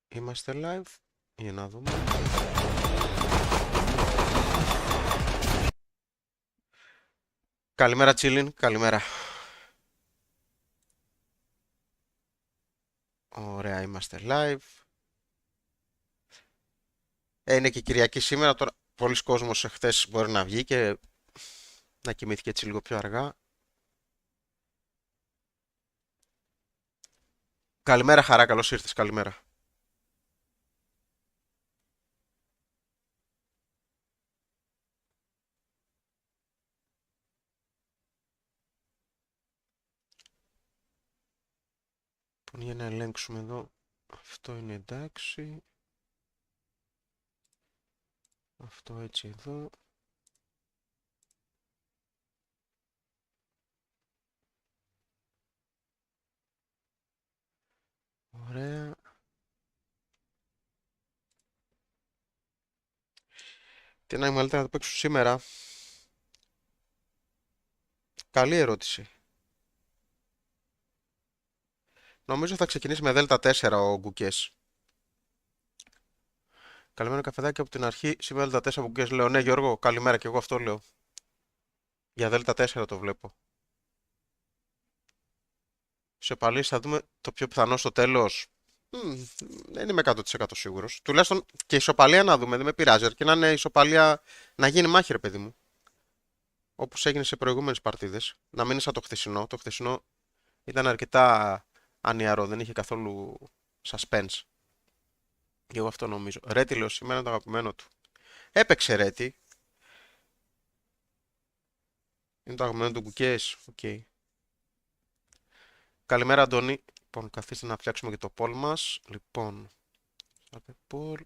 Είμαστε live, για να δούμε. Καλημέρα Τσίλιν, καλημέρα. Ωραία, είμαστε live. Είναι και Κυριακή σήμερα, τώρα πολλοί κόσμος εχθές μπορεί να βγει και να κοιμήθηκε έτσι λίγο πιο αργά. Καλημέρα Χαρά, καλώς ήρθες, καλημέρα. Λοιπόν, για να ελέγξουμε εδώ, αυτό είναι εντάξει. Αυτό έτσι εδώ. Ωραία. Τι να είμαι να το παίξω σήμερα. Καλή ερώτηση. Νομίζω θα ξεκινήσει με Δέλτα 4 ο Gukesh. Καλημέρα καφεδάκι από την αρχή. Σήμερα Δέλτα 4 ο Gukesh λέω. Ναι Γιώργο, καλημέρα και εγώ αυτό λέω. Για Δέλτα 4 το βλέπω. Σε πάλι θα δούμε το πιο πιθανό στο τέλος. Δεν είμαι 100% σίγουρος. Τουλάχιστον και ισοπαλία να δούμε, δεν με πειράζει. Αρκεί να είναι ισοπαλία να γίνει μάχη ρε παιδί μου. Όπως έγινε σε προηγούμενες παρτίδες. Να μην είναι σαν το χθεσινό. Το χθεσινό ήταν αρκετά ανιαρό, δεν είχε καθόλου suspense. Και εγώ αυτό νομίζω. Ρέτι λέω σήμερα είναι το αγαπημένο του. Έπαιξε Ρέτι. Είναι το αγαπημένο του Gukesh. Okay. Καλημέρα Αντώνη. Λοιπόν, καθίστε να φτιάξουμε και το poll μας. Λοιπόν, poll.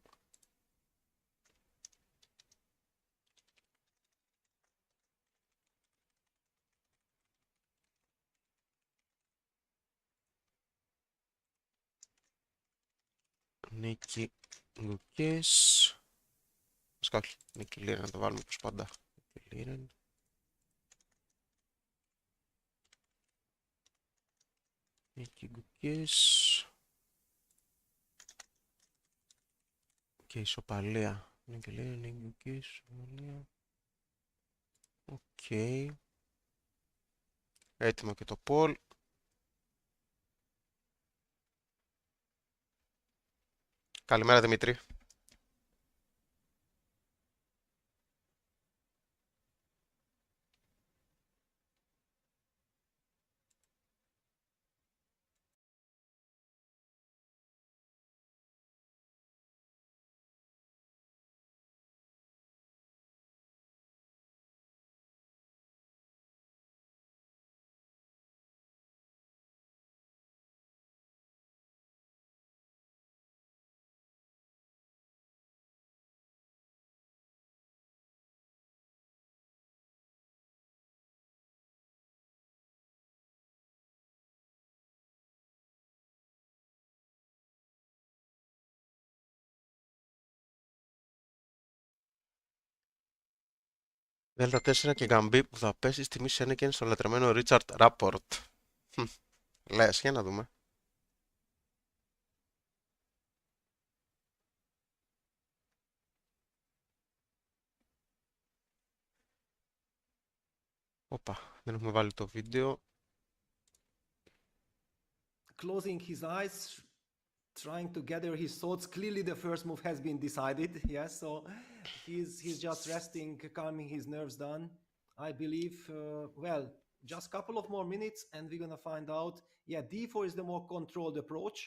Νίκη Gukesh. Σκάκι, Νίκη Liren να το βάλουμε όπως πάντα. Νίκη Liren. Νίκη Gukesh. Και ισοπαλία. Νίκη Liren, Νίκη Gukesh, ισοπαλία. Οκ. Έτοιμο και το poll. Καλημέρα Δημήτρη. Δέλτα 4 και Γκαμπή που θα πέσει στη μίση είναι και είναι στο λατρεμένο Ρίτσαρτ Ράπορτ. Λες, για να δούμε. Όπα, δεν έχουμε βάλει το βίντεο. Closing his eyes, trying to gather his thoughts. Clearly the first move has been decided. Yes, so he's just resting, calming his nerves down. I believe, well, just a couple of more minutes and we're gonna find out. Yeah, d4 is the more controlled approach,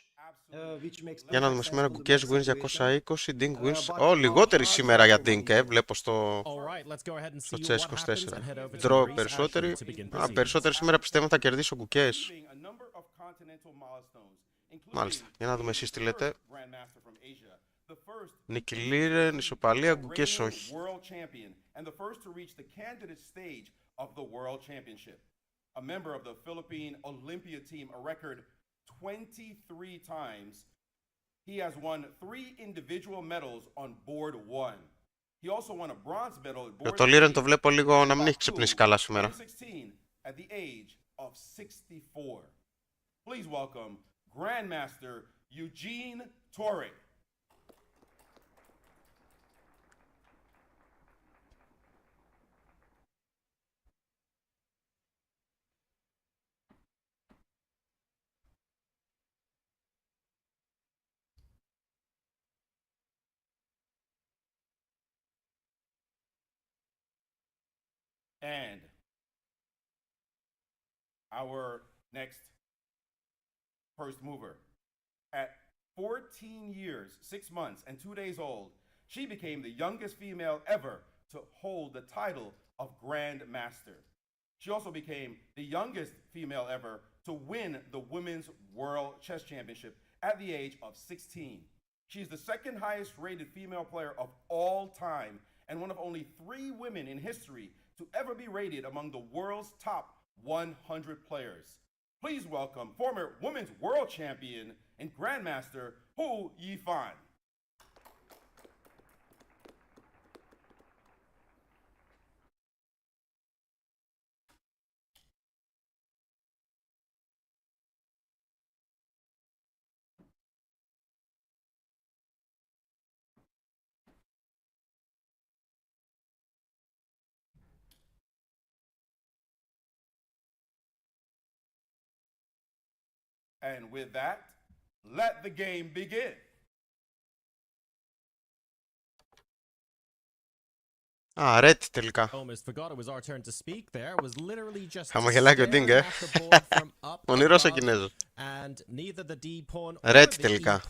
which makes Για να δούμε sense σήμερα from the Gukesh black wins situation. 220, Ding wins. But Λιγότερη how σήμερα hard για is the Ding, one here? βλέπω στο chess 24. Draw περισσότεροι. Περισσότεροι σήμερα πιστεύω θα κερδίσει ο Gukesh. Μάλιστα, για να δούμε εσείς τι λέτε. Νίκη Liren, ισοπαλία, Gukesh όχι. A member of the Philippine Olympia team, a record 23 times. He has won 3 individual medals on board 1. He also won a bronze medal at Και Boris το Liren το βλέπω λίγο να μην έχει ξυπνήσει καλά σήμερα. 2016 at the age of 64. Please welcome Grandmaster Eugene Torek. And our next first mover. At 14 years, 6 months, and 2 days old, she became the youngest female ever to hold the title of Grandmaster. She also became the youngest female ever to win the Women's World Chess Championship at the age of 16. She's the second highest rated female player of all time and one of only 3 women in history to ever be rated among the world's top 100 players. Please welcome former Women's World Champion and Grandmaster Hu Yifan. And with that, let the game begin. Α, Ρέτ τελικά. Χαμογελάει και ο Ding, Ονειρός ο Κινέζος. Ρέτ τελικά.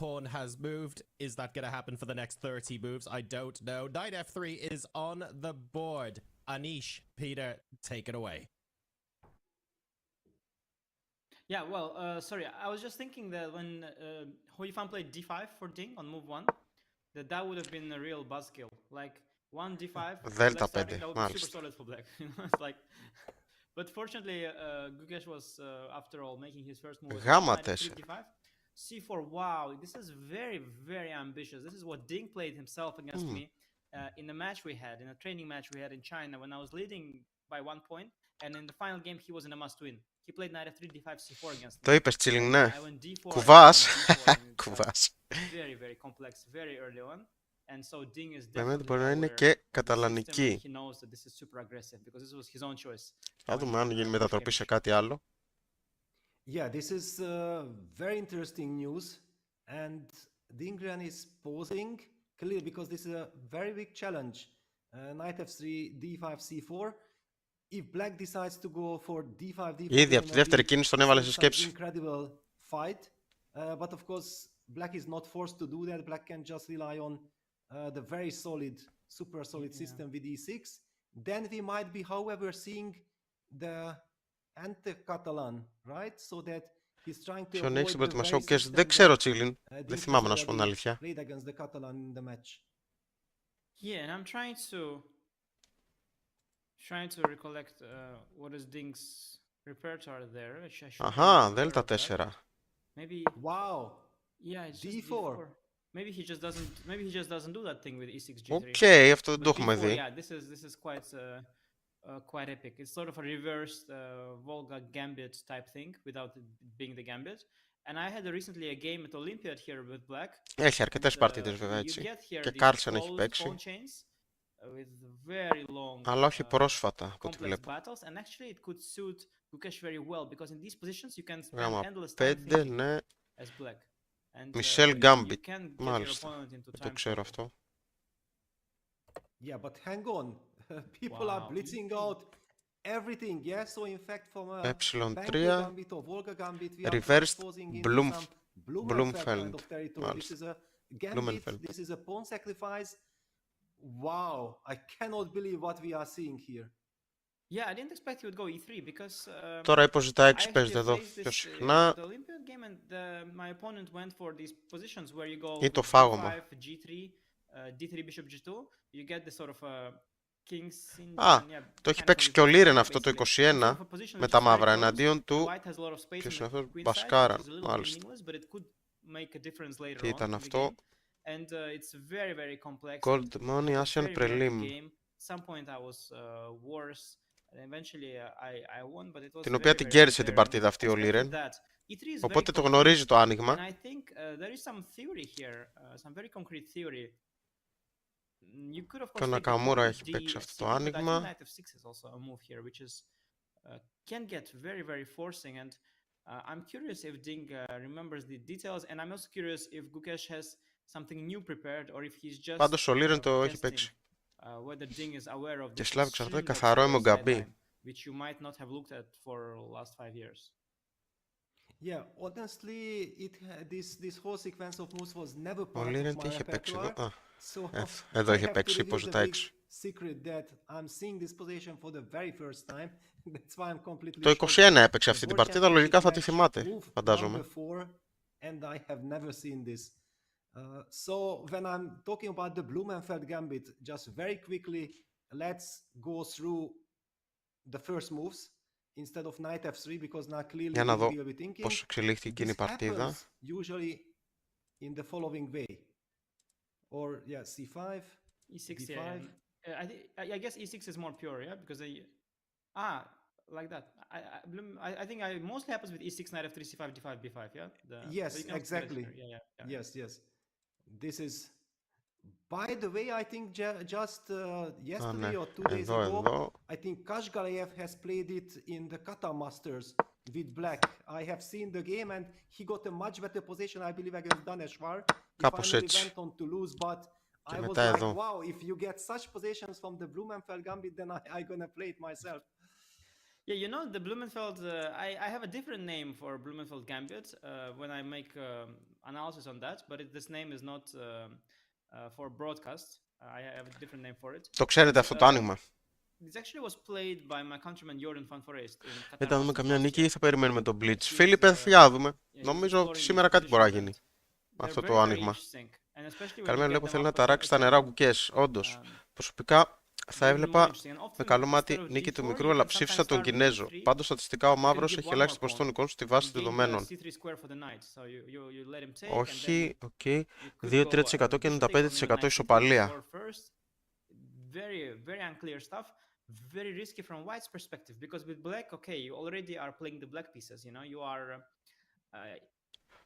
Yeah, well, sorry, I was just thinking that when Hu Yifan played d5 for Ding on move 1, that would have been a real buzzkill. Like, 1 d5, Δέλτα black starting, 5, that would be super μάλιστα. solid for black. You know, it's like... But fortunately, Gukesh was, after all, making his first move. Γάμα Knight 4. d5. c4, wow, this is very, very ambitious. This is what Ding played himself against me in a match we had, in a training match we had in China when I was leading by 1 point, and in the final game he was in a must-win. He played knight f3, d5, c4 against me. Το είπες, Chilling, ναι. I went d4. Κουβάς. and Κουβάς. very, very complex, very early on. And so Ding is Βέβαια definitely μπορεί να είναι aware και of the system, καταλανική. and he knows that this is super aggressive because this was his own choice. Θα δούμε αν γίνει μετατροπή σε κάτι άλλο. Yeah, this is very interesting news, and Ding Liren is posing clearly because this is a very big challenge. Knight f3, d5, c4. If black decides to go for d5, d4, Ήδη από τη δεύτερη κίνηση τον έβαλε σε σκέψη. Incredible fight, but of course black is not forced to do that. Black can just rely on the very solid, super solid system with e6. Then we might be, however, seeing the anti-Catalan, right? So that he's trying to Ποιον έχει στην avoid the προετοιμασία ο very Gukesh? system Δεν ξέρω, that Chilling. Δεν θυμάμαι να σου πω την αλήθεια. played against the Catalan in the match. Yeah, and I'm trying to recollect what is Ding's repertoire there. I should Αχα, remember Δέλτα that. 4. Maybe Wow. yeah, it's just D4. D4. Maybe he just doesn't do that thing with e6 g3. Οκ, αυτό δεν But το έχουμε D4, δει. yeah, this is quite epic. It's sort of a reversed Volga gambit type thing without it being the gambit. And I had recently a game at Olympiad here with black. Έχει αρκετές And, παρτίδες βέβαια you έτσι. get here Και these Κάρλσεν έχει pawn παίξει. chains with very long Αλλά όχι πρόσφατα από ό,τι complex βλέπω. battles, and actually it could suit Gukesh very well because in these positions you can spend Γάμα endless time 5, thinking ναι. as black. And Μισελ you Gambit. can get your Μάλιστα. opponent into Δεν το time ξέρω trouble. αυτό. Yeah, but hang on. People are Wow. blitzing out everything. Yeah, so in fact from a Ε3, Banco Gambit or Volga Gambit, we are reversed transposing into Blumf- some Blumfeld. kind of territory. This is a gambit, Blumenfeld. this is a pawn sacrifice. Wow, I cannot believe what we are seeing here. Yeah, I didn't expect he would go e3 because Τώρα υποζητά 6 I παίζεται actually εδώ faced πιο this συχνά. at the Olympiad game, and my opponent went for these positions where you go Ή το with φάγωμα. d5, g3, d3 bishop g2. You get this sort of king's in. Α, yeah, το έχει kind of παίξει like και ο this, Liren αυτό το basically. 21 Sort of a position με which τα is very μαύρα close. εναντίον The του. white has a lot of space Ποιος on είναι the αυτός? queen side, which Μπασκάρα, is a little bit μάλιστα. meaningless, but it could make a difference later Τι on ήταν in the αυτό? game. and it's very, very complex. Gold Money Asian Very, very Prelim. game. Some point I was worse. And eventually I won, but it was Την οποία very, την very κέρδισε την unfair. παρτίδα αυτή ο Expected Liren. that. E3 is very Οπότε το complex. γνωρίζει το And άνοιγμα. I think there is some theory here, some very concrete theory. You could of Και ο course take the Νακαμούρα pawn έχει παίξει αυτό το D6, but I think άνοιγμα. knight f6 is also a move here, which is can get very, very forcing. And I'm curious if Ding remembers the details, and I'm also curious if Gukesh has something new prepared, or if he's just Πάντως ο Liren το έχει testing παίξει. whether Ding is aware of Και this Σλάβ εξαρτάται extreme καθαρό obscure εμογκαμπή. sideline, which you might not have looked at for last 5 years. Yeah, honestly, this whole sequence of moves was never Ο part of Liren my τι είχε παίξει εδώ? repertoire. Α, So εδώ I είχε have to παίξει, reveal πώς the ζητά big έξω. secret that I'm seeing this position for the very first time. That's why I'm completely Το shocked. 21 έπαιξε The αυτή την World παρτίδα, λογικά θα τη Championship match, θυμάται, move φαντάζομαι. number 4, and I have never seen this. So when I'm talking about the Blumenfeld gambit, just very quickly, let's go through the first moves instead of knight f3, because now clearly Για να Ding δω will be thinking. πώς εξελίχθηκε εκείνη η This παρτίδα. happens usually in the following way. Or yeah, c5, E6, d5. yeah. I guess E6 is more pure, yeah, because like that. I think it mostly happens with E6, knight f3, c5, d5, b5, yeah. Yes, but you can also do it exactly. here. Yeah. Yes. This is, by the way, I think just yesterday ναι. or 2 days Εδώ, ago, εδώ. I think Kashgalayev has played it in the Kata Masters with black. I have seen the game and he got a much better position, I believe, against Daneshvar. He Κάπως finally έτσι. went on to lose, but Και I was μετά like, εδώ. wow, if you get such positions from the Blumenfeld gambit, then I'm gonna play it myself. Yeah, you know, the Blumenfeld, I have a different name for Blumenfeld Gambit when I make analysis on that, but this name is not for broadcast. I have a different name for it. Το ξέρετε αυτό το άνοιγμα. This actually was played by my countryman Jordan van Forest in Qatar. Δεν θα δούμε Masters καμιά last νίκη year. ή θα περιμένουμε τον Blitz. He's, Φίλιππε, για να δούμε. yeah, he's Νομίζω exploring ότι these σήμερα κάτι μπορεί να positions γίνει. and Αυτό they're το very, very άνοιγμα. interesting. And especially when Καλημέρα, you get βλέπω them θέλει up να at ταράξει τα the νερά table. Gukesh. Όντως. Um, Προσωπικά θα even more έβλεπα interesting. And often με καλό instead μάτι of νίκη του D4, μικρού, you αλλά can ψήφισα sometimes τον start with Κινέζο. D3. Πάντως στατιστικά ο You can μαύρος give έχει one more ελάχιστο pawn ποσοστό νικών στη and βάση gain the δεδομένων. C3 square for the knight. So you let him take and then Όχι, οκ. you could 2-3% go και bishop take on the 95% knight C2 ισοπαλία. or first. Very, very unclear stuff. Very risky from white's perspective because with black, okay, you already are playing the black pieces, you know, you are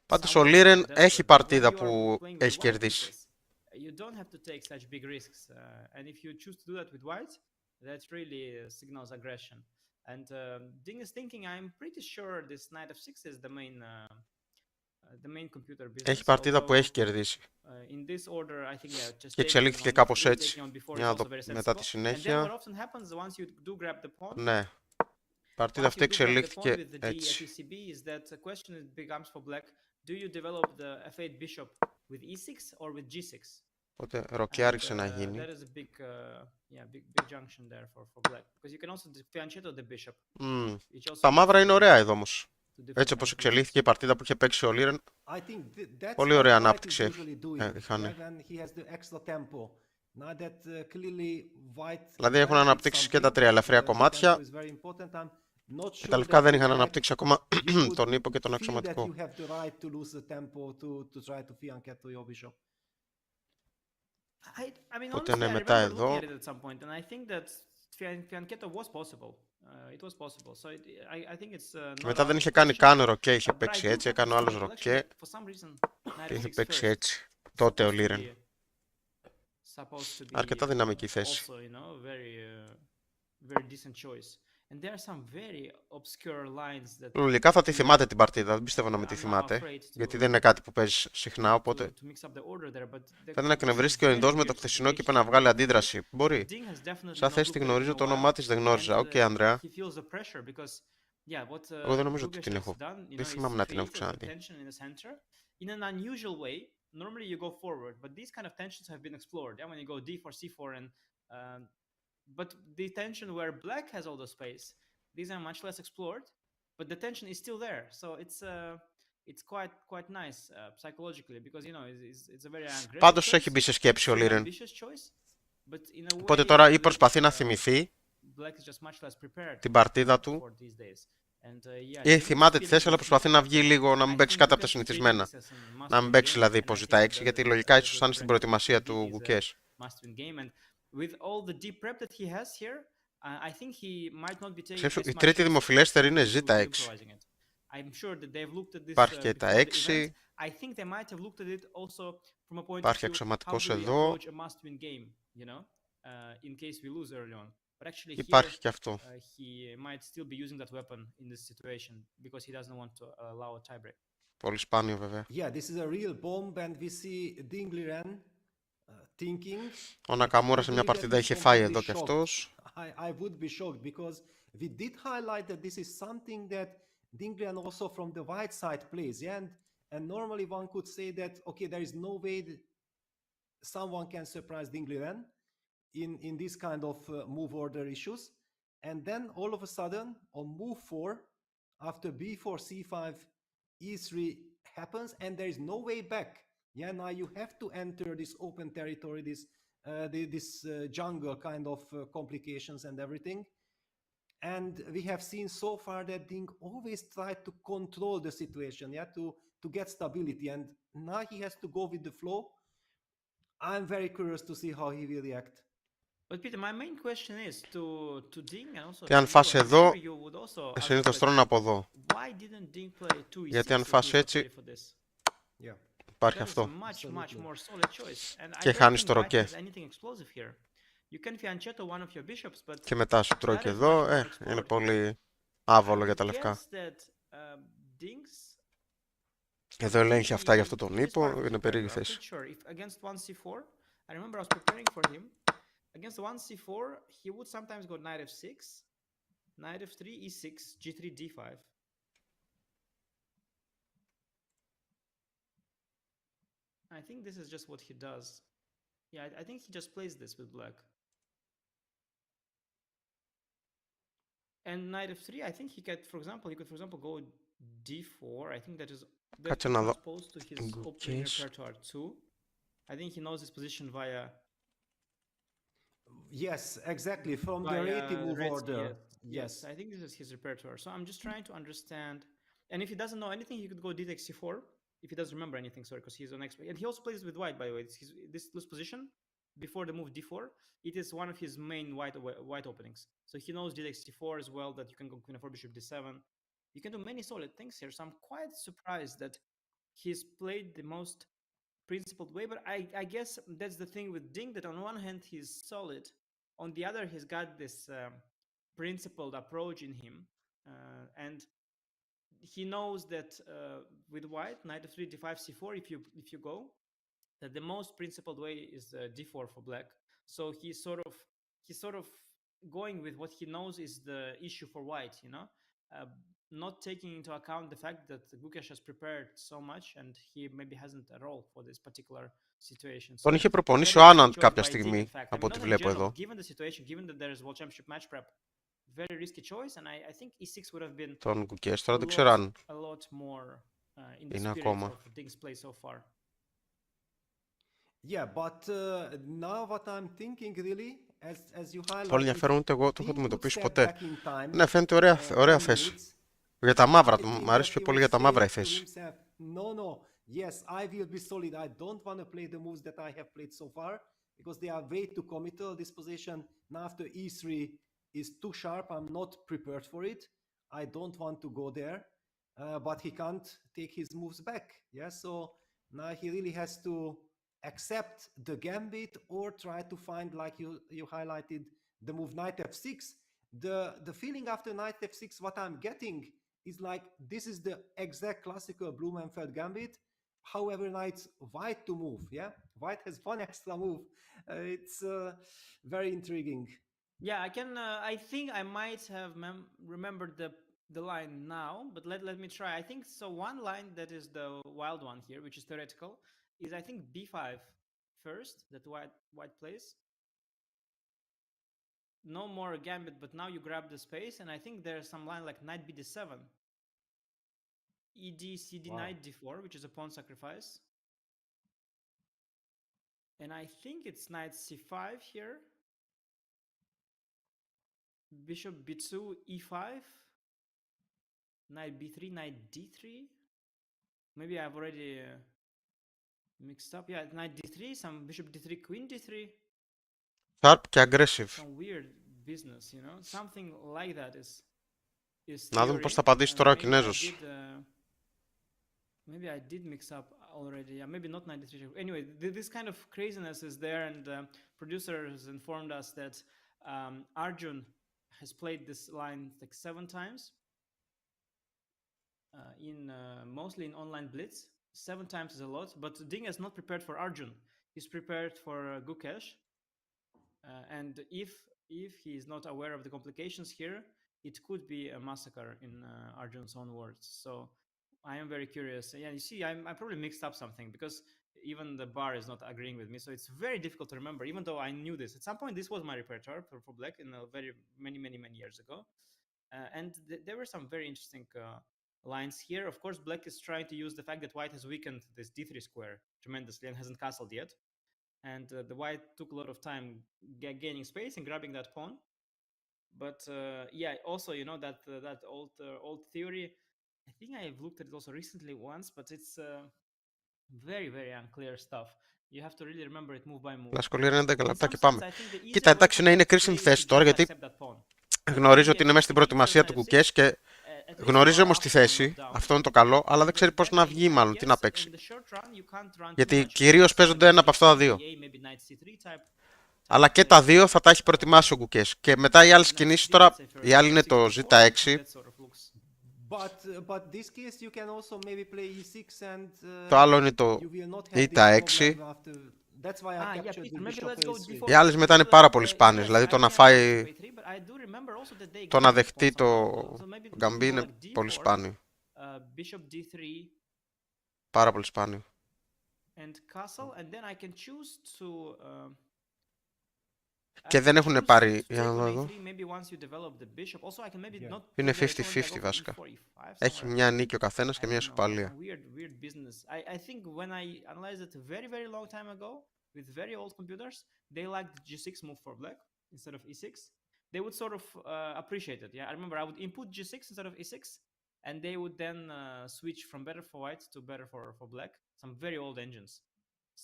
Πάντως ο somewhat Liren desperate. έχει But when παρτίδα you are που playing with έχει white κερδίσει. pieces, you don't have to take such big risks. And if you choose to do that with white, that really signals aggression. And Ding is thinking, I'm pretty sure this knight f6 is the main computer business. Έχει παρτίδα που although, έχει κερδίσει. in this order, I think, yeah, just Και taking εξελίχθηκε on κάπως e3, έτσι. taking on before Για is να also δω very μετά τη sensible. And then what συνέχεια. often happens once you do grab the pawn, Ναι. Η παρτίδα once αυτή you do grab the pawn εξελίχθηκε with the d at έτσι. ECB, is that the question becomes for black, do you develop the f8 bishop with e6 or with g6? Οπότε ροκέ άρχισε να γίνει. That is a big junction there for black. Because you can also fianchetto the bishop. Which also Τα μαύρα gives είναι you ωραία εδώ όμως. two different Έτσι όπως kinds of εξελίχθηκε η παρτίδα που είχε παίξει ο Liren. I think that's Πολύ what ωραία white is ανάπτυξη usually doing, είχαν. when he has the extra tempo. Now that clearly white Δηλαδή έχουν benefits αναπτύξει και τα something, τρία ελαφριά the tempo κομμάτια. is very important. I'm not Και sure τα λευκά that δεν with είχαν black αναπτύξει ακόμα you would τον ύπο και τον feel that αξιωματικό. you have the right to lose the tempo to try to fianchetto your bishop. I mean, Οπότε honestly, ναι, I μετά remember looking εδώ. at it at some point, and I think that fianchetto was possible. It was possible. So I think it's Και not μετά out δεν of είχε κάνει question. καν ροκέ, είχε But I παίξει do έτσι, focus έκανε ο on άλλος the ροκέ collection. For some reason, knight και είχε f6 παίξει first. έτσι. Τότε ο Supposed to Liren. be Αρκετά δυναμική also, θέση. you know, very decent choice. And there are some very obscure lines that Λογικά θα τη θυμάται την παρτίδα, δεν πιστεύω να με I'm τη now θυμάται. afraid Γιατί to- δεν είναι κάτι που παίζει συχνά, to οπότε mix up the order there, but there φαίνεται να could be some εκνευρίστηκε ο very Ινδός με weird το χθεσινό και είπε situations να where βγάλει the αντίδραση. Μπορεί. Ding has definitely Σαν not θέση looked τη at it in γνωρίζω, a το while, όνομά της δεν γνώριζα. and Οκ, Ανδρέα. he feels the pressure because, yeah, what Εγώ δεν νομίζω ότι Gukesh την has έχω. done, you Δεν know, θυμάμαι is να την έχω created the ξαναδεί. tension in the center in an unusual way. Normally you go forward, but these kind of tensions have been explored. Yeah, when you go d4, c4, and but the tension where black has all the space, these are much less explored, but the tension is still there. So it's quite nice psychologically because you know it's a very aggressive Πάντως choice. έχει μπει σε σκέψη ο It's an Liren. ambitious choice, but in a Οπότε way, τώρα it ή looks, προσπαθεί να θυμηθεί black is just much less prepared την παρτίδα του for these days. And yeah, Ή Ding θυμάται τη defeated θέση, αλλά this προσπαθεί να method. βγει λίγο, να μην I παίξει think κάτω από τα Gukesh defeated συνηθισμένα. this as a Να μην must-win παίξει game, δηλαδή and I πως think ζητά 6, the γιατί λογικά ίσως θα είναι στην brand of προετοιμασία what he του did is a Gukesh. must-win game. And with all the deep prep that he has here, I think he might not be taking Ξέρεις, as η much τρίτη risks δημοφιλέστερη είναι into Z6. improvising it. I'm sure that they've looked at this Υπάρχει και τα before the event. 6. I think they might have looked at it also from a point of Υπάρχει view, how αξιωματικός do we εδώ. approach a must-win game, you know, in case we lose early on. But actually here, Υπάρχει και αυτό. he might still be using that weapon in this situation because he doesn't want to allow a tiebreak. Πολύ σπάνιο βέβαια. Yeah, this is a real bomb, and we see Ding Liren thinking. Ο Νακαμούρα σε μια παρτίδα είχε φάει εδώ κι αυτός. I would be shocked because we did highlight that this is something that Ding Liren also from the white side plays, yeah? And normally one could say that, okay, there is no way that someone can surprise Ding Liren in this kind of move order issues. And then all of a sudden, on move 4, after b4, c5, e3 happens, and there is no way back. Yeah, now you have to enter this open territory, this jungle kind of complications and everything. And we have seen so far that Ding always tried to control the situation, yeah, to get stability. And now he has to go with the flow. I'm very curious to see how he will react. But Peter, my main question is to Ding and also Και αν to you, φας I'm εδώ, sure you would also ask συνήθως the τρώνε question, από εδώ. why didn't Ding play 2e6 Γιατί αν if he φας was έτσι, ready for this? Yeah. υπάρχει That is a αυτό. much Absolutely. more solid choice. And I Και don't χάνεις think το White ροκέ. has anything explosive here. You can fianchetto one of your bishops, but Και μετά σου τρώει that και is εδώ. much more Είναι explored. πολύ I άβολο για would τα λευκά. guess that Ding's Εδώ ελέγχει αυτά για αυτό he τον is part ύπο. of the Είναι preparer. περίεργη I'm θέση. pretty sure if against 1c4, I remember I was preparing for him. Against 1c4, he would sometimes go knight f6, knight f3, e6, g3, d5. I think this is just what he does. Yeah, I think he just plays this with black. And knight f3, I think he could, for example, go d4. I think that is Κάτσε να δω. exposed to his opening Gukesh. repertoire too. I think he knows his position via Yes, exactly. From the Reti move Reti, order. yes. I think this is his repertoire. So I'm just trying to understand. And if he doesn't know anything, he could go d takes c4. If he doesn't remember anything, sorry, because he's on expert. And he also plays with white, by the way. This loose position before the move d4. It is one of his main white openings. So he knows d takes c4 as well. That you can go queen f4, bishop d7. You can do many solid things here. So I'm quite surprised that he's played the most principled way. But I guess that's the thing with Ding, that on one hand he's solid, on the other he's got this principled approach in him, and he knows that with white knight f3, d5, c4, if you go, that the most principled way is d4 for black. So he's sort of going with what he knows is the issue for white, you know, not taking into account the fact that Gukesh has prepared so much and he maybe hasn't a role for this particular situation. Τον So είχε προπονήσει very ο risky Άναντ choice κάποια by Ding, in στιγμή, fact. I από mean, ό,τι not in βλέπω general, εδώ. given the situation, given that there is World Championship match prep, very risky choice, and I think e6 would have been Τον Gukesh τώρα δεν ξέρω αν a lot more in the είναι spirit ακόμα. of Ding's play so far. Yeah, but now what I'm thinking really, as you highlighted, Πολύ ενδιαφέρον, ούτε εγώ το έχω Ding would αντιμετωπίσει step ποτέ. back in time, Ναι, φαίνεται ωραία 10 θέση. minutes. Για τα μαύρα, I μου think αρέσει that πιο he πολύ will για τα say μαύρα η to θέση. himself, no, yes, I will be solid. I don't want to play the moves that I have played so far because they are way too committal. This position now after e3 is too sharp. I'm not prepared for it. I don't want to go there, but he can't take his moves back. Yeah, so now he really has to accept the gambit or try to find, like you highlighted, the move knight f6. The feeling after knight f6, what I'm getting is like this is the exact classical Blumenfeld gambit. However, knight's white to move. Yeah, white has one extra move. It's very intriguing. Yeah, I can. I think I might have remembered the line now, but let me try. I think so. One line that is the wild one here, which is theoretical, is I think b5 first that white plays. No more gambit, but now you grab the space, and I think there's some line like knight bd7, ed cd Wow. knight d4, which is a pawn sacrifice, and I think it's knight c5 here, bishop b2 e5, knight b3, knight d3. Maybe I've already mixed up. Yeah, knight d3, some bishop d3, queen d3. Sharp και aggressive. Some weird business, you know. Something like that is Να δούμε theory. πώς θα απαντήσει And τώρα ο maybe I Κινέζος. maybe I did mix up already. Yeah, maybe not 93. Anyway, this kind of craziness is there, and producers informed us that Arjun has played this line like 7 times in mostly in online blitz. 7 times is a lot, but Ding is not prepared for Arjun. He's prepared for Gukesh, and if he is not aware of the complications here, it could be a massacre in Arjun's own words. So I am very curious. Yeah, you see, I probably mixed up something because even the bar is not agreeing with me. So it's very difficult to remember, even though I knew this. At some point, this was my repertoire for black in a very many years ago. And there were some very interesting lines here. Of course, black is trying to use the fact that white has weakened this d3 square tremendously and hasn't castled yet. And the white took a lot of time gaining space and grabbing that pawn. But yeah, also, you know, that old theory, I think I've looked at it also recently once, but it's very unclear stuff. You have to really remember it move by move. Λάσκο Λίρεν 11 In λεπτά some και sense, πάμε. I think the Κοίτα, easier way εντάξει, for ναι, είναι black to κρίσιμη play θέση is τώρα just γιατί accept that pawn. γνωρίζω ότι είναι μέσα στην Maybe προετοιμασία του knight f6, Gukesh και at least γνωρίζει bar όμως off τη is θέση. not down. Αυτό είναι το καλό, αλλά δεν ξέρει Because πώς black να may βγει, μάλλον τι guess να in παίξει. the short run you can't run too Γιατί much. κυρίως So παίζονται maybe ένα από αυτά τα knight δύο. a, maybe knight c3 type Αλλά και τα δύο θα τα έχει προετοιμάσει ο Gukesh. Και μετά οι άλλες κινήσεις τώρα, η άλλη είναι το Z6. that sort of looks. But this case you can also maybe play e6 and Το άλλο είναι το you will not have this Είτε6. problem after. That's why I Yeah, captured Peter, the maybe bishop let's go a3. d4. Οι άλλες μετά είναι πάρα πολύ σπάνιες. Δηλαδή το να φάει, το να δεχτεί το γκαμπί είναι πολύ σπάνιο. Bishop d3 Πάρα πολύ σπάνιο. and castle, and then I can choose to Και δεν έχουν πάρει, για να δω εδώ. Είναι 50-50 βασικά. Έχει μια νίκη ο καθένας και μια ισοπαλία. Weird business. I think when I analyzed it very long time ago with very old computers, they liked the g6 move for black instead of e6. They would sort of appreciate it. Yeah, I remember I would input g6 instead of e6, and they would then switch from better for white to better for black. Some very old engines.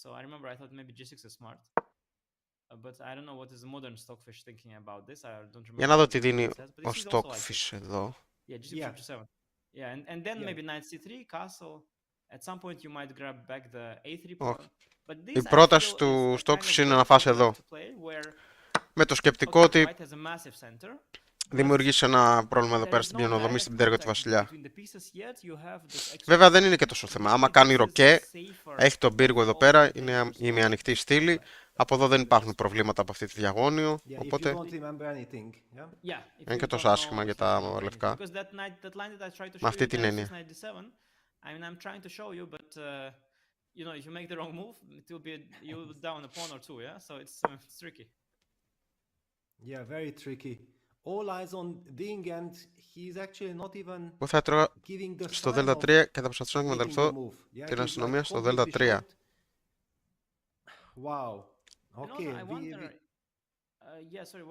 So I remember I thought maybe g6 is smart. But I don't know what is the modern Stockfish thinking about this. I don't remember. Για να δω τι δίνει ο Stockfish εδώ. Yeah, g6 g7. Yeah, and then maybe knight c3, castle. At some point you might grab back the a3 pawn. But this, η πρόταση του Stockfish είναι να φας εδώ. Με το σκεπτικό ότι δημιουργήσει ένα πρόβλημα εδώ πέρα στην πιονοδομή, στην πτέρυγα του βασιλιά. Βέβαια δεν είναι και τόσο θέμα. Άμα κάνει ροκέ, έχει τον πύργο εδώ πέρα, είναι η μη ανοιχτή στήλη. Από εδώ δεν υπάρχουν προβλήματα από αυτή τη διαγώνιο. Οπότε είναι και τόσο άσχημα για τα λευκά. Με αυτή την έννοια. I mean, I'm trying to show you, but you know, if you make the wrong move, it will be you'll down a pawn or two, yeah. So it's tricky. Yeah, very tricky. All eyes on Ding, and he's actually not even Εγώ θα έτρωγα giving the στο sign Δέλτα of 3 και θα προσπαθήσω να making the εκμεταλλευτώ move. Yeah, την he's αστυνομία like στο Δέλτα completely 3. short. Wow. Okay. I wonder. Yeah, sorry.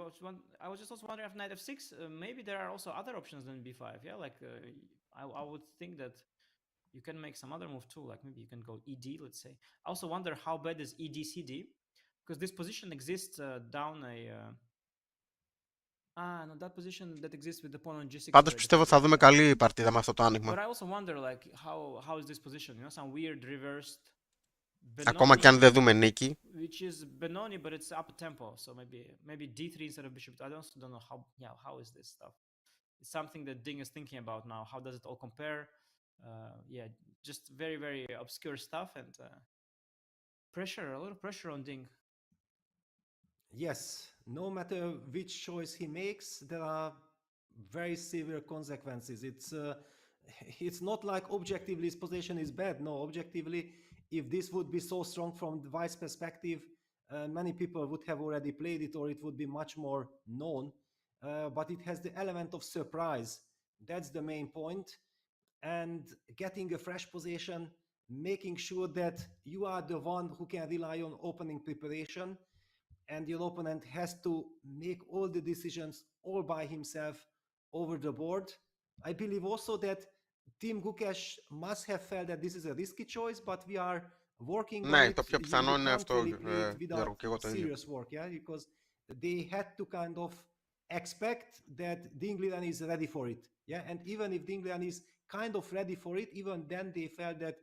I was just also wondering if knight f6. Maybe there are also other options than b5. Yeah, like I would think that you can make some other move too. Like maybe you can go ed. Let's say. I also wonder how bad is ed cd, because this position exists down a. No, that position that exists with the pawn on g6. Πάντως πιστεύω θα δούμε καλή παρτίδα με αυτό το άνοιγμα. But I also wonder like how is this position? You know, some weird reversed. Ακόμα και αν δεν δούμε νίκη. Which is Benoni, but it's up tempo. So maybe d3 instead of bishop. I don't know how is this stuff. It's something that Ding is thinking about now. How does it all compare? Yeah, just very obscure stuff and a lot of pressure on Ding. Yes, no matter which choice he makes, there are very severe consequences. It's not like objectively his position is bad. No, objectively, if this would be so strong from the vice perspective, many people would have already played it, or it would be much more known. But it has the element of surprise. That's the main point. And getting a fresh position, making sure that you are the one who can rely on opening preparation, and your opponent has to make all the decisions all by himself over the board. I believe also that Team Gukesh must have felt that this is a risky choice, but we are working on Ναι, it. το πιο You πιθανό είναι can't αυτό, really play it without Γιώργο, και εγώ το ίδιο. serious work, yeah, because they had to kind of expect that Ding Liren is ready for it, yeah, and even if Ding Liren is kind of ready for it, even then they felt that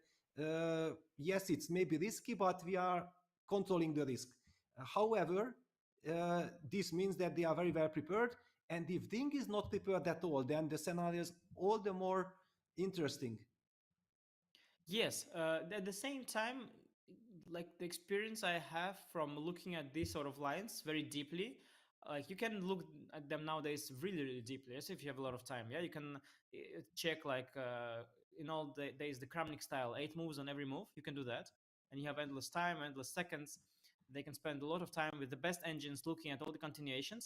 yes, it's maybe risky, but we are controlling the risk. However, this means that they are very well prepared, and if Ding is not prepared at all, then the scenario is all the more interesting. Yes, at the same time, like the experience I have from looking at these sort of lines very deeply, like you can look at them nowadays really, really deeply, as if you have a lot of time. Yeah, you can check like in all the days the Kramnik style, 8 moves on every move. You can do that, and you have endless time, endless seconds. They can spend a lot of time with the best engines looking at all the continuations.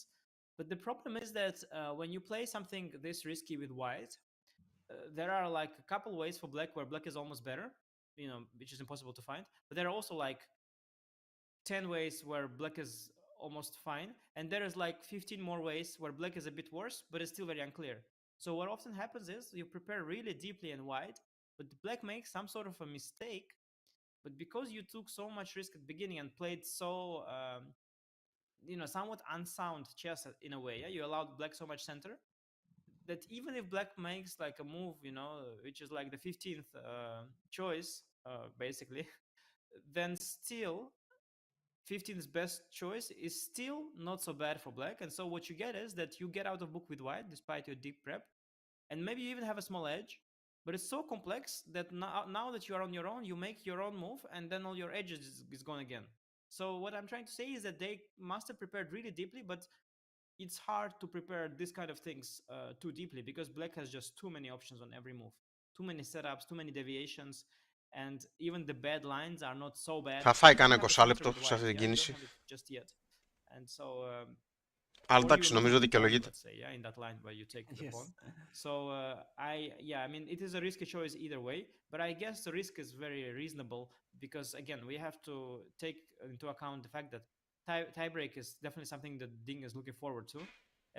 But the problem is that when you play something this risky with white, there are like a couple ways for black where black is almost better, you know, which is impossible to find. But there are also like 10 ways where black is almost fine, and there is like 15 more ways where black is a bit worse, but it's still very unclear. So what often happens is you prepare really deeply and wide, but the black makes some sort of a mistake. But because you took so much risk at the beginning and played so you know, somewhat unsound chess in a way, yeah, you allowed black so much center that even if black makes like a move, you know, which is like the 15th choice, basically, then still 15th best choice is still not so bad for black. And so what you get is that you get out of book with white despite your deep prep, and maybe you even have a small edge, but it's so complex that now that you are on your own, you make your own move, and then all your edges is gone again. So what I'm trying to say is that they must have prepared really deeply, but it's hard to prepare this kind of things too deeply because black has just too many options on every move, too many setups, too many deviations, and even the bad lines are not so bad. Θα φάει You don't κανένα have the 20 center λεπτό with σε white, αυτή την yeah, you don't κίνηση. have it just yet, and so Αλλά or you εντάξει, lose νομίζω the pawn, δικαιολογείται. let's say, yeah, in that line where you take the Yes. pawn. So I mean, it is a risky choice either way, but I guess the risk is very reasonable because again, we have to take into account the fact that tiebreak is definitely something that Ding is looking forward to,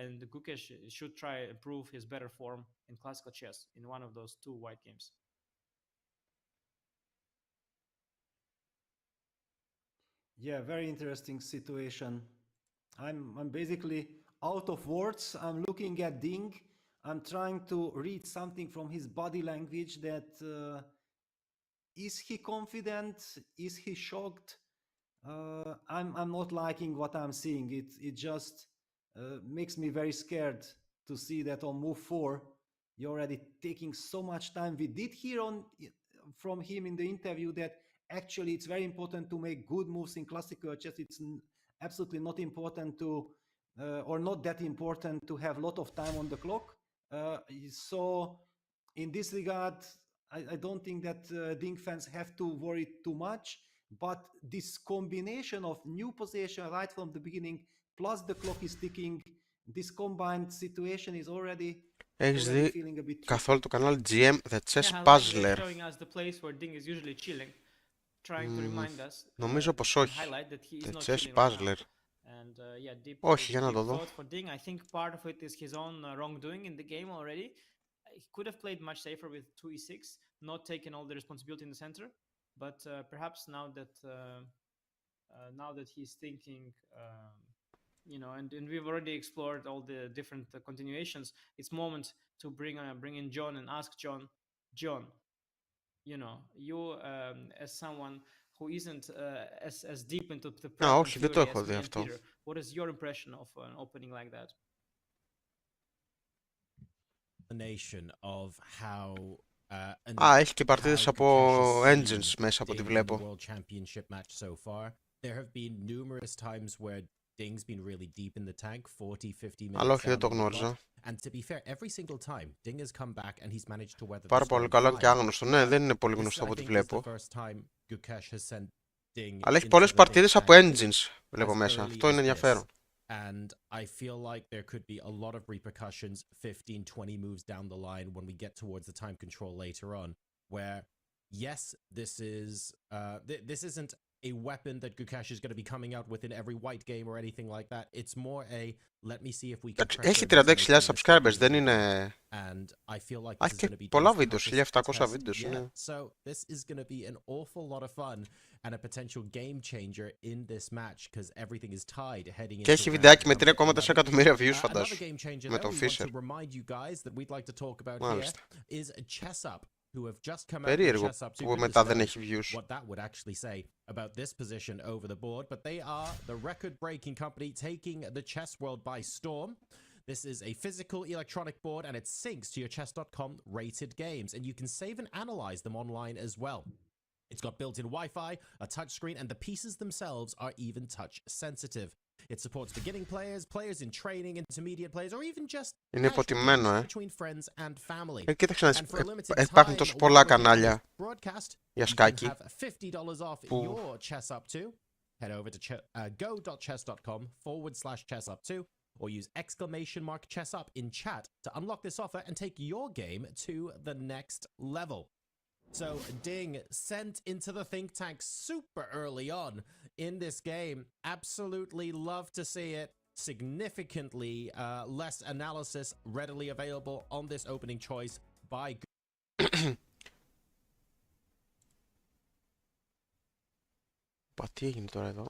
and Gukesh should try and prove his better form in classical chess in one of those two white games. Yeah, very interesting situation. I'm basically out of words. I'm looking at Ding. I'm trying to read something from his body language that is he confident? Is he shocked? I'm not liking what I'm seeing. It just makes me very scared to see that on move 4 you're already taking so much time. We did hear from him in the interview that actually it's very important to make good moves in classical chess. It's absolutely not important to or not that important to have a lot of time on the clock. So in this regard, I don't think that Ding fans have to worry too much. But this combination of new position right from the beginning, plus the clock is ticking, this combined situation is already Έχεις δει feeling a bit tricky. καθόλου το κανάλι GM The Chess Yeah, like Puzzler? showing us the place where Ding is usually chilling, trying to remind us Νομίζω πως and όχι. highlight that he is The not Chess chilling right now. Puzzler. And yeah, deep, Όχι, για να deep το δω. thought for Ding. I think part of it is his own wrongdoing in the game already. He could have played much safer with 2e6, not taken all the responsibility in the center. But perhaps now that he's thinking, you know, and we've already explored all the different continuations, it's moment to bring in John and ask John, you know, you as someone who isn't as deep into the prep and όχι, δεν το theory έχω as δει me and αυτό. Peter, what is your impression of an opening like that? Of how έχει και παρτίδες από engines μέσα από ό,τι βλέπω. World Championship match so far. There have been numerous times where Ding's been really deep in the tank, 40-50 minutes. Αλλά όχι, δεν το γνώριζα. And to be fair, every single time Ding has come back and he's managed to weather the Πάρα πολύ καλό και άγνωστο. Ναι, δεν είναι πολύ γνωστό από ό,τι βλέπω. Αλλά έχει πολλές παρτίδες από engines βλέπω μέσα. Αυτό είναι ενδιαφέρον. And I feel like there could be a lot of repercussions 15-20 moves down the line when we get towards the time control later on, where yes, this isn't a weapon that Gukesh is going to be coming out with in every white game or anything like that. It's more a let me see if we can. Έχει 36.000 subscribers, δεν είναι. And I feel like Έχει this is και going to be πολλά Ding's βίντεο, toughest 1.700 test βίντεο yet. είναι. So this is going to be an awful lot of fun and a potential game changer in this match because everything is tied heading into. Και έχει βιντεάκι με 3,4 εκατομμύρια views, φαντάσου. Με τον Fisher. To remind you guys that we'd like to talk about here is chess up. Who have just come out Περίεργο chess up που μετά δεν έχει views. what that would actually say about this position over the board, but they are the record-breaking company taking the chess world by storm. This is a physical electronic board and it syncs to your chess.com rated games and you can save and analyze them online as well. It's got built-in Wi-Fi, a touchscreen, and the pieces themselves are even touch sensitive. It supports beginning players, players in training, intermediate players, or even just Είναι υποτιμμένο, between friends and family. Κοίταξε να δεις, υπάρχουν τόσο πολλά κανάλια για σκάκι που your chess up to. Head over to go.chess.com/chessup2 or use !chessup in chat to unlock this offer and take your game to the next level. So Ding sent into the think tank super early on in this game. Absolutely love to see it. Significantly less analysis readily available on this opening choice by. Τι έγινε τώρα εδώ.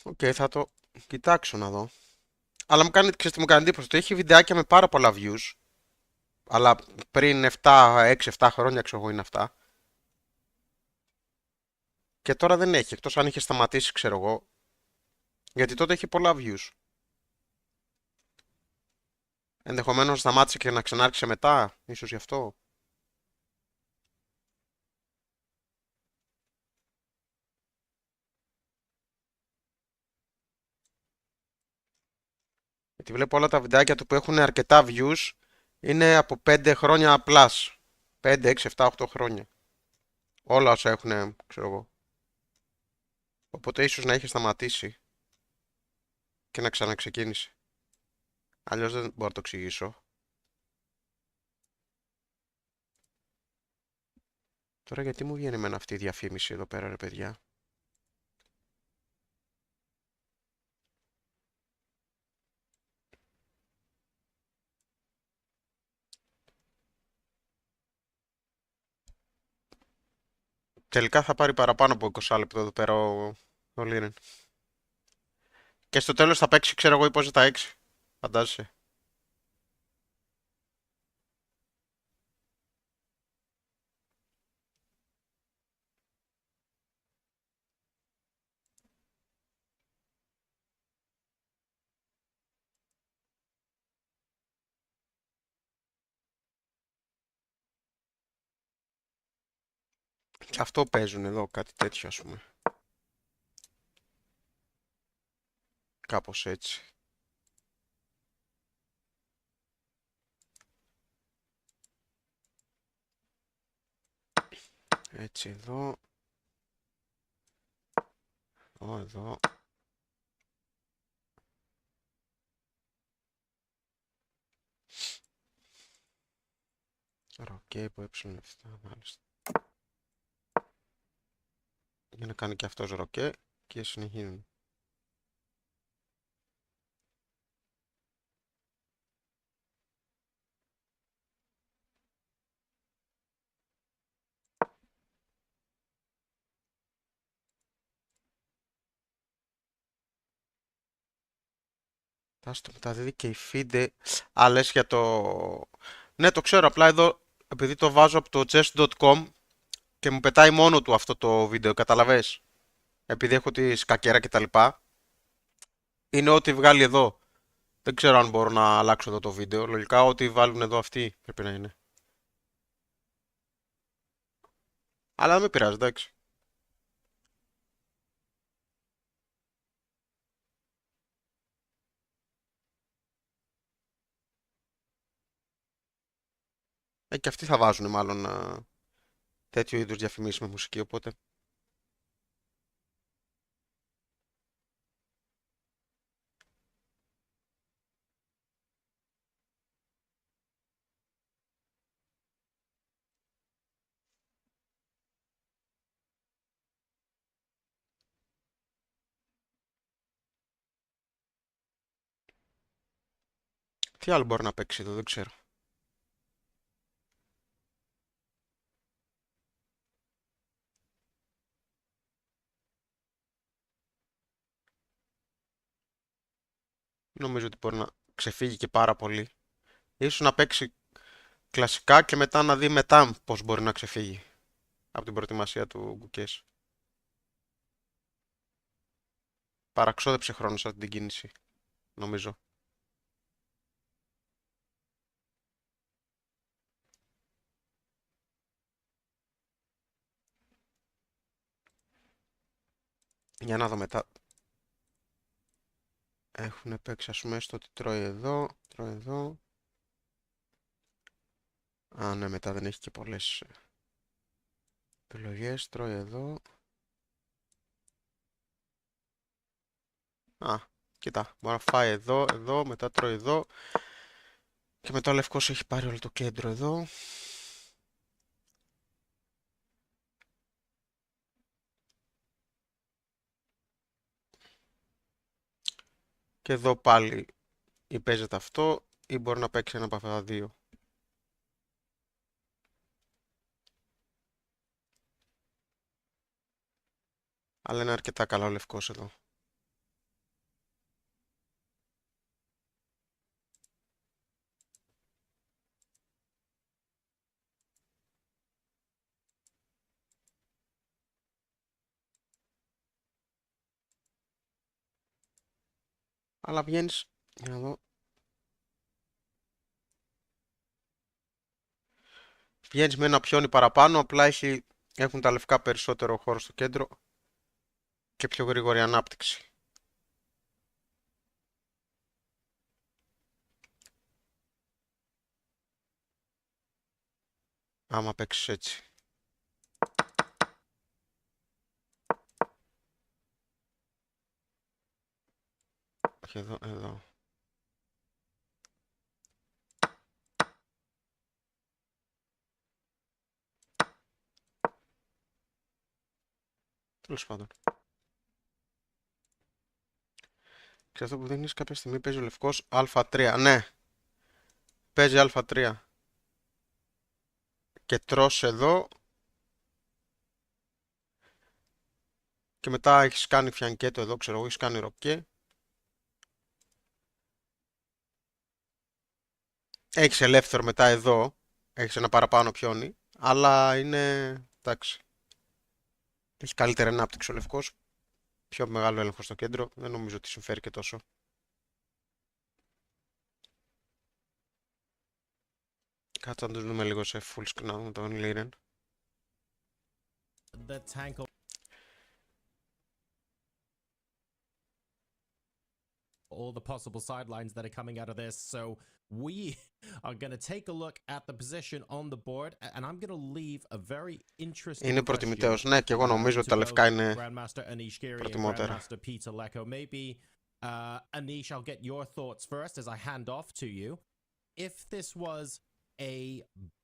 Οκ, θα το κοιτάξω να δω. Αλλά ξέρεις τι μου κάνει εντύπωση, το έχει βιντεάκια με πάρα πολλά views. Αλλά πριν 6-7 χρόνια ξέρω εγώ είναι αυτά. Και τώρα δεν έχει, εκτός αν είχε σταματήσει ξέρω εγώ. Γιατί τότε έχει πολλά views. Ενδεχομένως σταμάτησε και να ξανάρχισε μετά, ίσως γι' αυτό. Γιατί βλέπω όλα τα βιντεάκια του που έχουν αρκετά views είναι από 5 χρόνια plus. 5, 6, 7, 8 χρόνια. Όλα όσα έχουν, ξέρω εγώ. Οπότε ίσως να είχε σταματήσει και να ξαναξεκίνησε. Αλλιώς δεν μπορώ να το εξηγήσω. Τώρα γιατί μου βγαίνει εμένα αυτή η διαφήμιση εδώ πέρα ρε παιδιά. Τελικά θα πάρει παραπάνω από 20 λεπτό εδώ πέρα ο Liren. Και στο τέλος θα παίξει ξέρω εγώ ή πώς θα 6. Φαντάζεσαι. Και αυτό παίζουν εδώ, κάτι τέτοιο ας πούμε. Κάπως έτσι. Έτσι εδώ. Εδώ. Ροκέ που ε7, μάλιστα. Για να κάνει και αυτός ροκέ και συνεχίζουν. Θα στο μεταδίδει και η Φίντε. Α, λες για το... Ναι, το ξέρω, απλά εδώ, επειδή το βάζω από το chess.com και μου πετάει μόνο του αυτό το βίντεο, καταλαβες. Επειδή έχω τη σκακέρα και τα λοιπά. Είναι ό,τι βγάλει εδώ. Δεν ξέρω αν μπορώ να αλλάξω εδώ το βίντεο. Λογικά ό,τι βάλουν εδώ αυτοί πρέπει να είναι. Αλλά δεν με πειράζει, εντάξει. Και αυτοί θα βάζουν μάλλον τέτοιο είδους διαφημίσεις με μουσική, οπότε... Τι άλλο μπορεί να παίξει εδώ, δεν ξέρω. Νομίζω ότι μπορεί να ξεφύγει και πάρα πολύ. Ίσως να παίξει κλασικά και μετά να δει μετά πώς μπορεί να ξεφύγει από την προετοιμασία του Gukesh. Παραξόδεψε χρόνο σε αυτή την κίνηση, νομίζω. Για να δω μετά. Έχουν παίξει, ας πούμε, στο ότι τρώει εδώ, τρώει εδώ. Α, ναι, μετά δεν έχει και πολλές επιλογές. Τρώει εδώ. Α, κοίτα, μπορεί να φάει εδώ, εδώ, μετά τρώει εδώ. Και μετά ο λευκός έχει πάρει όλο το κέντρο εδώ. Και εδώ πάλι ή παίζεται αυτό ή μπορεί να παίξει ένα από αυτά τα δύο. Αλλά είναι αρκετά καλά ο λευκός εδώ. Αλλά βγαίνεις, για να δω. Βγαίνεις με ένα πιόνι παραπάνω, απλά έχουν τα λευκά περισσότερο χώρο στο κέντρο και πιο γρήγορη ανάπτυξη. Άμα παίξεις έτσι. Και εδώ, εδώ. Τέλος πάντων. Και αυτό που δείχνεις κάποια στιγμή παίζει ο λευκός α3. Ναι. Παίζει α3. Και τρως εδώ. Και μετά έχεις κάνει φιανκέτο εδώ, ξέρω εγώ, έχεις κάνει ροκέ. Έχεις ελεύθερο μετά εδώ. Έχεις ένα παραπάνω πιόνι. Αλλά είναι... εντάξει. Έχει καλύτερη ανάπτυξη ο λευκός. Πιο μεγάλο έλεγχο στο κέντρο. Δεν νομίζω ότι συμφέρει και τόσο. Κάτσε να το δούμε λίγο σε full screen να δούμε τον Liren. The tank all the possible sidelines that are coming out of this. So we are going to take a look at the position on the board, and I'm going to leave a very interesting Είναι προτιμητέος. Ναι, και εγώ νομίζω ότι τα λευκά είναι προτιμότερα. Maybe Anish, I'll get your thoughts first as I hand off to you. If this was a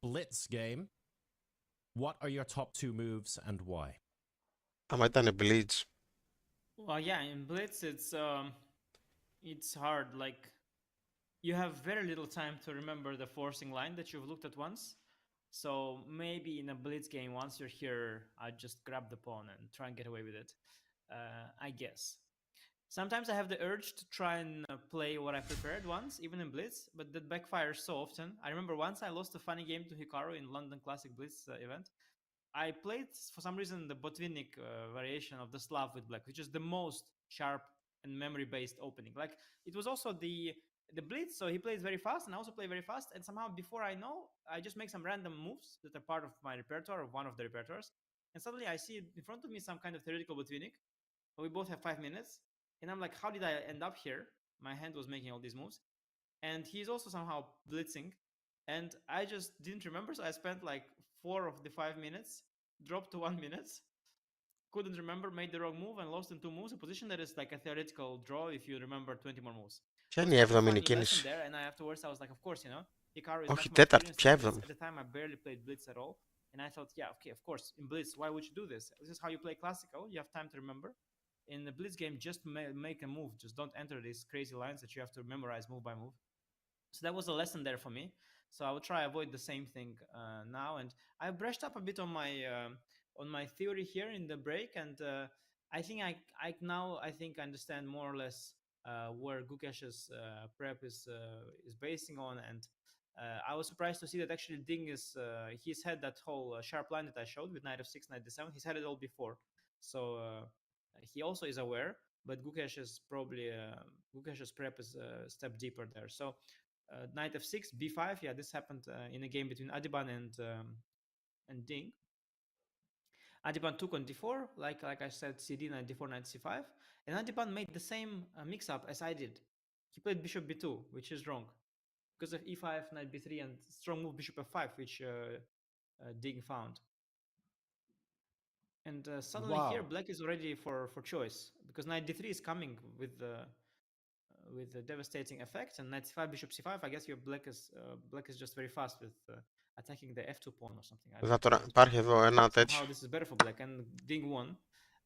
blitz game, what are your top two moves and why? Άμα ήταν blitz. Well, yeah, in blitz it's hard. Like, you have very little time to remember the forcing line that you've looked at once. So maybe in a blitz game, once you're here, I just grab the pawn and try and get away with it. I guess. Sometimes I have the urge to try and play what I prepared once, even in blitz, but that backfires so often. I remember once I lost a funny game to Hikaru in London Classic Blitz event. I played, for some reason, the Botvinnik variation of the Slav with black, which is the most sharp and memory-based opening. Like, it was also the blitz, so he plays very fast, and I also play very fast, and somehow before I know, I just make some random moves that are part of my repertoire, or one of the repertoires, and suddenly I see in front of me some kind of theoretical Botvinnik, but we both have 5 minutes, and I'm like, how did I end up here? My hand was making all these moves, and he's also somehow blitzing, and I just didn't remember, so I spent like 4 of the 5 minutes, dropped to 1 minute, couldn't remember, made the wrong move and lost in 2 moves, a position that is like a theoretical draw if you remember 20 more moves. Ποια είναι η έβδομη κίνηση? There, and afterwards I was like, of course, you know, Hikaru is Όχι, much more τέταρτη, experienced ποια in blitz. έβδομη? At the time I barely played blitz at all, and I thought, yeah, okay, of course, in blitz, why would you do this? This is how you play classical, you have time to remember. In the blitz game, just make a move, just don't enter these crazy lines that you have to memorize move by move. So that was a lesson there for me. So I will try to avoid the same thing now. And I brushed up a bit on my theory here in the break, and I think I now understand more or less where Gukesh's prep is basing on. And I was surprised to see that actually Ding is he's had that whole sharp line that I showed with knight of 6, knight d7. He's had it all before, so he also is aware. But Gukesh is probably Gukesh's prep is a step deeper there. So knight f6, b5. Yeah, this happened in a game between Adiban and Ding. Adiban took on d4, like I said, cd, knight d4, knight c5, and Adiban made the same mix-up as I did. He played bishop b2, which is wrong, because of e5, knight b3, and strong move bishop f5, which Ding found. And suddenly here, black is already for choice, because knight d3 is coming with the devastating effect, and knight c5, bishop c5. I guess your black is just very fast with attacking the f2 pawn or something. Εδώ τώρα υπάρχει εδώ ένα τέτοιο. Somehow this is better for black, and Ding won.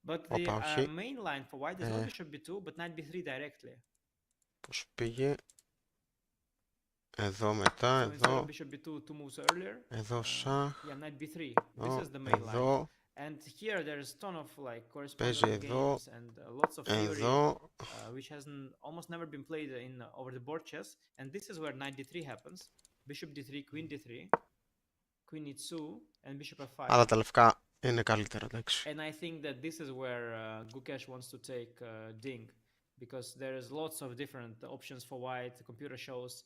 But the main line for white is not bishop b2, but knight b3 directly. Πώς πήγε. Εδώ μετά, εδώ. Bishop b2 2 moves earlier. Εδώ σαχ. Yeah, knight b3. This is the main line. And here there is a ton of like correspondence games and lots of theory, which has almost never been played in over the board chess. And this is where knight d3 happens. Bishop d3, queen d3, queen e2, and bishop f5. Αλλά τα λευκά είναι καλύτερα, εντάξει. And I think that this is where Gukesh wants to take Ding, because there is lots of different options for white. The computer shows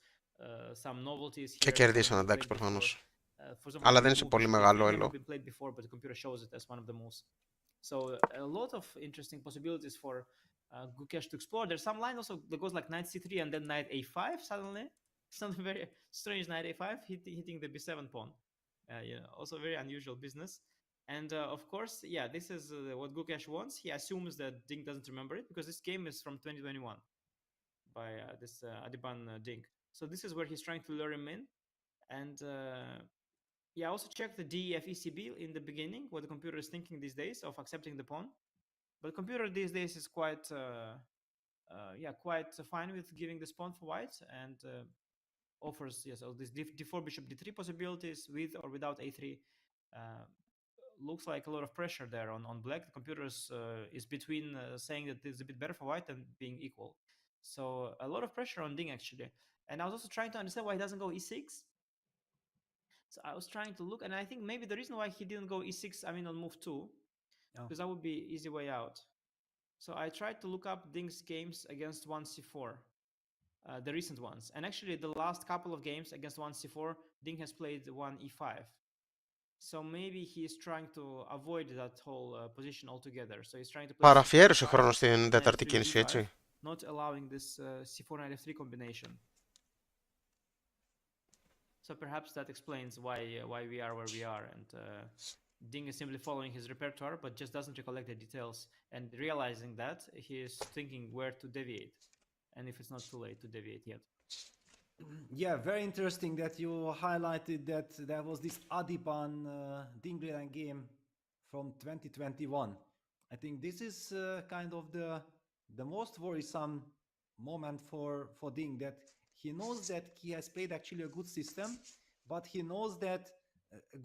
some novelties here. Και κερδίσαν, εντάξει, προφανώς. Αλλά δεν είναι σε πολύ μεγάλο elo. So a lot of interesting possibilities for Gukesh to explore. There's some line also that goes like knight c3 and then knight a5 suddenly. Something very strange, knight a5 hitting the b7 pawn. Also very unusual business. And of course, yeah, this is what Gukesh wants. He assumes that Ding doesn't remember it, because this game is from 2021 by this Adiban Ding. So this is where he's trying to lure him in. And yeah, I also checked the DEF ECB in the beginning, what the computer is thinking these days of accepting the pawn. But the computer these days is quite fine with giving this pawn for white, and offers all these d4, bishop d3 possibilities with or without a3. Looks like a lot of pressure there on black. The computer is between saying that it's a bit better for white and being equal. So a lot of pressure on Ding actually. And I was also trying to understand why he doesn't go e6. So I was trying to look, and I think maybe the reason why he didn't go e6, I mean on move 2, because that would be easy way out. So I tried to look up Ding's games against 1c4, the recent ones. And actually the last couple of games against 1c4, Ding has played 1e5. So maybe he is trying to avoid that whole position altogether. So he's trying to play παραφιέρωσε χρόνο στην τέταρτη κίνηση, έτσι. Not allowing this c4 knight f3 combination. So perhaps that explains why we are where we are, and Ding is simply following his repertoire, but just doesn't recollect the details. And realizing that, he is thinking where to deviate, and if it's not too late to deviate yet. Yeah, very interesting that you highlighted that there was this Adiban Ding Liren game from 2021. I think this is kind of the most worrisome moment for Ding, that he knows that he has played actually a good system, but he knows that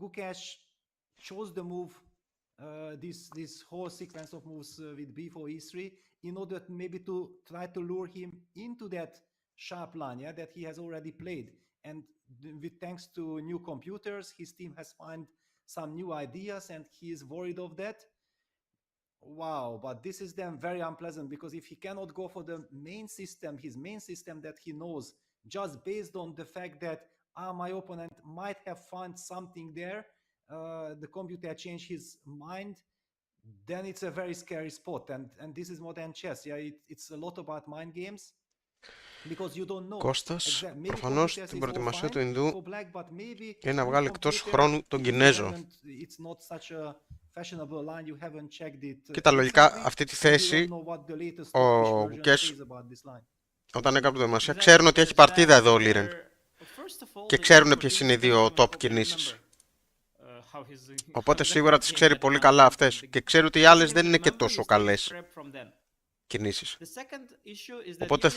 Gukesh chose the move, this whole sequence of moves with b4, e3, in order maybe to try to lure him into that sharp line, that he has already played. And with thanks to new computers, his team has found some new ideas, and he is worried of that. Wow, but this is then very unpleasant, because if he cannot go for the main system, his main system that he knows, just based on the fact that my opponent might have found something there, the computer changed his mind, then it's a very scary spot. And this is modern chess. It's a lot about mind games, because you don't know. Κώστας, προφανώς την προετοιμασία του Ινδού είναι να βγάλει εκτός χρόνου τον Κινέζο. Κοίτα, λογικά αυτή τη θέση ο Gukesh, όταν έκανε την προετοιμασία, ξέρουν ότι έχει παρτίδα εδώ ο Liren και ξέρουν ποιες είναι οι δύο top κινήσεις. Οπότε σίγουρα τις ξέρει πολύ καλά αυτές και ξέρει ότι οι άλλες δεν είναι και τόσο καλές κινήσεις. Οπότε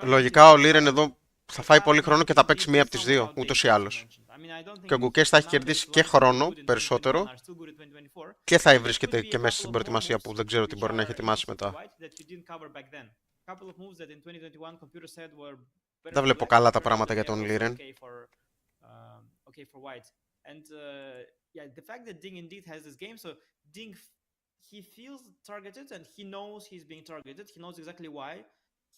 λογικά ο Liren εδώ θα φάει πολύ χρόνο και θα παίξει μία από τις δύο, ούτως ή άλλως. Και ο Gukesh θα έχει κερδίσει και χρόνο περισσότερο και θα βρίσκεται και μέσα στην προετοιμασία που δεν ξέρω τι μπορεί να έχει ετοιμάσει μετά. Δεν βλέπω καλά τα πράγματα για τον Liren. And yeah, the fact that Ding indeed has this game, so Ding, he feels targeted and he knows he's being targeted. He knows exactly why.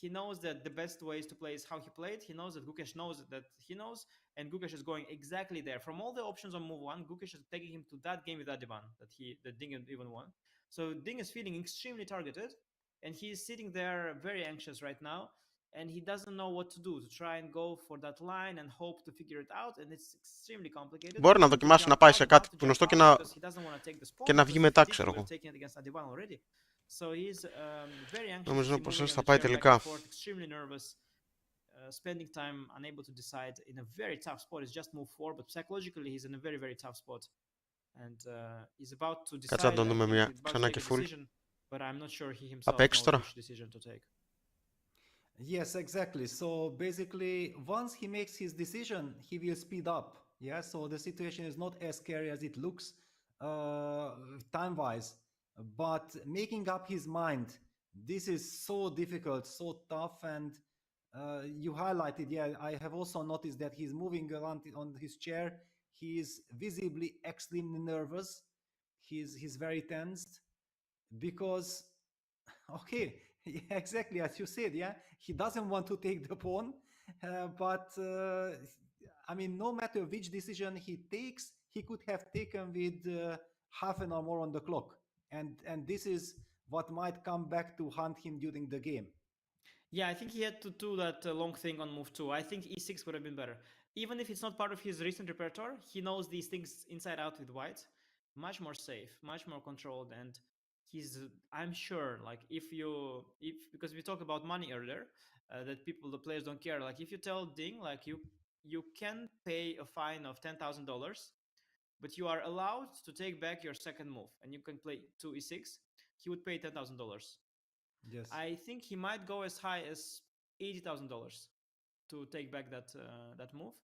He knows that the best ways to play is how he played. He knows that Gukesh knows that he knows, and Gukesh is going exactly there. From all the options on move one, Gukesh is taking him to that game with that divan that Ding even won. So Ding is feeling extremely targeted, and he is sitting there very anxious right now. And he doesn't know what to do, to try and go for that line and hope to figure it out, and it's extremely complicated. Μπορεί να δοκιμάσει να πάει σε κάτι γνωστό και να βγει μετά, ξέρω εγώ. Νομίζω πως θα πάει τελικά. Spending time unable to decide in a very tough spot. It's just move 4, but psychologically he's in a very very tough spot, and he's about to decide. Κάτσε να τον δούμε μια ξανά και full. But I'm not sure he himself knows which decision to take. Yes, exactly. So basically, once he makes his decision, he will speed up. Yeah, so the situation is not as scary as it looks time-wise. But making up his mind, this is so difficult, so tough, and you highlighted, yeah, I have also noticed that he's moving around on his chair. He is visibly extremely nervous. He's very tensed because, okay, yeah, exactly as you said, yeah, he doesn't want to take the pawn, but I mean, no matter which decision he takes, he could have taken with half an hour more on the clock, and this is what might come back to haunt him during the game. Yeah, I think he had to do that long thing on move 2. I think e6 would have been better. Even if it's not part of his recent repertoire, he knows these things inside out with white. Much more safe, much more controlled, and I'm sure, like, because we talked about money earlier, that the players don't care. Like, if you tell Ding, like, you can pay a fine of $10,000, but you are allowed to take back your second move, and you can play 2e6, he would pay $10,000. Yes. I think he might go as high as $80,000 to take back that move,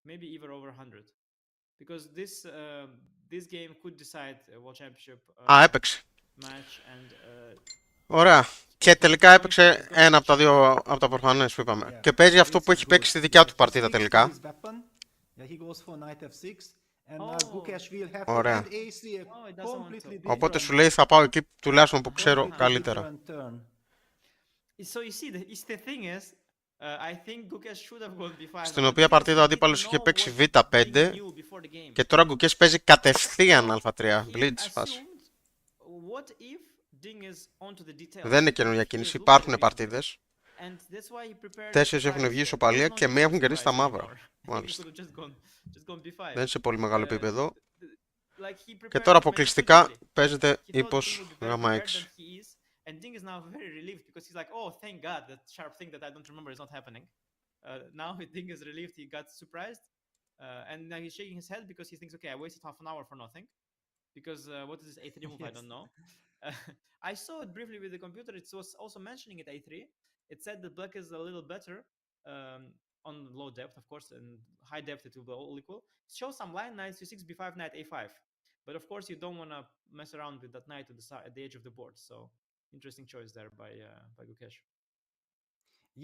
maybe even over 100, because this game could decide a world championship Έπαιξε. match and Ωραία. Και τελικά έπαιξε ένα από τα δύο από τα προφανές που είπαμε. Yeah. Και παίζει αυτό που έχει παίξει στη δικιά του παρτίδα τελικά. Ωραία. Οπότε σου λέει θα πάω εκεί τουλάχιστον που ξέρω καλύτερα. So you see, the thing is, I think Gukesh should have gone b5. Στην οποία παρτίδα ο αντίπαλος είχε παίξει β5 και τώρα Gukesh παίζει κατευθείαν α3. Blitz φάση. Δεν είναι καινούργια κίνηση, υπάρχουν παρτίδες. 4 έχουν βγει ισοπαλία και μία έχουν κερδίσει τα μαύρα. Μάλιστα. Δεν είναι σε πολύ μεγάλο επίπεδο. Και τώρα αποκλειστικά παίζεται ύπος γ6. And Ding is now very relieved because he's like, oh, thank God, that sharp thing that I don't remember is not happening. Now Ding is relieved, he got surprised. And now he's shaking his head because he thinks, okay, I wasted half an hour for nothing. Because what is this a3 move? Yes. I don't know. I saw it briefly with the computer. It was also mentioning it a3. It said that black is a little better on low depth, of course, and high depth it will be all equal. It shows some line, knight c6, b5, knight a5. But of course, you don't want to mess around with that knight at the edge of the board. So interesting choice there by Gukesh.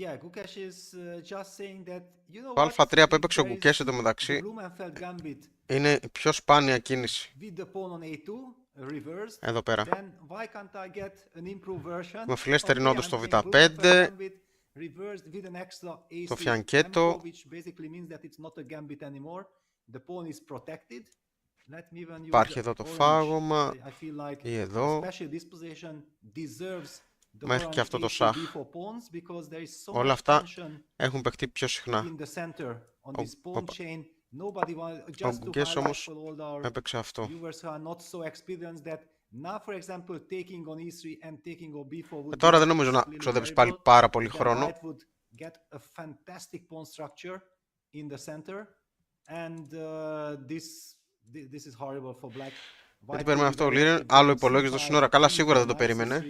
Yeah, Gukesh is just saying that, you know Το what, α3 που έπαιξε ο Gukesh εντωμεταξύ είναι η πιο σπάνια κίνηση. Εδώ πέρα. Με φιλέστερη νότο στο β5, το φιανκέτο. Υπάρχει εδώ το φάγωμα ή εδώ. Μέχρι και αυτό το σαχ. Όλα αυτά έχουν παιχτεί πιο συχνά. Ο Gukesh όμως έπαιξε αυτό. Τώρα δεν νομίζω να ξοδεύεις πάλι πάρα πολύ χρόνο. Γιατί περιμένει αυτό ο Liren, άλλο υπολόγιζε το σύνορα. Καλά, σίγουρα δεν το περίμενε.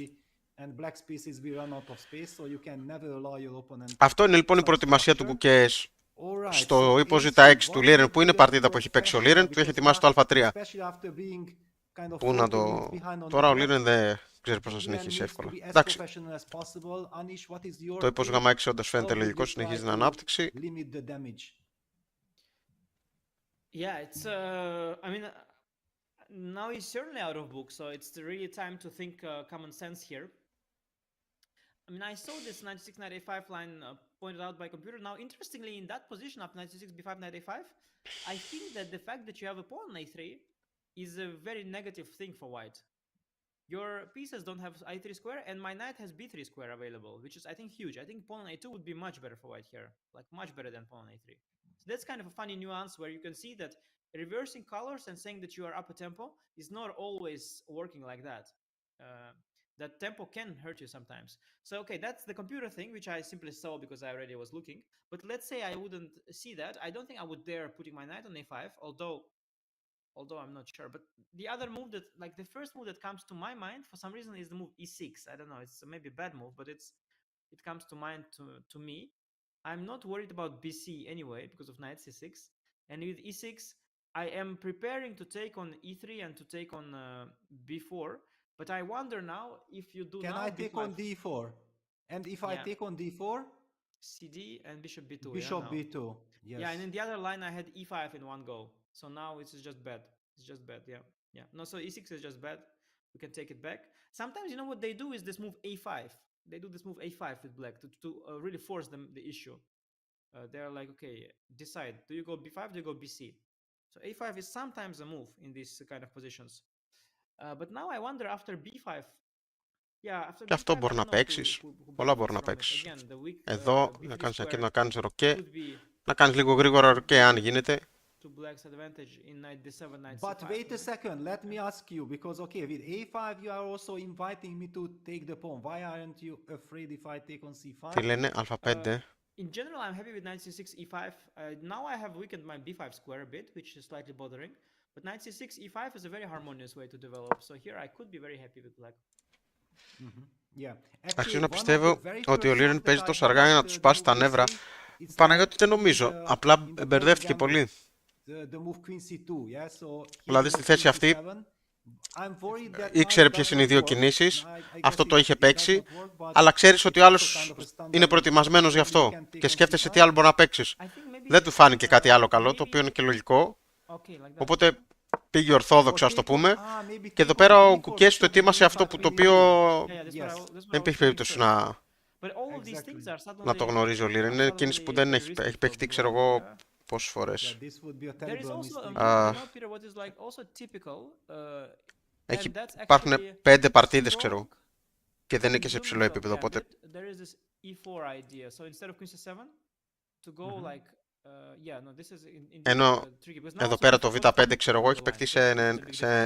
Αυτό είναι λοιπόν η προετοιμασία του Gukesh στο υπόζητα 6 του Liren, που είναι παρτίδα που έχει παίξει ο Liren, του έχει ετοιμάσει το Α3. Πού να το... Τώρα ο Liren δεν ξέρει πώς να συνεχίσει εύκολα. Εντάξει. Το ύπος Γ6 όντως φαίνεται λογικό, συνεχίζει την ανάπτυξη. Yeah, it's I mean, now he's certainly out of book, so it's really time to think common sense here. I mean, I saw this 96 knight a5 line pointed out by computer. Now, interestingly, in that position of 96 b5 knight a5, I think that the fact that you have a pawn on a3 is a very negative thing for white. Your pieces don't have i3 square, and my knight has b3 square available, which is, I think, huge. I think pawn on a2 would be much better for white here, like much better than pawn on a3. So that's kind of a funny nuance where you can see that reversing colors and saying that you are up a tempo is not always working like that. That tempo can hurt you sometimes. So, okay, that's the computer thing, which I simply saw because I already was looking. But let's say I wouldn't see that. I don't think I would dare putting my knight on a5, although I'm not sure. But the other move that, like the first move that comes to my mind for some reason is the move e6. I don't know, it's maybe a bad move, but it comes to mind to me. I'm not worried about bc anyway because of knight c6. And with e6, I am preparing to take on e3 and to take on b4. But I wonder now if you do Can now I take b5, on d4? And if I Yeah. take on d4? cd and bishop b2. Bishop yeah, now. b2. Yes. Yeah, and in the other line I had e5 in one go. So now it's just bad. It's just bad, yeah. Yeah. No, so e6 is just bad. We can take it back. Sometimes you know what they do is this move a5. They do this move a5 with black to really force them the issue. They're like, okay, decide. Do you go b5? Do you go bc? So a5 is sometimes a move in these kind of positions. But now I wonder after b5. Yeah, after Και αυτό b5, μπορεί I να don't know παίξεις. Πολλά μπορεί να from it. παίξεις. Again, the weak, Εδώ b3 να κάνεις square να κάνεις ροκέ. could be Να κάνεις λίγο γρήγορα ροκέ αν γίνεται. to black's advantage in knight d7, knight But c5. wait a second, let me ask you, because okay, with a5 you are also inviting me to take the pawn. Why aren't you afraid if I take on c5? Τι λένε, α5. In general, I'm happy with knight c6, e5. Now I have weakened my b5 square a bit, which is slightly bothering. But knight c6, e5 is a very harmonious way to develop. So here I could be very happy with black. Yeah. Αξίζει να πιστεύω ότι ο Liren παίζει τόσο αργά για να του σπάσει τα νεύρα. Παναγιώτη δεν νομίζω. Απλά μπερδεύτηκε πολύ. Δηλαδή στη θέση αυτή ήξερε ποιες είναι οι δύο κινήσεις, αυτό το είχε παίξει, αλλά ξέρεις ότι ο άλλος είναι προετοιμασμένος γι' αυτό και σκέφτεσαι τι άλλο μπορεί να παίξεις. Δεν του φάνηκε κάτι άλλο καλό, το οποίο είναι και λογικό, οπότε πήγε ορθόδοξα, ας το πούμε, και εδώ πέρα ο Gukesh το ετοίμασε αυτό που το οποίο δεν υπήρχε περίπτωση να το γνωρίζει ο Liren. Είναι κίνηση που δεν έχει παιχτεί, ξέρω εγώ, πόσες φορές. Υπάρχουν 5 παρτίδες, ξέρω, και δεν είναι και σε ψηλό επίπεδο, οπότε... Ενώ εδώ πέρα το Β5, ξέρω εγώ, έχει παιχτεί σε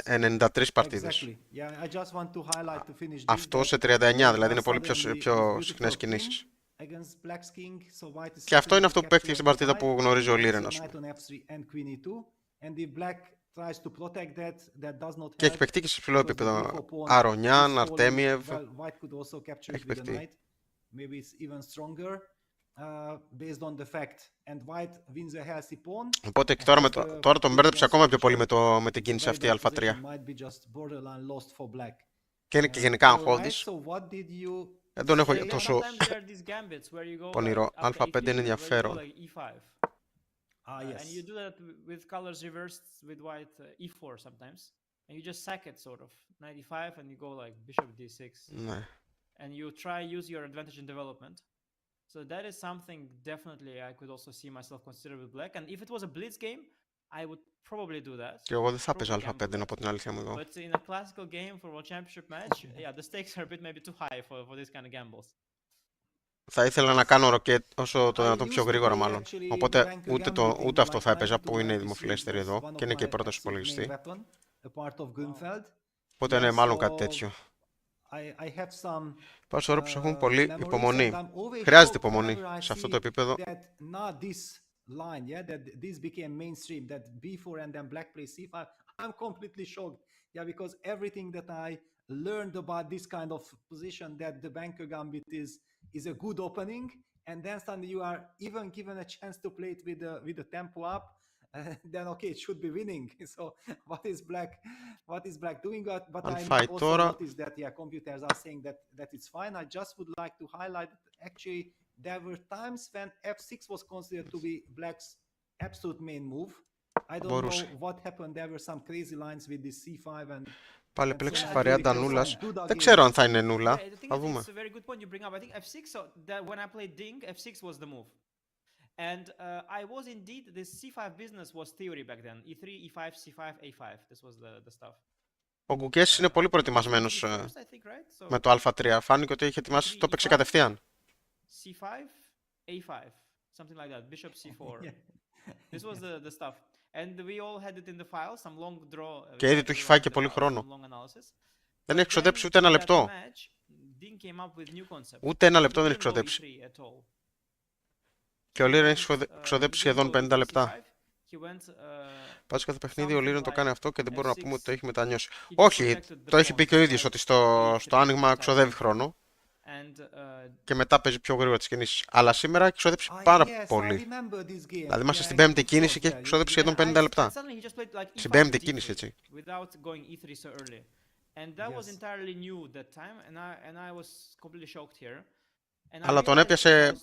93 παρτίδες. Αυτό σε 39, δηλαδή είναι πολύ πιο συχνές κινήσεις. Και αυτό είναι αυτό που παίχτηκε στην παρτίδα που γνωρίζει ο Liren, ας πούμε. Και έχει παιχτεί και σε ψηλό επίπεδο. Αρονιάν, Αρτέμιεβ. Έχει παιχτεί. Οπότε τώρα τον μπέρδεψε ακόμα πιο πολύ με την κίνηση αυτή α3. Και είναι και γενικά αγχώδης. Δεν τον έχω τόσο πονηρό. Α5 είναι ενδιαφέρον. And you do that with colors reversed with white e4 sometimes. And you just sack it sort of. 95 and you go like bishop d6. Ναι. And you try use your advantage in development. So that is something definitely I could also see myself consider with black. And if it was a blitz game, I would probably do that. Και εγώ δεν θα παίζα α5 από την αλήθεια μου εδώ. But in a classical game for World Championship match, yeah, the stakes are a bit maybe too high for this kind of gambles. Θα ήθελα να κάνω ροκέτ όσο το δυνατόν πιο γρήγορα μάλλον. Οπότε ούτε αυτό θα έπαιζα που είναι η δημοφιλέστερη εδώ και είναι και η πρόταση υπολογιστή. Οπότε είναι μάλλον κάτι τέτοιο. Υπάρχουν όρους που έχουν πολύ υπομονή. Χρειάζεται υπομονή σε αυτό το επίπεδο. learned about this kind of position that the banker gambit is a good opening, and then suddenly you are even given a chance to play it with the tempo up. Then okay, it should be winning. So what is black doing? But Αν I φάει also τώρα, noticed that computers are saying that it's fine. I just would like to highlight that actually there were times when f6 was considered to be black's absolute main move. I don't μπορούσε. know what happened. There were some crazy lines with the c5 and Πάλι so επέλεξε now βαριάντα Gukesh νούλας. won. Good Δεν again. ξέρω αν θα είναι νούλα. Yeah, the thing Θα is, δούμε. it's a very good point you bring up. I think f6, so that when I played Ding, f6 was the move. And I was indeed, the c5 business was theory back then. e3, e5, c5, a5. This was the stuff. Ο Gukesh είναι πολύ προετοιμασμένος First, I think, right? So με το α3. Φάνηκε ότι είχε ετοιμάσει, το έπαιξε κατευθείαν. c5, a5, something like that. Bishop c4. Yeah. This was the stuff. And we all had it in the file, some long draw. Και ήδη του έχει φάει και πολύ χρόνο. Δεν έχει ξοδέψει ούτε ένα λεπτό. Ούτε ένα λεπτό δεν έχει ξοδέψει. Και ο Liren έχει ξοδέψει σχεδόν 50 λεπτά. Πάντως κάθε παιχνίδι ο Liren το κάνει αυτό και δεν μπορούμε να πούμε ότι το έχει μετανιώσει. Όχι, το έχει πει και ο ίδιος ότι στο άνοιγμα ξοδεύει χρόνο και μετά παίζει πιο γρήγορα τις κινήσεις. Αλλά σήμερα έχει ξοδέψει πάρα πολύ. Δηλαδή είμαστε στην πέμπτη κίνηση και έχει ξοδέψει σχεδόν 50 λεπτά. Στην πέμπτη κίνηση, έτσι. Αλλά τον έπιασε,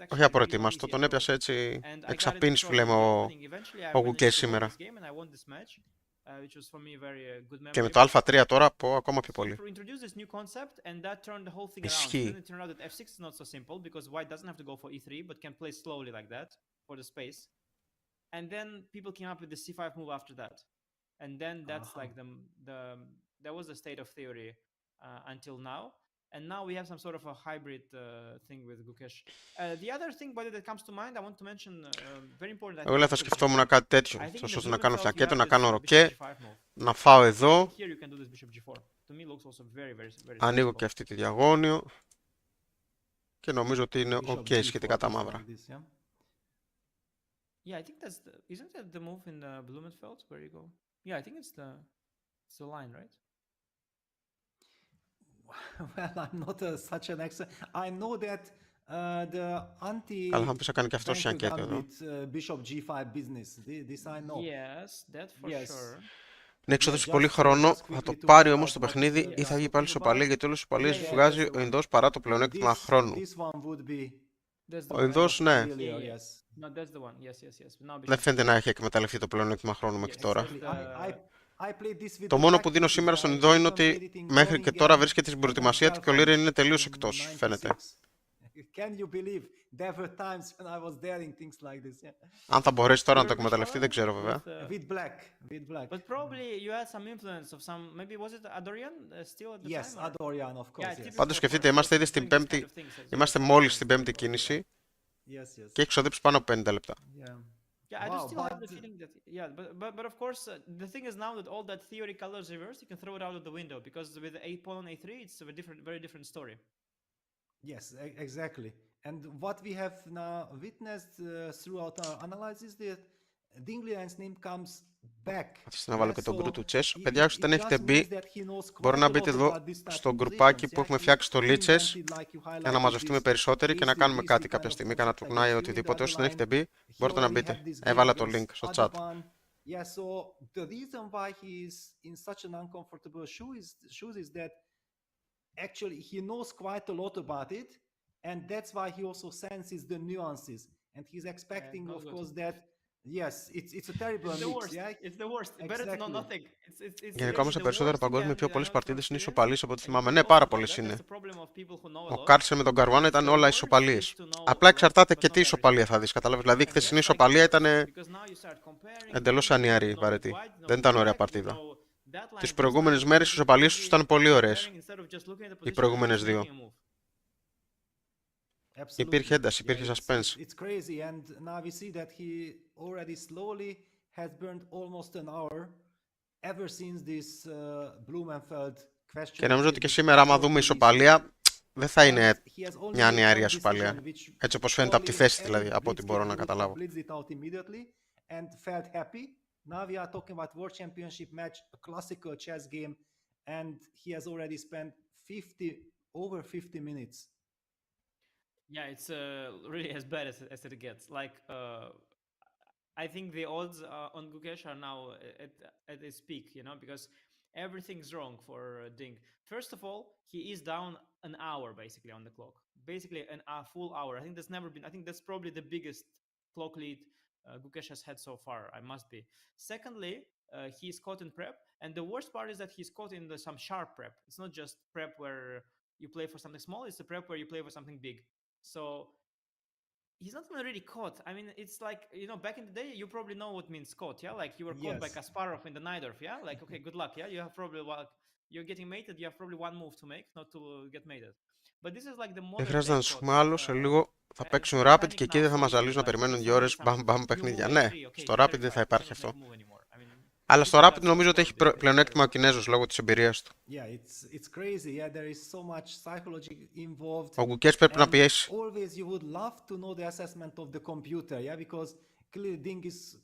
όχι απροετοίμαστο, τον έπιασε έτσι εξαπίνης που λέμε ο Gukesh σήμερα. Και με το α3 τώρα πω ακόμα πιο πολύ. Ισχύει. And then people came up with the c5 move after that. And then that's like that was the state of theory until now. And now we have some sort of a hybrid thing with Gukesh. The other thing, by the way, that comes to mind, I want to mention very important. Εγώ θα σκεφτόμουν κάτι τέτοιο. Θα σώσω να κάνω φιακέτο, να κάνω ροκέ, να φάω εδώ. Ανοίγω και αυτή τη διαγώνιο. Και νομίζω ότι είναι ok σχετικά τα μαύρα. Yeah, I think that's the, isn't that the move in the Blumenfeld where you go? Yeah, I think it's the line, right? Well, I'm not such an expert. I know that the anti Καλά, θα πεις να κάνει και αυτό σιακέτο εδώ. Bishop G5 business. This I know. Yes, that for sure. Ναι, εξοδεύσει πολύ χρόνο. Θα το πάρει όμως το παιχνίδι ή θα βγει πάλι σοπαλία, γιατί όλες τις σοπαλίες βγάζει ο Ινδός παρά το πλεονέκτημα χρόνου. Ο Ινδός, ναι. Δεν φαίνεται να έχει εκμεταλλευτεί το πλεονέκτημα χρόνου μέχρι τώρα. Το μόνο που δίνω σήμερα στον Ινδό είναι ότι μέχρι και τώρα βρίσκεται στην προετοιμασία του και ο Liren είναι τελείως εκτός, φαίνεται. Αν θα μπορέσει τώρα να το εκμεταλλευτεί, δεν ξέρω βέβαια. Πάντως σκεφτείτε, είμαστε ήδη στην πέμπτη, είμαστε μόλις στην πέμπτη κίνηση και έχει ξοδέψει πάνω από 50 λεπτά. Yeah, I do still have the feeling that, yeah, but of course, the thing is now that all that theory colors reversed, you can throw it out of the window, because with the pawn on a3, it's a very different story. Yes, exactly. And what we have now witnessed throughout our analysis, that Ding Liren's name comes back. Αφήστε να βάλω και τον γκρουπ του chess. Παιδιά, όσοι δεν έχετε μπει, μπορεί να μπείτε εδώ στο γκρουπάκι που έχουμε φτιάξει στο lichess για να μαζευτούμε περισσότεροι και να κάνουμε κάτι κάποια στιγμή, κανένα τουρνάι ή οτιδήποτε. Όσοι δεν έχετε μπει, μπορείτε να μπείτε. Έβαλα το link στο chat. Yeah, so the reason why he is in such an uncomfortable shoes is that actually he knows quite a lot about it, and that's why he also senses the nuances, and he's expecting, of course, that yes, it's a terrible mix. Yeah, it's the worst. Better to know nothing. Γενικά όμως σε περισσότερο παγκόσμιο, οι πιο πολλές παρτίδες είναι ισοπαλίες από ό,τι θυμάμαι. Ναι, πάρα πολλές είναι. Ο Κάρσεν με τον Καρουάνα ήταν όλα ισοπαλίες. Απλά εξαρτάται και τι ισοπαλία θα δεις. Καταλάβεις. Δηλαδή η χθεσινή ισοπαλία ήταν εντελώς ανιαρή, βαρετή. Δεν ήταν ωραία παρτίδα. Τις προηγούμενες μέρες οι ισοπαλίες τους ήταν πολύ ωραίες. Οι προηγούμενες δύο. Υπήρχε ένταση, υπήρχε suspense. It's crazy, and now we see that he already slowly has burned almost an hour ever since this Blumenfeld question. Και νομίζω ότι και σήμερα, άμα δούμε ισοπαλία, δεν θα είναι μια ανιαρή ισοπαλία. Έτσι όπως φαίνεται από τη θέση, δηλαδή, από ό,τι μπορώ να καταλάβω. And felt happy. Now we are talking about World Championship match, a classical chess game, and he has already spent over 50 minutes. Yeah, it's really as bad as it gets. Like, I think the odds on Gukesh are now at its peak, you know, because everything's wrong for Ding. First of all, he is down an hour basically on the clock, basically a full hour. I think that's never been. I think that's probably the biggest clock lead Gukesh has had so far. I must be. Secondly, he's caught in prep, and the worst part is that he's caught in some sharp prep. It's not just prep where you play for something small; it's the prep where you play for something big. So he's not even really caught. I mean, it's like, you know, back in the day, you probably know what means caught, yeah? Like you were caught by Yes. Kasparov in the Najdorf, yeah? Like, okay, good luck, yeah? You have probably, you're getting mated, you have probably one move to make, not to get mated. But this is like the Δεν modern χρειάζεται day να σου caught. πούμε άλλο, σε λίγο θα And παίξουν people Rapid panic και εκεί now δεν θα so μας easily, ζαλίζουν να like περιμένουν if 2 ώρες, somebody μπαμ μπαμ you παιχνίδια. move Ναι, a3, okay, στο he's Rapid δεν θα terrified, he υπάρχει cannot αυτό. make a move anymore. I mean, Αλλά people στο that Rapid are so νομίζω ότι skilled, έχει they πλεονέκτημα ο terrible. Κινέζος λόγω της εμπειρίας του. Yeah, it's crazy. Yeah, there is so much psychology involved. Ο Gukesh πρέπει να And πιέσει. always you would love to know the assessment of the computer, yeah, because clearly Ding is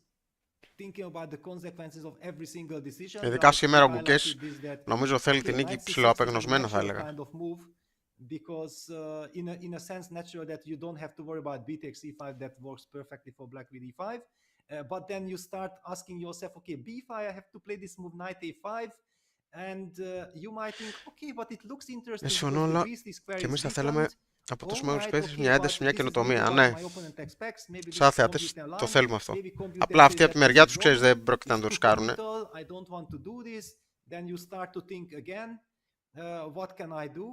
thinking about the consequences of every single decision. Ειδικά Like he σήμερα ο Gukesh highlighted this that νομίζω θέλει okay, την νίκη knight c6 is the ψηλοαπεγνωσμένο θα natural έλεγα. kind of move because in a sense natural that you don't have to worry about b takes e5 that works perfectly for black with e5. But then you start asking yourself, okay, b5, I have to play this move knight a5, and you might think, okay, but it looks interesting because Συμφωνώ, the αλλά greasy square και is εμείς θα weakened. θέλαμε από το σημείο Alright, space okay, μια ένταση, but μια this is maybe καινοτομία. what Ναι, my opponent expects. Maybe this σαν is θεατές computer το line. θέλουμε αυτό. Maybe computer Απλά says αυτοί από that τη this μεριά is τους, ξέρεις, wrong. δεν πρόκειται να It's το too ρισκάρουνε. committal. I don't want to do this. Then you start to think again, what can I do?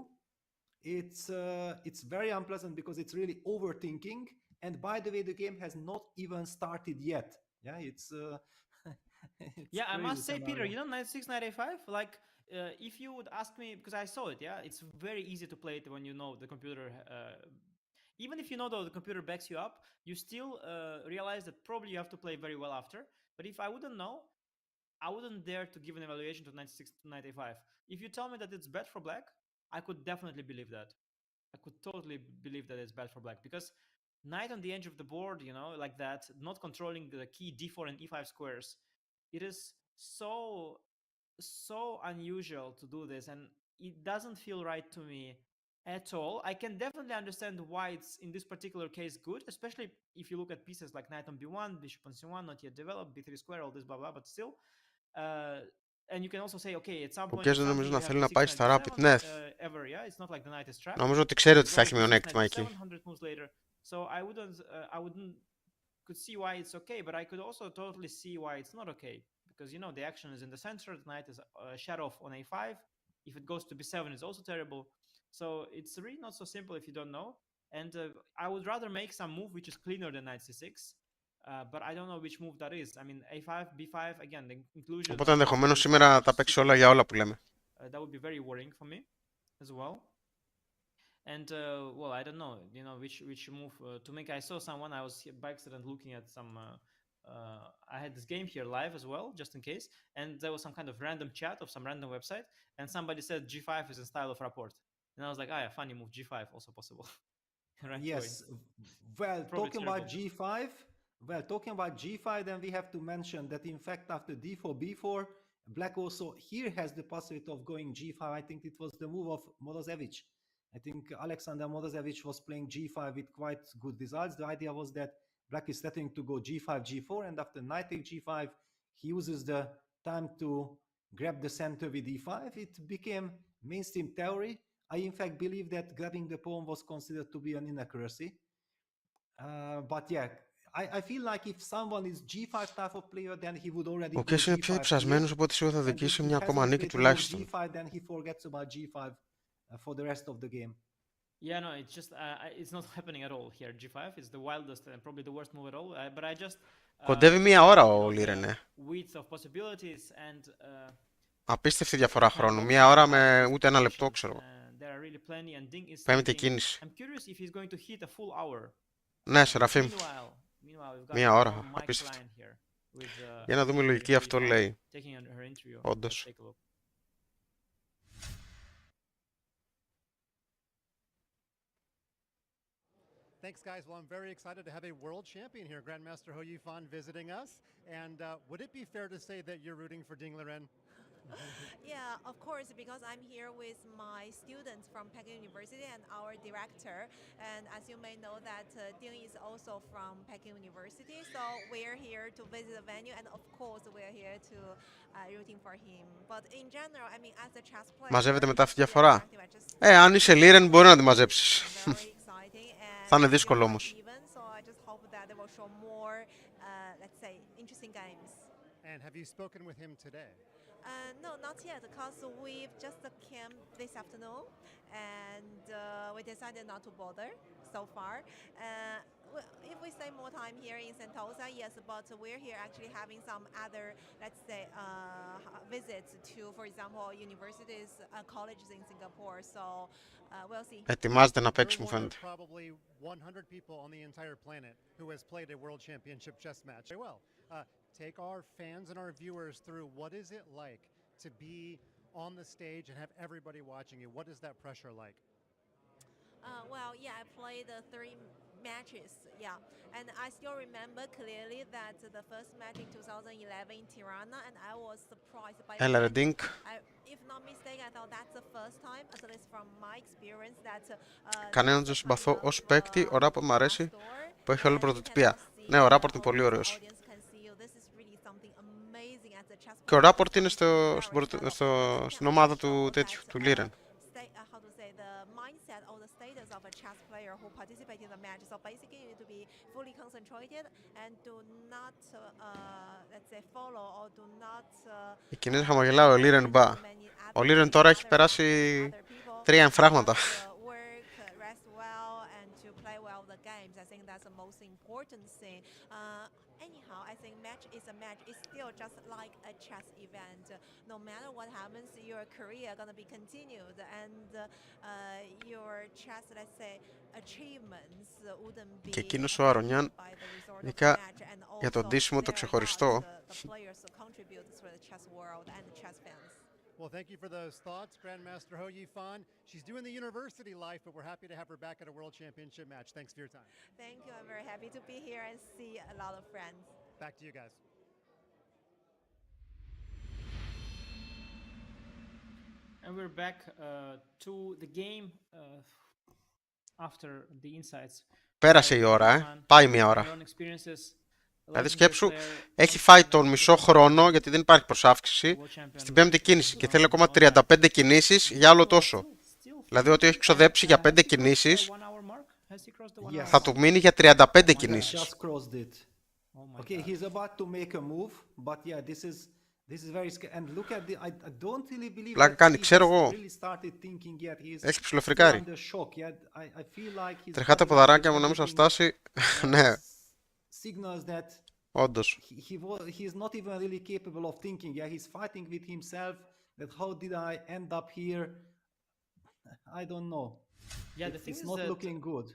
It's very unpleasant because it's really overthinking. And by the way, the game has not even started yet. Yeah, it's Yeah, I must crazy say, Peter, scenario. you know, knight 6, knight a5, like, if you would ask me, because I saw it, yeah, it's very easy to play it when you know the computer, even if you know the computer backs you up, you still realize that probably you have to play very well after. But if I wouldn't know, I wouldn't dare to give an evaluation to knight 6 to knight a5. If you tell me that it's bad for black, I could definitely believe that. I could totally believe that it's bad for black, because knight on the edge of the board, you know, like that, not controlling the key d4 and e5 squares, it is so unusual to do this, and it doesn't feel right to me at all. I can definitely understand why it's in this particular case good, especially if you look at pieces like knight on b1, bishop on c1, not yet developed, b3 square, all this blah blah, but still. And you can also say, okay, at some Ο point Gukesh if δεν νομίζω suddenly να you have θέλει να d6 πάει knight στα Rapid. b7 Ναι, ever, yeah, it's not like the knight is trapped. νομίζω ότι ξέρει ότι θα Goes έχει d6 knight μειονέκτημα b7, εκεί. 100 moves later. So I wouldn't could see why it's okay, but I could also totally see why it's not okay, because you know the action is in the center, the knight is shut off on a5. If it goes to b7, it's also terrible. So it's really not so simple if you don't know. And I would rather make some move which is cleaner than knight c6, but I don't know which move that is. I mean, a5, b5, again, the inclusion. Οπότε ενδεχομένως σήμερα τα παίξει όλα για όλα που λέμε. That would be very worrying for me as well. And well, I don't know, you know, which move to make. I saw someone, I was by accident looking at some. I had this game here live as well, just in case, and there was some kind of random chat of some random website, and somebody said G5 is in style of rapport, and I was like, ah, yeah, funny move, G5 also possible. Right Yes. away. Well, Probably talking about terrible. G5, then we have to mention that in fact after d4, b4, black also here has the possibility of going g5. I think it was the move of Morozevich. I think Alexander Morozevich was playing g5 with quite good results. The idea was that black is threatening to go g5, g4, and after knight take g5, he uses the time to grab the center with e5. It became mainstream theory. I in fact believe that grabbing the pawn was considered to be an inaccuracy. But yeah, I feel like if someone is g5 type of player, then he would already Ο go Gukesh είναι πιο g5 here. υψασμένος, οπότε σίγουρα θα And if δικήσει he μια hasn't ακόμα νίκη played the move τουλάχιστον. g5, then he forgets about g5 for the rest of the game. Yeah, no, it's just it's not happening at all here. G5 is the wildest and probably the worst move at all. But I just Κοντεύει μία ώρα you ο know, the Liren. width of possibilities and Απίστευτη διαφορά χρόνου. Μία ώρα με ούτε ένα λεπτό, ξέρω. there are really plenty, and Ding is Πέμπτη thinking, κίνηση. I'm curious if he's going to hit a full hour. Ναι, Σεραφείμ. Meanwhile, we've got Μία our ώρα. own Mike Απίστευτο. Klein here with Για να δούμε λογική αυτό λέει. taking her interview. Όντως. Let's take a look. Thanks, guys. Well, I'm very excited to have a world champion here, Grandmaster Ho Yifan, visiting us. And would it be fair to say that you're rooting for Ding Liren? Yeah, of course, because I'm here with my students from Peking University and our director. And as you may know that Ding is also from Peking University. So we're here to visit the venue and of course we're here to rooting for him. But in general, I mean, as a chess player, Μαζεύεται μετά αυτή τη the διαφορά. perspective I just Αν είσαι Liren μπορεί να τη μαζέψεις. very exciting and Θα είναι still δύσκολο not όμως. even. So I just hope that they will show more, let's say, interesting games. And have you spoken with him today? No, not yet, because we've just came this afternoon, and we decided not to bother so far. If we stay more time here in Sentosa, yes, but we're here actually having some other, let's say, visits to, for example, universities, colleges in Singapore. So we'll see. Ετοιμάζεται να You're παίξει, μου one of φαίνεται. probably 100 people on the entire planet who has played a World Championship chess match. Very well. Take our fans and our viewers through what is it like to be on the stage and have everybody watching you? What is that pressure like? Well, yeah, I played 3 matches, yeah. And I still remember clearly that the first match in 2011 in Tirana, and I was surprised by Έλα ρε that. Ding. If not mistaken, I thought that's the first time, at least from my experience, that Κανέναν δεν συμπαθώ ως παίκτη, ο Ράπορτ μου αρέσει που έχει όλη πρωτοτυπία. Ναι, ο Ράπορτ είναι πολύ ωραίος. Και ο Ράπορτ είναι στην ομάδα του τέτοιου, του Liren. How to say the mindset or the status of a chess player who participates in the match. So basically, you need to be fully concentrated and do not, let's say, follow or do not. Η Κινέζο χαμογελάει, ο Liren μπα. Ο Liren τώρα έχει περάσει 3 εμφράγματα. Rest well and to play well the games. I think that's the most important thing. Anyhow, I think match is a match. It's still just like a chess event. No matter what happens, your career gonna be continued, and your chess, let's say, achievements wouldn't be. Και εκείνος ο Αρονιάν, ειδικά για το ντύσιμο το ξεχωριστό. Well, thank you for those thoughts, Grandmaster Ho Yifan. She's doing the university life, but we're happy to have her back at a World Championship match. Thanks for your time. Thank you. I'm very happy to be here and see a lot of friends. Back to you guys. And we're back to the game after the insights. Πέρασε η ώρα, Πάει μια ώρα. Δηλαδή σκέψου, έχει φάει τον μισό χρόνο γιατί δεν υπάρχει προσάυξηση στην 5η κίνηση και θέλει ακόμα 35 κινήσεις για άλλο τόσο. Δηλαδή ότι έχει ξοδέψει για 5 κινήσεις θα του μείνει για 35 κινήσεις. Okay, he's about to make a move, but yeah, this is very scary. And look at the, I don't really believe Πλάκα that κάνει, he ξέρω has εγώ. really started thinking yet. He's Έχει still ψιλοφρικάρει. under shock. Yeah, I feel like he's Τρεχά τα probably ποδαράκια μου να μην σας getting φτάσει. Ναι, signals that όντως. he's not even really capable of thinking. Yeah, he's fighting with himself. That how did I end up here? I don't know. Yeah, the thing It's is not that looking good.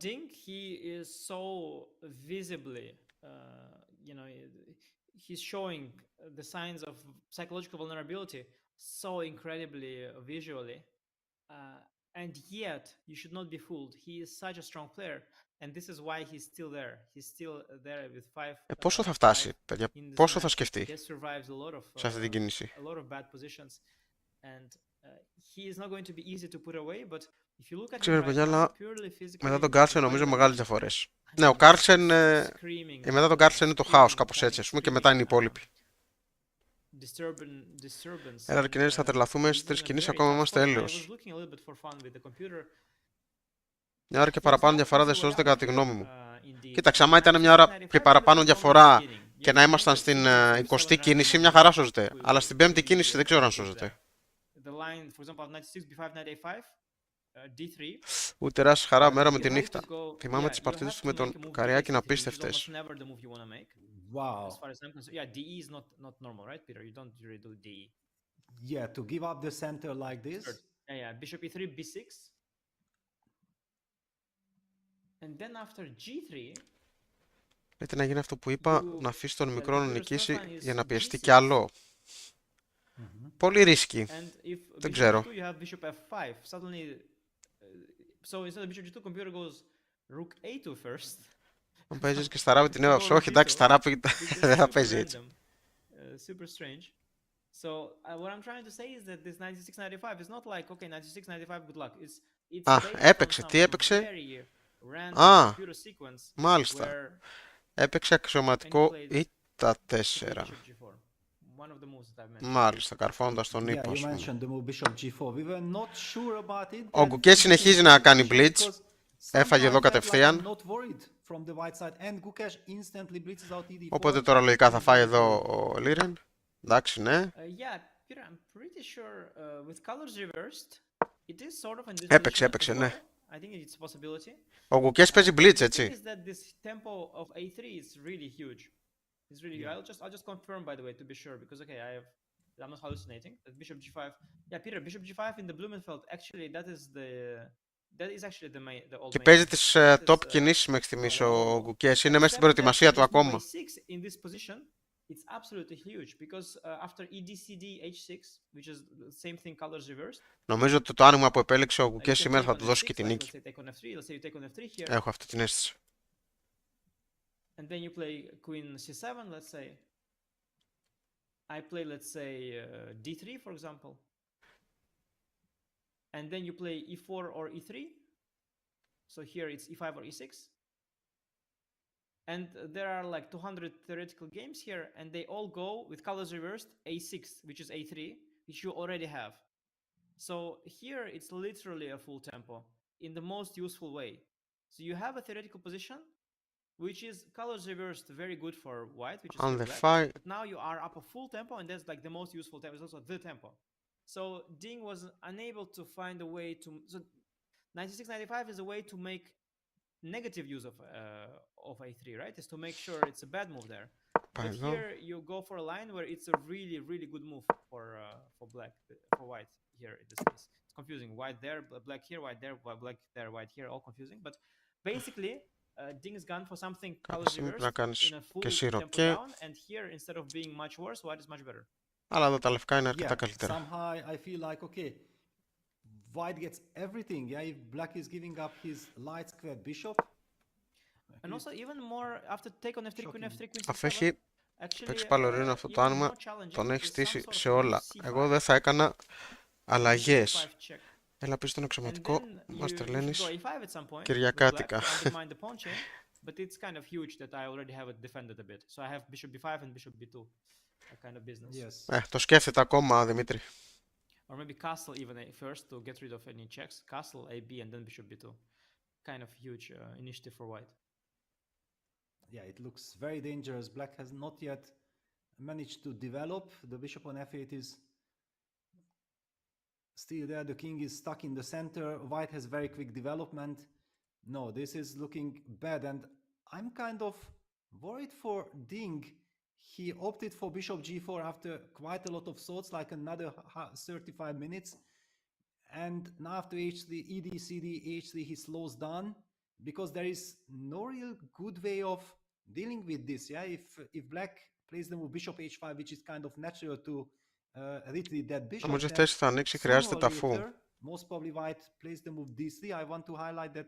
Ding, he is so visibly, he's showing the signs of psychological vulnerability so incredibly visually, and yet you should not be fooled. He is such a strong player, and this is why he's still there. He's still there with 5. Πόσο θα φτάσει, παιδιά, in this πόσο θα match. σκεφτεί He has survived a lot of σε αυτή την κίνηση. a lot of bad positions, and he is not going to be easy to put away. But if you look at him Ξέρω, right παιδιά, now, αλλά purely physically, μετά τον Κάρλσεν νομίζω μεγάλες διαφορές. Ναι, ο he's Κάρλσεν, screaming, μετά τον Κάρλσεν είναι το χάος, κάπως screaming, έτσι, ας πούμε, και μετά είναι οι υπόλοιποι. disturbance. Έλα ρε Κινέζο, θα τρελαθούμε στις 3 κινήσεις, ακόμα είμαστε έλεος. Μια ώρα και παραπάνω διαφορά δεν σώζεται κατά τη γνώμη μου. Κοίταξε, άμα ήταν μια ώρα και παραπάνω διαφορά και να ήμασταν στην 20η κίνηση, μια χαρά σώζεται. Αλλά στην 5η κίνηση δεν ξέρω αν σώζεται. Ούτε ράση χαρά μέρα με τη νύχτα. Θυμάμαι τις παρτίδες του με τον Καριάκη να απίστευτες. Wow. As far as I'm concerned, yeah, DE is not normal, right, Peter? You don't really do DE. Yeah, to give up the center like this. Yeah, bishop e3, b6. And then after g3. Λέτε να γίνει αυτό που είπα, να αφήσει τον μικρό να νικήσει για να πιεστεί κι άλλο. Πολύ ρίσκι. Δεν ξέρω. You have bishop f5. Suddenly, so instead of bishop g2, computer goes rook a2 first. Αν παίζεις και στα ράπη την έβαψε. Όχι, εντάξει, στα ράπη δεν θα παίζει έτσι. Super strange. So what I'm trying to say is that this 96-95 is not like okay 96-95 good luck. It's Α, based on έπαιξε. some Τι έπαιξε? very random Α, computer sequence μάλιστα. where Έπαιξε and he αξιωματικό played Είτε he played 4. bishop g4. One of the moves that I mentioned. Μάλιστα, καρφώνοντας τον Yeah, ύπο, you ας πούμε. mentioned the move bishop g4. We were not sure about it. Ο That Gukesh συνεχίζει να κάνει because blitz. Έφαγε εδώ somehow I felt like I'm κατευθείαν. not worried from the white side and Gukesh instantly blitzes out ED4. Οπότε τώρα λογικά θα φάει εδώ ο Liren. Εντάξει, ναι. Yeah, Peter, I'm pretty sure with colors reversed, it is sort of in this Έπαιξε, position έπαιξε, as ναι. well. I think it's a possibility. Ο Gukesh παίζει blitz, The thing έτσι. is that this tempo of a3 is really huge. It's really huge. I'll just confirm by the way to be sure because okay, I'm not hallucinating. That bishop g5. Yeah, Peter, bishop g5 in the Blumenfeld. Actually, that is actually the old Και main. παίζει τις That is, top κινήσεις μέχρι στιγμής ο Gukesh. Είναι μέσα στην προετοιμασία του ακόμα. in this position, it's absolutely huge because after ED-CD H6, which is the same thing colors reversed. Νομίζω ότι το άνοιγμα που επέλεξε ο You Gukesh can σήμερα take θα on του δώσει F6, και τη like, νίκη. let's say take on F3, let's say you take on F3 here, Έχω αυτή την αίσθηση. and then you play Queen C7, let's say. I play, let's say, D3, for example. And then you play E4 or E3. So here it's E5 or E6. And there are like 200 theoretical games here, and they all go with colors reversed, A6, which is A3, which you already have. So here it's literally a full tempo in the most useful way. So you have a theoretical position, which is colors reversed, very good for white, which is On for the black. fire. But now you are up a full tempo, and that's like the most useful tempo. It's also the tempo. So Ding was unable to find a way to. So 96-95 is a way to make negative use of a3, right? Is to make sure it's a bad move there. But εδώ. here you go for a line where it's a really, really good move for black, for white here in this case. It's confusing. White there, black here, white there, black there, white here, all confusing. But basically, Ding's gone for something colors Πρέπει να reversed κάνεις in a full και εσύ tempo ροκέ. down, and here instead of being much worse, white is much better. Αλλά εδώ τα λευκά είναι αρκετά Yeah, καλύτερα. somehow I feel like, okay, white gets everything. Yeah, if black is giving up his light squared bishop. And also even more after take on F3, Queen F3, Queen Αφού C7. έχει Actually, παίξει παλαιρίνο αυτό το even άνοιγμα, more challenging τον έχει is some στήσει sort of σε move όλα. C5. Εγώ δεν θα έκανα αλλαγές. C5 check. Έλα πίσω τον And αξιωματικό. then Μας you should τρελαίνεις. go A5 at some point with Κυριακάτικα. black to undermine the pawn chain, but it's kind of huge that I already have it defended a bit. So I have bishop b5 and bishop b2, that kind of business. Yes. Το σκέφτεται ακόμα, Δημήτρη. Or maybe castle even first to get rid of any checks. Castle AB and then bishop b2. Kind of huge initiative for white. Yeah, it looks very dangerous. Black has not yet managed to develop. The bishop on f8 is still there. The king is stuck in the center. White has very quick development. No, this is looking bad. And I'm kind of worried for Ding. He opted for bishop g4 after quite a lot of thoughts, like another 35 minutes. And now after h3, ed, cd, h3, he slows down because there is no real good way of dealing with this. Yeah, if black plays the move bishop h5, which is kind of natural to retreat that bishop. Νομίζω η θέση θα ανοίξει, χρειάζεται τα φου. Most probably white plays the move d3. I want to highlight that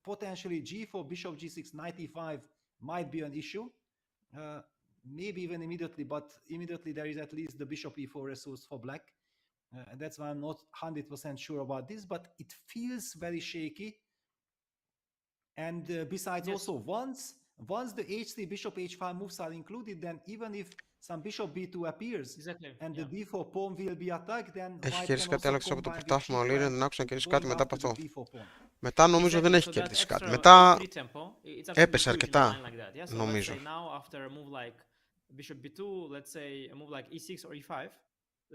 potentially g4, bishop g6, knight e5 might be an issue. Maybe even immediately, but immediately there is at least the bishop e4 resource for black. And that's why I'm not 100% sure about this, but it feels very shaky. And besides, Yes. also once the h3, bishop h5 moves are included, then even if some bishop b2 appears Exactly. and the d4 pawn will be attacked, then Έχει white κερδίσει can κάτι also άλλο από το combine with πρωτάθλημα ο c5, Liren, δεν άκουσα να κερδίσει κάτι going μετά από after the αυτό. d4 pawn. Μετά νομίζω δεν έχει So that κερδίσει κάτι. extra Μετά A3 tempo, it's absolutely έπεσε huge in a αρκετά, line like that. Yeah? So νομίζω. let's say now after a move like bishop b2, let's say a move like e6 or e5,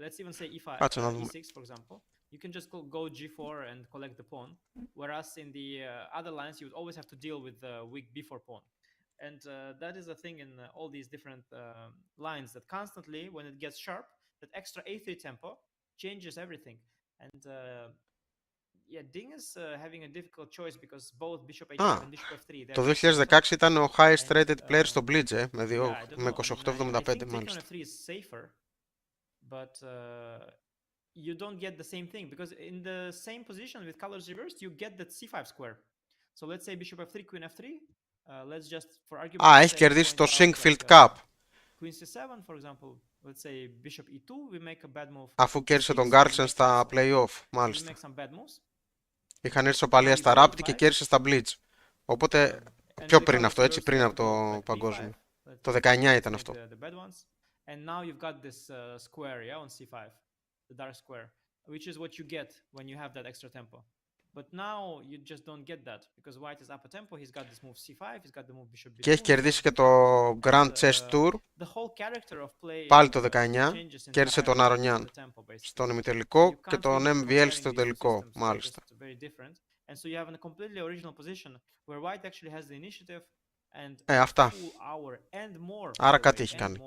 let's even say e5, Κάτσε να δούμε. e6 for example, you can just go g4 and collect the pawn, whereas in the other lines you would always have to deal with the weak b4 pawn. And that is a thing in all these different lines that constantly, when it gets sharp, that extra a3 tempo changes everything. And yeah, Ding is having a difficult choice because both bishop h5 and bishop f3. Το 2016 ήταν ο highest rated player στο Blitz, με 28-75 μάλιστα. Take on f3 is safer, but you don't get the same thing because in the same position with colors reversed, you get that c5 square. So let's say bishop f3, queen f3. Let's just for argument. Έχει κερδίσει το Sinkfield Cup. Queen c7, for example, let's say bishop e2, we make a bad move. Αφού κέρδισε τον Carlsen στα play-off, We μάλιστα. make some bad moves. Είχαν έρθει ισοπαλία στα Rapid και κέρδισε στα Blitz. Οπότε, πιο πριν αυτό, έτσι, πριν από το παγκόσμιο. Το 19 ήταν αυτό. And now you've got this square, yeah, on c5, the dark square, which is what you get when you have that extra tempo. But now you just don't get that because white is up a tempo. He's got this move c5, he's got the move bishop b2. Και έχει κερδίσει και το Grand Chess Tour, The whole character of play πάλι το 19, κέρδισε τον Αρονιάν στον ημιτελικό και τον MVL στο τελικό, μάλιστα. And so you have a completely original position where white actually has the initiative. Αυτά. Άρα κάτι έχει κάνει.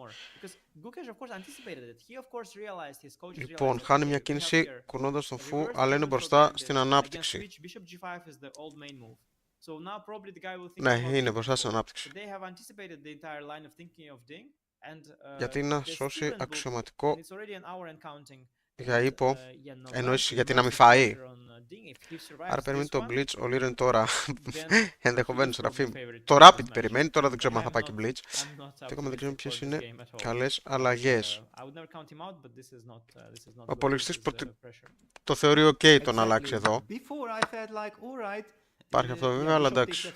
Λοιπόν, χάνει μια κίνηση κουνώντας τον φου, αλλά είναι μπροστά στην ανάπτυξη. Ναι, είναι μπροστά στην ανάπτυξη. Γιατί να σώσει αξιωματικό για ύπο, εννοείς γιατί να μην φάει. Άρα περιμένει το Blitz, ο Liren τώρα, ενδεχομένως Ραφίμ. Το Rapid περιμένει, τώρα δεν ξέρω αν θα πάει και Blitz. Δεν ξέρω ποιες είναι καλές αλλαγές. Ο απολογιστής το θεωρεί ok το να αλλάξει εδώ. Υπάρχει αυτό βέβαια, αλλά εντάξει.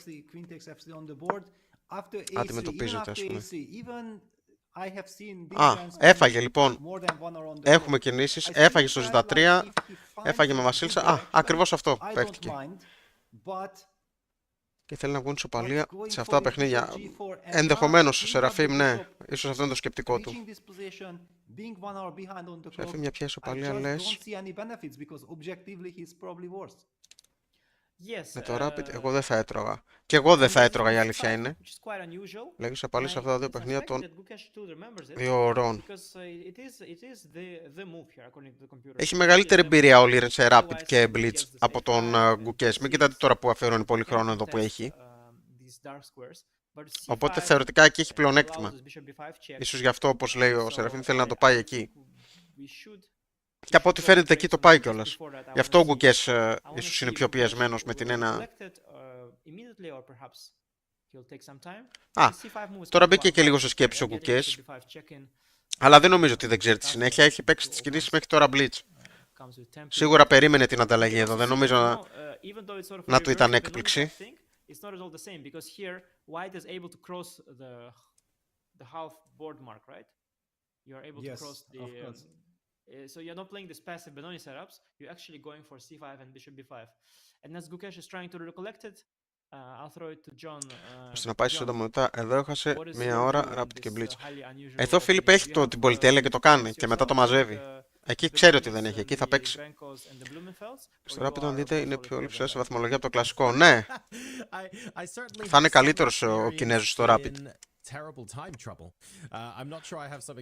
Αντιμετωπίζεται, ας πούμε. Έφαγε λοιπόν. Έχουμε κινήσεις. Έφαγε στο Z3. Έφαγε με Βασίλισσα. Ακριβώς αυτό παίχτηκε. Και θέλει να βγουν ισοπαλία σε αυτά τα παιχνίδια. Ενδεχομένως ο Σεραφείμ, ναι. Ίσως αυτό είναι το σκεπτικό του. Σεραφείμ, μια ποια ισοπαλία λες? Με το Rapid εγώ δεν θα έτρωγα. Και εγώ δεν θα έτρωγα, η αλήθεια είναι. Λέγεις απαλή σε αυτά τα δύο παιχνίδια των 2 ωρών. Έχει μεγαλύτερη εμπειρία ο Liren σε Rapid και Blitz από τον Gukesh. Μην κοιτάτε τώρα που αφιερώνει πολύ χρόνο εδώ που έχει. Οπότε θεωρητικά εκεί έχει πλεονέκτημα. Ίσως γι' αυτό, όπως λέει ο Σεραφείμ, θέλει να το πάει εκεί. Και από ό,τι φαίνεται εκεί το πάει κιόλας. Γι' αυτό ο Gukesh ίσως είναι πιο πιεσμένος με την ένα. Τώρα μπήκε και λίγο σε σκέψη ο Gukesh. Αλλά δεν νομίζω ότι δεν ξέρει τη συνέχεια. Έχει παίξει τις κινήσεις μέχρι τώρα Blitz. Σίγουρα περίμενε την ανταλλαγή εδώ. Δεν νομίζω να του ήταν έκπληξη. So you're not playing this passive Benoni setups, you're actually going for c5 and bishop b5. And as Gukesh is trying to recollect it, I'll throw it to John. Ώστε να πάει σύντομα μετά. Εδώ έχασε μία ώρα Rapid και Blitz. Εδώ Φίλιπ έχει την πολυτέλεια και το κάνει και μετά το μαζεύει. Εκεί ξέρει ότι δεν έχει, εκεί θα παίξει. Στο Rapid, αν δείτε, είναι πιο λειψηλό σε βαθμολογία από το κλασικό. Ναι, θα είναι καλύτερος ο Κινέζος στο Rapid.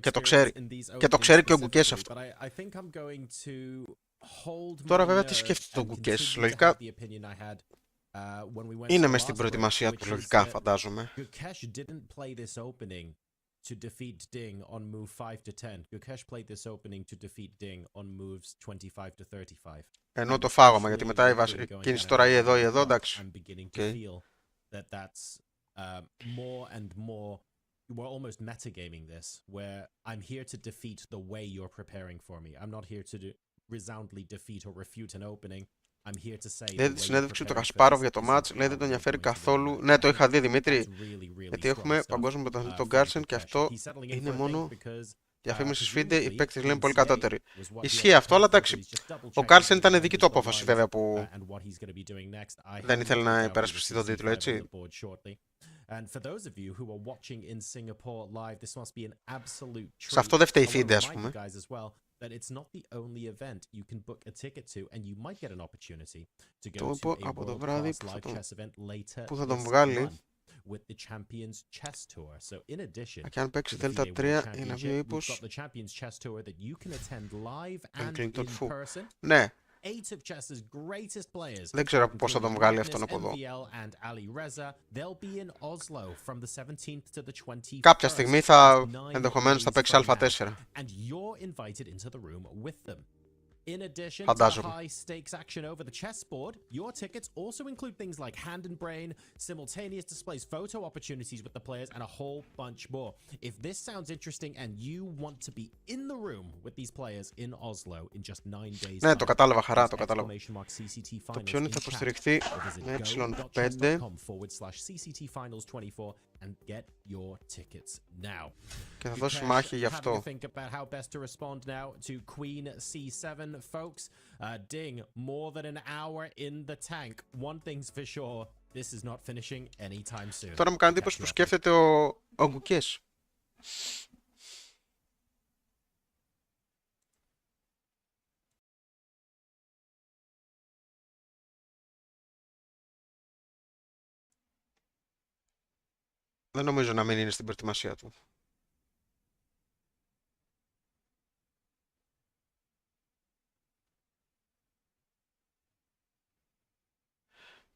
Και το ξέρει. Και το ξέρει και ο Gukesh αυτό. Τώρα βέβαια τι σκέφτεται το Gukesh. Λογικά είναι μες στην προετοιμασία του, λογικά φαντάζομαι. To defeat Ding on move 5 to 10. Gukesh played this opening to defeat Ding on moves 25 to 35. Ενώ το φάγαμε, γιατί μετά η κίνηση τώρα ή εδώ, εντάξει. I'm beginning to feel that that's more and more. We're almost metagaming this, where I'm here to defeat the way you're preparing for me. I'm not here to resoundly defeat or refute an opening. I'm here to say. Είδε τη συνέντευξη του Κασπάροβ για το match, λέει δεν τον ενδιαφέρει καθόλου. Ναι, το είχα δει Δημήτρη. Γιατί έχουμε παγκόσμιο πρωταθλητή τον Carlsen και αυτό είναι μόνο διαφήμιση σφίντε. Οι παίκτες λένε πολύ κατώτεροι. Ισχύει αυτό, αλλά εντάξει. Ο Carlsen ήταν δική του απόφαση βέβαια που δεν ήθελε να υπερασπιστεί τον τίτλο, έτσι. Σε αυτό δεν φταίει η φίντε, ας πούμε. Το είπα από το βράδυ που θα τον βγάλει. Και αν παίξει Δέλτα 3 είναι βγει ύπος. Ναι. Δεν ξέρω πώς θα τον βγάλει αυτόν από εδώ. Κάποια στιγμή ενδεχομένως θα παίξει Α4. In addition to Φαντάζομαι. high stakes action over the chessboard, your tickets also include things like hand and brain, simultaneous displays, photo opportunities with the players, and a whole bunch more. If this sounds interesting and you want to be in the room with these players in Oslo in just 9 days, Ναι, το κατάλαβα, χαρά, το use κατάλαβα. CCT Το Finals ποιον in θα chat υποστηριχθεί or visit με ε5 go.chess.com/CCT Finals 24 and get your tickets now. και θα δώσει Gukesh, μάχη γι' having αυτό. to think about how best to respond now to Queen C7, folks. Ding, more than an hour in the tank. One thing's for sure, this is not finishing anytime soon. Τώρα μου κάνει εντύπωση που σκέφτεται ο Gukesh. Δεν νομίζω να μην είναι στην προετοιμασία του.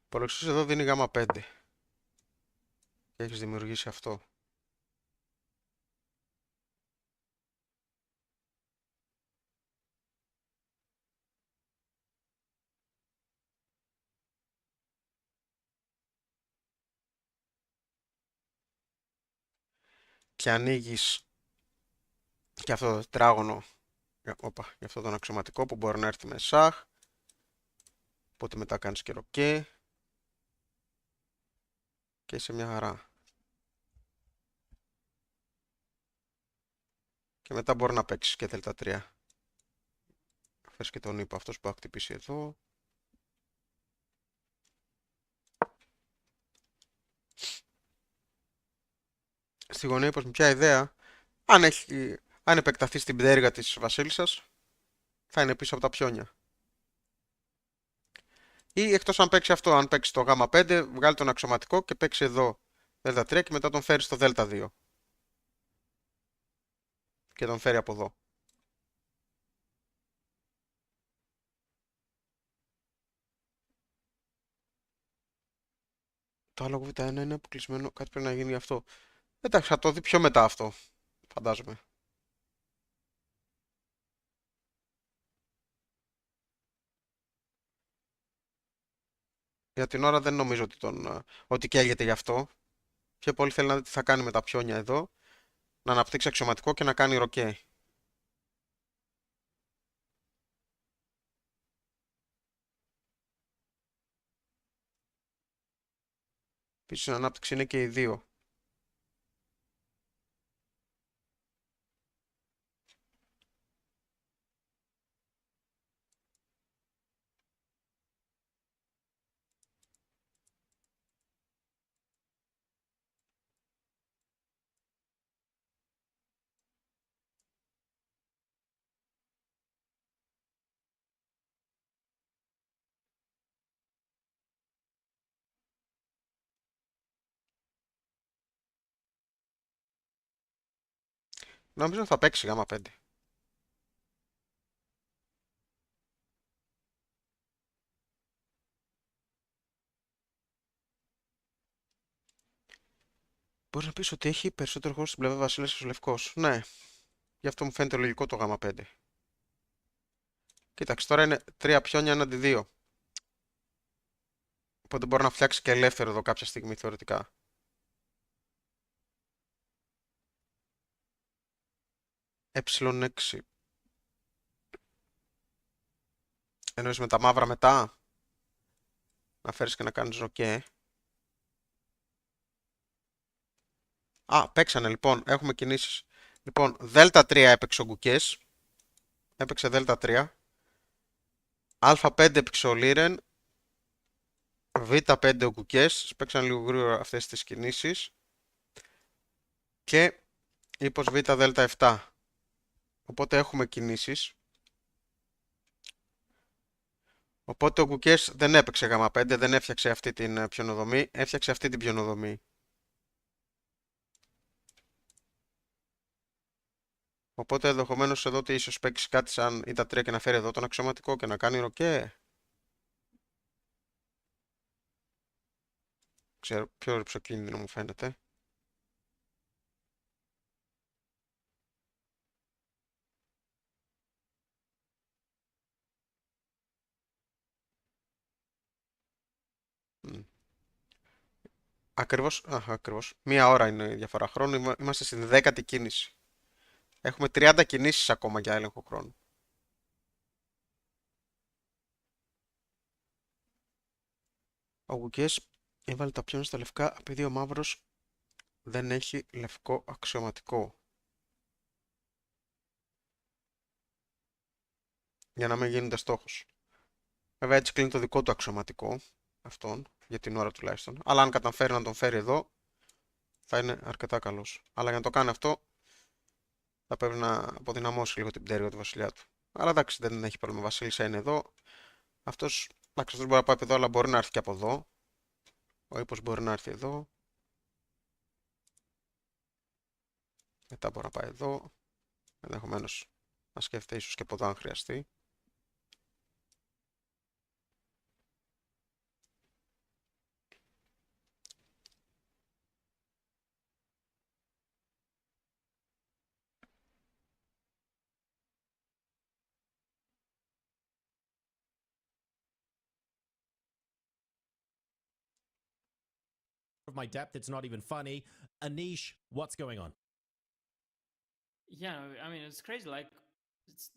Υπολογιστής εδώ δίνει γ5. Και έχεις δημιουργήσει αυτό. Και ανοίγεις και αυτό το τετράγωνο, για αυτό τον αξιωματικό που μπορεί να έρθει με σαχ. Οπότε μετά κάνεις και ροκέ. Και είσαι μια χαρά. Και μετά μπορεί να παίξεις και δ3. Φέρεις και τον ύπο αυτός που θα χτυπήσει εδώ. Στη γωνία πως με ποια ιδέα, αν επεκταθεί στην πτέρυγα της βασίλισσας, θα είναι πίσω από τα πιόνια. Ή εκτός αν παίξει αυτό, αν παίξει το γ5, βγάλει τον αξιωματικό και παίξει εδώ δ3 και μετά τον φέρει στο δ2. Και τον φέρει από εδώ. Το άλλο β1 είναι αποκλεισμένο, κάτι πρέπει να γίνει γι' αυτό. Εντάξει, θα το δει πιο μετά αυτό, φαντάζομαι. Για την ώρα δεν νομίζω ότι καίγεται γι' αυτό. Πιο πολύ θέλει να δει τι θα κάνει με τα πιόνια εδώ. Να αναπτύξει αξιωματικό και να κάνει ροκέ. Επίσης στην ανάπτυξη είναι και οι δύο. Νομίζω θα παίξει γ5. Μπορεί να πεις ότι έχει περισσότερο χώρο στην πλευρά βασίλισσας ο λευκός. Ναι, γι' αυτό μου φαίνεται λογικό το γ5. Κοίταξε, τώρα είναι 3 πιόνια έναντι 2. Οπότε μπορεί να φτιάξει και ελεύθερο εδώ κάποια στιγμή θεωρητικά. Ε6. Εννοείς με τα μαύρα μετά. Να φέρεις και να κάνεις ροκέ. Α, παίξανε λοιπόν. Έχουμε κινήσεις. Λοιπόν, δ3 έπαιξε ο Gukesh. Έπαιξε δ3. Α5 έπαιξε ο Liren. Β5 ο Gukesh. Παίξαν λίγο γρήγορα αυτές τις κινήσεις. Και ύπος Β δ7. Οπότε έχουμε κινήσεις. Οπότε ο Gukesh δεν έπαιξε γ5, δεν έφτιαξε αυτή την πιονοδομή, έφτιαξε αυτή την πιονοδομή. Οπότε ενδεχομένως εδώ ότι ίσως παίξει κάτι σαν Ητα3 και να φέρει εδώ τον αξιωματικό και να κάνει ροκέ. Ξέρω, πιο ρυψοκίνδυνο μου φαίνεται. Ακριβώς. Μία ώρα είναι η διαφορά χρόνου. Είμαστε στην 10η κίνηση. Έχουμε 30 κινήσεις ακόμα για έλεγχο χρόνου. Ο Gukesh έβαλε τα πιόνια στα λευκά επειδή ο μαύρος δεν έχει λευκό αξιωματικό. Για να μην γίνεται στόχος. Βέβαια έτσι κλείνει το δικό του αξιωματικό. Αυτόν, για την ώρα τουλάχιστον. Αλλά αν καταφέρει να τον φέρει εδώ, θα είναι αρκετά καλός. Αλλά για να το κάνει αυτό, θα πρέπει να αποδυναμώσει λίγο την πτέρυγα του βασιλιά του. Αλλά εντάξει, δεν έχει πρόβλημα. Βασίλισσα είναι εδώ. Αυτός μπορεί να πάει από εδώ, αλλά μπορεί να έρθει και από εδώ. Ο ύπος μπορεί να έρθει εδώ. Μετά μπορεί να πάει εδώ. Ενδεχομένως να σκέφτεται ίσως και από εδώ αν χρειαστεί. Of my depth, it's not even funny. Anish, what's going on? Yeah, I mean, it's crazy. Like,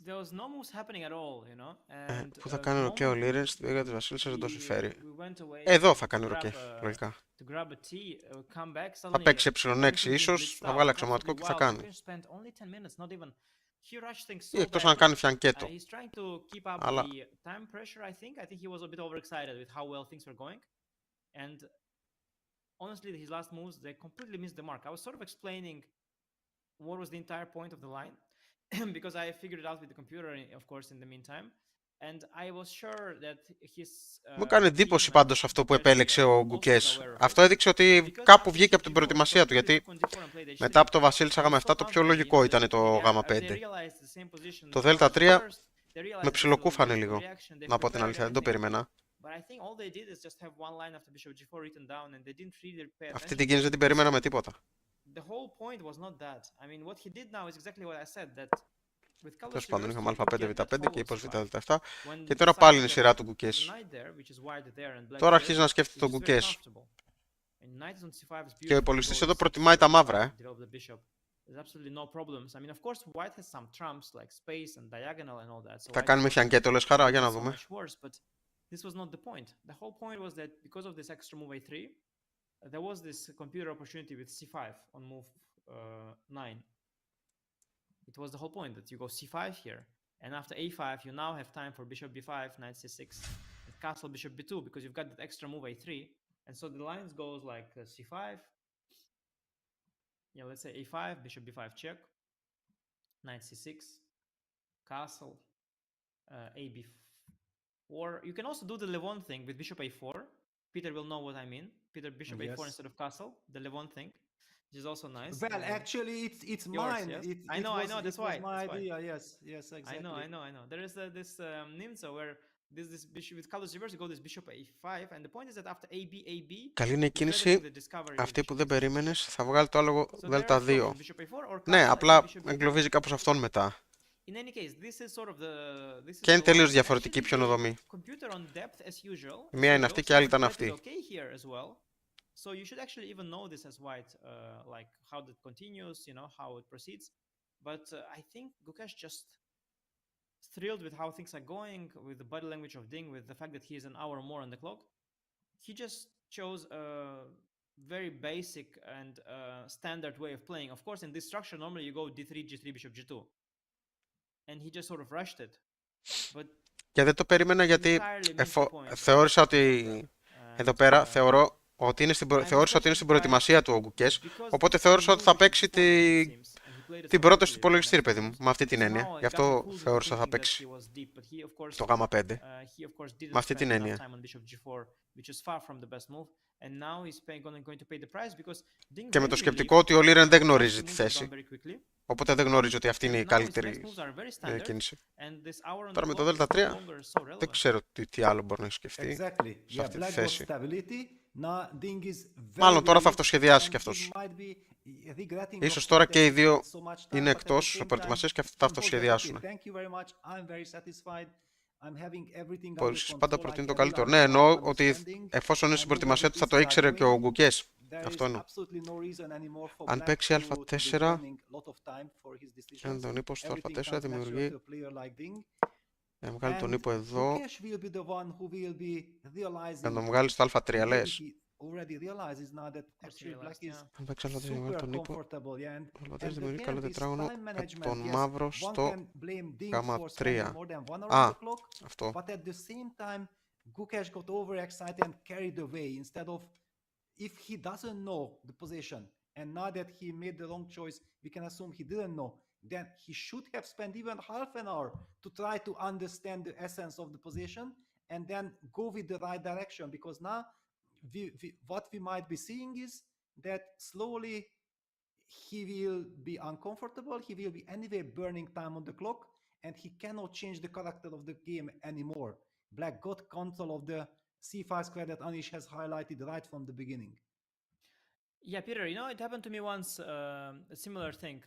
there was no moves happening at all, you know. And Πού θα the κάνει ροκέ ο moment Liren στην πτέρυγα της βασίλισσας δεν το we συμφέρει. went away Εδώ to θα κάνει grab, ροκέ, λογικά. to grab a tea, come back, Θα suddenly παίξει ε6 everything is ίσως, blitzed θα out. βγάλει Absolutely αξιωματικό και θα wild. κάνει. Gukesh spent only 10 minutes, not even. He rushed things Ή so εκτός αν badly. κάνει φιανκέτο. He's trying to keep up Αλλά the time pressure, I think. I think he was a bit overexcited with how well things were going. And honestly, his last moves, they completely missed the mark. I was sort of explaining what was the entire point of the line because I figured it out with the computer, of course, in the meantime. And I was sure that his μου έκανε team εντύπωση and πάντως αυτό που Gukesh επέλεξε ο also was Gukesh. aware of it. Αυτό έδειξε ότι Because κάπου after βγήκε από την CG4 προετοιμασία του. completely Γιατί took on D4 and played H3, μετά από το Βασίλισσα I was so Γ7 το πιο confident λογικό in ήταν the το yeah, they Γ5. realized the same position Το as Δ3 first. They με realized this will ψιλοκούφανε be the λίγο. reaction. They Να πω την prepared αλήθεια, δεν το everything. περίμενα. But I think all they did is just have one line after bishop g4 written down and they didn't really pay Αυτή attention την to κίνηση it δεν την because περίμενα με τίποτα. the whole point was not that. I mean, what he did now is exactly what I said, that with colors Τέλος πάντων, reversed, είχαμε you could Α5, get that Β5 και follow ύπος Β, c5. Δ7. When Και τώρα πάλι είναι η deciding σειρά that του the Gukesh. knight there, which is white there and black Τώρα here, αρχίζει να σκέφτεται is το just very Gukesh. comfortable. And knight is on c5 is Και ο beautiful. υπολογιστής Go εδώ is προτιμάει τα c5 μαύρα, to develop the bishop. There's absolutely no problems. I mean, of course, white has some trumps like space and diagonal and all that. So Θα white κάνουμε is not φιανκέτο, λες χαρά, για να so δούμε. much worse, but this was not the point. The whole point was that because of this extra move a3, there was this computer opportunity with c5 on move 9. It was the whole point that you go c5 here, and after a5 you now have time for bishop b5, knight c6, and castle bishop b2 because you've got that extra move a3, and so the lines goes like c5. Yeah, let's say a5, bishop b5 check, knight c6, castle, ab4. You can also do the Levon thing with bishop a4. Peter will know what I mean. Peter, bishop a4 Yes. instead of castle, the Levon thing, which is also nice. Well, actually, it's yours, mine. yes? It I know, was, that's it was why. my That's why. idea. Yes, yes, exactly. I know. There is this Nimza where this bishop with colors reverse, you go this bishop a5, and the point is that after ab, Καλή είναι η you better do κίνηση the discovery with αυτή που bishop δεν c6. περίμενες. Θα βγάλει το άλογο So there are two Δ2. options, bishop a4 or Ναι, castle, απλά bishop b5. εγκλωβίζει κάπως αυτόν μετά. In any case, this is sort of this is Και είναι the τελείως line. διαφορετική Actually, πιο the οδομή. computer on depth as usual. Η μία είναι αυτή και η άλλη ήταν αυτή. Okay here as well. So you should actually even know this as white, like how that continues, you know, how it proceeds. But I think Gukesh just thrilled with how things are going, with the body language of Ding, with the fact that he is an hour more on the clock. He just chose a very basic and standard way of playing. Of course, in this structure, normally you go d3, g3, bishop g2. And he just sort of rushed it. But Και δεν το περίμενα γιατί entirely missed the point. θεώρησα ότι εδώ πέρα θεώρησα ότι είναι στην προετοιμασία του ο Gukesh, οπότε θεώρησα ότι θα παίξει την πρώτη στο υπολογιστή, ρε παιδί μου, με αυτή την έννοια. Γι' αυτό θεώρησα θα παίξει το Γ5, με αυτή την έννοια. Και με το σκεπτικό ότι ο Liren δεν γνωρίζει τη θέση, οπότε δεν γνωρίζει ότι αυτή είναι η καλύτερη κίνηση. Τώρα με το Δ3 δεν ξέρω τι άλλο μπορεί να έχει σκεφτεί Exactly. σε Yeah, αυτή τη black got θέση. stability. Now Ding is Μάλλον τώρα very θα αυτοσχεδιάσει κι αυτός. regretting Ίσως of τώρα not και οι having δύο so much time, είναι but at the εκτός same προετοιμασίας time, και θα simple that, αυτοσχεδιάσουν. okay, thank you very much. I'm very satisfied. I'm having everything under Πολύς πάντα control. I προτείνει το can καλύτερο. rely Ναι, on εννοώ my ότι understanding. εφόσον είναι I στην know what προετοιμασία the του θα το pieces are ήξερε και ο doing. Gukesh. there Αυτό is εννοώ. absolutely no reason anymore for Αν black παίξει to be α4, burning a lot of time for his και αν decisions. τον ύπο στο Everything α4 comes natural δημιουργεί, to a player like Ding. να βγάλει τον And ύπο εδώ, Gukesh will be the one who will be να realizing, τον βγάλει στο α3, maybe λες. he already realizes now that Course he actually black realized, is yeah. Αν παίξει α4 να βγάλει super τον ύπο, comfortable, yeah. ο α4 And δημιουργεί again, καλό this τετράγωνο time με management, τον yes, μαύρο one στο can blame Ding γάμα for spending 3. more than 1 hour on Α, the clock, αυτό. but at the same time, Gukesh got overexcited and carried away instead of, if he doesn't know the position, and now that he made the wrong choice, we can assume he didn't know, then he should have spent even half an hour to try to understand the essence of the position and then go with the right direction, because now what we might be seeing is that slowly he will be uncomfortable, he will be anyway burning time on the clock, and he cannot change the character of the game anymore. Black got control of the c5 square that Anish has highlighted right from the beginning. Yeah, Peter, you know, it happened to me once, a similar thing.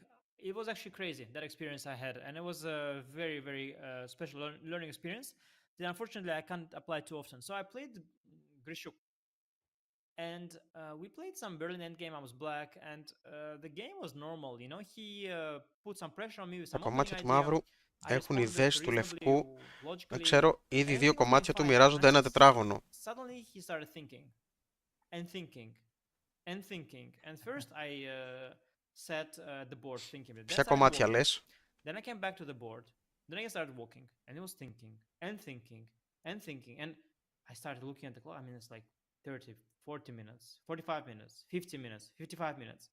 It was actually crazy, that experience I had, and it was a very, very special learning experience that unfortunately I can't apply too often. So I played Grishuk, and we played some Berlin endgame. I was black, and the game was normal, you know. He put some pressure on me with Τα some opening κομμάτια του idea. μαύρου I έχουν responded ιδέες του reasonably, λευκού. Δεν logically, ξέρω, ήδη and δύο everything was going κομμάτια του fine. μοιράζονται And ένα τετράγωνο. suddenly he started thinking and thinking and thinking. And first I sat at the board thinking. Then Ποια started κομμάτια walking. λες? Then I came back to the board. Then I started walking, and he was thinking and thinking and thinking. And I started looking at the clock. I mean, it's like 30, 40 minutes, 45 minutes, 50 minutes, 55 minutes.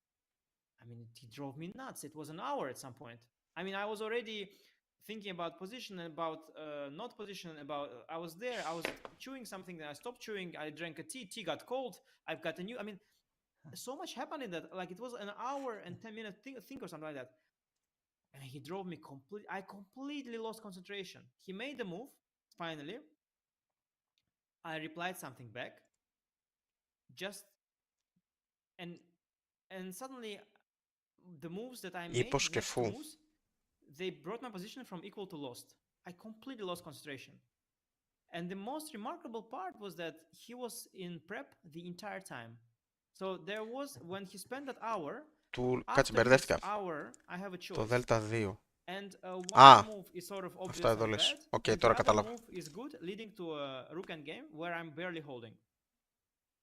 I mean, he drove me nuts. It was an hour at some point. I mean, I was already thinking about position and about not position, about I was there, I was chewing something, then I stopped chewing, I drank a tea got cold, I've got a new, I mean, so much happened in that, like it was an hour and 10-minute thing or something like that. And he drove me I completely lost concentration. He made the move, finally. I replied something back. Just and suddenly the moves that I made, Ύπος και next φου. moves, they brought my position from equal to lost. I completely lost concentration. And the most remarkable part was that he was in prep the entire time. So there was, when he spent that hour, Κάτσε, after this μπερδεύτηκα. hour, I have a Το choice. δέλτα 2. And Α, one move is sort of obvious αυτά εδώ and λες. bad, Οκ, and the τώρα other κατάλαβα. move is good, leading to a rook endgame where I'm barely holding.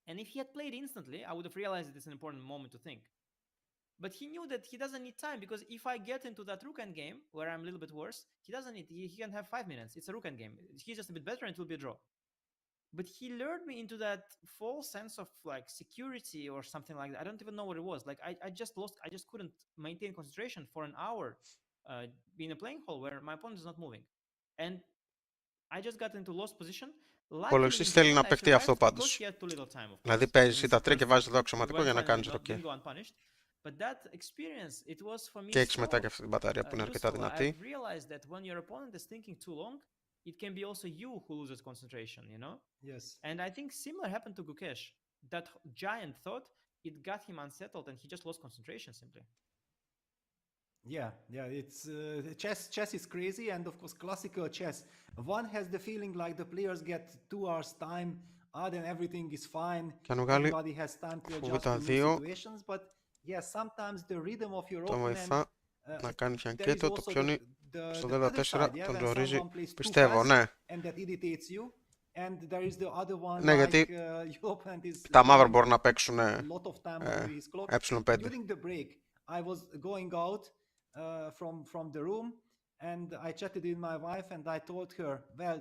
And if he had played instantly, I would have realized that it's an important moment to think. But he knew that he doesn't need time, because if I get into that rook endgame where I'm a little bit worse, he doesn't need. He can have 5 minutes. It's a rook endgame. He's just a bit better, and it will be a draw. But he lured me into that false sense of like security or something like that. I don't even know what it was. Like I just lost. I just couldn't maintain concentration for an hour in a playing hall where my opponent is not moving, and I just got into lost position. Ο υπολογιστής θέλει να παίξει αυτό Because πάντως. he had too little time, of Δηλαδή course. παίζεις This is τα 3 και βάζεις perfect. εδώ αξιωματικό για να κάνεις Didn't ροκέ. go unpunished. But that experience, it was for me Και έχεις so μετά και αυτή την μπαταρία που είναι αρκετά useful. δυνατή. I've realized that when your opponent is thinking too long, it can be also you who loses concentration, you know? Yes. And I think similar happened to Gukesh. That giant thought, it got him unsettled and he just lost concentration simply. Yeah, it's chess is crazy, and of course classical chess, one has the feeling like the players get 2 hours time, then everything is fine, everybody has time to adjust to new situations, but yeah, sometimes the rhythm of your Το opponent, βοηθά να κάνει πια there is και το also πιόνι the στο other δέλτα 4 side, yeah, τον when ζορίζει. someone plays too Πιστεύω, fast ναι. and that irritates you, and there is the other one, Ναι, like γιατί your opponent is τα μαύρα spending μπορούν να παίξουν a lot of time over his clock. ε5. During the break, I was going out from the room, and I chatted with my wife, and I told her, well,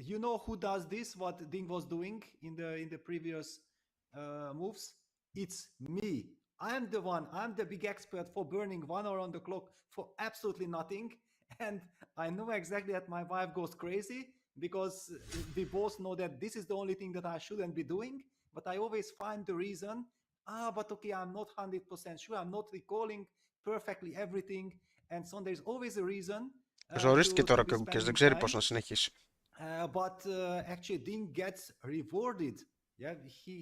you know who does this, what Ding was doing in the previous moves? It's me. I'm the one. I'm the big expert for burning 1 hour on the clock for absolutely nothing. And I know exactly that my wife goes crazy, because we both know that this is the only thing that I shouldn't be doing. But I always find the reason. But okay, I'm not 100% sure. I'm not recalling perfectly everything. And so there's always a reason. Ζορίστηκε τώρα και ο Gukesh, δεν ξέρει πώς να συνεχίσει. But actually Ding gets rewarded. Yeah,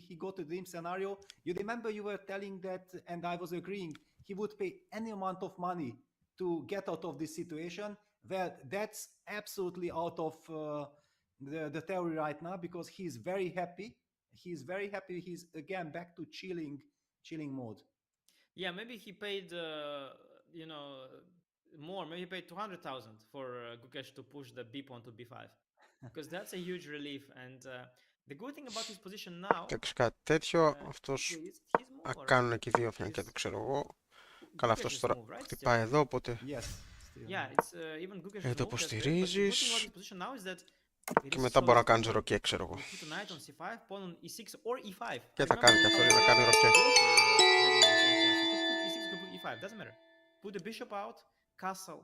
he got a dream scenario. You remember you were telling that, and I was agreeing, he would pay any amount of money to get out of this situation. Well, that's absolutely out of the theory right now, because he's very happy. he's very happy. He's again back to chilling mode. Yeah, maybe he paid, you know, more. Maybe he paid 200,000 for Gukesh to push the b pawn to b5, because that's a huge relief. And the good thing about his position now, Και κάτι τέτοιο, αυτός is his move. να All right? κάνουν εκεί δύο φιανκιά, το ξέρω εγώ. Καλά, αυτός Gukesh's τώρα move, right? χτυπάει εδώ, οπότε Yes. Still. Yeah, it's even Gukesh's το move. That's great, but the good υποστηρίζεις. thing about his position now is that it Και is μετά so μπορεί να easy to κάνεις play. ροκέ, ξέρω εγώ. You put a knight on c5, pawn on e6 or e5. Και θα κάνει και αυτό, θα κάνει ροκέ. E6, doesn't matter. Put the bishop out, castle,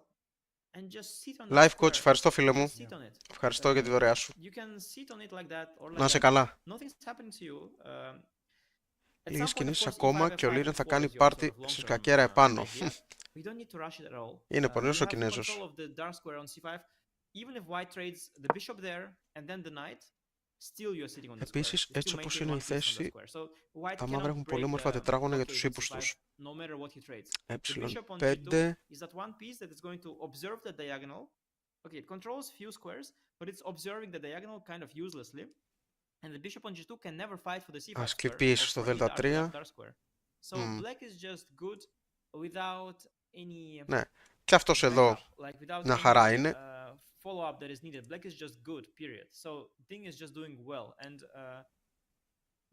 and just sit on Life that coach, square. ευχαριστώ φίλε μου. Sit on it. Ευχαριστώ για τη δωρεά σου. You can sit on it like that or like Να είσαι that. καλά. Nothing's happening to you. At Λίγες some point, of κινήσεις course, ακόμα E5, και ο F5 Λίρεν θα is κάνει your πάρτι sort of στη long-term, σκακέρα επάνω. idea. We don't need to rush it at all. Είναι You πονηρός ο have full Κινέζος. control of the dark square on c5. Even if white trades the bishop there and then the knight, still you're sitting on the square. Επίσης, You έτσι still όπως maintain είναι η one piece on the θέση, square. So white τα μαύρα cannot έχουν πολύ break όμορφα the τετράγωνα για blockade τους on ύπους c5 τους. no matter what he trades. The Ε5 bishop on g2 5, is that one piece that is going to observe the diagonal. Okay, it controls few squares, but it's observing the diagonal kind of uselessly. And the bishop on g2 can never fight for the c5 ας square κλειπείς or στο for any δέλτα 3. dark square. So black is just good without any Ναι, και αυτός εδώ backup, like without μια any χαρά είναι. follow-up that is needed. Black is just good, period. So Ding is just doing well, and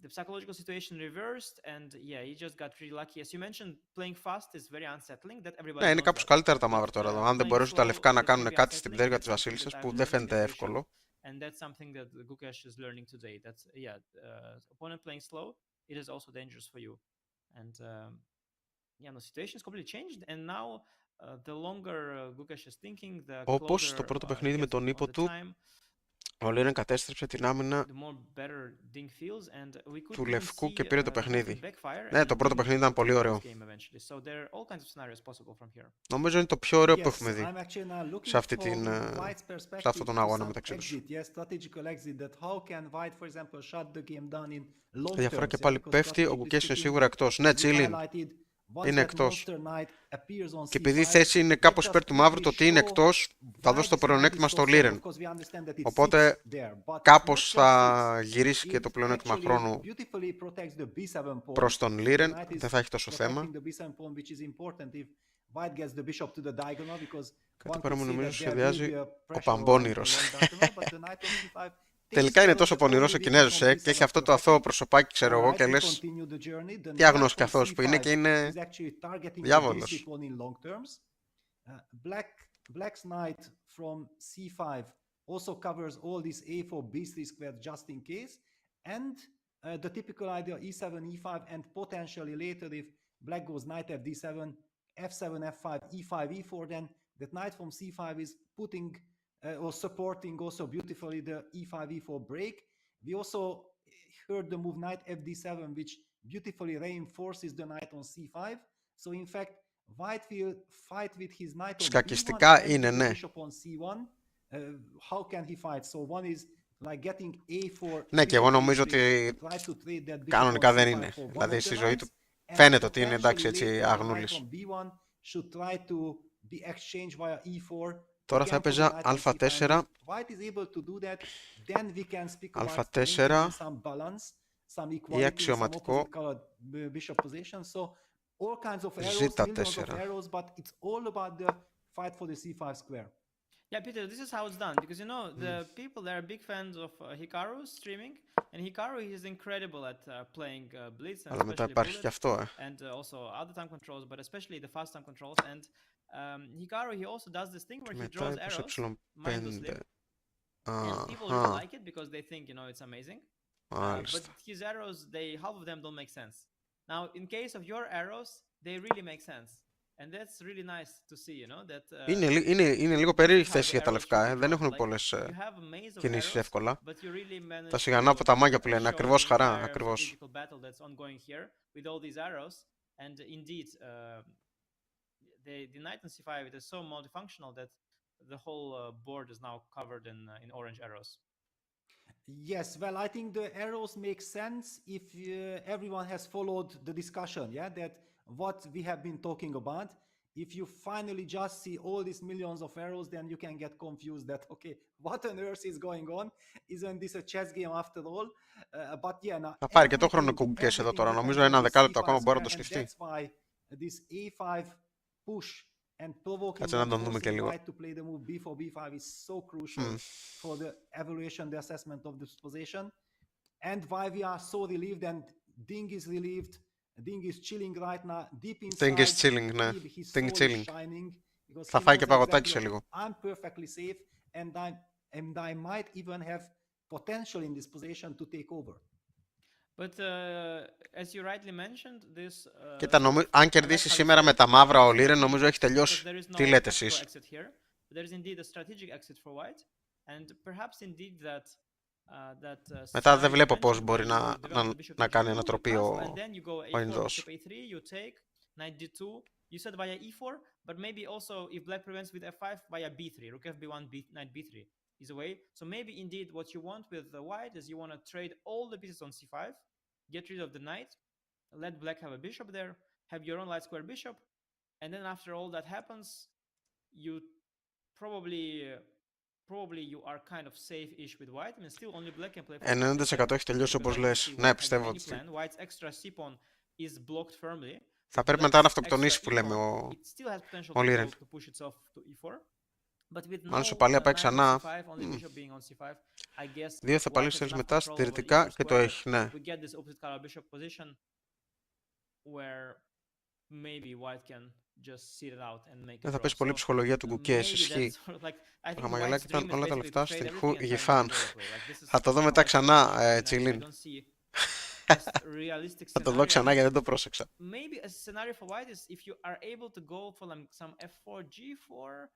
the psychological situation reversed, and yeah, he just got really lucky. As you mentioned, playing fast is very unsettling. That everybody Ναι, είναι knows κάπως that. καλύτερα τα But, μαύρα τώρα εδώ. Αν δεν playing μπορέσουν τα slow, λευκά να it can κάνουν be κάτι στην unsettling. πτέρυγα That's της something βασίλισσας that που I've δεν learned in φαίνεται the εύκολο. and that's something that Gukesh is learning today. That's opponent playing slow, it is also dangerous for you. And yeah, the situation is completely changed, and now the longer Gukesh is thinking, the Όπως closer στο πρώτο he παιχνίδι με gets τον on ύπο the του, time, ο Λίρεν κατέστρεψε την άμυνα the more better Ding feels, and we could του even λευκού see και πήρε το the παιχνίδι. backfire. Ναι, And το πρώτο Ding παιχνίδι ήταν took πολύ this ωραίο. game eventually. So there are all kinds of scenarios possible from here. Νομίζω είναι το πιο ωραίο που Yes, έχουμε δει I'm actually now looking σε, αυτή from την, White's σε perspective αυτόν τον to αγώνα some μεταξύ τους. exit, yes, strategical exit. That how can White, for example, shut the game down in long Η διαφορά terms? και Yeah, πάλι because πέφτει, ο strategically Gukesh είναι speaking, σίγουρα εκτός. Ναι, as you Τσίλιν, highlighted, once είναι that εκτός. monster knight appears on Και επειδή η c5, θέση είναι that κάπως just υπέρ του μαύρου, το quickly ότι είναι show εκτός θα why δώσει το this knight is πλεονέκτημα so στο strong. Λίρεν. Of course, we understand that it Οπότε sits there, but κάπως not just θα sits. γυρίσει και το It πλεονέκτημα actually χρόνου beautifully protects the b7 pawn. προς τον So the Λίρεν. knight is Δεν θα έχει τόσο θέμα. protecting the b7 pawn, which is important if White gets the bishop to the diagonal, because Κάτι one παρά could μου say νομίζω that there will σχεδιάζει be a ο pressure Παμπώνηρος. along diagonal, but the knight on c5 Τελικά είναι τόσο πονηρός ο Κινέζος, και έχει αυτό το αθώο προσωπάκι, ξέρω εγώ, και λες τι άγνος και αθώος που είναι, και είναι διάβολος. Black's knight from c5 also covers all this a4 b3 square just in case, and the typical idea e7 e5, and potentially later if black goes knight f d7 f7 f5 e5 e4, then that knight from c5 is putting or supporting also beautifully the e5 e4 break. We also heard the move knight fd7, which beautifully reinforces the knight on c5. So in fact, White will fight with his knight on Σκακιστικά b1 είναι, and ναι. bishop on c1. How can he fight? So one is like getting a4. Ναι, και εγώ νομίζω ότι κανονικά δεν είναι. Δηλαδή στη ζωή του φαίνεται ότι είναι, εντάξει, έτσι αγνούλης. Τώρα θα έπαιζα α4, α4 ή αξιωματικό z4. Yeah, Peter, this is how it's done, because you know the people, they are big fans of Hikaru streaming, and Hikaru is incredible at playing blitz and Αλλά μετά especially υπάρχει και bullet, αυτό, and also other time controls, but especially the fast time controls. And Hikaru, he also does this thing where he μετά draws 20 arrows mindlessly, ε5. and people really like it because they think, you know, it's amazing. But Μάλιστα. his arrows, half of them don't make sense. Now, in case of your arrows, they really make sense. And that's really nice to see, you know, that Είναι λίγο περίεργη θέση για τα λευκά, δεν έχουν πολλές you have a maze of κινήσεις arrows, εύκολα. but you really manage Τα σιγανά από τα μάγια που λένε, show ακριβώς the χαρά, entire ακριβώς. strategical battle that's ongoing here with all these arrows. And indeed, the knight on c5, it is so multifunctional that the whole board is now covered in orange arrows. Yes, well, I think the arrows make sense if everyone has followed the discussion, yeah, that what we have been talking about. if you finally just see all these millions of arrows, then you can get confused that, okay, what on earth is going on? Isn't this a chess game after all? But yeah, now Θα πάρει και το χρόνο everything Gukesh εδώ τώρα. depends Νομίζω on ένα this δεκάλεπτο c5 ακόμα μπορεί να το square, and σκεφτεί. that's why this a5 push and provoking Κάτσε να and τον δούμε και forcing λίγο. white to play the move b4 b5 is so crucial for the evaluation, the assessment of this position. And why we are so relieved, and Ding is relieved. Ding is chilling right now, deep inside. Ding is chilling, ναι. His Ding soul is chilling. shining because Θα he φάει knows και παγωτάκι exactly, σε λίγο. I'm perfectly safe, and I might even have potential in this position to take over. But as you rightly mentioned, this. Κοίτα, αν κερδίσει σήμερα με τα μαύρα ο Liren, νομίζω έχει τελειώσει. Τι λέτε εσείς? There is indeed a strategic exit for white, and perhaps indeed that. Μετά δεν βλέπω πώς μπορεί να κάνει ανατροπή ο Ινδός. You said via e4, but maybe also if black prevents with f5 via b3, rook fb1, knight b3 is a way. So maybe indeed what you want with the white is you want to trade all the pieces on c5, get rid of the knight, let black have a bishop there, have your own light square bishop, and then after all that happens, you probably you are kind of safe-ish with white. I mean, still only black can play. 90% έχει τελειώσει όπως λες. Ναι, πιστεύω ότι. White's extra c pawn is blocked firmly. Θα πρέπει μετά να αυτοκτονήσει που λέμε ο Liren. Αν ισοπαλία πάει ξανά. Δύο θα παλίσει θέλεις μετά συντηρητικά και το έχει, ναι. Δεν θα πέσει πολύ ψυχολογία του Gukesh, ισχύει. Το χαμαγελάκι ήταν όλα τα λεφτά στην γυφάν. Θα το δω μετά ξανά, Τσιλίν. Θα το δω ξανά γιατί δεν το πρόσεξα. Maybe a scenario for white is if you are able to go for some f4, g4.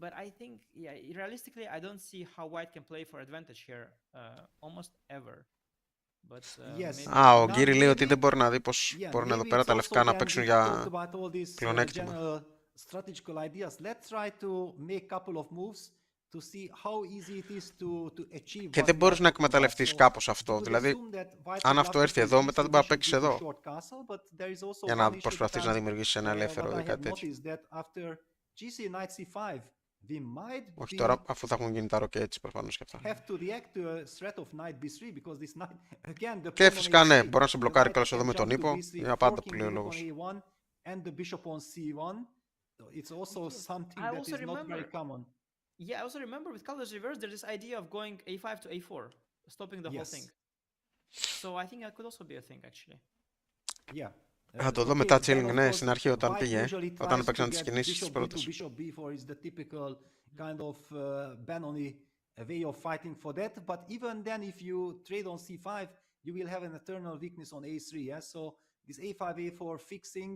But I think, yeah, realistically, I don't see how white can play for advantage here almost ever. Ο Γκύρι λέει ότι δεν μπορεί να δει πως μπορούν εδώ πέρα τα λευκά να παίξουν για πλεονέκτημα. Και δεν μπορείς να εκμεταλλευτείς κάπως αυτό. Δηλαδή, αν αυτό έρθει εδώ, μετά δεν μπορεί να παίξεις εδώ. Για να προσπαθείς να δημιουργήσεις ένα ελεύθερο ή κάτι τέτοιο. Όχι τώρα, αφού θα έχουν γίνει τα ροκέτς προφανώς και αυτά. Και φυσικά ναι, μπορεί να σε μπλοκάρει καλώς εδώ με τον ύπο. Είναι απάντα που λέει ο λόγος. Yeah, I also remember with colors reversed, there's this idea of going a5 to a4, stopping the whole thing. So I think that could also be a thing, actually. Yeah. Θα το δω μετά chilling, ναι, στην αρχή όταν πήγε, όταν έπαιξαν τις κινήσεις τις πρώτες. Kind of Benoni way of fighting for that, but even then, if you trade on c5, you will have an eternal weakness on a3. Yeah, so this a5 a4 fixing,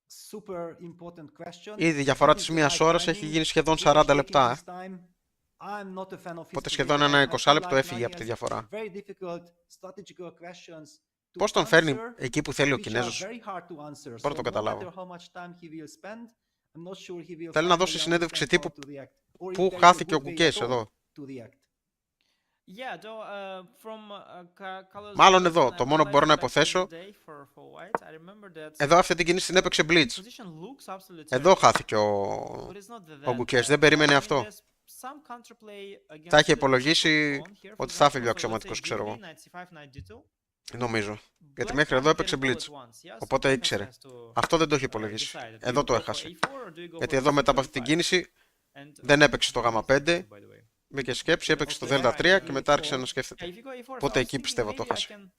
super important question. Ήδη η διαφορά της μίας ώρας έχει γίνει σχεδόν 40 λεπτά. Οπότε σχεδόν ένα 20 λεπτό έφυγε από τη διαφορά. Πώς τον φέρνει εκεί που θέλει ο Κινέζος? Μπορώ να το καταλάβω. Θέλει να δώσει συνέντευξη τύπου που χάθηκε ο Gukesh εδώ. Μάλλον εδώ, το μόνο που μπορώ να υποθέσω. Εδώ αυτή την κίνηση την έπαιξε Blitz. Εδώ χάθηκε ο Gukesh, δεν περίμενε αυτό. Θα είχε υπολογίσει ότι θα έφυγε ο αξιωματικός, ξέρω εγώ. Νομίζω. Γιατί μέχρι εδώ έπαιξε Blitz. Οπότε ήξερε. Αυτό δεν το είχε υπολογίσει. Εδώ το έχασε. Γιατί εδώ μετά από αυτή την κίνηση δεν έπαιξε το Γ5. Μπήκε σκέψη, έπαιξε το Δ3 και μετά άρχισε να σκέφτεται. Οπότε εκεί πιστεύω το χάσε.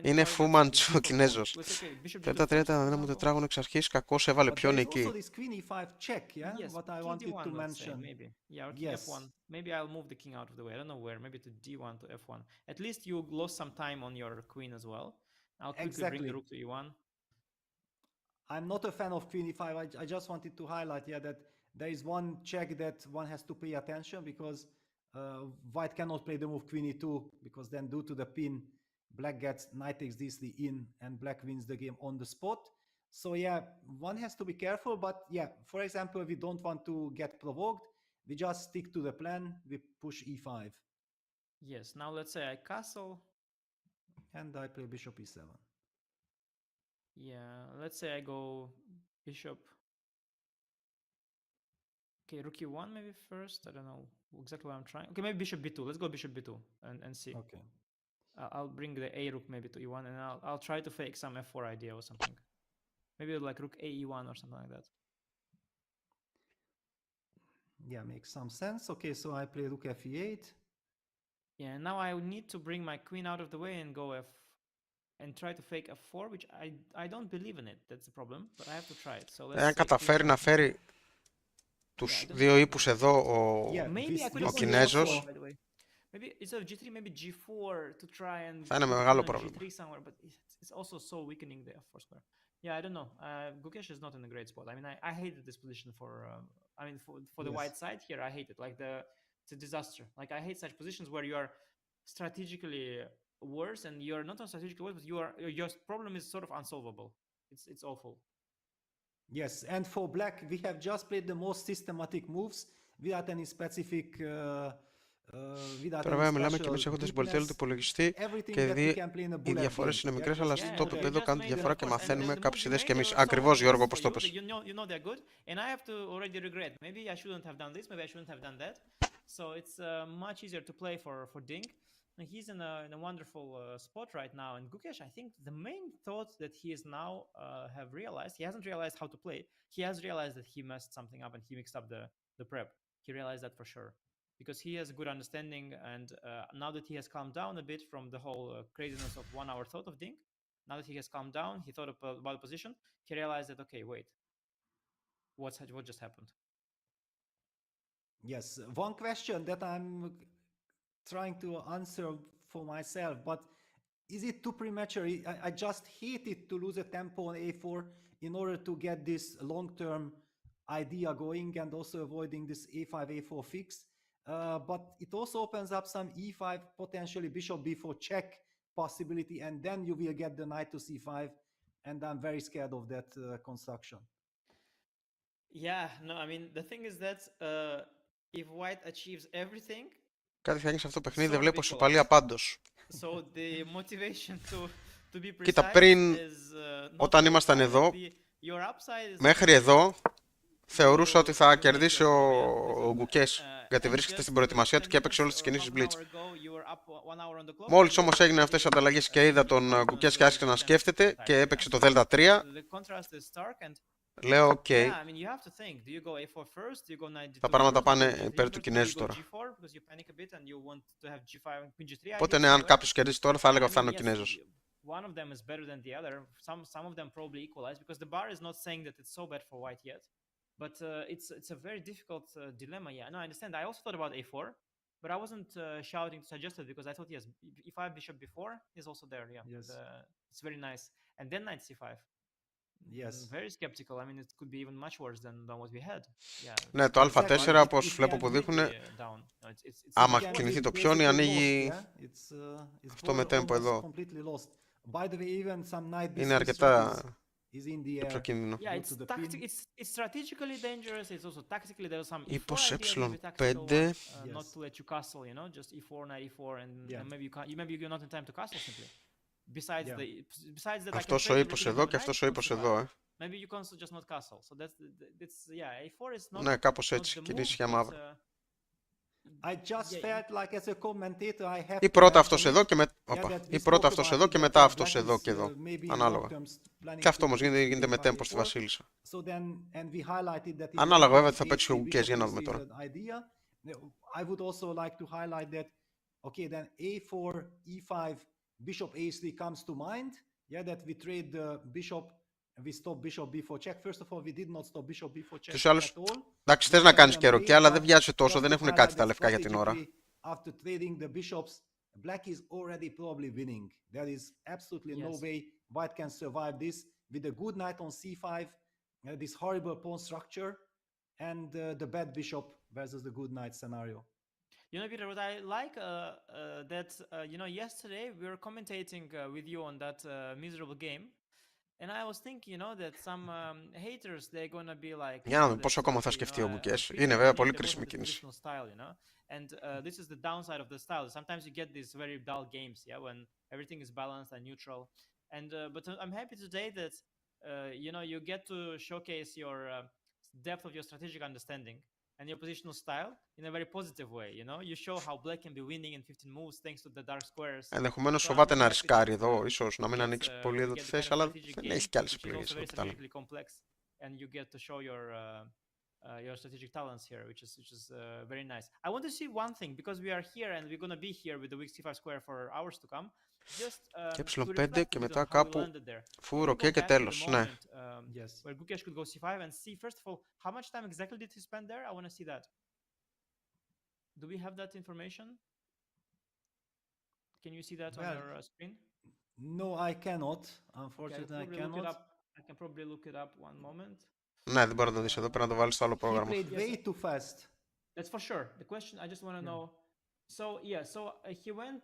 Είναι φούμαντσο ο Κινέζος. Δ3 ήταν αδύναμο τετράγωνο εξ αρχής, κακώς έβαλε ποιον εκεί. Maybe I'll move the king out of the way. I don't know where. Maybe to d1 to f1. At least you lost some time on your queen as well. I'll quickly bring the rook to e1. I'm not a fan of queen e5. I just wanted to highlight here that there is one check that one has to pay attention, because white cannot play the move queen e2, because then due to the pin, black gets knight takes this the in, and black wins the game on the spot. So yeah, one has to be careful. But yeah, for example, we don't want to get provoked. We just stick to the plan. We push e5. Yes. Now let's say I castle. And I play bishop e7. Yeah. let's say I go bishop. Okay, rook e1 maybe first. I don't know exactly what I'm trying. Okay, maybe bishop b2. Let's go bishop b2 and see. Okay. I'll bring the a rook maybe to e1, and I'll try to fake some f4 idea or something. Maybe like rook a e1 or something like that. Yeah, makes some sense. Okay, so I play rook f8. Yeah, now I need to bring my queen out of the way and go and try to fake f4, which I don't believe in it. That's the problem, but I have to try it. So let's Εάν say καταφέρει να φέρει τους δύο ύπους εδώ ο Κινέζος, maybe instead of g3, maybe g4 to try and θα είναι μεγάλο πρόβλημα. g3 somewhere, but it's also so weakening the f4 square. Yeah, I don't know. Gukesh is not in a great spot. I mean, I hated this position for the white side here. I hate it. Like it's a disaster. Like I hate such positions where you are strategically worse, and you're not strategically worse, but your problem is sort of unsolvable. It's awful. Yes, and for black, we have just played the most systematic moves without any specific. Τώρα βέβαια μιλάμε και εμείς έχοντας την πολυτέλεια του υπολογιστή και οι διαφορές είναι μικρές, αλλά στο το επίπεδο κάνουν τη διαφορά και μαθαίνουμε κάποιες ιδέες και εμείς. Ακριβώς, Γιώργο, όπως το είπες. So it's much easier to play for Ding. He's in a wonderful spot right now, and Gukesh, I think the main thought that he is now have realized, he hasn't realized how to play. He has realized that he messed something up and he mixed up the prep. He realized that for sure, because he has a good understanding, and now that he has calmed down a bit from the whole craziness of 1 hour thought of Ding, now that he has calmed down, he thought about the position. He realized that okay, wait, what just happened? Yes, one question that I'm trying to answer for myself, but is it too premature? I just hated to lose a tempo on a4 in order to get this long-term idea going and also avoiding this a5 a4 fix, but it also opens up some e5, potentially bishop b4 check possibility, and then you will get the knight to c5, and I'm very scared of that construction. Yeah, no, I mean the thing is that if white achieves everything, κάτι θα γίνει σε αυτό το παιχνίδι, δεν βλέπω ισοπαλία πάντως. So the motivation to be precise, κοίτα, πριν όταν ήμασταν εδώ, μέχρι εδώ θεωρούσα ότι θα κερδίσει ο Gukesh, γιατί βρίσκεται στην προετοιμασία του και έπαιξε όλες τις κινήσεις Blitz. Μόλις όμως έγιναν αυτές οι ανταλλαγές και είδα τον Gukesh και άρχισε να σκέφτεται και έπαιξε το Δέλτα 3, λέω οκ, τα πράγματα πάνε υπέρ του Κινέζου τώρα. Οπότε ναι, αν κάποιος κερδίσει τώρα θα έλεγα ότι θα είναι ο Κινέζος. One of them is better than the other. Some of them probably equalize, because the bar is not saying that it's so bad for white yet. But it's a very difficult dilemma. Yeah, no, I understand. I also thought about a4, but I wasn't shouting to suggest it because I thought yes, e5 bishop b4 is also there. Yeah, yes, it's very nice. And then knight c5. Yes. Very skeptical. I mean, it could be even much worse than what we had. Yeah. Ναι, το α4 όπως βλέπω που δείχνουν, άμα κινηθεί το πιόνι, ανοίγει αυτό με τέμπο εδώ. Είναι αρκετά επικίνδυνο. It's strategically dangerous. It's also tactically there are some e4 e5 not to let you castle, you know, just e4 knight e4, and maybe you're not in time to castle simply. Besides that, αυτός ο ύπος εδώ και αυτός ο ύπος εδώ, Maybe you can just not castle. So that's yeah, a4 is not. Ναι, κάπως έτσι, κινήσεις για μαύρο. Ή πρώτα αυτός εδώ και μετά αυτός εδώ και εδώ, ανάλογα. Και αυτό όμως γίνεται με τέμπο στη Βασίλισσα. Ανάλογα βέβαια τι θα παίξει ο Gukesh, για να δούμε τώρα. I would also like to highlight that, okay, then a4, e5, bishop a3 comes to mind. Yeah, that we trade the bishop and we stop bishop b4 check. First of all, we did not stop bishop b4 check at all. Εντάξει, θες να κάνεις και ροκέ, αλλά δεν βιάζει τόσο, δεν έχουν κάτι τα λευκά για την ώρα. After trading the bishops, black is already probably winning. There is absolutely no way white can survive this with a good knight on c5, this horrible pawn structure, and the bad bishop versus the good knight scenario. You know, Peter, what I like that you know, yesterday we were commentating with you on that miserable game, and I was thinking, you know, that some haters, they're gonna be like. Για να δούμε πόσο ακόμα θα σκεφτεί ο Gukesh. Είναι βέβαια πολύ κρίσιμη κίνηση. And this is the downside of the style. Sometimes you get these very dull games, yeah, when everything is balanced and neutral. And but I'm happy today that you know, you get to showcase your depth of your strategic understanding and your positional style in a very positive way. You know, you show how black can be winning in 15 moves thanks to the dark squares. Ενδεχομένως So I'm φοβάται most να likely ρισκάρει that εδώ, ίσως να you μην get, ανοίξει πολύ εδώ you τη get the θέση, kind of αλλά strategic δεν game, έχει κι άλλες which is επιλογές also από very ό,τι τα λέμε. strategically complex, and you get to show your strategic talents here, which is very nice. I want to see one thing because we are here and we're going to be here with the weak c5 square for hours to come. Just Και to ε5 reflect και a bit μετά on how we κάπου landed there. Can φούρ, we και go back to the τέλος, ναι. moment where Gukesh could go c5 and see, first of all, how much time exactly did he spend there? I want to see that. Do we have that information? Can you see that on your screen? No, I cannot. Okay, Unfortunately, I look it cannot. up. I can probably look it up one moment. Ναι, δεν μπορεί να το δεις εδώ, πρέπει να το βάλεις στο άλλο He πρόγραμμα. played way too fast. That's for sure. The question I just want to know. So yeah, so he went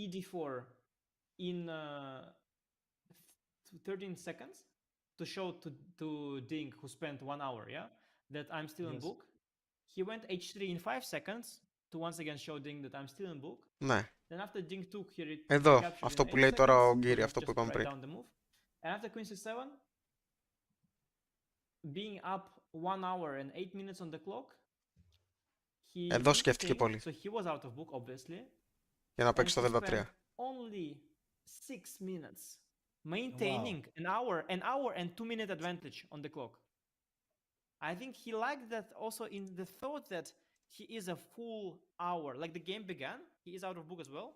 ED4 in 13 seconds to show to Ding, who spent 1 hour, yeah, that I'm still in book. He went H3 in 5 seconds to once again show Ding that I'm still in book. Ναι. Then after Ding took, he Εδώ, captured αυτό in που 8 λέει τώρα ο seconds, Γκύρι, so αυτό just που είπαμε write πριν. down the move. And after Queen C7, being up 1 hour and 8 minutes on the clock, he Εδώ took σκέφτηκε king, πολύ. so he was out of book, obviously. Για να And παίξει το he spent 33. only 6 minutes maintaining an hour and 2 minute advantage on the clock. I think he liked that also in the thought that he is a full hour. Like the game began, he is out of book as well,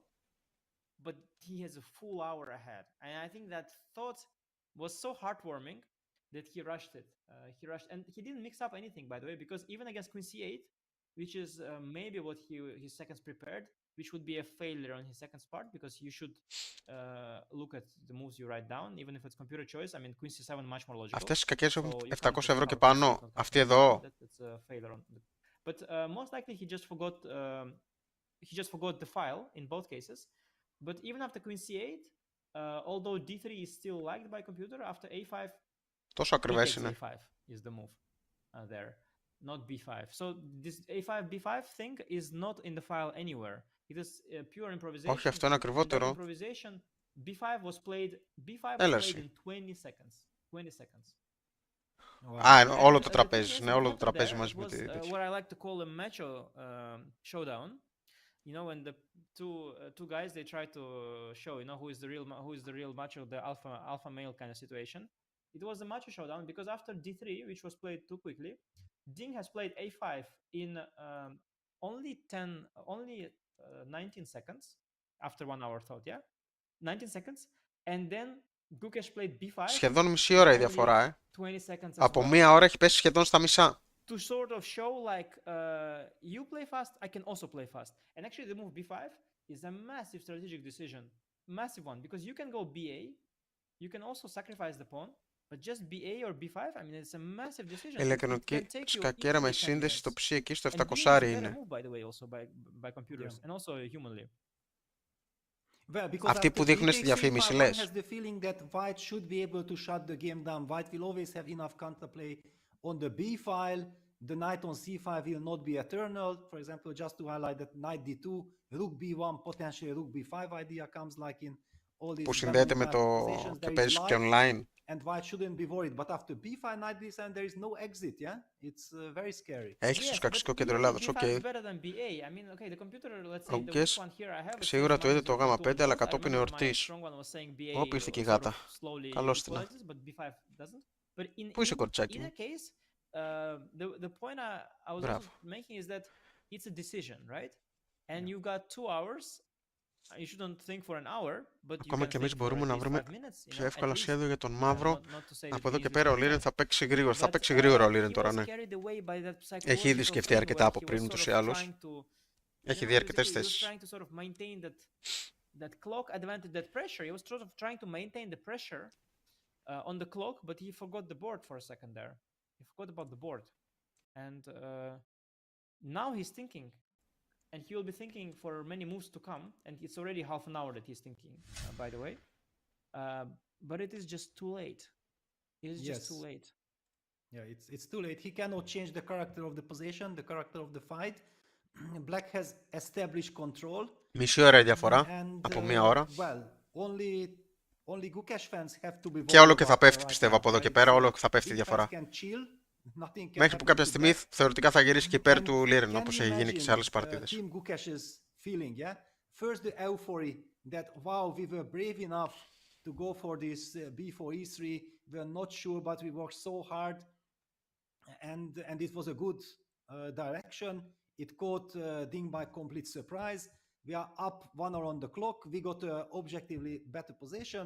but he has a full hour ahead. And I think that thought was so heartwarming that he rushed it. And he didn't mix up anything, by the way, because even against Queen C8, which is maybe what his seconds prepared, which would be a failure on his seconds part, because you should look at the moves you write down, even if it's computer choice. I mean, Queen C7 much more logical. Αυτές οι κακές έχουν So you 700 can't ευρώ just και out πάνω. C8 Αυτή εδώ. That's a failure on. But most likely he just forgot the file in both cases. But even after Queen C8, although D3 is still liked by computer, after A5, Τόσο ακριβές takes είναι. A5 is the move there, not B5. So this A5 B5 thing is not in the file anywhere. It is pure improvisation. Όχι, αυτό είναι And that ακριβότερο. improvisation, B5 was played Έλαση. in 20 seconds. 20 seconds. Α, όλο το And the thing τραπέζι. is, Ναι, what όλο το happened τραπέζι there μαζί με was τη τέτοια. what I like to call a macho showdown. You know, when the two guys, they try to show, you know, who is the real macho, the alpha male kind of situation. It was a macho showdown because after D3, which was played too quickly, Ding has played A5 in only 19 seconds after 1 hour thought, yeah, 19 seconds, and then Gukesh played B5. Σχεδόν μισή ώρα η διαφορά, 20 seconds as Από well. μία ώρα έχει πέσει σχεδόν στα μισά. To sort of show like you play fast, I can also play fast. And actually the move B5 is a massive strategic decision. Massive one, because you can go BA, you can also sacrifice the pawn, but just BA or B5, I mean, it's a massive decision. Ηλεκτρονική σκακέρα με σύνδεση στο ψι εκεί στο And BA is 700 a better είναι. move, by the way, also by computers, and also humanly. Well, because Αυτοί που after δείχνουν he στη takes διαφήμιση, C5, one λες. has the feeling that White should be able to shut the game down. White will always have enough counterplay on the B file. The knight on C5 will not be eternal. For example, just to highlight that knight D2, rook B1, potentially rook B5 idea comes like in all these Που συνδέεται με well-known το positions. και There is παίζει και life, online. and White shouldn't be worried. But after B5, knight B7, there is no exit, yeah? It's very scary. Έχει στο σκακιστικό κέντρο Ελλάδος, οκ. Ο Gukesh σίγουρα το είδε το Γ5, αλλά κατόπιν εορτής. Όπου ήρθε και η γάτα. Καλώς την. Πού είσαι, κοριτσάκι μου? The point I was also making is that it's a decision, right? And you got 2 hours. You shouldn't think for an hour, but you Ακόμα can και think εμείς for μπορούμε at να least βρούμε 5 minutes. πιο εύκολα σχέδιο για τον Not μαύρο. to say that Από he εδώ και easily πέρα ο spent Liren that. θα παίξει γρήγορα. Θα But, παίξει γρήγορα ο Liren he τώρα, was ναι. carried away by that Έχει ήδη psychological σκεφτεί thing αρκετά where από he πριν was ούτως sort ή of άλλως. trying to, Έχει you δει know, αρκετές basically he was θέσεις. trying to sort of maintain that clock advantage, that pressure. He was sort of trying to maintain the pressure on the clock, but he forgot the board for a second there. He forgot about the board. And now he's thinking. And he will be thinking for many moves to come. And it's already half an hour that he's thinking, by the way. But it is just too late. It is just too late. Yeah, it's too late. He cannot change the character of the position, the character of the fight. Black has established control. Μισή ώρα η διαφορά, And, από μία ώρα. well, only only Gukesh fans have to be Και όλο worried και θα about πέφτει, right πιστεύω, now. από εδώ και Right? πέρα, So όλο θα πέφτει η Big fans διαφορά. can chill, nothing can Μέχρι που happen κάποια to στιγμή them. θεωρητικά θα γυρίσει και υπέρ του Liren, Can όπως you έχει γίνει και σε άλλες imagine παρτίδες. Team Gukesh's feeling, yeah? First the euphoria that, wow, we were brave enough to go for this b4 e3. We're not sure, but we worked so hard. And it was a good direction. It caught Ding by complete surprise. We are up 1 hour on the clock. We got a objectively better position,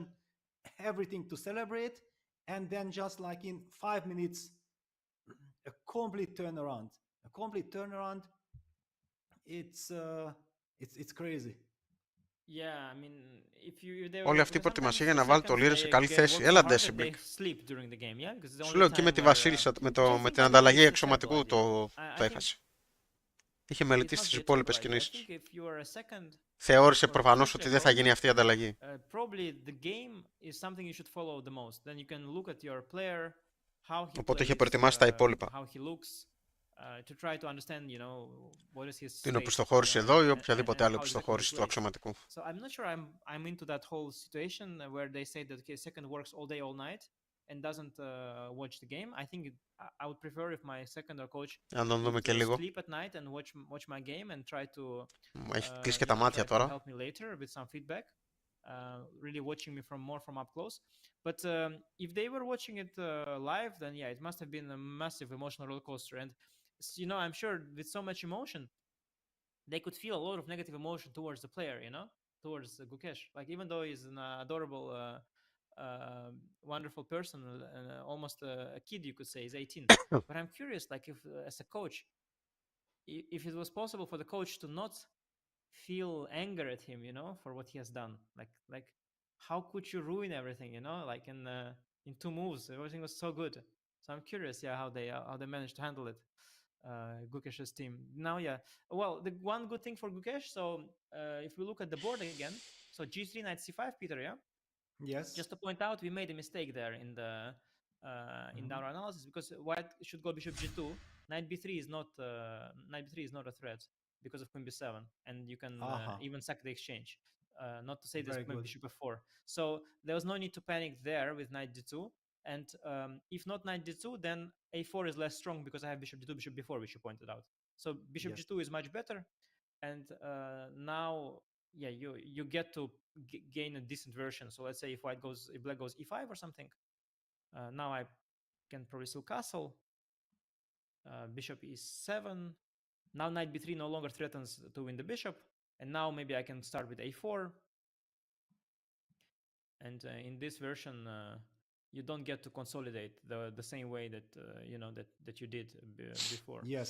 everything to celebrate. And then just like in 5 minutes, a complete turnaround. A complete turnaround. It's crazy. Yeah, I mean, if they Όλη αυτή η because προετοιμασία sometimes για να the βάλει το seconds Liren σε they καλή get θέση. work so Έλα, hard that Decibel. they sleep during the game, yeah, because it's the Σου only λέω και με time τη where, Βασίλισσα, which I με think την by the way ανταλλαγή is a terrible εξωματικού idea. το I think έχασε. Είχε it μελετήσει must τις be a terrible υπόλοιπες idea. I κινήσεις. think if you are a second Θεώρησε or προφανώς first ότι δεν θα level, γίνει αυτή η ανταλλαγή. probably the game is something you should follow the most. Then you can look at your player, how he Οπότε είχε plays, προετοιμάσει τα υπόλοιπα. how he looks, to try to understand, you know, what is his Την state, οπισθοχώρηση εδώ ή and οποιαδήποτε άλλη how exactly he οπισθοχώρηση του plays. αξιωματικού. So I'm not sure I'm into that whole situation where they say that okay, second works all day, all night, and doesn't watch the game. I think I would prefer if my second or coach Αν τον δούμε would και λίγο. sleep at night and watch my game and try to Έχει κλείσει και you τα know, μάτια try to τώρα. help me later with some feedback. Really watching me from up close. But if they were watching it live, then yeah, it must have been a massive emotional roller coaster. And you know, I'm sure with so much emotion, they could feel a lot of negative emotion towards the player, you know, towards Gukesh. Like even though he's an adorable, wonderful person, almost a kid, you could say, he's 18. But I'm curious, like if as a coach, if it was possible for the coach to not feel anger at him, you know, for what he has done. Like how could you ruin everything, you know, like in 2 moves, everything was so good. So I'm curious, yeah, how they managed to handle it. Gukesh's team. Now, yeah. Well, the one good thing for Gukesh, so if we look at the board again, so G3, knight C5, Peter, yeah? Yes. Just to point out, we made a mistake there in our analysis because white should go bishop G2. Knight B3 is not a threat because of queen B7, and you can even sack the exchange. Not to say there's queen bishop F4. So there was no need to panic there with knight D2. And if not knight D2, then A4 is less strong because I have bishop D2, bishop B4, which you pointed out. So bishop G2 is much better. And now, yeah, you get to gain a decent version. So let's say if black goes E5 or something. Now I can probably still castle. Bishop E7. Now knight B3 no longer threatens to win the bishop. And now maybe I can start with A4. And in this version, you don't get to consolidate the same way that you know that you did before. Yes,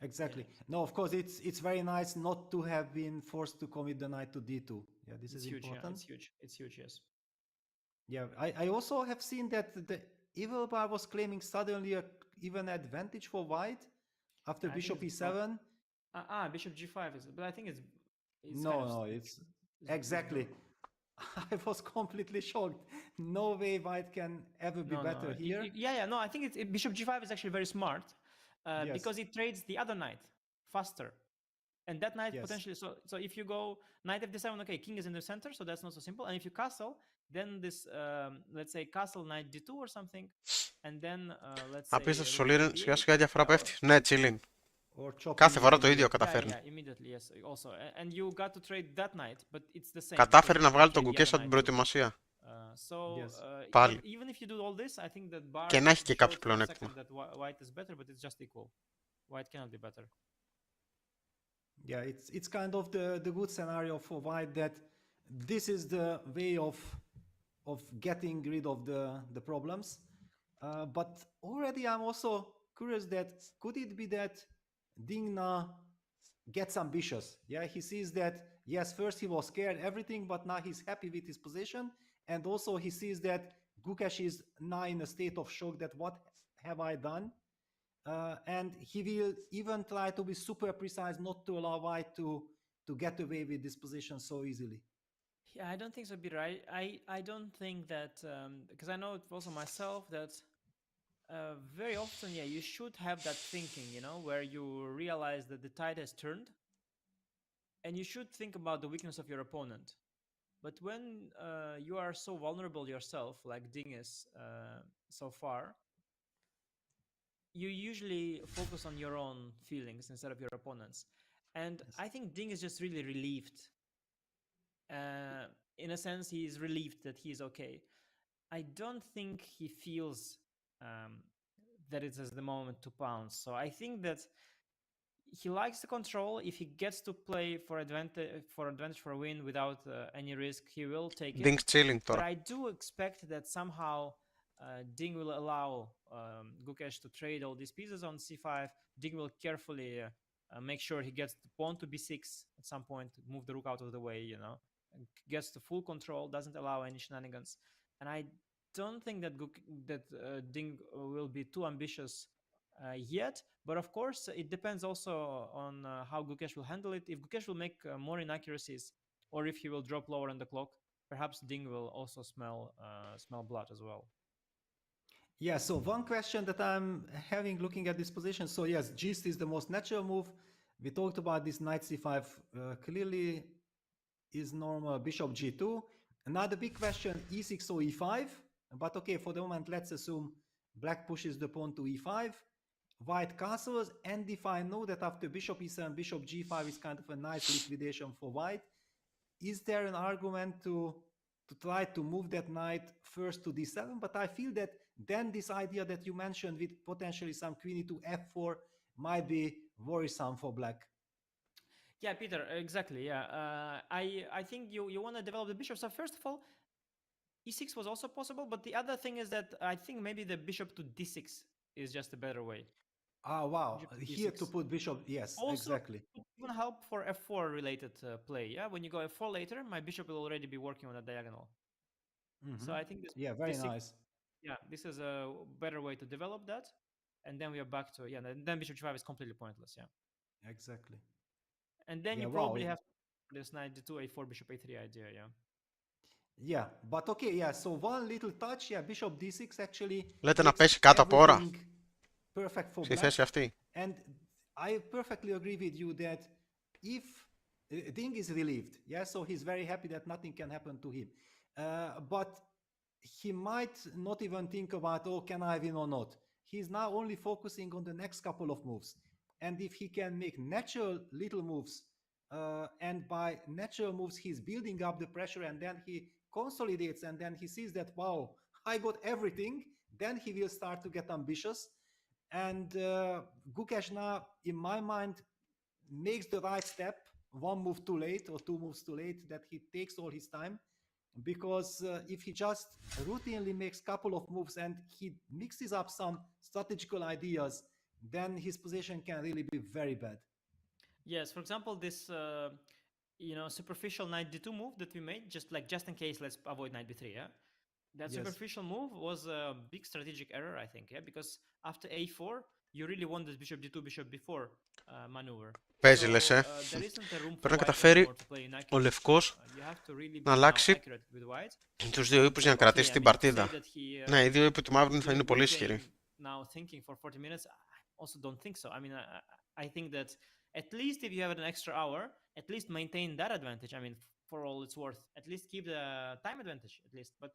exactly. Yeah. No, of course it's very nice not to have been forced to commit the knight to D2. Yeah, this is huge, important. Yeah, it's huge. It's huge, yes. Yeah, I also have seen that the evil bar was claiming suddenly a even advantage for white after bishop E7. Bishop G5 is, but I think it's it's exactly. I was completely shocked. No way white can ever be better here. No, I think bishop G5 is actually very smart because it trades the other knight faster. And that knight potentially, so if you go knight F7, okay, king is in the center, so that's not so simple. And if you castle, then this, let's say castle knight D2 or something, and then let's say... Απίστευτο στο Liren, σιγά σιγά διαφορά πέφτει. Ναι, chilling. Κάθε φορά το ίδιο καταφέρνει. Κατάφερε να βγάλει τον Gukesh από την προετοιμασία. Πάλι. Και να έχει και κάποιο πλεονέκτημα. Yeah, it's kind of the good scenario for white that this is the way of getting rid of the problems. But already I'm also curious that could it be that Ding now gets ambitious? Yeah, he sees that yes, first he was scared everything, but now he's happy with his position, and also he sees that Gukesh is now in a state of shock that what have I done? And he will even try to be super precise, not to allow white to get away with this position so easily. Yeah, I don't think so, Peter. I don't think that because I know it also myself that very often, yeah, you should have that thinking, you know, where you realize that the tide has turned, and you should think about the weakness of your opponent. But when you are so vulnerable yourself, like Ding is so far, you usually focus on your own feelings instead of your opponent's. And I think Ding is just really relieved. In a sense, he is relieved that he is okay. I don't think he feels that it is the moment to pounce. So I think that he likes the control. If he gets to play for advantage for a win without any risk, he will take it. Ding's chilling But τώρα. I do expect that somehow Ding will allow Gukesh to trade all these pieces on c5. Ding will carefully make sure he gets the pawn to b6 at some point, move the rook out of the way, and gets the full control, doesn't allow any shenanigans. And I don't think that Ding will be too ambitious yet. But of course, it depends also on how Gukesh will handle it. If Gukesh will make more inaccuracies, or if he will drop lower on the clock, perhaps Ding will also smell blood as well. Yeah, so one question that I'm having looking at this position. So yes, G6 is the most natural move. We talked about this knight c5 clearly is normal, bishop g2. Another big question, e6 or e5. But okay, for the moment, let's assume black pushes the pawn to e5. White castles, and if I know that after bishop e7, bishop g5 is kind of a nice liquidation for white, is there an argument to try to move that knight first to d7? But I feel that then this idea that you mentioned with potentially some queen e to f4 might be worrisome for black. Yeah, Peter, exactly. Yeah, I think you want to develop the bishop. So first of all, e6 was also possible, but the other thing is that I think maybe the bishop to d6 is just a better way. Ah, wow. Here to D6. put bishop, yes, Also, exactly. it will help for f4 related play. Yeah, when you go f4 later, my bishop will already be working on a diagonal. So I think this, Yeah, very D6, nice. yeah, this is a better way to develop that. And then we are back to, yeah, then bishop g5 is completely pointless. Yeah. Exactly. And then Yeah, you wow. probably have this knight d2, a4, bishop a3 idea. Yeah. Yeah, but okay, yeah, so one little touch, yeah, bishop d6 actually Λέτε να makes πέσει κάτω από ώρα. everything perfect for Στη black. θέση αυτή. And I perfectly agree with you that if Ding is relieved, yeah, so he's very happy that nothing can happen to him. But he might not even think about, oh, can I win or not? He's now only focusing on the next couple of moves. And if he can make natural little moves, and by natural moves, he's building up the pressure, and then he consolidates, and then he sees that, wow, I got everything, then he will start to get ambitious. And Gukesh now, in my mind, makes the right step, one move too late or two moves too late, that he takes all his time. Because if he just routinely makes a couple of moves and he mixes up some strategical ideas, then his position can really be very bad. Yes, for example, this superficial knight d2 move that we made, just in case, let's avoid knight b3. Yeah, that Yes. superficial move was a big strategic error, I think. Yeah, because after a4, you really want this bishop d2, bishop b4 maneuver. Παίζει, So, λες, there isn't a room for Πρέπει να white καταφέρει anymore to play inaccurate. ο Λευκός You have to really be να now αλλάξει accurate with white. τους δύο ύπους για να κρατήσει Okay, την I mean, to say παρτίδα. that he, Ναι, οι δύο ύποι του μαύρου θα είναι will πολύ be ισχυροί. playing now thinking for 40 minutes, I also don't think so. I mean, I think that at least if you have an extra hour, at least maintain that advantage. I mean, for all it's worth, at least keep the time advantage at least. But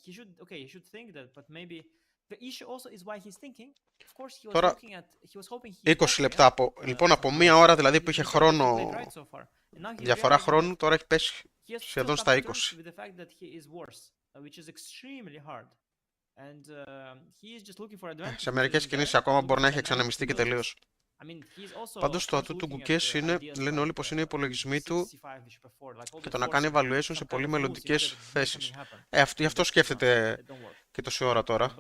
he should think that, but maybe the issue also is why he's thinking. Of course, he was Τώρα, looking at, he was hoping he 20 λεπτά λοιπόν από μία ώρα δηλαδή που είχε χρόνο, διαφορά χρόνου, τώρα έχει πέσει σχεδόν στα 20. with the fact that he is worse, which is extremely hard. And he is just looking for advantage. Σε μερικές κινήσεις ακόμα μπορεί να έχει εξανεμιστεί και τελείως. Πάντως το ατού του Gukesh είναι, λένε όλοι πως είναι οι υπολογισμοί του και το να κάνει evaluation σε πολύ μελλοντικές θέσεις. Γι' αυτό σκέφτεται και τόση ώρα τώρα.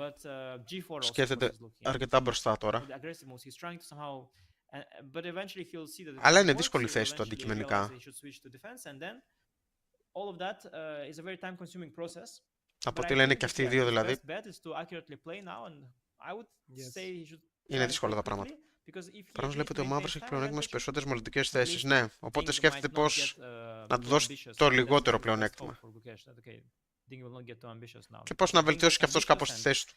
Σκέφτεται αρκετά μπροστά τώρα. Αλλά είναι δύσκολη η θέση του αντικειμενικά. Από τι λένε και αυτοί οι δύο δηλαδή. Είναι δύσκολα τα πράγματα. Πράγματι βλέπει ότι ο μαύρος έχει πλεονέκτημα στις περισσότερες μελλοντικές θέσεις. Ναι, οπότε σκέφτεται πώς να του δώσει το λιγότερο πλεονέκτημα. Και πώς να βελτιώσει και αυτός κάπως τη θέση του.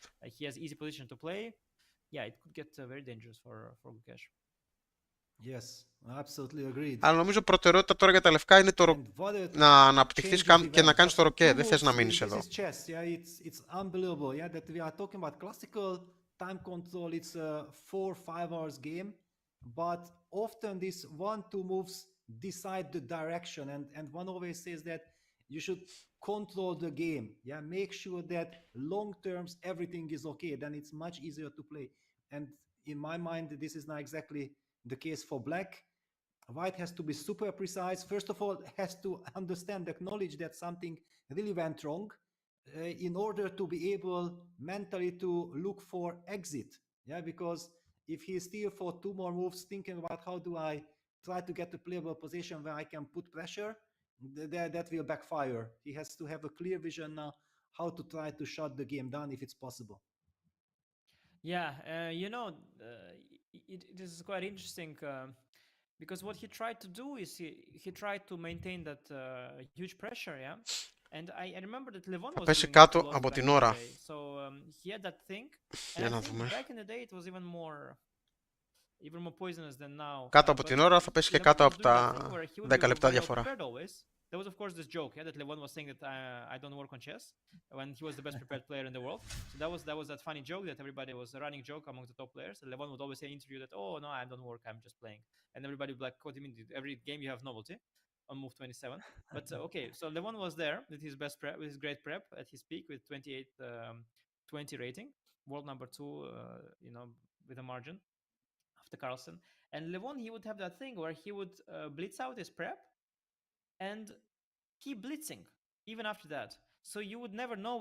Yes, absolutely agreed. Αλλά νομίζω προτεραιότητα τώρα για τα λευκά είναι το And what a να αναπτυχθείς changes και να event. κάνεις Just το ροκέ. two Δεν θες να moves, μείνεις this εδώ. is chess, yeah, it's unbelievable, yeah, that we are talking about classical time control. It's a 4-5 hours game, but often these 1-2 moves decide the direction, and one always says that you should control the game, yeah, make sure that long terms everything is okay, then it's much easier to play. And in my mind, this is not exactly the case for black. White has to be super precise. First of all, has to understand, acknowledge that something really went wrong in order to be able mentally to look for exit. Yeah, because if he's still for 2 more moves thinking about how do I try to get a playable position where I can put pressure, that will backfire. He has to have a clear vision now how to try to shut the game down if it's possible. Yeah, it is quite interesting because what he tried to do is he tried to maintain that huge pressure, yeah. And I remember that Levon Θα was πέσει doing that a κάτω lot από back την in the ώρα. day. So he had that thing, and Για I να think δούμε. back in the day it was even more poisonous than now. Κάτω από But την ώρα θα πέσει και Levon κάτω was από doing that τα thing where he would 10 be λεπτά very well διαφορά. prepared always. There was of course this joke, yeah, that Levon was saying that I don't work on chess when he was the best prepared player in the world. So that was that funny joke that everybody was a running joke among the top players. And Levon would always say in interview that, oh no, I don't work, I'm just playing. And everybody would be like, what do you mean? Every game you have novelty on move 27. But okay, so Levon was there with his best prep, with his great prep at his peak with 28-20 rating, world number 2, with a margin after Carlsen. And Levon, he would have that thing where he would blitz out his prep and keep blitzing even after that. So you would never know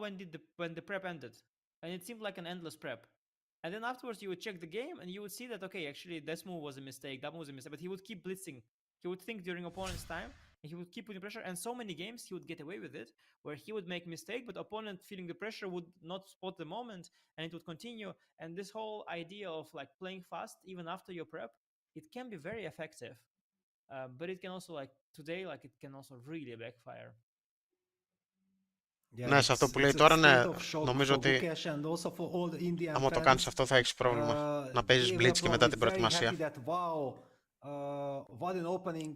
when the prep ended, and it seemed like an endless prep. And then afterwards, you would check the game, and you would see that okay, actually this move was a mistake, that move was a mistake. But he would keep blitzing. He would think during opponent's time, and he would keep putting pressure. And so many games he would get away with it, where he would make mistake, but opponent feeling the pressure would not spot the moment, and it would continue. And this whole idea of like playing fast even after your prep, it can be very effective. But it can also today, it can also really backfire. Yeah, Ναι, σε αυτό it's που λέει a τώρα, state ναι, of shock νομίζω for ότι Gukesh and also for all the Indian άμα το κάνεις fans. αυτό θα έχεις πρόβλημα. Να παίζεις They were blitz και μετά probably την very προετοιμασία. happy that wow, what an opening.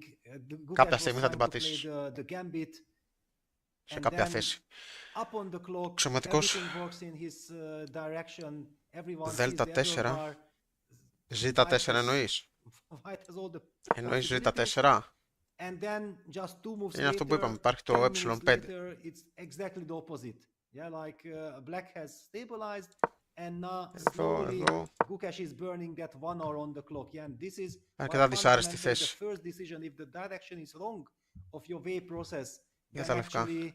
Κάποια Gukesh was στιγμή θα την trying to play πατήσεις. the gambit. Σε And κάποια then θέση. up on the clock, Ξωματικός. everything works in his direction. Everyone sees Δέλτα the error 4. bar. Ζήτα White 4 has- εννοείς. White has all the Εννοείς Ζήτα possibilities. 4. And then just 2 moves Είναι αυτό που later, είπαμε. Υπάρχει το 10 minutes ε5. later, it's exactly the opposite. Yeah, like black has stabilized, and now Εδώ, slowly εδώ. Gukesh is burning that 1 hour on the clock. Yeah, and this is Αρκετά δυσάρεστη fundamentally the θέση. first decision. If the direction is wrong of your way process, Για then τα λευκά. actually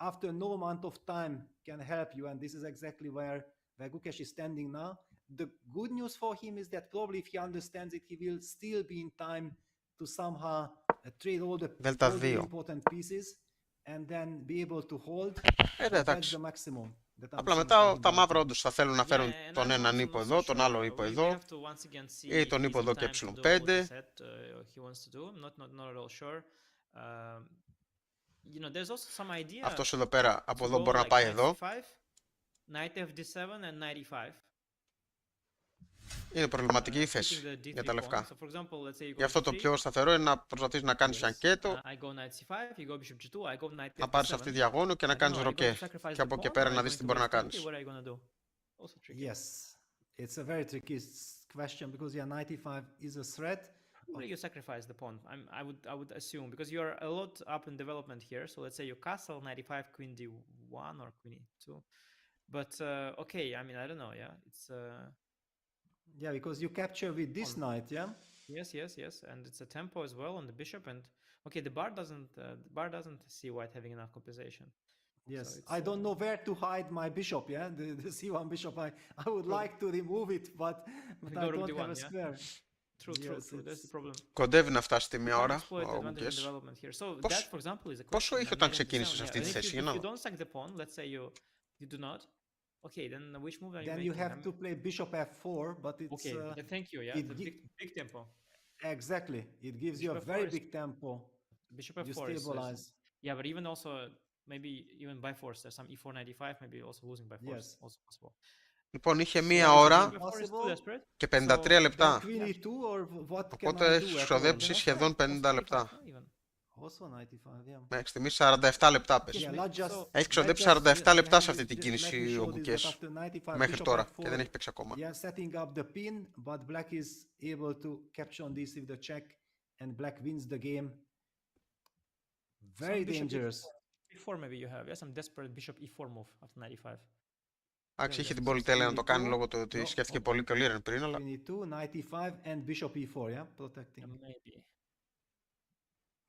after no amount of time can help you. And this is exactly where Gukesh is standing now. The good news for him is that probably if he understands it, he will still be in time to somehow trade all the Δέλτα all the 2. important pieces and then be able to hold. Ναι, But that's εντάξει. the maximum that I'm Απλά seeing μετά from τα him. μαύρα όντως θα θέλουν να φέρουν Yeah, and τον I'm έναν also ύπο not so εδώ, τον sure. άλλο ύπο We εδώ. have to once again see Ή τον if ύπο he's εδώ in και time to do what ε5. he said he wants to do. Not at all sure. There's also some idea Αυτός εδώ πέρα, από to εδώ go μπορεί να like πάει knight εδώ. c5, knight fd7 and knight e5. Είναι προβληματική η Keeping θέση the για d3 τα pawn. λευκά. So for example, let's say you Γι' go αυτό το g3. πιο σταθερό είναι να προσπαθείς να κάνεις Yes. ανκέτο, I go knight c5, you go bishop g2, I go knight να πάρεις fd7. αυτή τη διαγώνιο και να I don't κάνεις know, are you going ροκέ. to sacrifice Και the από εκεί pawn, or πέρα are να you δεις going τι to μπορεί να base 20? κάνεις. What are you going to do? Also tricky. Yes, it's a very tricky question because yeah, 95 is a threat. Probably you sacrifice the pawn. I would assume because you are a lot up in development here. So let's say you castle 95, queen d1 or queen e2. But okay, I mean I don't know. Yeah, it's Yeah, because you capture with this knight, yeah. yes, and it's a tempo as well on the bishop. And okay, the bar doesn't see white having enough compensation. Yes, So I don't know where to hide my bishop. Yeah, the c1 bishop. I would like to remove it, but Go I rook don't have d1, a yeah? square. True. Yes, That's the problem. Κοντεύει να φτάσει τη μία You can't ώρα exploit the ο advantage in Gukesh. development here. So Πώς- that, for example, is a question. πόσο είχε And όταν knight ξεκίνησες fd7, αυτή yeah. τη And θέση, if για να you δω. don't sack the pawn, let's say you do not. Okay, then which move are you Then making? you have to play bishop f4, but it's Okay, thank you. Yeah, it it's a gi- big tempo. exactly. It gives you a Bishop very f4 is- big tempo. Bishop You f4 is stabilize. yeah, but even also maybe even by force. There's some e4 95, maybe also losing by force, Yes. also possible. Λοιπόν, είχε So μία is it ώρα Before is too impossible? desperate. και 53 So, λεπτά. then Queen E2 or what can Οπότε I έχει do at all? ξοδέψει σχεδόν 50 λεπτά. Even. Also 95, yeah. Μέχρι στιγμής 47 λεπτά πες. Yeah, let's just, Έχει ξοδέψει let's just 47 λεπτά σε let αυτή me- την let κίνηση me ο show this, that Gukesh after 95 μέχρι bishop τώρα f4, και δεν έχει παίξει ακόμα. yeah, setting up the pin, but black is able to capture on this with the check, and black wins the game. Very Some bishop dangerous. E4 maybe you have. Yeah, some desperate bishop E4 move after 95. Εντάξει, είχε Yeah, την so πολυτέλεια να το Queen κάνει E2, λόγω του ότι no, σκέφτηκε okay. πολύ και ο Liren πριν, αλλά Queen E2, 95, and bishop E4, yeah, protecting. Maybe.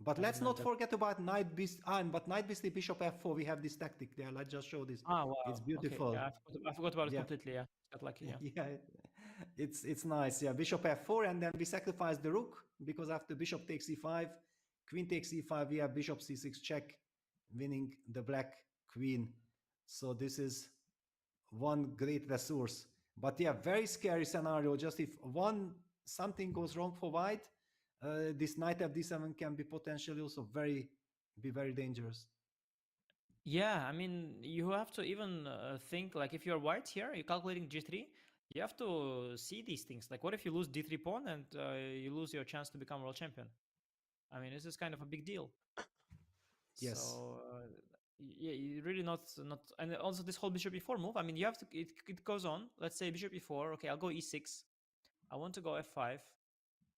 But let's no, not that- forget about knight beast. But knight beast bishop f4. We have this tactic there. Let's just show this. Ah, wow. It's beautiful. Okay. Yeah, I forgot about it Yeah. completely. Yeah, got lucky. Yeah. Yeah, it's nice. Yeah, bishop f4, and then we sacrifice the rook because after bishop takes e5, queen takes e5. We have bishop c6 check, winning the black queen. So this is one great resource. But yeah, very scary scenario. Just if something goes wrong for white, this knight fd7 can be potentially also very dangerous. Yeah, I mean, you have to even think like if you're white here, you're calculating g3. You have to see these things. Like, what if you lose d3 pawn and you lose your chance to become world champion? I mean, this is kind of a big deal. Yes. So yeah, you really not, and also this whole bishop e4 move. I mean, you have to. It goes on. Let's say bishop e4. Okay, I'll go e6. I want to go f5.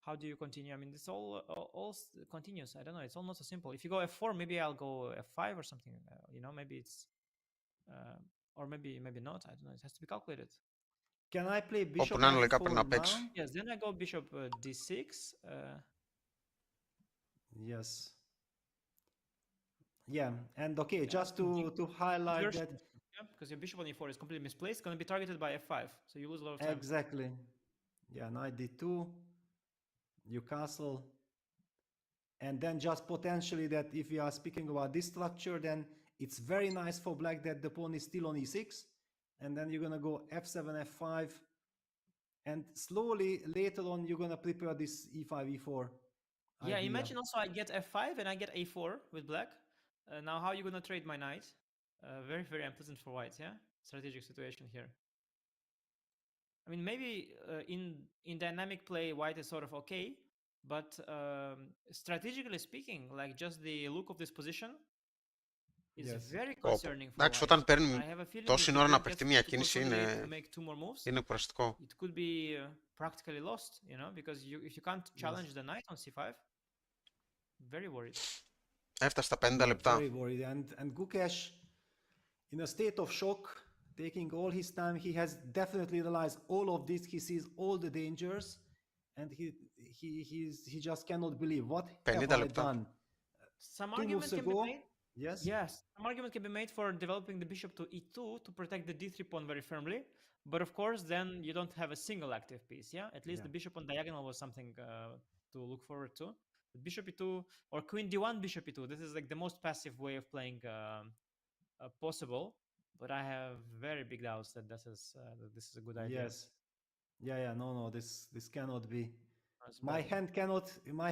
How do you continue? I mean, this all continues. I don't know. It's all not so simple. If you go f4, maybe I'll go f5 or something. You know, maybe it's, or maybe not. I don't know. It has to be calculated. Can I play bishop όπου να είναι λογικά f4 πρέπει να παίξει. now? Yes. Then I go bishop d6. Yes. Yeah, and okay, just to highlight that Yeah, because your bishop on e4 is completely misplaced. It's going to be targeted by f5, so you lose a lot of time. exactly. Yeah, knight d2, you castle, and then just potentially that if we are speaking about this structure, then it's very nice for black that the pawn is still on e6, and then you're gonna go f7, f5, and slowly later on you're gonna prepare this e5, e4. Yeah, idea. imagine also I get f5 and I get a4 with black. Now how are you going to trade my knight? Very unpleasant for white, yeah? Strategic situation here. I mean, maybe in dynamic play, white is sort of okay, but strategically speaking, like just the look of this position is Yes. very Πω, concerning for εντάξει, white. όταν παίρνει I have a feeling τόση if ώρα the να black παιχτεί gets μια to κίνηση consolidate to είναι, make two more moves, είναι κουραστικό. it could be practically lost, you know, because if you can't challenge the knight on c5, very worried. Έφτασε στα 50 λεπτά. Very worried. And Gukesh, in a state of shock, taking all his time, he has definitely realized all of this. He sees all the dangers, and he just cannot believe what have 50 I λεπτά. done. Some 2 argument moves can ago, be made. yes, Yes, some argument can be made for developing the bishop to e2 to protect the d3 pawn very firmly. But of course, then you don't have a single active piece, yeah? At least Yeah. the bishop on diagonal was something to look forward to. But bishop e2 or queen d1, bishop e2. This is like the most passive way of playing possible. But I have very big doubts that this is a good idea. yes, yeah. No, this cannot be. It's My bad.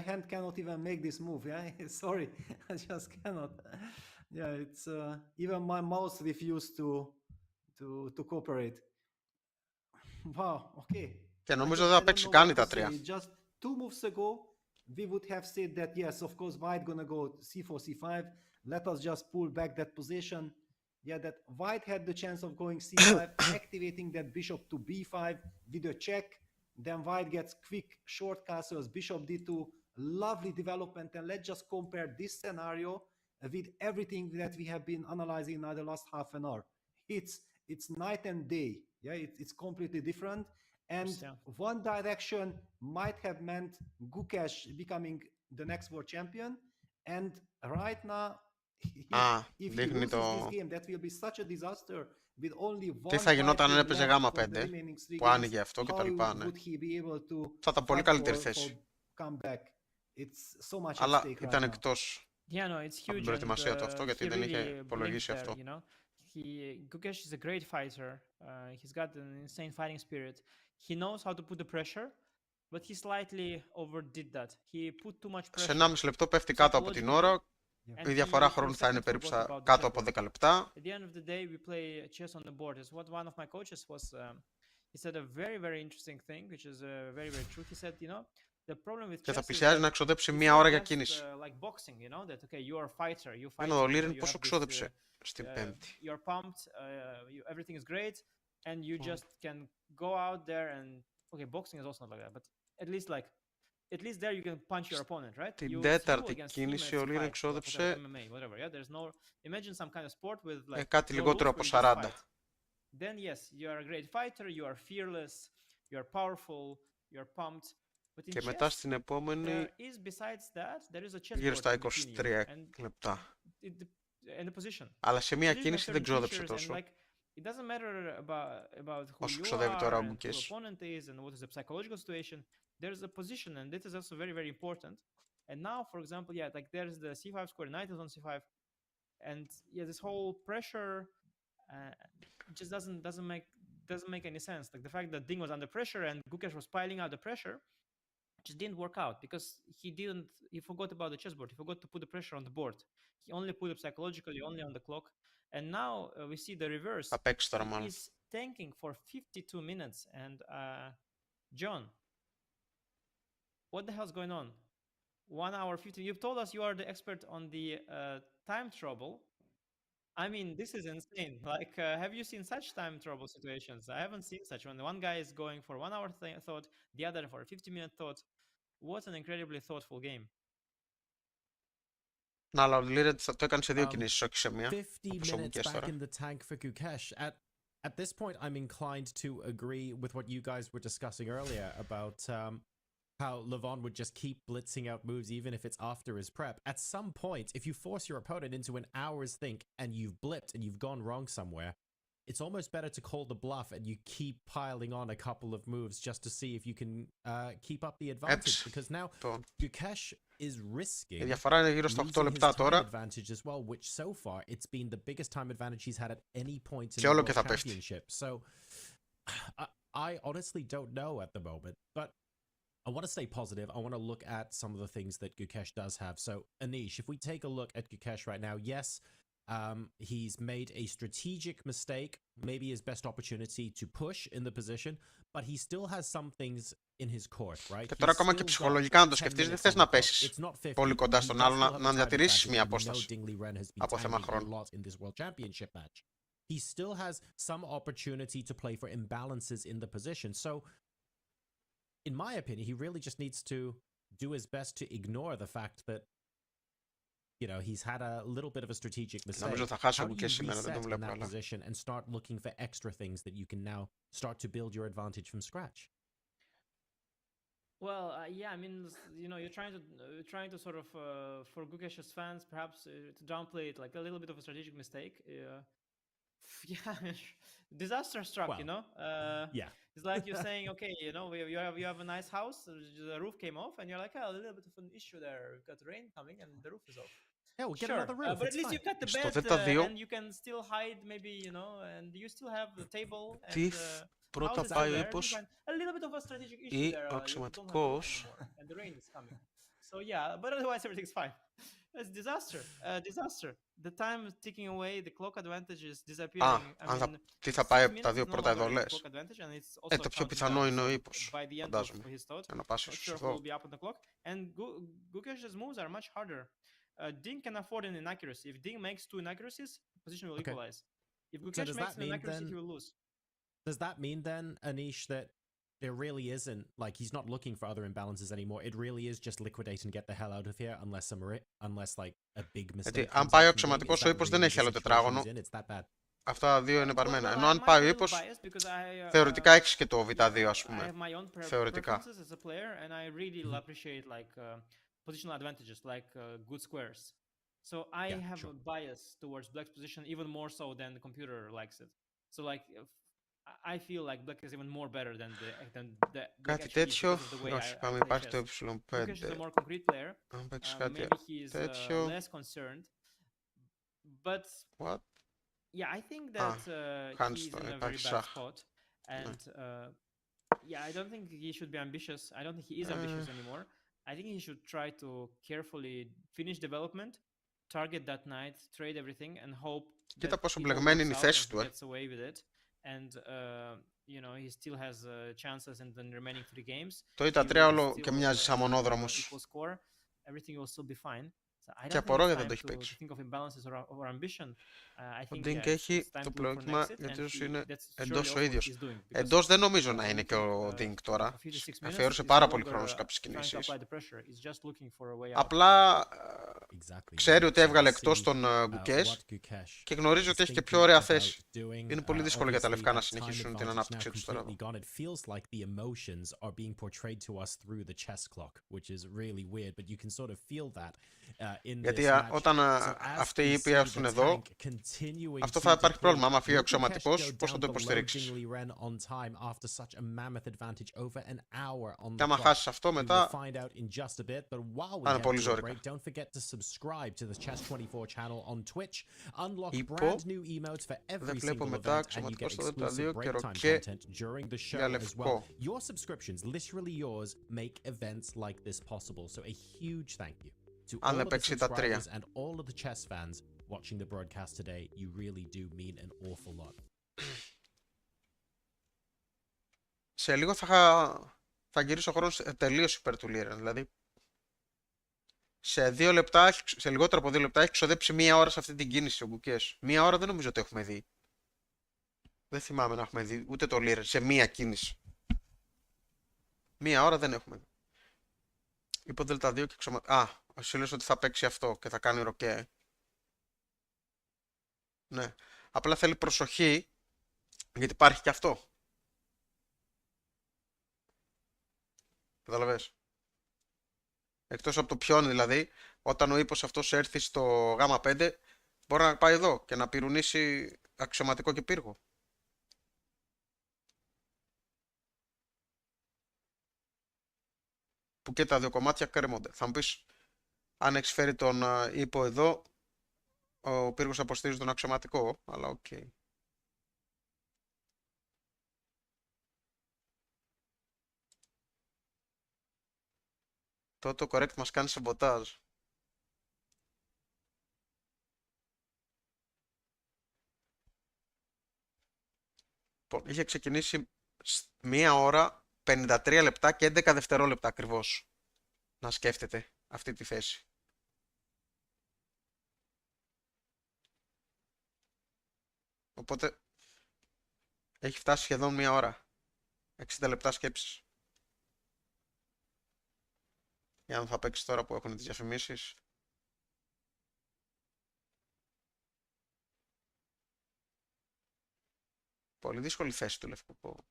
hand cannot even make this move. Yeah, sorry, I just cannot. Yeah, it's even my mouse refused to cooperate. Wow. Okay. Και I νομίζω don't- δεν θα I don't παίξει know καν what η to τα τρία. say. Just 2 moves ago, we would have said that yes, of course, white gonna go c4, c5. Let us just pull back that position. Yeah, that white had the chance of going c5, activating that bishop to b5 with a check. Then white gets quick short castles, bishop d2, lovely development. And let's just compare this scenario with everything that we have been analyzing in the last half an hour. It's night and day. Yeah, it's completely different. And Yeah. one direction might have meant Gukesh becoming the next world champion. And right now, if he δείχνει loses το... this game, that will be such a disaster with only Τι one θα γινόταν αν white έπαιζε left γάμα for the 5, remaining 3 που games. άνοιγε αυτό και τα How λοιπά, ναι. would he be able to Θα ήταν πολύ fight καλύτερη for θέση. comeback? It's so much at Αλλά stake right ήταν now. εκτός Yeah, no, it's από huge. την προετοιμασία του αυτό, And, γιατί he δεν είχε really υπολογίσει blinked there, αυτό. you know. Gukesh is a great fighter. He's got an insane fighting spirit. He knows how to put the pressure, but he slightly overdid that. He put too much Σε pressure. 1,5 λεπτό πέφτει κάτω από την ώρα And Η διαφορά he, for a χρόνου θα είναι second, περίπου forgot about the κάτω από chessboard. 10 λεπτά. At the end of the day, we play chess on the board. Is what one of my coaches was. He said a very, very interesting thing, which is very, very true. He said, the problem with Και θα chess is πλησιάζει that να ξοδέψει it's μία not ώρα για just κίνηση. like boxing, that okay, you are a fighter, you fight, Ενώ ο you Liren have πόσο this, ξόδεψε στην Πέμπτη. you're pumped, everything is great, and you just can go out there and okay, boxing is also not like that, but at least there you can punch your opponent, right? Την You τέταρτη against him κίνηση and ο Liren fight, εξόδεψε MMA, whatever, yeah. There's no imagine some kind of sport with like κάτι no λιγότερο rules από where you just 40. fight. Then yes, you are a great fighter, you are fearless, you are powerful, you are pumped. But in Και μετά chess, στην επόμενη there is besides that, there is a γύρω chessboard στα in between you 23 and λεπτά. and the position. Αλλά σε μία Position has κίνηση δεν certain ξόδεψε features and τόσο. like it doesn't matter about who Όσο you ξοδεύει τώρα are ο and who the Gukesh. opponent is and what is the psychological situation. There's a position and this is also very, very important. And now, for example, yeah, like there's the c5 square, knight is on c5, and yeah, this whole pressure just doesn't make any sense. Like the fact that Ding was under pressure and Gukesh was piling out the pressure just didn't work out because he forgot about the chessboard. He forgot to put the pressure on the board. He only put it psychologically, only on the clock. And now we see the reverse. Θα παίξει τώρα μάλλον. He's tanking for 52 minutes. And John, what the hell's going on? 1 hour 50. You've told us you are the expert on the time trouble. I mean, this is insane. Like, have you seen such time trouble situations? I haven't seen such one. One guy is going for 1 hour thought, the other for a 50-minute thought. What an incredibly thoughtful game. Να, αλλά ο Liren το έκανε σε δύο κινήσεις, όχι σε μία. 50 Όπως ο minutes Gukesh back τώρα. in the tank for Gukesh. At this point, I'm inclined to agree with what you guys were discussing earlier about how Levon would just keep blitzing out moves even if it's after his prep. At some point, if you force your opponent into an hour's think and you've blipped and you've gone wrong somewhere, it's almost better to call the bluff and you keep piling on a couple of moves just to see if you can keep up the advantage. Because now Gukesh is risking Η διαφορά είναι γύρω στα 8 losing his λεπτά time τώρα. advantage as well, which so far it's been the biggest time advantage he's had at any point in Και the όλο World και θα πέφτει. Championship. So I honestly don't know at the moment, but I want to stay positive. I want to look at some of the things that Gukesh does have. So, Anish, if we take a look at Gukesh right now, yes, he's made a strategic mistake, maybe his best opportunity to push in the position, but he still has some things in his court, right? Και τώρα ακόμα και ψυχολογικά να το σκεφτείς, δεν θες να πέσεις πολύ κοντά στον άλλο, να διατηρήσεις μια απόσταση από θέμα χρόνου. He still has some opportunity to play for imbalances in the position. So, in my opinion, he really just needs to do his best to ignore the fact that, he's had a little bit of a strategic mistake. Νομίζω θα χάσει ο How do Gukesh you σήμερα, δεν τον reset in βλέπω that καλά. position and start looking for extra things that you can now start to build your advantage from scratch? Well, yeah, I mean, you're trying to sort of, for Gukesh's fans, perhaps to downplay it, like a little bit of a strategic mistake. Yeah, disaster struck. Well, yeah. It's like you're saying, okay, you have a nice house, the roof came off, and you're like, oh, a little bit of an issue there. We've got rain coming, and the roof is off. Yeah, we'll get Sure, another roof. but at It's least you fine. cut the Στο bed, Z2, and you can still hide, maybe, and you still have the table. Τι And, πρώτα houses πάει ο are there, ύπος you find a little bit of a strategic issue ή there. ο You don't have αξιωματικός. rain anymore, and the rain is coming. So yeah, but otherwise everything's fine. It's disaster. The time is ticking away, the clock advantage is disappearing. Τι θα πάει τα δύο πρώτα εδώ λες. Το πιο πιθανό είναι ο ύπος, φαντάζομαι. Να πάσει ίσως εδώ. And Gukesh's moves are much harder. Ding can afford an inaccuracy. If Ding makes 2 inaccuracies, position will equalize. If Gukesh makes an inaccuracy, he will lose. Does that mean then, Anish, that there really isn't, like, he's not looking for other imbalances anymore? It really is just liquidate and get the hell out of here, unless like a big mistake. Γιατί αν πάει ο αξιωματικός, ο ύπος δεν έχει άλλο τετράγωνο. Αυτά τα δύο είναι παρμένα. Ενώ αν πάει ο ύπος, θεωρητικά έχεις και το Β2, ας πούμε. Θεωρητικά. Positional advantages like good squares. So I have a bias towards Black's position even more so than the computer likes it. So like I feel like Black is even more better than the Κάτι τέτοιο, όχι, πάμε, υπάρχει το ε5. Gukesh is a more concrete player. Αν παίξεις κάτι τέτοιο. Less concerned. But What? Yeah, I think that he's in a very bad spot. And yeah, I don't think he should be ambitious. I don't think he is ambitious anymore. I think he should try to carefully finish development, target that knight, trade everything, and hope Κοίτα that πόσο he μπλεγμένη είναι η walks out θέση and του, he gets away with it. And you know, he still has chances in the remaining 3 games. Το He Είτε 3 will όλο still και μοιάζει σαν have μονόδρομος. equal score. Everything will still be fine. So I Και don't think απορώ it's γιατί δεν time το έχει to παίξει. think of imbalances or ambition. I Ο think Ding it's έχει time το to look for an πλεονέκτημα exit, γιατί and όσο είναι that's surely εντός also ο what ίδιος. he's doing. Because Εντός δεν νομίζω να είναι looking και ο Ding τώρα. 56 minutes Αφιέρωσε is πάρα no πολύ longer χρόνο σε κάποιες trying to κινήσεις. apply the pressure. He's just looking for a way out. Απλά Exactly. ξέρει right. ότι So έβγαλε we'll εκτός see, τον Gukesh what Gukesh και γνωρίζει is ότι έχει και thinking πιο ωραία about θέση. doing. Είναι πολύ δύσκολο για τα Obviously, λευκά να that time συνεχίσουν την advantage now ανάπτυξή τους τώρα. completely gone. It feels like the emotions are being portrayed to us through the chess clock, which is really weird, but you can sort of feel that in this Γιατί match. όταν So as αυτοί we οι see ήπιοι the έρθουν εδώ, tank continuing αυτό to θα υπάρχει deplete, πρόβλημα. Άμα φύγει ο will Gukesh αξιωματικός, go πώς θα down το below υποστηρίξεις. Ding Liren on time after such a mammoth advantage over an hour on Και the άμα clock? χάσεις αυτό We will μετά, find out in just a bit, but while we θα είναι head πολύ to a ζόρικα. break, don't forget to subscribe to the Chess24 channel on Twitch. Unlock Υπό, brand new emotes for δεν every βλέπω single μετά event, and you get αξιωματικός στο δέλτα exclusive 2 και break time ροκέ content during the για show as well. λευκό. Your subscriptions, literally yours, make events like this possible. So a huge thank you to Αν all δεν of the παίξει τα 3. subscribers and all of the chess fans watching the broadcast today. You really do mean an awful lot. Σε λίγο θα γυρίσω χρόνο τελείως υπέρ του Liren. Δηλαδή, σε 2 λεπτά, σε λιγότερο από 2 λεπτά έχει ξοδέψει 1 ώρα σε αυτή την κίνηση ο Gukesh. 1 ώρα δεν νομίζω ότι έχουμε δει. Δεν θυμάμαι να έχουμε δει ούτε το Liren σε 1 κίνηση. 1 ώρα δεν έχουμε δει. Υπό δέλτα 2 και σου λες ότι θα παίξει αυτό και θα κάνει ροκέ. Ναι. Απλά θέλει προσοχή γιατί υπάρχει και αυτό. Καταλαβες. Εκτός από το ποιον δηλαδή, όταν ο ύπος αυτός έρθει στο Γ5, μπορεί να πάει εδώ και να πυρουνίσει αξιωματικό και πύργο. Που και τα 2 κομμάτια κρέμονται. Θα μου πεις, αν έχεις φέρει τον ύπο εδώ, ο πύργος αποστηρίζει τον αξιωματικό, αλλά οκ. Το correct μας κάνει σαμποτάζ. Λοιπόν, είχε ξεκινήσει 1 ώρα, 53 λεπτά και 11 δευτερόλεπτα ακριβώς να σκέφτεται αυτή τη θέση. Οπότε έχει φτάσει σχεδόν 1 ώρα. 60 λεπτά σκέψης. Για να θα παίξει τώρα που έχουν τις διαφημίσεις. Πολύ δύσκολη θέση του λευκού.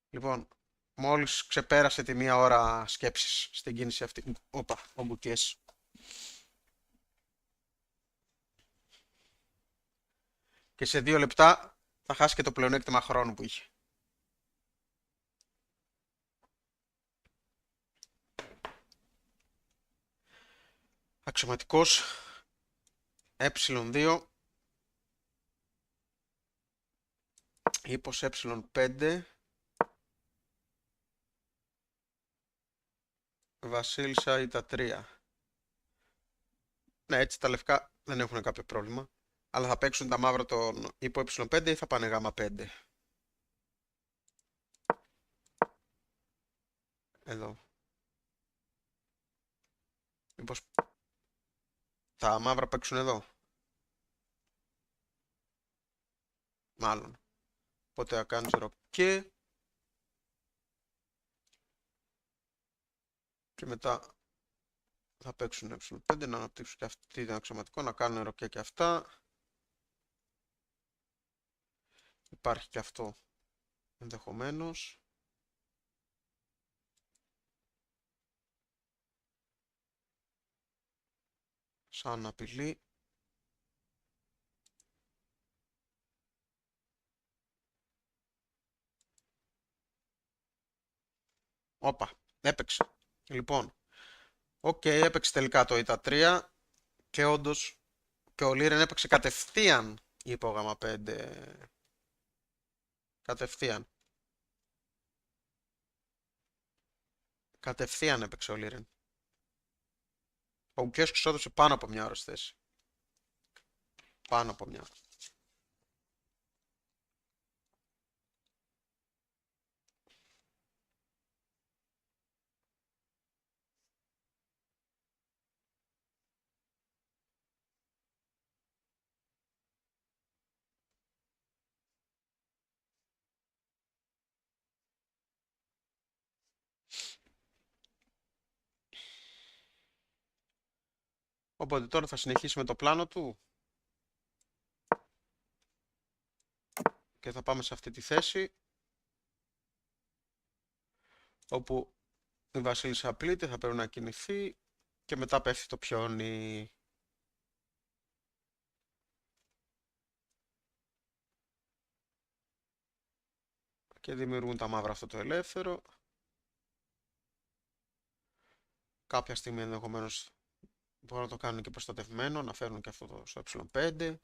Λοιπόν, μόλις ξεπέρασε τη 1 ώρα σκέψης στην κίνηση αυτή. Όπα, ο Gukesh. Και σε 2 λεπτά θα χάσει και το πλεονέκτημα χρόνου που είχε. Αξιωματικός ε2, ύπος ε5, βασίλισσα ή τα 3. Ναι, έτσι τα λευκά δεν έχουν κάποιο πρόβλημα. Αλλά θα παίξουν τα μαύρα τον ύπο ε5 ή θα πάνε Γ5. Εδώ. Μήπως τα μαύρα παίξουν εδώ. Μάλλον. Οπότε θα κάνεις ροκέ. Και μετά θα παίξουν ε5 να αναπτύξουν και αυτή την αξιωματικό, να κάνουν ροκέ και αυτά. Υπάρχει και αυτό ενδεχομένως. Σαν απειλή. Όπα, έπαιξε. Λοιπόν, έπαιξε τελικά το Είτε 3 και όντως και ο Liren έπαιξε κατευθείαν υπό Γ5 Κατευθείαν. Κατευθείαν έπαιξε ο Λίρεν. Ο Gukesh ξόδεψε πάνω από μια ώρα στη θέση. Πάνω από μια ώρα. Οπότε τώρα θα συνεχίσει με το πλάνο του και θα πάμε σε αυτή τη θέση όπου η βασίλισσα απλείται, θα πρέπει να κινηθεί και μετά πέφτει το πιόνι. Και δημιουργούν τα μαύρα αυτό το ελεύθερο. Κάποια στιγμή ενδεχομένως μπορούν να το κάνουν και προστατευμένο, να φέρουν και αυτό το στο ε5.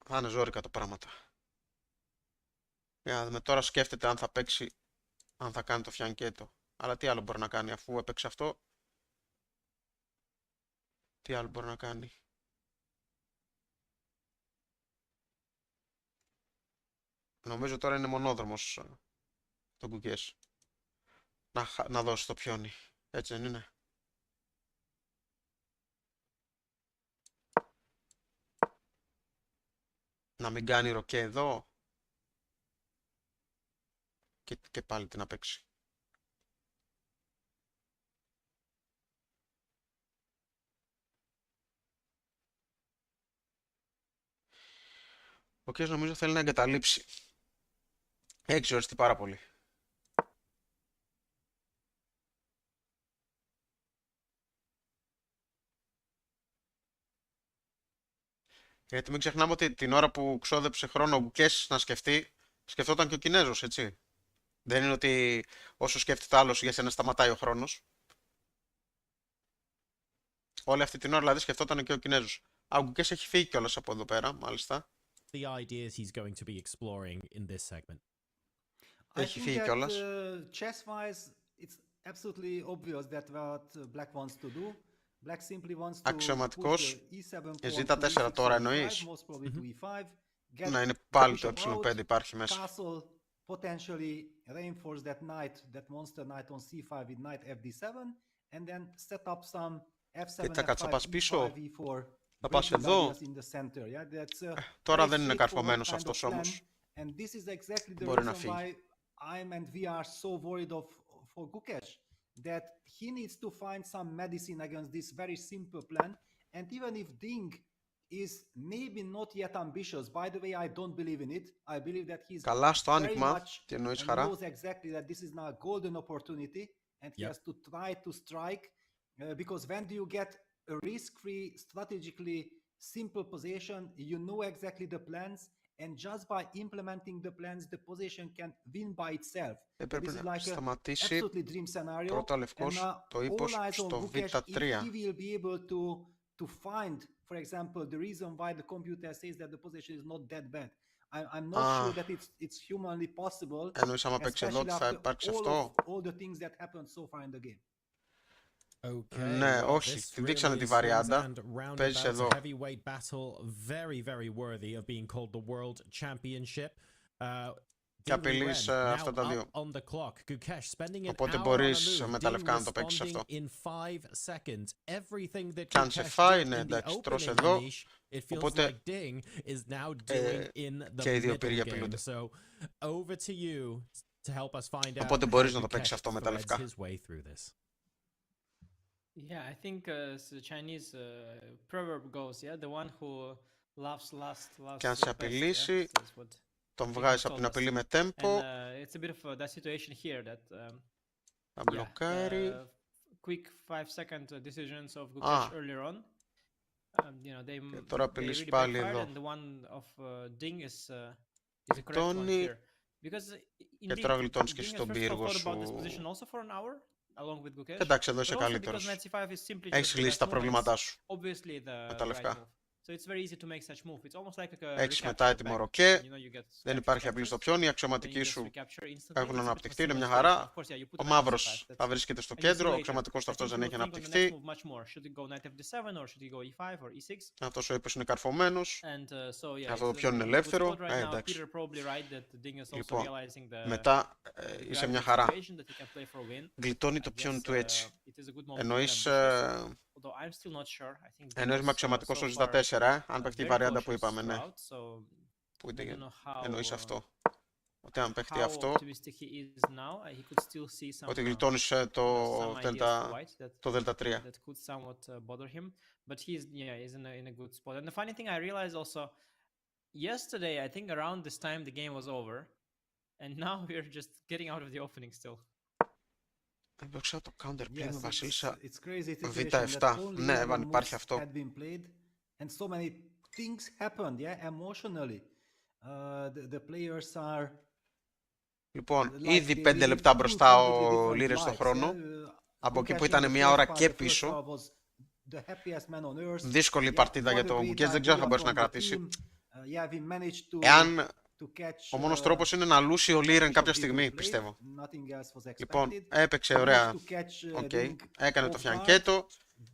Θα είναι ζόρικα τα πράγματα. Για να δούμε, τώρα σκέφτεται αν θα παίξει, αν θα κάνει το φιανκέτο. Αλλά τι άλλο μπορεί να κάνει αφού έπαιξε αυτό. Τι άλλο μπορεί να κάνει. Νομίζω τώρα είναι μονόδρομος το Gukesh. Να δώσει το πιόνι. Έτσι δεν είναι? Να μην κάνει ροκέ εδώ. Και πάλι τι να παίξει. Ο Gukesh νομίζω θέλει να εγκαταλείψει. Έχει ζοριστεί πάρα πολύ. Γιατί μην ξεχνάμε ότι την ώρα που ξόδεψε χρόνο ο Gukesh να σκεφτεί, σκεφτόταν και ο Κινέζος, έτσι. Δεν είναι ότι όσο σκέφτεται άλλος για σένα σταματάει ο χρόνος. Όλη αυτή την ώρα δηλαδή σκεφτόταν και ο Κινέζος. Ο Gukesh έχει φύγει κιόλας από εδώ πέρα, μάλιστα. The ideas he's going to be exploring in this segment. Έχει φύγει κιόλας. Chess-wise, it's absolutely obvious that what Black wants to do. Black simply wants to Αξιωματικός. E7 Ζήτα 4 τώρα εννοείς? Να είναι πάλι το ε5 υπάρχει μέσα. Castle potentially reinforce that knight, that monster knight on c5 with knight fd7 and then set up some f7 Και θα κάτσει να πας πίσω. e5 Θα πας εδώ. Τώρα δεν είναι straightforward καρφωμένος kind of αυτός plan. όμως. And this is exactly the Μπορεί να reason φύγει. why I'm and we are so worried for Gukesh, that he needs to find some medicine against this very simple plan. And even if Ding is maybe not yet ambitious, by the way, I don't believe in it. I believe that he's Καλά στο very άνοιγμα. much Τι εννοείς, and χαρά? knows exactly that this is now a golden opportunity and he Yep. has to try to strike because when do you get a risk-free, strategically simple position, you know exactly the plans. And just by implementing the plans, the position can win by itself. Πρέπει This is να like a σταματήσει absolutely dream scenario. πρώτα λευκός το ύπος all eyes on στο Gukesh, if β3. he will be able to find, for example, the reason why the computer says that the position is not that bad. I'm not sure that it's humanly possible, Εννοείς άμα παίξει εδώ ότι especially θα after υπάρξει all αυτό? the things that happened so far in the game. Okay, Ναι, well, όχι. this Τη δείξανε really τη swings βαριάντα. and Παίζεις roundabouts, εδώ. a heavyweight battle, very, very worthy of being called the World Championship. Και απειλείς αυτά τα δύο. On the clock. Gukesh spending an Οπότε hour μπορείς on a move. με τα λευκά να το παίξεις Ding αυτό. responding in 5 seconds. Everything that Κι αν σε Gukesh φάει, did ναι, in the εντάξει, τρως opening εδώ. niche, it feels Οπότε, like Ding is now doing in the και οι δύο middle πύργοι game. απειλούνται. So, over to you to help us find out Οπότε how μπορείς να το παίξεις Gukesh αυτό με τα threads λευκά. his way through this. Yeah, I think the Chinese proverb goes, yeah, the one who laughs last Και αν the σε best, απειλήσει, yeah? That's what τον Ding βγάζεις has από την told us. απειλή με And τέμπο, it's a bit of that situation here that θα yeah, μπλοκάρει. quick 5-second decisions of Ah. Gukesh earlier on. You know, Και τώρα they απειλείς really πάλι backfired, εδώ. and the one of Ding is a correct one Γλιτώνει. here. Because Και indeed, τώρα γλιτώνεις και Ding εσύ has τον first of all πύργο thought about this σου. position also for an hour, along with Gukesh. Εντάξει, εδώ είσαι But also because καλύτερος. knight c5 is simply Έχεις just the λύσει best τα move, and προβλήματά it's σου. obviously the με τα right λευκά. move. So it's very easy to make such move. It's almost like a Έχεις μετά recapture έτοιμο back. ροκέ. You know, you get Δεν capture υπάρχει απλή captures, στο πιόν. Οι then you αξιωματικοί just σου recapture instantly. έχουν It's a bit of a αναπτυχθεί. Είναι similar μια situation. χαρά. Of course, yeah, you put Ο the knight on the μαύρος side. θα βρίσκεται στο And you see κέντρο. Ο later. αξιωματικός του I αυτός think δεν he έχει will think on the next αναπτυχθεί. move much more. Should he go knight f7 or should he go e5 or e6? Αυτός ο ύπος είναι καρφωμένος. And so yeah, Αυτό το it's πιόν είναι a good ελεύθερο. spot right now. Εντάξει. Peter probably right that Ding is also Λοιπόν, realizing the μετά είσαι μια gravity χαρά. situation that he can play for a win. Γλιτώνει το I πιόν guess, του έτσι. it is a good moment to get Εννοείς, ambitious. Although I'm still not sure. I think Ding εννοείς is, με αξιωματικό so στο far, 64, αν παιχτεί η very βαριάντα που cautious είπαμε, ναι. throughout, so Που I don't είναι, know how, εννοείς αυτό. Ότι αν παιχτεί how αυτό, optimistic he is now. He could still see some, ότι γλιτώνεις some το ideas for δέλτα, white that το δέλτα 3. that could somewhat bother him. But he's in a good spot. And the funny thing I realized also yesterday, I think around this time the game was over, and now we're just getting out of the opening still. Έπαιξα το counter play Yes, με it's, Βασίλισσα it's crazy Β7. situation that only Ναι, 11 αν υπάρχει moves αυτό. had been played and so many things happened, yeah, emotionally. The players are Λοιπόν, like ήδη they 5 live λεπτά two μπροστά completely ο different Λίρεν στο lives, χρόνο. yeah. Από εκεί Gukesh που in ήταν the μια first ώρα part, και the first πίσω. hour was the happiest man on earth. Δύσκολη Yeah, παρτίδα για what a το great Gukesh, δεν ξέρω αν θα idea μπορέσει να from the κρατήσει. team. Yeah, we managed to Εάν catch ο μόνος τρόπος είναι να λούσει ο Λίρεν Bishop κάποια D2 στιγμή, played. πιστεύω. Nothing else was Λοιπόν, expected. έπαιξε He ωραία. managed to catch, Οκ. Ding Έκανε το off guard. φιανκέτο.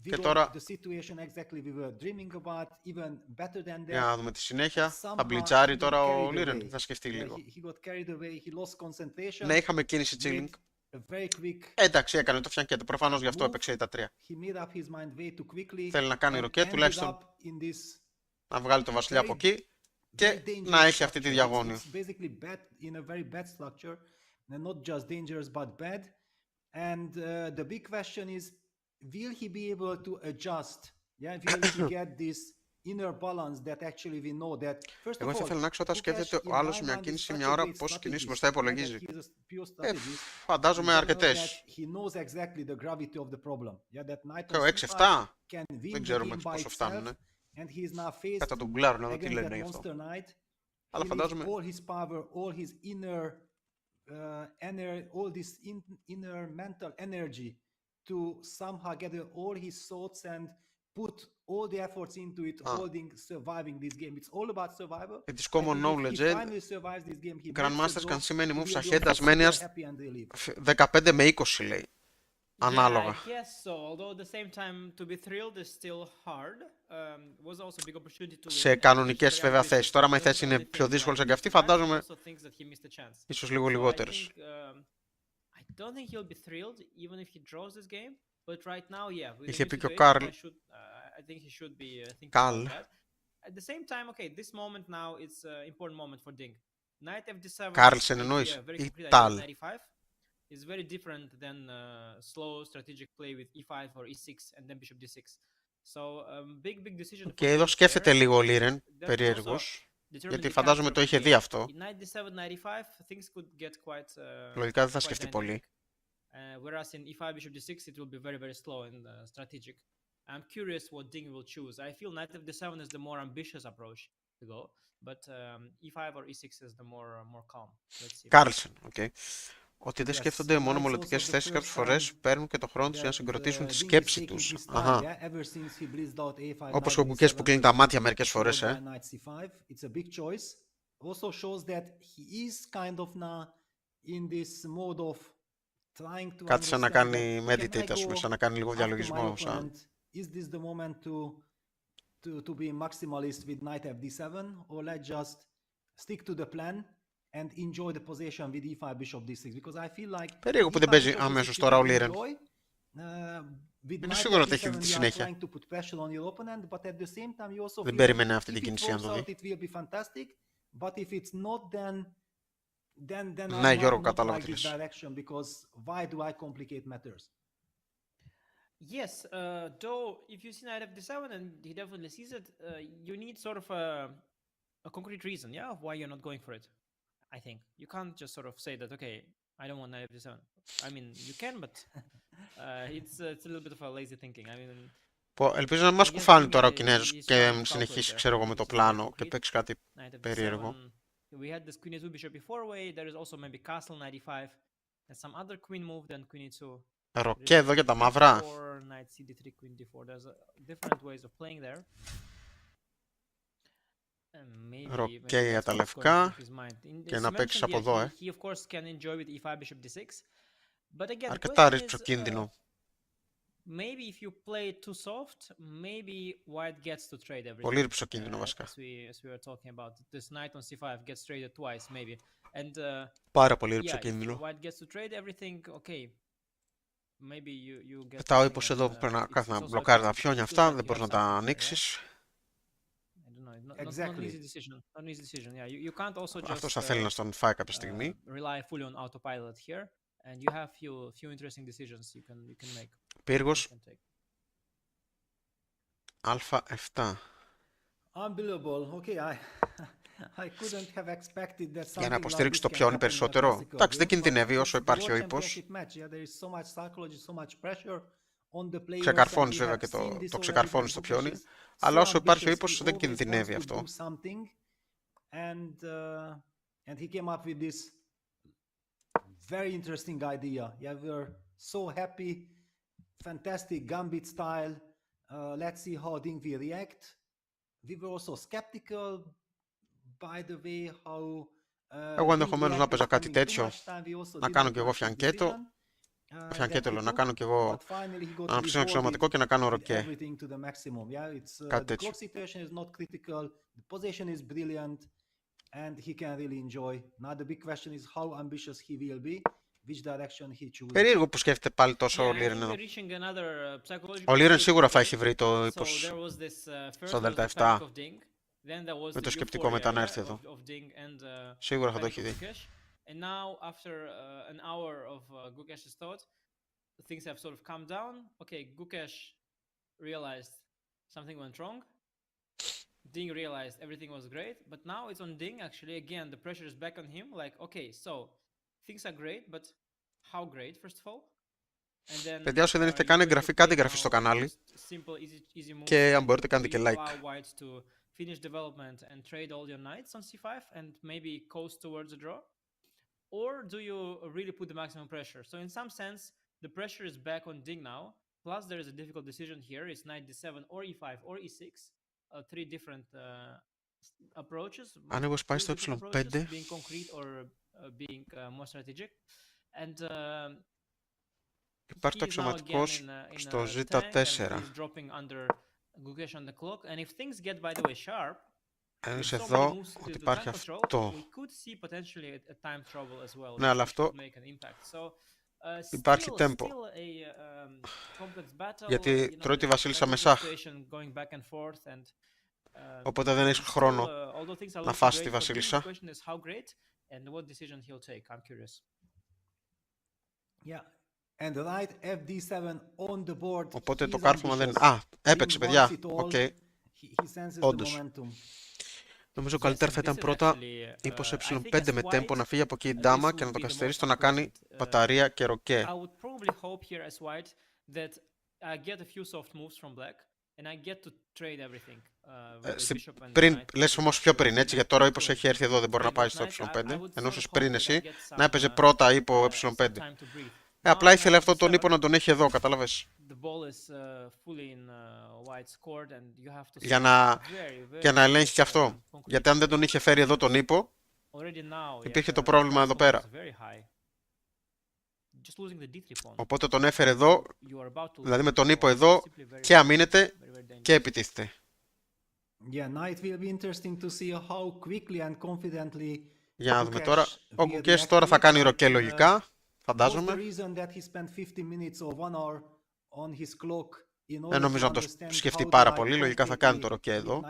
We Και got τώρα, the situation exactly we were dreaming about, even better than για that. να δούμε τη συνέχεια. Θα Somehow μπλιτσάρει he got τώρα ο carried Λίρεν. away. Θα σκεφτεί Yeah, λίγο. he got carried away, he lost concentration. Ναι, είχαμε κίνηση Made chilling. a very quick Εντάξει, έκανε το φιανκέτο. Προφανώς γι' αυτό move. έπαιξε η τα 3. He made up his mind way too quickly Θέλει να κάνει and ροκέ, ended τουλάχιστον up in this να βγάλει το βασιλιά από εκεί very και dangerous να έχει αυτή τη structure. διαγώνιο. It's basically bad in a very bad structure, and not just dangerous but bad. And the big question is, will he be able to adjust? Yeah, will he get this inner balance that actually we know that first of Εγώ θα all, ήθελα να ξέρω όταν Gukesh σκέφτεται in ο άλλος my μια mind is κίνηση such μια a ώρα great πόσες κινήσεις strategist, μπροστά yeah, that υπολογίζει. he's a pure strategist. Φαντάζομαι In general, αρκετές. that he knows exactly the gravity of the problem. Yeah, that knight Και on ο c5 6-7 can win δεν the ξέρουμε game by πόσο itself, φτάνουν. and he is now faced Κατά τον Γκουλάρ, να δω τι against λένε that γι' αυτό. monster knight. Αλλά He needs φαντάζομαι all his power, all his all this inner mental energy to somehow gather all his thoughts and put all the efforts into it, surviving this game. It's all about survival. It is I common think if knowledge, he finally survives this game, he breaks the Grandmasters draw, can see many he moves will be ahead as also many super as happy and relieved. 15 με 20 λέει. Ανάλογα. Yeah, I guess so. Although at the same time, to be thrilled is still hard. Was also a big opportunity to win. Σε κανονικές βέβαια θέσεις. Τώρα, άμα η θέση είναι πιο δύσκολη σαν και αυτή, φαντάζομαι ίσως λίγο λιγότερες. I don't think he'll be thrilled even if he draws this game. But right now, yeah. Είχε πει και ο Καρλ. I think he should be thinking Καρλ. about that. At the same time, okay, this moment now it's an important moment for Ding. Knight f7. Κάρλσεν εννοείς ή Ταλ. Is very different than slow strategic play with e5 or e6 and then bishop d6. So big decision. Και εδώ σκέφτεται λίγο ο Λίρεν, περίεργος, γιατί φαντάζομαι το είχε δει αυτό. Λογικά δεν θα σκεφτεί πολύ. Whereas in e5 bishop d6 it will be very slow and strategic. I'm curious what Ding will choose. I feel knight f7 is the more ambitious approach to go, but e5 or e6 is the more calm. Let's see. Κάρλσεν, okay. Ότι δεν σκέφτονται μόνο μελλοντικές θέσεις, κάποιες φορές παίρνουν και το χρόνο τους για να συγκροτήσουν τη σκέψη τους. Αχα. Όπως ο Gukesh που κλείνει τα μάτια μερικές φορές, Κάτι σαν να κάνει meditate, ας πούμε, σαν να κάνει λίγο διαλογισμό. Is this the moment to be maximalist with knight fd7, or let's just stick to the plan and enjoy the possession with e5 bishop d6, because I feel like περίεργο που δεν παίζει αμέσως τώρα ο Λίρεν. Είναι σίγουρο ότι έχει τη συνέχεια. Δεν περίμενε αυτή την κίνηση αν το δει. Ναι, Γιώργο, κατάλαβα τι λες. Yes, though if you see knight fd7 and he definitely sees it, you need sort of a concrete reason, yeah, of why you're not going for it. I think you can't just sort of say that, okay, I don't want knight fd7. I mean, you can, but it's a little bit of a lazy thinking. I mean, ελπίζω να μας κουφάνει τώρα ο Κινέζος και συνεχίσει, ξέρω εγώ, με το πλάνο και παίξει κάτι περίεργο. We had this queen e2 bishop e4 way. There is also maybe castle knight e5 and some other queen move than queen e2. Ροκέ εδώ για τα μαύρα. Knight cd3 queen d4. There's different ways of playing there. Ροκέ για τα λευκά και να παίξεις από εδώ, Αρκετά ρισκοκίνδυνο. Maybe if you play too soft, maybe white gets to trade everything. Πολύ ρισκοκίνδυνο βασικά. As we were talking about, this knight on c5 gets traded twice, maybe. And πάρα πολύ yeah, if ρισκοκίνδυνο. white gets to trade everything, okay. Maybe you get. Μετά ο ύπος εδώ που πρέπει να κάθει να μπλοκάρει τα πιόνια αυτά, δεν μπορείς να τα ανοίξεις. Exactly. Not easy decision. Yeah, you can't also just. Αυτός θα θέλει να στον φάει κάποια στιγμή. Rely fully on autopilot here, and you have few interesting decisions you can make. Πύργος Α7. Unbelievable. Okay, I couldn't have expected that Για να something like υποστηρίξει this το can πιόνι happen in a περισσότερο. classical Εντάξει, δεν game, κινδυνεύει but όσο it's υπάρχει ο World ύπος. Championship match. Yeah, there is so much psychology, so much pressure on the players, and Ξεκαρφώνεις we βέβαια have και seen this το already ξεκαρφώνεις that το Gukesh πιόνι. is Αλλά so όσο υπάρχει ο ambitious, ύπος he δεν always κινδυνεύει wants to αυτό. do something, and he came up with this very interesting idea. Yeah, we're so happy, fantastic gambit style. Let's see how Ding will react. We were also skeptical, by the way, how Εγώ ενδεχομένως να παίζα κάτι τέτοιο, να κάνω κι εγώ φιανκέτο, να κάνω κι εγώ αναψύσιο αξιωματικό και να κάνω ροκέ. Κάτι τέτοιο. Περίεργο που σκέφτεται πάλι τόσο ο Liren εδώ. Ο Liren σίγουρα θα έχει βρει το ύπος στο Δέλτα 7 με το σκεπτικό μετά να έρθει εδώ. Σίγουρα θα το έχει δει. And now, after an hour of Gukesh's thought, things have sort of calmed down. Okay, Gukesh realized something went wrong. Ding realized everything was great, but now it's on Ding actually. Again, the pressure is back on him. Like, okay, so things are great, but how great, first of all? Παιδιά, όσοι δεν έχετε κάνει εγγραφή, κάντε εγγραφή στο κανάλι και αν μπορείτε κάντε και like. Finish development and trade all your knights on c5 and maybe coast towards a draw? Or do you really put the maximum pressure? So in some sense, the pressure is back on Ding now. Plus, there is a difficult decision here. It's knight d7 or e5 or e6. Three different approaches. Αν εγώ σπάει στο ε5. Being concrete or being more strategic. And υπάρχει το αξιωματικός στο z4. Gukesh on the clock, and if things get, by the way, sharp, εμείς εδώ ότι υπάρχει αυτό. Ναι, αλλά αυτό υπάρχει τέμπο. Γιατί τρώει τη βασίλισσα με σάχ. Οπότε δεν έχεις χρόνο να φάσεις τη βασίλισσα. Οπότε το κάρφωμα δεν... Α, έπαιξε παιδιά. Οκ. Όντως. Νομίζω καλύτερα θα ήταν πρώτα ύπος ε5 με τέμπο να φύγει από εκεί η ντάμα και να το καθυστερήσει το να κάνει μπαταρία και ροκέ. Λες όμως πιο πριν, έτσι, γιατί τώρα ο ύπος έχει έρθει εδώ, δεν μπορεί να πάει στο ε5. Ενώ ίσως πριν εσύ να έπαιζε πρώτα ύπο ε5. Απλά ήθελε αυτό τον ύπο να τον έχει εδώ, κατάλαβες. Για να ελέγχει και αυτό. Γιατί αν δεν τον είχε φέρει εδώ τον ύπο, υπήρχε το πρόβλημα εδώ πέρα. Οπότε τον έφερε εδώ, δηλαδή με τον ύπο εδώ και αμήνεται και επιτίθεται. Για να δούμε τώρα. Ο Gukesh τώρα θα κάνει ροκέ λογικά. Φαντάζομαι. Δεν νομίζω να το σκεφτεί πάρα πολύ. Λογικά θα κάνει το ροκέ εδώ.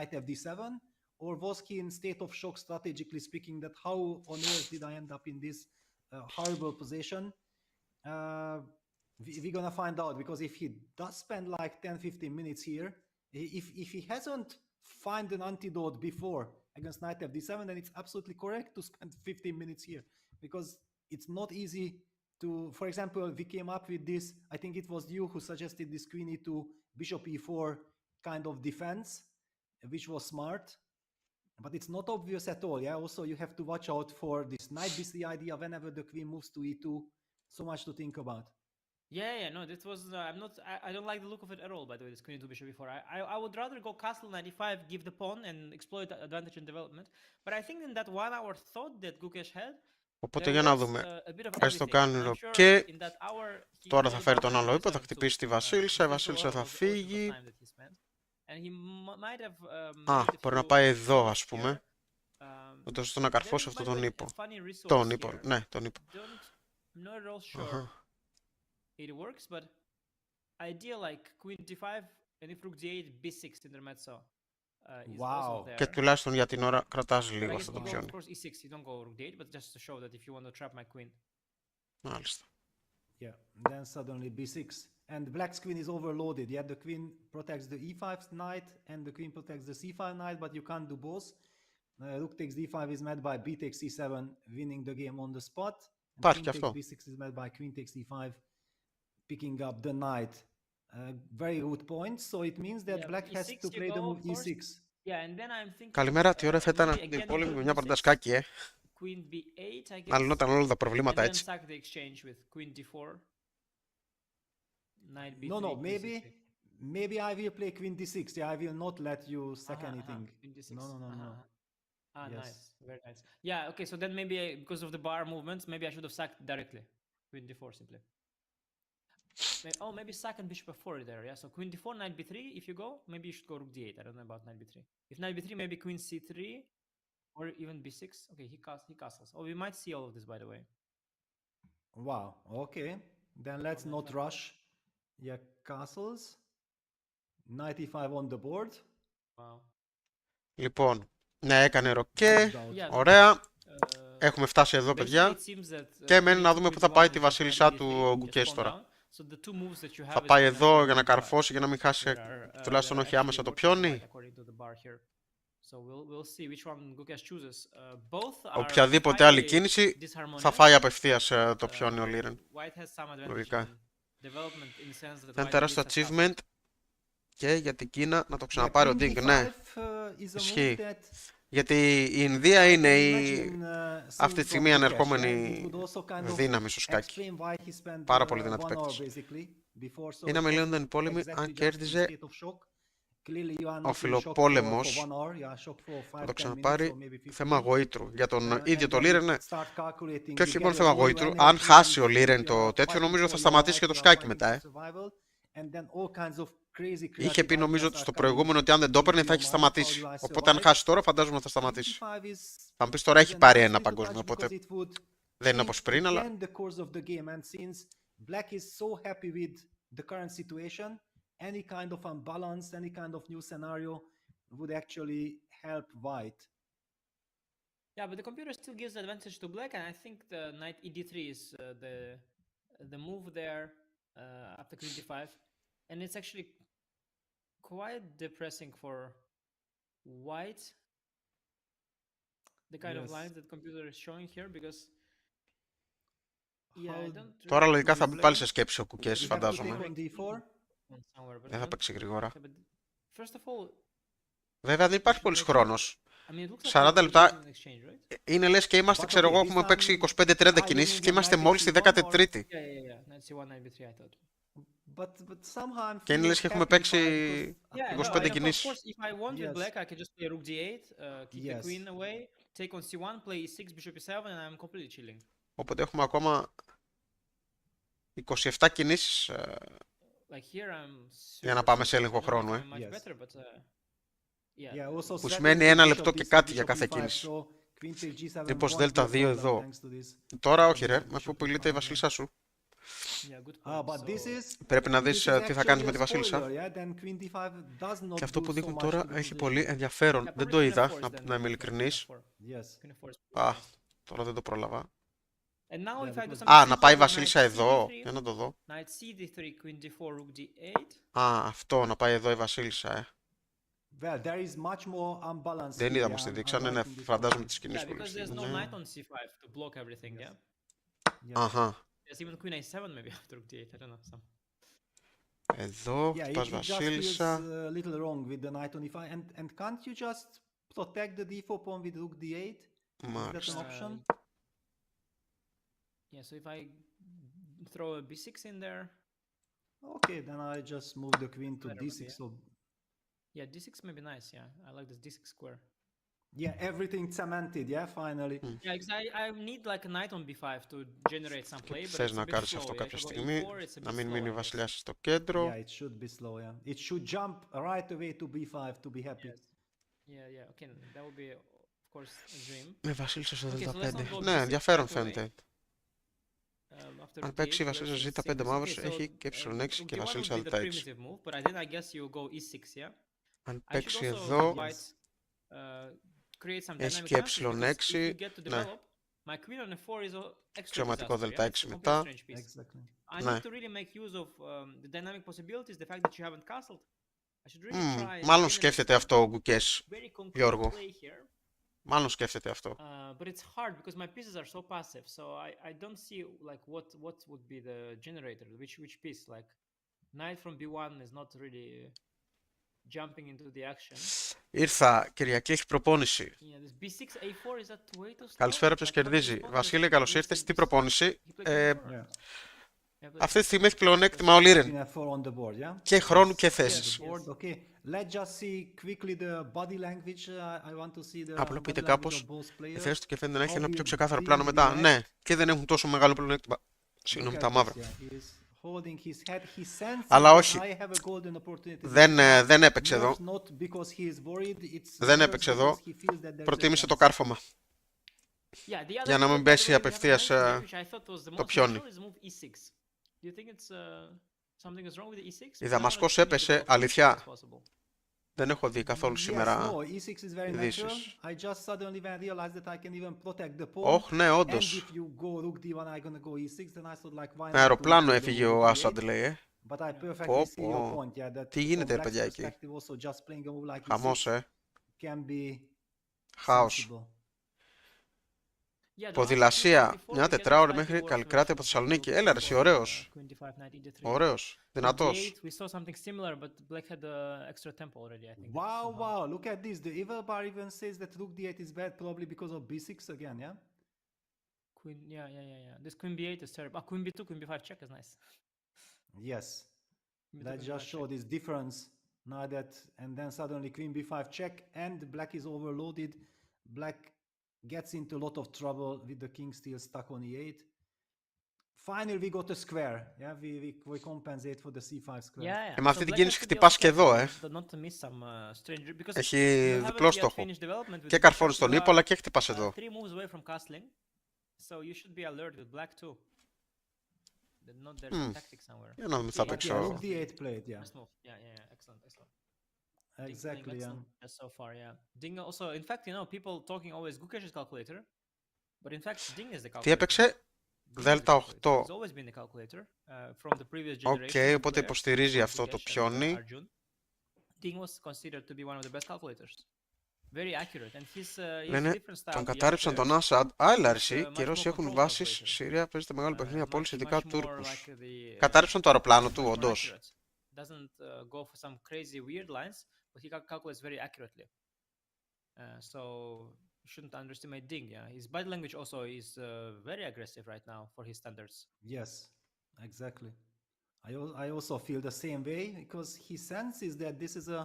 We're gonna find out, because if he does spend like 10-15 minutes here, if he hasn't find an antidote before against knight fd7, then it's absolutely correct to spend 15 minutes here, because it's not easy to, for example, we came up with this, I think it was you who suggested this queen e2, bishop e4 kind of defense, which was smart, but it's not obvious at all. Yeah, also you have to watch out for this knight b3 idea whenever the queen moves to e2. So much to think about. Yeah, no, this was. I'm not. I don't like the look of it at all. By the way, this queen to bishop before. I would rather go castle 95, give the pawn, and exploit the advantage in development. But I think in that 1 hour thought that Gukesh had, Οπότε there για να was δούμε. a bit of Ας το everything. κάνουμε I'm OK. sure in that hour he Τώρα thought θα φέρει about τον άλλο knight ύπο, θα f7 χτυπήσει τη too. βασίλισσα. Η This βασίλισσα was θα also the φύγει. time that he spent. And he might have Α, made a μπορεί να few πάει εδώ, moves ας πούμε. here. Ούτως ώστε να καρφώσει There is, αυτό by the τον way, ύπο. a funny resource Τον ύπο, here. ναι, τον ύπο. I'm not at all sure Αχα. it works, but idea like queen d5 and if rook d8, b6 intermezzo is also Wow. there. Και τουλάχιστον για την ώρα κρατάς But I λίγο guess αυτό if το you go, πιόνι. of course, e6, you don't go rook d8, but just to show that if you want to trap my queen. Μάλιστα. Yeah, then suddenly b6. And black's queen is overloaded. Yeah, the queen protects the e5 knight and the queen protects the c5 knight, but you can't do both. Rook takes d5 is met by b takes c7, winning the game on the spot. And Υπάρχει queen και takes αυτό. b6 is met by queen takes e5, picking up the knight. Very good point. So it means that Yeah, black has e6 to you play the go, move of course. e6. Yeah, and then I'm thinking. Καλημέρα, τι ώρα θα ήταν maybe αυτή again η πόλεμη go με to μια b6, παρτίδα σκάκι, queen b8, I guess. Να λυνόταν όλα τα And προβλήματα then έτσι. sack the exchange with queen d4. Knight b3. No, queen c6. maybe I will play queen d6. Yeah, I will not let you sack anything. Queen d6. No. Ah, Yes. nice. Very nice. Yeah, okay, so then maybe because of the bar movements, maybe I should have sacked directly. Queen d4 simply. Maybe sack and bishop f4 there, yeah? So queen d4, knight b3, if you go, maybe you should go rook d8. I don't know about knight b3. If knight b3, maybe queen c3 or even b6. Okay, he castles. Oh, we might see all of this, by the way. Wow. Okay. Then let's not rush. Yeah, castles. Knight e5 on the board. Wow. Λοιπόν, ναι, έκανε ροκέ. Yeah, Ωραία. uh, Έχουμε φτάσει εδώ, basically παιδιά. it seems that, Και μένει να queen δούμε πού to θα πάει b1 τη is βασίλισσά knight του b3, ο just Γκουκές pawn τώρα. down. So the two moves that you have Θα is πάει queen εδώ f1 για να and b5. καρφώσει, για να μην χάσει τουλάχιστον όχι άμεσα το πιόνι. So we'll see which one Gukesh chooses. Both are Οποιαδήποτε άλλη highly κίνηση θα disharmonious. φάει απευθείας το πιόνι ο Liren. White has some advantage Λογικά. in development in the sense that Θα είναι white τεράστιο at least has achievement και για την Κίνα να το ξαναπάρει ο Ding. Ναι, ισχύει. Γιατί η Ινδία είναι αυτή τη στιγμή ανερχόμενη δύναμη στο σκάκι. Πάρα πολύ δυνατή παίκτης. Είδαμε λίγο τον πόλεμη, αν κέρδιζε ο φιλοπόλεμος να το ξαναπάρει, θέμα γοήτρου. Για τον ίδιο το Liren, ναι. Και όχι μόνο θέμα γοήτρου, αν χάσει ο Liren το τέτοιο, νομίζω θα σταματήσει και το σκάκι μετά. Είχε πει νομίζω στο προηγούμενο ότι αν δεν το έπαιρνε θα έχει σταματήσει. Οπότε αν χάσει τώρα φαντάζομαι θα σταματήσει. Θα μου πεις τώρα έχει πάρει ένα παγκόσμιο, οπότε δεν είναι όπως πριν, αλλά... Any kind of unbalance, any kind of new scenario would actually help white. Yeah, but the computer still gives the advantage to black, and I think the knight ed3 is the move there after queen d5, and it's actually quite depressing for white. The kind of lines that the computer is showing here, because yeah, I don't. Τώρα λογικά θα μπει πάλι σε σκέψη ο Gukesh, φαντάζομαι. Δεν θα παίξει γρήγορα. Βέβαια δεν υπάρχει πολύς χρόνος. 40 λεπτά είναι λες και είμαστε, ξέρω εγώ, έχουμε παίξει 25-30 κινήσεις και είμαστε μόλις στη 13η. Και είναι λες και έχουμε παίξει 25 κινήσεις. Οπότε έχουμε ακόμα 27 κινήσεις για να πάμε σε έλεγχο χρόνου. Που σημαίνει 1 λεπτό και κάτι για κάθε κίνηση. Τύπος Δέλτα 2 εδώ. Τώρα όχι ρε, αφού πουλείται η βασίλισσα σου. Πρέπει να δεις τι θα κάνεις με τη βασίλισσα. Και αυτό που δείχνουν τώρα έχει πολύ ενδιαφέρον. Δεν το είδα, να είμαι ειλικρινής. Α, τώρα δεν το πρόλαβα. Α, να πάει η βασίλισσα εδώ, για να το δω. Α, αυτό, να πάει εδώ η βασίλισσα, Δεν είδα, μου τη δείξανε, ναι, φαντάζομαι τις κινήσεις που Αχα. Εδώ, πας βασίλισσα. Μάλιστα. Yeah, so if I throw a b6 in there, Okay, then I just move the queen to Better, d6. yeah. So Yeah, d6 may be nice. Yeah, I like this d6 square. yeah, everything cemented. Yeah, finally. Yeah, because I need like a knight on b5 to generate some play, but Θες it's a να bit κάνεις slow. αυτό Yeah, if κάποια I go στιγμή, e4, it's a να bit μην slow, μείνει I guess. βασιλιάς στο κέντρο. Yeah, it should be slow. Yeah, it should jump right away to b5 to be happy. Yes. Yeah. Okay, that would be, of course, a dream. Με βασίλισσα στο Okay, so let's δ5. not go Ναι, b6 ενδιαφέρον right away. φαίνεται. After Αν rook παίξει d8, βασίλισσα let's ζ5 see this. μαύρος, Okay, έχει so και ε6 και rook d1 would βασίλισσα be the δ6. primitive move, but then I guess you go e6, yeah? Αν I should παίξει also εδώ, invite, create some έχει dynamic και chances, because if ε6. you get to Ναι, develop, my queen on e4 is a extra αξιωματικό disaster, yeah? δ6 It's a completely μετά. strange piece. Exactly. I Ναι. need to really make use of the dynamic possibilities, the fact that you haven't castled. I should really try and Μάλλον win σκέφτεται a αυτό ο Gukesh, very concrete Γιώργο. play here. Μάλλον σκέφτεται αυτό. But it's hard because my pieces are so passive, so I don't see like what would be the generator, which piece, like knight from b1 is not really jumping into the action. Ήρθα, Κυριακή έχει προπόνηση. Yeah, this b6 a4 is that way too slow? Καλησπέρα, ποιος Like, how do you κερδίζει. respond to Βασίλη, this? καλώς This- ήρθες. this- Τι this- προπόνηση. he played b4. Yeah. Yeah, but Αυτή τη στιγμή έχει πλεονέκτημα ο Liren. Queen f4 on the board. Yeah. Και χρόνου και Yeah, θέσης. the board. Okay. Let's just see quickly the body language. I want to see the Απλοποιείται body language κάπως of both η players. θέση του και φαίνεται να έχει ένα πιο How ξεκάθαρο he πλάνο μετά. reacts. Ναι, και δεν έχουν τόσο μεγάλο πλεονέκτημα. Συγγνώμη, Look τα at μαύρα. this, yeah. He is holding his head. He senses Αλλά that όχι. I have a golden opportunity. Δεν έπαιξε εδώ. Not because he is worried. It's Δεν just έπαιξε εδώ. because he feels that there is a Προτίμησε το chance. κάρφωμα. yeah, the other Για να μην move, by the πέσει way, we have απευθείας, another play, which I thought was the το most πιόνι. natural, is move e6. Do you think it's something is wrong with the e6? Η Because I Δαμασκός wanted to έπεσε, make it as αλήθεια. possible. Δεν έχω δει καθόλου Yes, σήμερα no, e6 is very natural. ειδήσεις. I just suddenly when I realized that I can even protect the pawn. Όχι, ναι, And όντως. if you go rook d1, I'm gonna go e6. Then I thought like why Με not αεροπλάνο to έφυγε go ο rook Άσαντ, d8. λέει, But I perfectly Πω, see your πω. point. Yeah, that Τι from γίνεται, black's παιδιά, εκεί. perspective also just playing a move like Χαμός, e6 can be Χάος. sensible. Yeah, the last Ποδηλασία, move before μια we get τετράωρη slightly μέχρι worse Καλικράτη από version of Θεσσαλονίκη. rook Έλα ρε, εσύ, d4, ωραίος. queen d5, knight e3. Ωραίος, δυνατός. We saw something similar, but black had the extra tempo already, I think. Wow, somehow. wow, look at this. The evil bar even says that rook d8 is bad probably because of b6 again, yeah? Queen, yeah. This queen b8 is terrible. Queen b2, queen b5 check is nice. Yes. Queen b2, Let's queen just b5 show check. this difference now that, and then suddenly queen b5 check and black is overloaded. Black gets into a lot of trouble with the king still stuck on e8. Finally we got a square, yeah, we compensate for the c5 square. Yeah. Με αυτή So την black κίνηση has to be χτυπάς και also εδώ, careful not to miss some strange, because Έχει you haven't διπλό yet στόχο. finished development with Και the καρφώνει bishop. στον You ύπο, are, αλλά και χτυπάς εδώ. 3 moves away from castling, so you should be alert with black too. Not there's some tactic somewhere. Για να δούμε τι θα Yeah, But παίξει yeah, ο... rook d8 played, yeah. Nice move. Yeah. Excellent. Ding Exactly, yeah. excellent just so far, yeah. Ding also, in fact, people talking always Gukesh's calculator, but in fact, Ding is the calculator. Τι έπαιξε, Ding is the Δέλτα calculator. 8. He's always been the calculator from the previous Οκ, generation. οπότε players, υποστηρίζει from αυτό το Gukesh and, πιόνι. Arjun. Ding was considered to be one of the best calculators. Very accurate, and his Λένε, different style. τον to young κατάρριψαν τον players. Άσαντ. Άλλα much ρεσί, more και οι Ρώσοι έχουν controlled βάσεις. calculator. Συρία παίζεται μεγάλο παιχνίδι από όλους, ειδικά Much more Τούρκους. like the, Κατάρριψαν το αεροπλάνο του, much more όντως. accurate. Doesn't go for some crazy weird lines, but he calculates very accurately. So you shouldn't underestimate Ding. Yeah, his body language also is very aggressive right now for his standards. Yes, exactly. I also feel the same way because he senses that this is a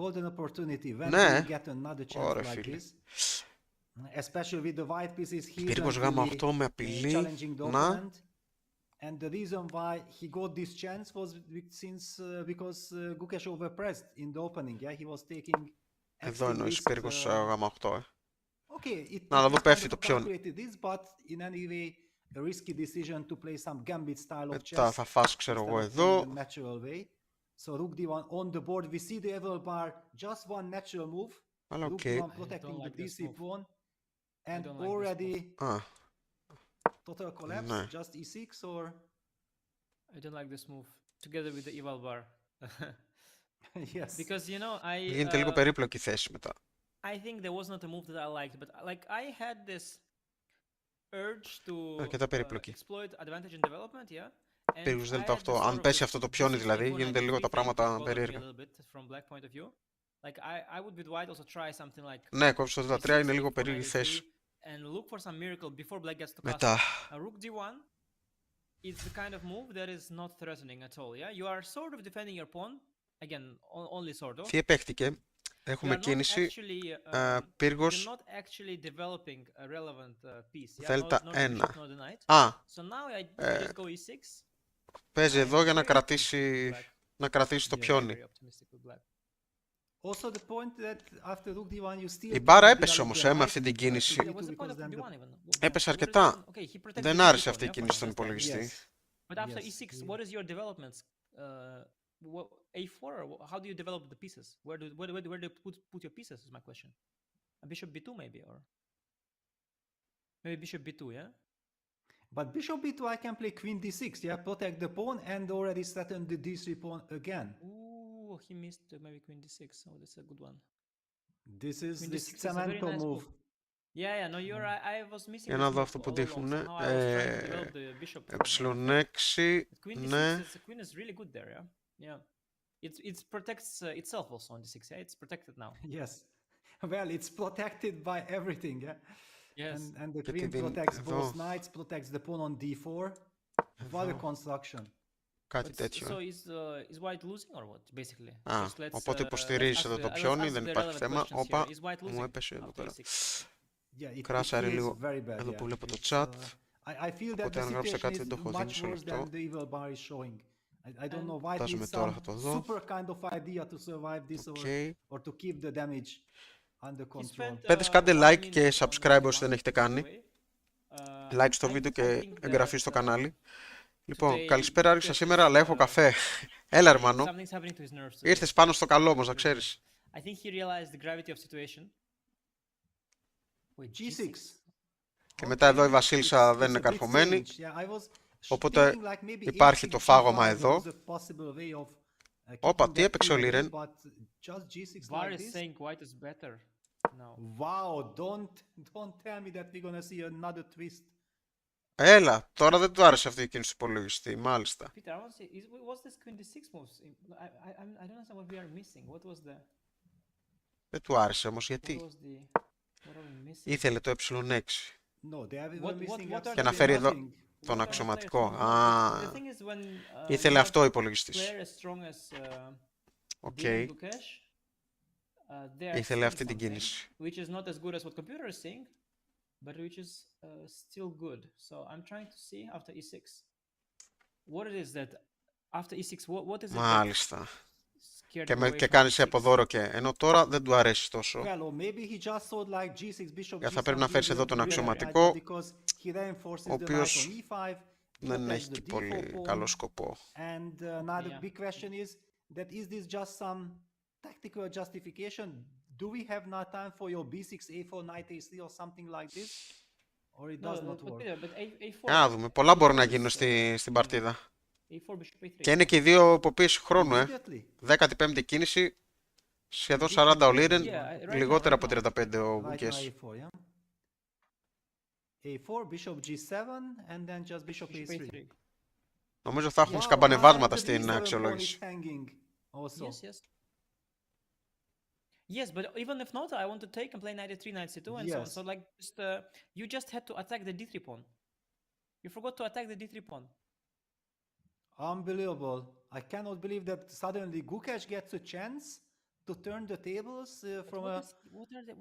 golden opportunity when Ναι. we get another chance Ωραία, like φίλε. this. Especially with the white pieces here Πύργος γάμα 8 με απειλή. challenging the Να. opponent. And the reason why he got this chance was because Gukesh overpressed in the opening. Yeah, he was taking. Εδώ active εννοείς risks, πύργος γάμα 8, Okay, it Να, εδώ it πέφτει kind το of πιόνι. calculated this, but in any way a risky decision to play some gambit style of Μετά chess θα φας, ξέρω instead εγώ, of εδώ. playing the natural way. So rook d1 on the board. We see the evil bar, just one natural move. Αλλά Rook οκ. d1 protecting like the this DC move. pawn, and don't like this already Α, total collapse. Ναι. Just e6 or I don't like this move together with the evil bar. yes. Because I γίνεται λίγο περίπλοκη η θέση μετά. I think there was not a move that I liked, but like I had this urge to Αρκετά περίπλοκη. exploit advantage in development, yeah. And Πύργος I Δέλτα had 8. this Αν sort of πέσει this αυτό το πιόνι B6 δηλαδή, pawn γίνεται λίγο τα thing πράγματα bothered me a περίεργα. little bit from black point of view. Like I would with white also try something like Ναι, κόψει το B6, 3 είναι λίγο pawn περίεργη E3, θέση. and look for some miracle before black gets to castle. Μετά, Rook d1 it's the kind of move that is not threatening at all. Yeah, you are sort of defending your pawn. Again, only sort of. Τι επέχτηκε. You Έχουμε are not κίνηση. actually, you're Πύργος not actually developing a relevant piece. Yeah, Δέλτα nor the bishop 1. nor the knight. Α, So now I just go e6. παίζει εδώ για να Very κρατήσει, black. να κρατήσει το Yeah, πιόνι. Very optimistic with black. Also the point that after rook d1 you still Η μπάρα can έπεσε develop όμως the με knight αυτή την to κίνηση. Yeah, what's the d2 point because of then d1 the... even? Έπεσε What is αρκετά. okay, he protects Δεν the άρεσε d4, αυτή η yeah, κίνηση for στον understanding. υπολογιστή. Yes. But after Yes, e6, he- what is your developments? A4? Or how do you develop the pieces? Where do you put your pieces? Is my question. A bishop b2 maybe, or maybe bishop b2, yeah. But bishop b2 I can play queen d6, yeah, protect the pawn and already threaten the d3 pawn again. Ooh, he missed maybe queen d6. Oh, that's a good one. This is Queen this d6 is a very cemento nice move. Yeah, yeah. No, you're right. I was missing Για this να δω move αυτό που all along. δείχνουν. Somehow I was trying to develop the bishop. Ε6, Queen ναι. d6 the queen is really good there, yeah. Yeah. It protects itself also on d6, yeah. It's protected now. Yes. Well, it's protected by everything, yeah. Yes. And the Και queen τη δίνει protects εδώ. both knights, protects the pawn on d4. What a construction. Κάτι So τέτοιο. is white losing or what, basically? Α, Just let's, οπότε let's υποστηρίζεις ask εδώ the- το let's πιόνι, ask δεν the υπάρχει relevant θέμα. questions here. Όπα, Is white μου losing έπεσε εδώ after πέρα. e6? Yeah, it Κράσαρε feels λίγο very bad, εδώ yeah. που βλέπω το It's, chat. I feel that Οπότε the αν γράψα situation κάτι is δεν το έχω δει, much μισό worse λεπτό. than the evil bar is showing. I don't know why it Φτάσουμε needs τώρα, some θα το δω. super kind of idea to survive this Οκ. or to keep the damage under He control. spent, Παιδες, κάντε one like και minute on subscribe the όσοι δεν d1, έχετε by the κάνει. way. Like στο I βίντεο think και εγγραφή that, στο κανάλι. today Λοιπόν, καλησπέρα, άρχισα Gukesh σήμερα, is, αλλά έχω καφέ. Έλα, ερμάνο. something's happening to his nerves today. Ήρθες πάνω στο καλό όμως, να ξέρεις. I think he realized the gravity of situation. Wait, G6. Και μετά εδώ η Βασίλισσα It's δεν είναι a bit καρφωμένη. strange. Yeah, I was Οπότε thinking like maybe υπάρχει H6, το φάγωμα G5 εδώ. was a possible way of, Όπα, keeping τι that έπαιξε ο queen away, Liren. but just G6 Var like is this? saying white is better now. Wow, don't tell me that we're gonna see another twist. Έλα, τώρα δεν του άρεσε αυτή η κίνηση του υπολογιστή, μάλιστα. Peter, I want to say, was this queen d6 moves? I don't understand what we are missing. What was the? Δεν του άρεσε όμως, What γιατί. was the? What are we missing? Ήθελε το ε6 No, they are What- missing what are Και να absolutely φέρει εδώ nothing. τον What are the αξιωματικό. players doing? Α, The thing is when ήθελε you αυτό ο have υπολογιστής. player as strong as Οκ, Ding and Gukesh, they are ήθελε seeing αυτή την something κίνηση. which is not as good as what computer is seeing, but which is still good. So I'm trying to see after e6 what it is that after e6 what is it that Μάλιστα. scared Και, him away και from κάνει σε e6? αποδώρο και. Ενώ τώρα δεν του αρέσει τόσο. Well, or maybe he just thought like G6 bishop Θα G7 πρέπει να φέρεις gives εδώ him τον the αξιωματικό, because he reinforces ο the knight οποίος on e5, δεν protects έχει the και d4 πολύ pawn, καλό σκοπό. and another Yeah. big question is this just some tactical justification? Do we have not time for your b6 a4 knight a3 or something like this, or it does not but work? Peter, but A4 Για να δούμε, πολλά μπορεί να is, γίνουν στην παρτίδα. A4 bishop A3. Και είναι και οι δύο υποποίηση χρόνου, Immediately. 15η κίνηση, σχεδόν 40 ο Liren, Yeah, right λιγότερα now, από 35 ο Right now Gukesh. a4, yeah. a4, bishop g7, and then just bishop Bishop a3. A3. Νομίζω θα έχουν Wow, σκαμπανεβάσματα and the στην d7 pawn is αξιολόγηση. hanging also. Yes, yes. Yes, but even if not, I want to take and play knight a3, knight c2, and so on. Yes. So like, you just had to attack the d3 pawn. You forgot to attack the d3 pawn. Unbelievable. I cannot believe that suddenly Gukesh gets a chance to turn the tables from a...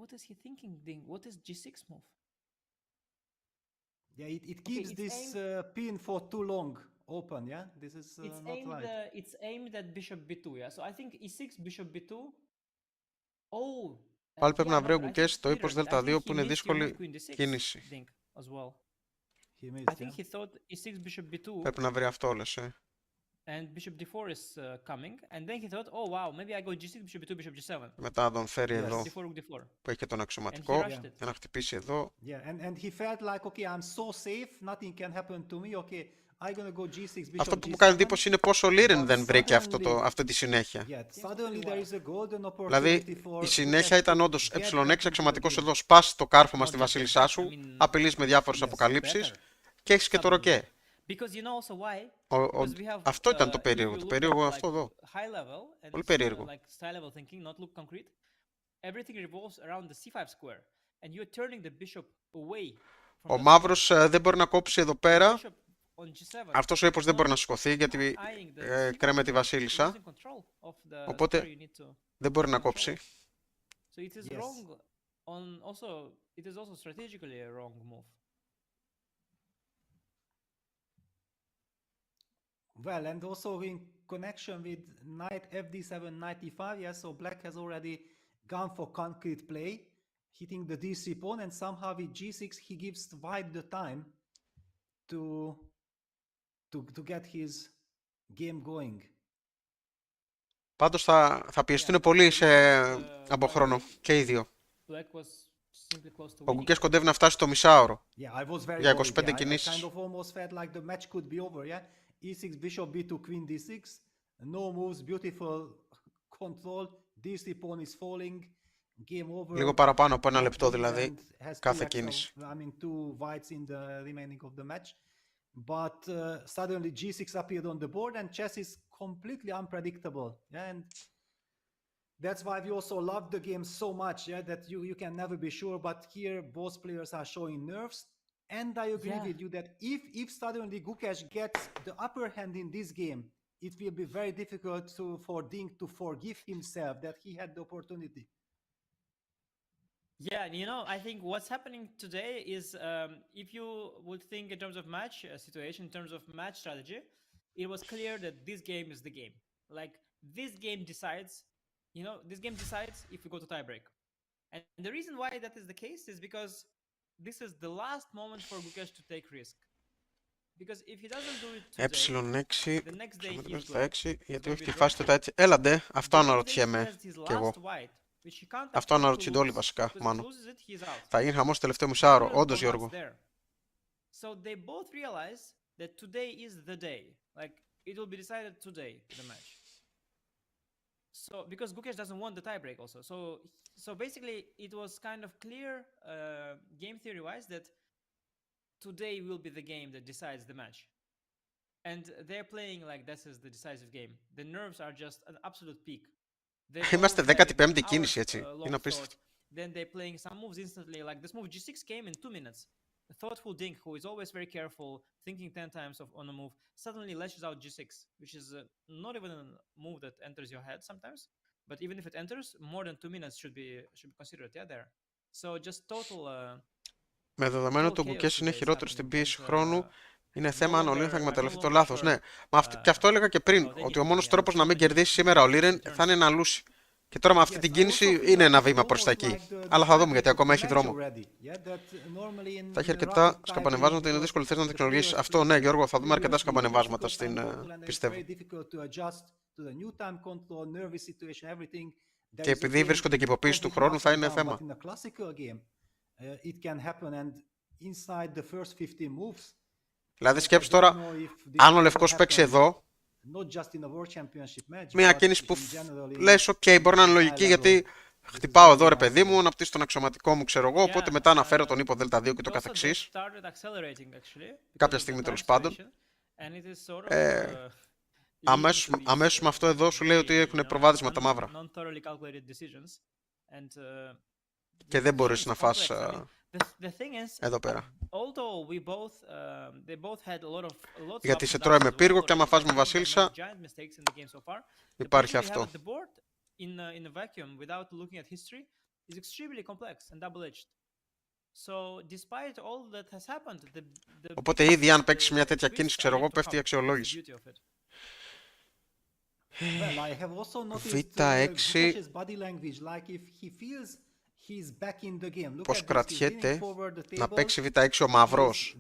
What is he thinking, Ding? What is g6 move? Yeah, it keeps it's this aimed- pin for too long open, yeah? This is It's not aimed. right. It's aimed at bishop b2. Yeah. So I think e6, bishop b2. Oh. Πάλι πρέπει yeah, να no, βρει ο but I Gukesh think το ύπος Peter, I δέλτα 2 think που he είναι missed your δύσκολη move queen d6, κίνηση. Ding, as well. He I missed, think yeah? he thought e6, bishop b2, Πρέπει να βρει αυτό, λες, and bishop d4 is coming, and then he thought, oh wow, maybe I go g6, bishop b2, bishop g7, Μετά να τον φέρει Yes. εδώ d4, rook d4, που έχει και τον and he αξιωματικό rushed it. για να χτυπήσει εδώ. Yeah, and he felt like, okay, I'm so safe, nothing can happen to me, okay, I'm gonna go g6, bishop Αυτό που μου g7. κάνει εντύπωση είναι πόσο ο Liren But δεν βρήκε suddenly- αυτή τη συνέχεια. Yeah, suddenly there is a golden opportunity Δηλαδή for η συνέχεια Gukesh ήταν to όντως get ε6 back into the αξιωματικός game. εδώ, σπάς το κάρφωμα στη Not just βασίλισσά that, σου, I mean, απειλείς με διάφορες yes, αποκαλύψεις better. και έχεις και το ροκέ. Because you know also why? Because we have, Αυτό ήταν το if περίεργο. you Το look περίεργο at, αυτό like, εδώ. high level and Πολύ it's, περίεργο. like style level thinking, not look concrete. Everything revolves around the c5 square, and you're turning the bishop away from Ο the μαύρος δεν μπορεί να κόψει εδώ πέρα bishop on G7. Αυτός ο ύπος δεν μπορεί να σηκωθεί γιατί Eyeing the c κρέμε τη pawn, βασίλισσα, losing control of the οπότε square you need to δεν μπορεί να control. κόψει. So it is Yes. wrong on also it is also strategically a wrong move. Well, and also in connection with knight fd7, knight e5, yes, so black has already gone for concrete play, hitting the d3 pawn, and somehow with g6 he gives white the time to get his game going. Πάντως θα πιεστούν πολύ από χρόνο και οι δύο. Black was simply close to Ο winning. Gukesh κοντεύει να φτάσει το μισάωρο. Yeah, I was very Για worried. 25 I κινήσεις. E kind of almost felt like the match could be over, yeah? e6, bishop b2, queen d6, no moves, beautiful control, d3 pawn is falling, game over. Λίγο παραπάνω από ένα Black λεπτό wins δηλαδή and has κάθε two κίνηση. I mean, two whites in the remaining of the match. But suddenly g6 appeared on the board, and chess is completely unpredictable. Yeah? And that's why we also love the game so much, yeah, that you can never be sure. But here both players are showing nerves. And I agree Yeah. with you that if suddenly Gukesh gets the upper hand in this game, it will be very difficult for Ding to forgive himself that he had the opportunity. Yeah, you know, I think what's happening today is if you would think in terms of match situation, in terms of match strategy, it was clear that this game is the game. Like, this game decides, you know, this game decides if we go to tiebreak. And the reason why that is the case is because this is the last moment for Gukesh to take risk. Because if he doesn't do it today, Ε6, the next day ψωμετρός he's στα good. 6, γιατί He's όχι gonna τη be φάση του dropped. τα έτσι. Έλαντε, αυτό The next day he αναρωτιέμαι has his κι εγώ. last white, which he can't Αυτό afford to αναρωτιούνται όλοι lose, βασικά, because if he μάλλον. loses it, he's out. Θα γίνει χαμός το τελευταίο The μισάωρο, players όντως were Γιώργο. not there. So they both realize that today is the day. Like, it will be decided today, the match. So because Gukesh doesn't want the tiebreak also. So basically it was kind of clear game theory wise that today will be the game that decides the match. And they're playing like this is the decisive game. The nerves are just an absolute peak. They're Είμαστε both having 15η hours, κίνηση, έτσι. long Είναι απίστευτο. thought. Then they're playing some moves instantly. Like this move G6 came in 2 minutes. A thoughtful Ding, who is always very careful, thinking 10 times on a move, suddenly lashes out G6, which is not even a move that enters your head sometimes. But even if it enters, more than 2 minutes should be considered. Yeah, there. So just total. Με δεδομένο ότι ο Gukesh είναι χειρότερο στην πίεση χρόνου, είναι θέμα αν ο Liren θα εκμεταλλευτεί το λάθος. Ναι, και αυτό έλεγα και πριν, ότι ο μόνος τρόπος να μην κερδίσει σήμερα ο Liren θα είναι να λούσει. Και τώρα με αυτή την κίνηση είναι ένα βήμα προς τα εκεί. Αλλά θα δούμε γιατί ακόμα έχει δρόμο. Τα έχει αρκετά σκαμπανεβάσματα, είναι δύσκολο θες να τεχνολογήσεις. Αυτό ναι, Γιώργο, θα δούμε αρκετά σκαμπανεβάσματα στην πιστεύω. Και επειδή βρίσκονται και υποποίηση του χρόνου, θα είναι θέμα. Δηλαδή σκέψου τώρα, αν ο Λευκός παίξει εδώ, μια κίνηση που λες, ok, μπορεί να είναι λογική γιατί χτυπάω εδώ ρε παιδί μου, να πτήσω τον αξιωματικό μου, ξέρω εγώ, οπότε μετά να φέρω τον ύπο Δ2 και το καθεξής. Κάποια στιγμή τέλος πάντων. Αμέσως με αυτό εδώ σου λέει ότι έχουν προβάδισμα τα μαύρα. Και δεν μπορείς να φας εδώ πέρα. Γιατί σε τρώει με πύργο και άμα φας με βασίλισσα, υπάρχει αυτό. Οπότε ήδη αν παίξεις μια τέτοια κίνηση, ξέρω εγώ, πέφτει η αξιολόγηση. Β6. Πώς κρατιέται να παίξει Β6 ο μαύρος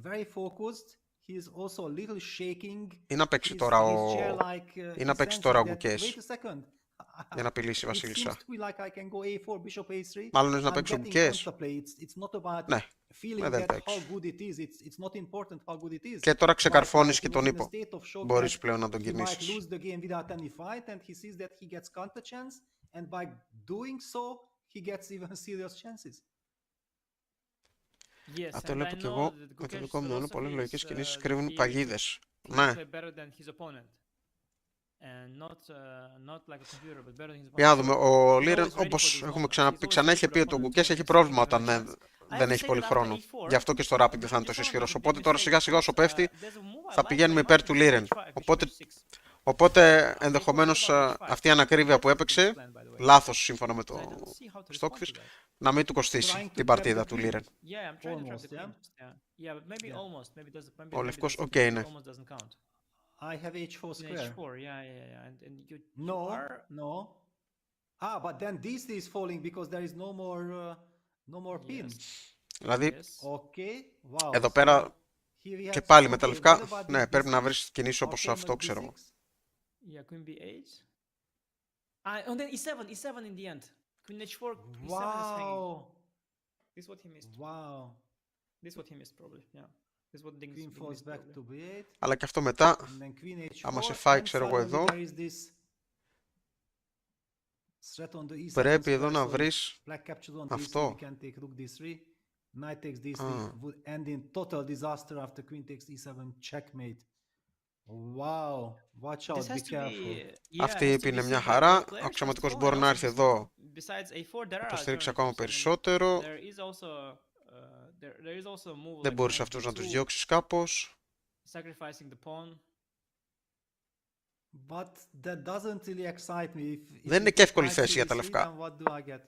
ή να παίξει τώρα ο Gukesh για να απειλήσει η βασίλισσα. Μάλλον να παίξει ο Gukesh. Ναι, με Δ6. Και τώρα ξεκαρφώνεις και τον ύπο. Μπορείς πλέον να τον κινήσεις. Αυτό βλέπω και εγώ με το δικό μου μυαλό. Πολλές λογικές κινήσεις κρύβουν παγίδες. Ναι. Για να δούμε. Ο Liren, όπως έχουμε ξαναπεί, ξανά είχε πει ότι ο Gukesh έχει πρόβλημα όταν δεν έχει πολύ χρόνο. Γι' αυτό και στο Rapid δεν θα είναι τόσο ισχυρός. Οπότε τώρα σιγά σιγά όσο πέφτει θα πηγαίνουμε υπέρ του Liren. Οπότε ενδεχομένως αυτή η ανακρίβεια που έπαιξε, λάθος σύμφωνα με το Stockfish, να μην του κοστίσει την παρτίδα του Liren. Ο λευκός, οκ, είναι. I have h4 square. H4, yeah. And you No, are... no. But then this is falling because there is no more pins. Δηλαδή, Okay, wow. εδώ πέρα Here we και have πάλι με τα okay, λευκά, what about ναι, this πρέπει να b6? βρεις κινήσεις όπως Okay, αυτό, not ξέρω εγώ. b6. Yeah, queen b8. And then e7 in the end. Queen h4, e7 is hanging. Wow. This is what he missed. Wow. This is what he missed probably, yeah. This is what Ding Queen falls back to b8. Αλλά και αυτό μετά, And then queen h4. άμα σε φάει, and ξέρω εγώ suddenly εδώ, there is this threat on the e7 πρέπει εδώ square, να so βρεις black captures on αυτό. d3, we can take rook d3. Knight takes d3 would end in total disaster after queen takes e7 checkmate. Wow, watch out, This be has to careful. be... Αυτή η επί είναι μια χαρά. Ο αξιωματικός μπορεί να έρθει εδώ, να υποστηρίξει ακόμα περισσότερο. Δεν μπορείς αυτούς να τους διώξεις κάπως. But that doesn't really excite me. If Δεν είναι και εύκολη θέση για τα λευκά. then what do I get?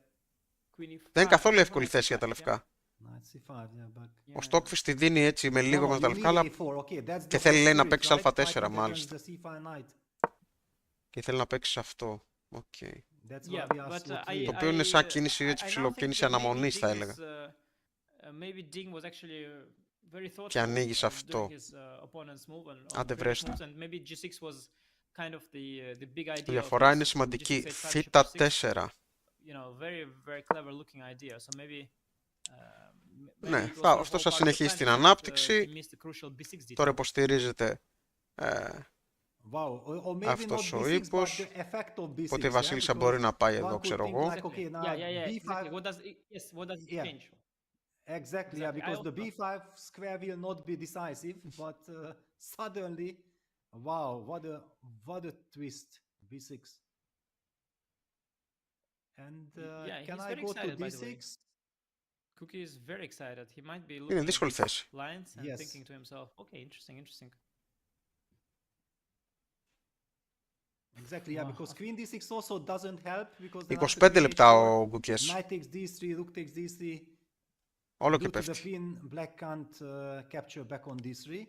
Δεν είναι καθόλου εύκολη θέση για τα λευκά. Knight c5, yeah, but... Ο Stockfish τη δίνει έτσι με λίγο No, με τα you λευκά, need αλλά a4. Okay, that's και the θέλει, λέει, να spirit, παίξει right? α4, Fighting against μάλιστα. the c5 knight. Και θέλει να παίξει αυτό. Οκ. That's Yeah, why we are but so I, clear. Το οποίο είναι σαν I- κίνηση, έτσι, I now ψηλοκίνηση think that maybe αναμονής, θα Ding έλεγα. is, maybe Ding was actually very thoughtful Και ανοίγεις of αυτό. doing his, opponent's move on Άντε, previous βρες το. moves, and maybe G6 was kind of the big idea Η of διαφορά his είναι σημαντική. G6, H5, Θήτα G6, 4. you know, very, very clever looking idea. So maybe, maybe Ναι, it was sort of αυτό all θα part of the συνεχίσει plan, την but, ανάπτυξη. he missed the crucial B6 detail. Τώρα υποστηρίζεται Wow, or maybe αυτός not ο b6, but ύπος. the effect of b6. Οπότε η yeah, Βασίλισσα because μπορεί να πάει one εδώ, could ξέρω think εγώ. like, okay, now Yeah, b5. exactly. What does it, yes, what does it Yeah. change? Exactly, yeah, Exactly. I because the also- b5 square will not be decisive, but suddenly, wow, what a twist, b6. And Yeah, can he's I very go to excited, by the way. d6? Cookie is very excited. He might be Είναι looking at δύσκολη these θέση. lines and Yes. thinking to himself, okay, interesting. Exactly, yeah, Wow. because queen d6 also doesn't help because then 25 after queen λεπτά h4, ο Gukesh. knight takes d3, rook takes d3. Όλο Due και to the πέφτει. pin, black can't capture back on d3.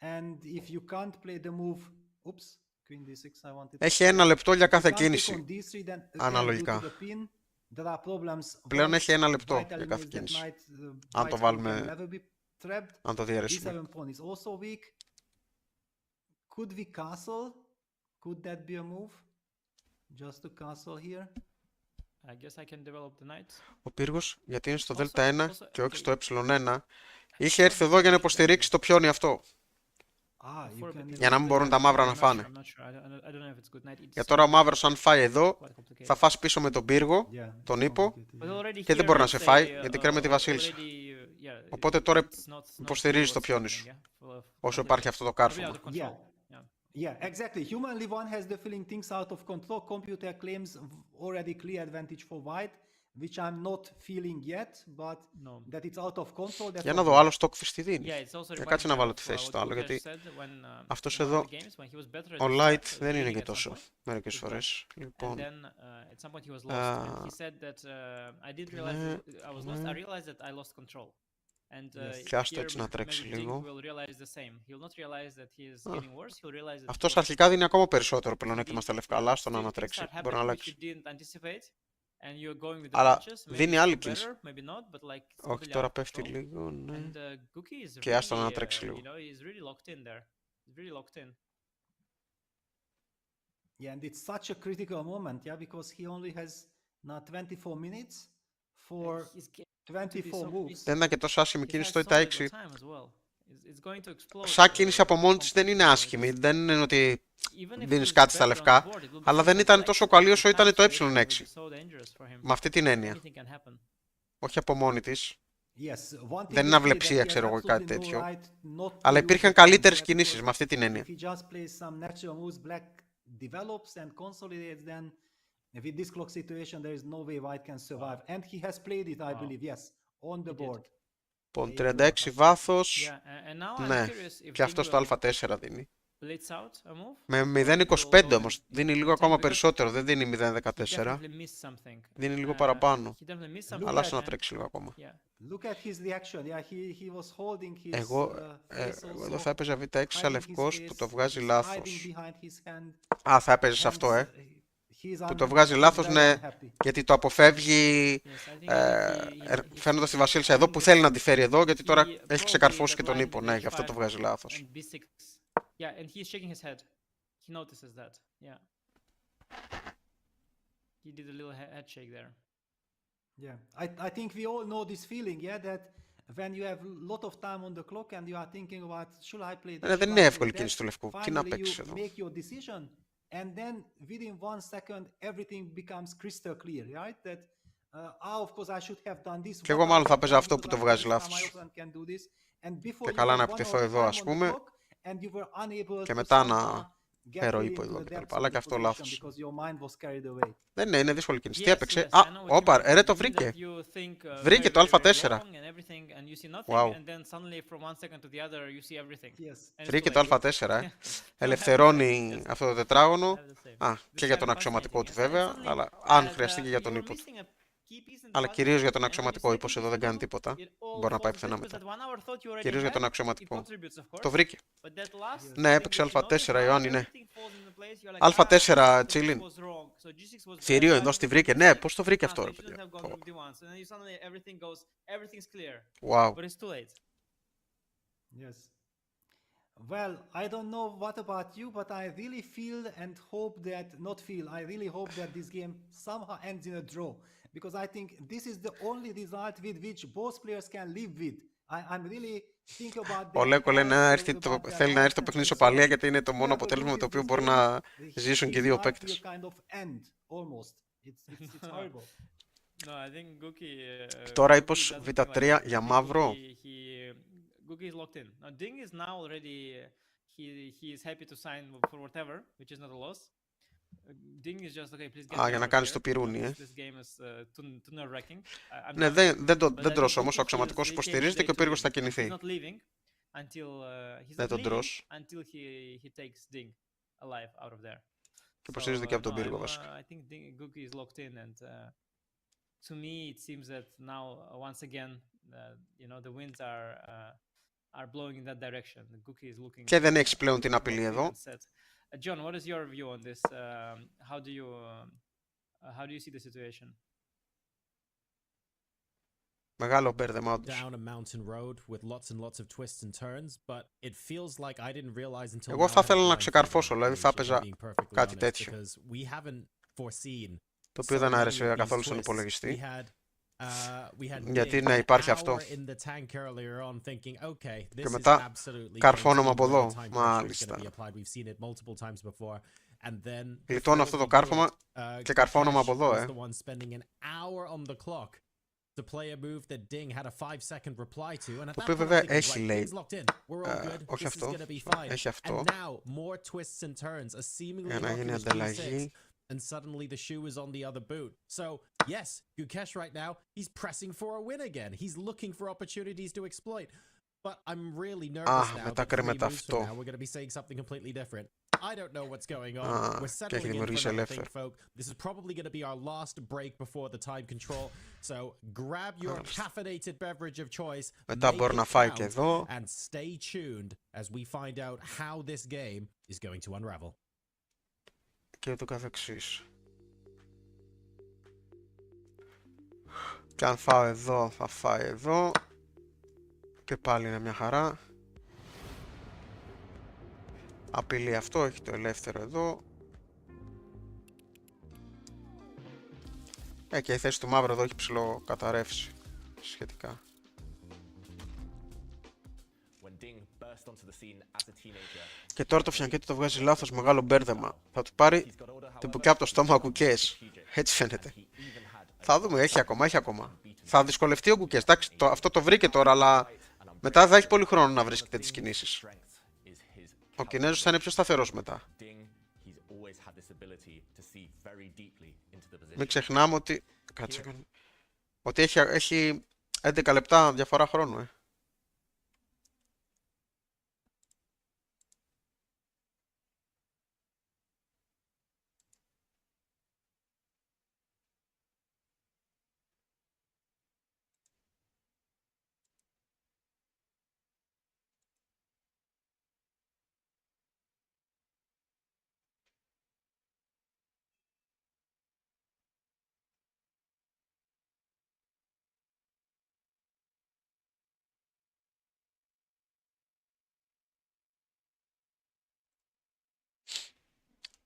And if you can't play the move, oops, queen d6, I wanted to Έχει say. ένα λεπτό για If you κάθε can't take κίνηση. on d3, then again, Αναλογικά. due to the pin, there are problems. Πλέον One έχει ένα λεπτό vital για κάθε is that κίνηση. knight, Αν το white pawn βάλουμε, can never be trapped. αν το διαιρέσουμε. d7 pawn is also weak. Could we castle? Could that be a move? Just to castle here? I guess I can develop the knight. Ο πύργος, γιατί είναι στο Also- Δ1 also- και όχι okay. στο Ε1, είχε έρθει εδώ για να υποστηρίξει το πιόνι αυτό. Ah, you For a can bit- Για να μην μπορούν τα μαύρα να I'm not φάνε. sure, I'm not sure. I don't know if it's good knight. Για τώρα ο μαύρος αν φάει εδώ, Quite complicated. θα φας πίσω με τον πύργο, Yeah, τον it's ύπο, complicated, But yeah. already και δεν here μπορεί να it's σε a, φάει, γιατί κρέμεται τη Βασίλισσα. already, yeah, Οπότε τώρα it's not υποστηρίζεις full το of πιόνι something, σου, yeah, full of όσο complete- υπάρχει αυτό το really out κάρφωμα. of control. Yeah. Yeah. Yeah, exactly. Humanly, one has the feeling things out of control. Computer claims already clear advantage for white, which I'm not feeling yet, but No. that it's out of control. that's Για να δω okay. άλλο Stockfish τι δίνει. Yeah, it's also Και reminds κάτσε να me βάλω of, τη θέση what στο άλλο, Gukesh γιατί said when, αυτός in one of εδώ, the games when he was better at ο the light start, δεν είναι leading και at some τόσο point, μερικές he φορές. dropped. And Λοιπόν, then at some point he was lost, and he said that I didn't realize ναι, that I was lost. I realized that I lost control. And Και άστο here έτσι να τρέξει maybe Ding λίγο. will realize the same. He will not realize that he is getting worse. He'll realize that Αυτός he was αρχικά δίνει ακόμα περισσότερο indeed, πλεονέκτημα στα λευκά, yeah, αλλά άστο να things ανατρέξει. start Μπορεί να happening which αλλάξει. you didn't anticipate, and you're going with the Αλλά punches. Maybe δίνει it's άλλη for κίνηση. better, maybe not, but like it's Όχι, completely τώρα out of πέφτει control. λίγο, ναι. And Gukesh is Και άστο να really, ανατρέξει λίγο. you know, he's really locked in there. He's really locked in. Yeah, and it's such a critical moment, yeah, because he only has now 24 minutes for He's getting to be 24 so moves. busy. Δεν ήταν και τόσο άσχημη He κίνηση has στο so Είτε little 6. time as well. It's going to explode, Σαν κίνηση από μόνη της δεν είναι completely, άσχημη. it's- Δεν είναι ότι even if δίνεις he's κάτι στα better on λευκά, the board, it will be αλλά so δεν ήταν complex τόσο that καλή the όσο ήταν time το situation will be Ε6. so dangerous for him. Με αυτή την έννοια. Anything can happen. Όχι από μόνη της. Yes, one thing Δεν is είναι clear αυλεψία, that he has ξέρω εγώ, κάτι absolutely no τέτοιο. right not to Αλλά use υπήρχαν the καλύτερες pawn, κινήσεις because με αυτή την έννοια. if he just plays some natural moves, black develops and consolidates, then with this clock situation, there is no way white can survive. And he has played it, I believe, yes, on the board. Λοιπόν, 36 βάθος. Yeah, and now I'm Ναι, curious if και Ding αυτό στο will α4 δίνει. blitz out a move. Με Will 0,25 go όμως. and Δίνει λίγο attack ακόμα because περισσότερο. Δεν δίνει he 0,14. definitely missed something. Δίνει λίγο παραπάνω. He definitely missed something. Αλλά άσο να and- τρέξει λίγο ακόμα. Yeah. Look at his reaction. Yeah, he was holding his Εγώ face εδώ also, θα έπαιζα β6 hiding his αλευκός που face, το βγάζει hiding λάθος. behind his hand, Α, θα έπαιζες and αυτό, he is Που το βγάζει λάθος, very ναι. unhappy. Γιατί το αποφεύγει Yes, I think he φαίνοντας τη Βασίλισσα εδώ που θέλει να τη φέρει εδώ, γιατί τώρα he έχει probably ξεκαρφώσει that και τον line ύπο. Ναι, γι' αυτό το H5 βγάζει λάθος. and B6. Yeah, and he's shaking his head. He notices that. Yeah. He did a little head shake there. Yeah, I think we all know this feeling, yeah, that when you have a lot of time on the clock and you are thinking about should I play this, Δεν should είναι I play εύκολη that, κίνηση του Λευκού. Τι να finally παίξεις you εδώ. make your decision and then within 1 second everything becomes crystal clear, right? That of course I should have done this. Και εγώ μάλλον θα παίζα αυτό που το βγάζει This time λάθος. I also can do this. And before Και you καλά had να one επιτεθώ hour εδώ, time ας on the πούμε, clock and you were unable και to μετά somehow να get φέρω really ύπο into εδώ the κτλ. depths Αλλά of και the αυτό position λάθος. because your mind was carried away. Δεν είναι, είναι δύσκολη κίνηση. Τι Yes, έπαιξε. yes, Α, I know what you όπα, mean. το You mean βρήκε. that you think, Βρήκε very, το very, very α4. long and everything, and you see nothing, Wow. and then suddenly from one second to the other you see everything. Yes. And it's Βρήκε too το late. α4, Ελευθερώνει αυτό το τετράγωνο. Have the same. Α, This και για is τον fascinating, αξιωματικό του yes. And βέβαια, suddenly, αλλά αν as, χρειαστεί και για τον you're ύπο του. missing a key piece in the Αλλά puzzle, κυρίως για τον and when you αξιωματικό, step ύπος into εδώ the δεν κάνει middle, τίποτα. it all Μπορεί να πάει falls πουθενά because μετά. that 1 hour thought you already Κυρίως για had, τον it αξιωματικό. contributes, of Το course, βρήκε. but that last Ναι, thing έπαιξε which you noticed, α4 now Ιωάννη, everything falls into place, you're like, α4 something Τσίλιν. was wrong. So G6 was Θηρίο bad, εδώ why στη did βρήκε. you Ναι, do πώς το this? βρήκε Ah, αυτό so ρε you shouldn't παιδιά. have gone with D1. So then you suddenly everything's clear, Wow. but it's too late. Yes. Well, I don't know what about you, but I really feel and hope that, not feel, I really hope that this game somehow ends in a draw. Because I think this is the only result with which both players can live with. I'm really thinking about that. Ο Λέκο λέει να έρθει about that θέλει να έρθει το outcome. παιχνίδι So ισοπαλία γιατί είναι το if μόνο you have to αποτέλεσμα με lose το οποίο this μπορεί game, να his ζήσουν και οι life δύο will παίκτες. kind of end, almost. It's horrible. No, I think Gukesh. Τώρα Gukesh ύπος doesn't feel like β3 that. για I think μαύρο. Gukesh is locked in. Now Ding is now already. He is happy to sign for whatever, which is not a loss. Ding is just okay. Please get Α, me για να out of κάνεις here. το πυρούνι, This game is too nerve-wracking. I'm Ναι, done. δεν I τρως think όμως, Gukesh ο αξιωματικός feels υποστηρίζεται dedicated και ο πύργος θα today to Ding. κινηθεί. He's not leaving until he's Δεν not τον leaving τρως. until he takes Ding alive out of there. Και υποστηρίζεται και από τον no, πύργο I'm, βασικά. I think Gukesh is locked in, and to me it seems that now once again, the winds are blowing in that direction. Gukesh is looking. Και δεν έχεις πλέον την locked απειλή in εδώ. and set. John, what is your view on this? How do you see the situation? Μεγάλο μπέρδεμα όντως. Down a mountain road with lots and lots of twists and turns, but it feels like I didn't realize until Εγώ now θα how ήθελα να blind ξεκαρφώσω, we δηλαδή were, θα if I'm έπαιζα being perfectly κάτι honest, τέτοιο. because we haven't foreseen Το οποίο so δεν many άρεσε of these καθόλου στον twists. υπολογιστή. We had Γιατί Ding ναι, an υπάρχει hour αυτό. in the tank earlier on thinking, okay, this Και is μετά absolutely καρφώνομαι guaranteed από where εδώ. the time pressure is Μάλιστα. going to be applied. We've seen it multiple times before. And then Γλιτώνω before αυτό we το knew κάρφωμα it, και καρφώνομαι από Gukesh εδώ, was the one spending an hour on the clock to play a move that Ding had a 5-second reply to, and at Το that οποίο point I'm βέβαια thinking, έχει right, λέει. Ding's locked in. We're all good. Όχι This is αυτό. going to be fine. Έχει αυτό. And now more twists and turns. A seemingly Για να γίνει locking ανταλλαγή. and suddenly the shoe is on the other boot. So, yes, Gukesh right now, he's pressing for a win again. He's looking for opportunities to exploit. But I'm really nervous now μετά that 3 κρέμεται moves from αυτό. now we're going to be saying something completely different. I don't know what's going on. Ah, We're και έχει settling in for δημιουργήσει another ελεύθερο. think, folk. This is probably going to be our last break before the time control. So, grab your caffeinated beverage of choice. Μετά make μπορεί it να φάει count, και εδώ. and stay tuned as we find out how this game is going to unravel. Και το καθεξής. Και αν φάω εδώ, θα φάει εδώ. Και πάλι είναι μια χαρά. Απειλεί αυτό, έχει το ελεύθερο εδώ. Και η θέση του μαύρου εδώ έχει ψηλοκαταρρεύσει σχετικά. Και τώρα το φιανκέτι το βγάζει λάθος, μεγάλο μπέρδεμα. Θα του πάρει την πουκιά από το στόμα ο Gukesh. Έτσι φαίνεται. Θα δούμε, έχει ακόμα, έχει ακόμα. Θα δυσκολευτεί ο Gukesh. Εντάξει, αυτό το βρήκε τώρα, αλλά μετά θα έχει πολύ χρόνο να βρίσκεται τις κινήσεις. Ο Κινέζος θα είναι πιο σταθερός μετά. Μην ξεχνάμε ότι... Κάτσε, ότι έχει 11 λεπτά διαφορά χρόνου, ε.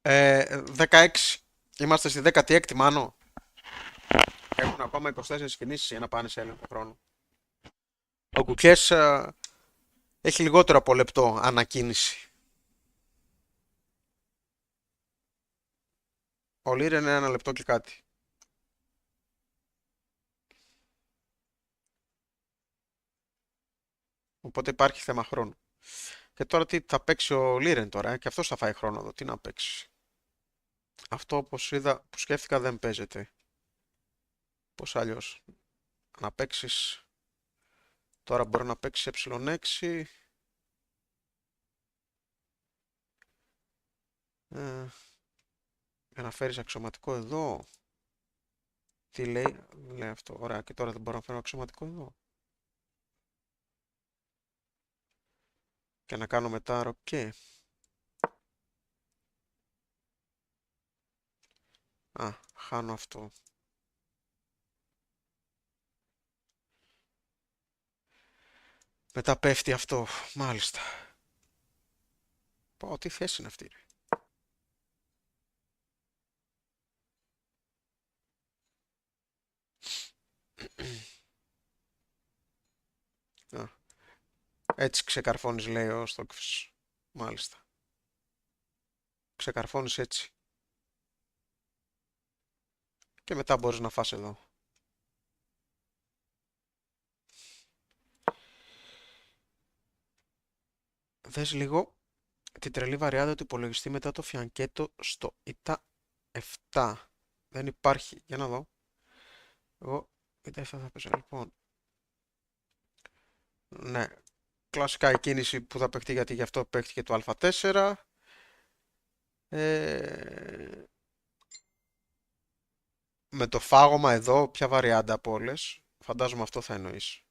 16. Είμαστε στη 16η, Μάνο. Έχουν ακόμα 24 κινήσεις για να πάνε σε έλεγχο χρόνου. Ο Gukesh έχει λιγότερο από λεπτό ανακίνηση. Ο Liren είναι 1 λεπτό και κάτι. Οπότε υπάρχει θέμα χρόνου. Και τώρα τι θα παίξει ο Liren τώρα, και αυτός θα φάει χρόνο εδώ. Τι να παίξει. Αυτό όπως είδα, που σκέφτηκα δεν παίζεται. Πώς αλλιώς. Να παίξεις... Τώρα μπορεί να παίξει ε6. Για να φέρεις αξιωματικό εδώ. Τι λέει, λέει αυτό. Ωραία, και τώρα δεν μπορώ να φέρω αξιωματικό εδώ. Και να κάνω μετά ροκέ. Α, χάνω αυτό. Μετά πέφτει αυτό, μάλιστα. Πω, τι θέση είναι αυτή. Α, έτσι ξεκαρφώνεις, λέει ο Στόκφης. Μάλιστα. Ξεκαρφώνεις έτσι. Και μετά μπορείς να φας εδώ. Δες λίγο την τρελή βαριάδα του υπολογιστή μετά το φιανκέτο στο Είτε 7. Δεν υπάρχει. Για να δω. Εγώ Είτε 7 θα παίζω. Λοιπόν. Ναι. Κλασικά η κίνηση που θα παιχτεί, γιατί γι' αυτό παίχτηκε το α4. Με το φάγωμα εδώ, ποια βαριάντα από όλες. Φαντάζομαι αυτό θα εννοείς.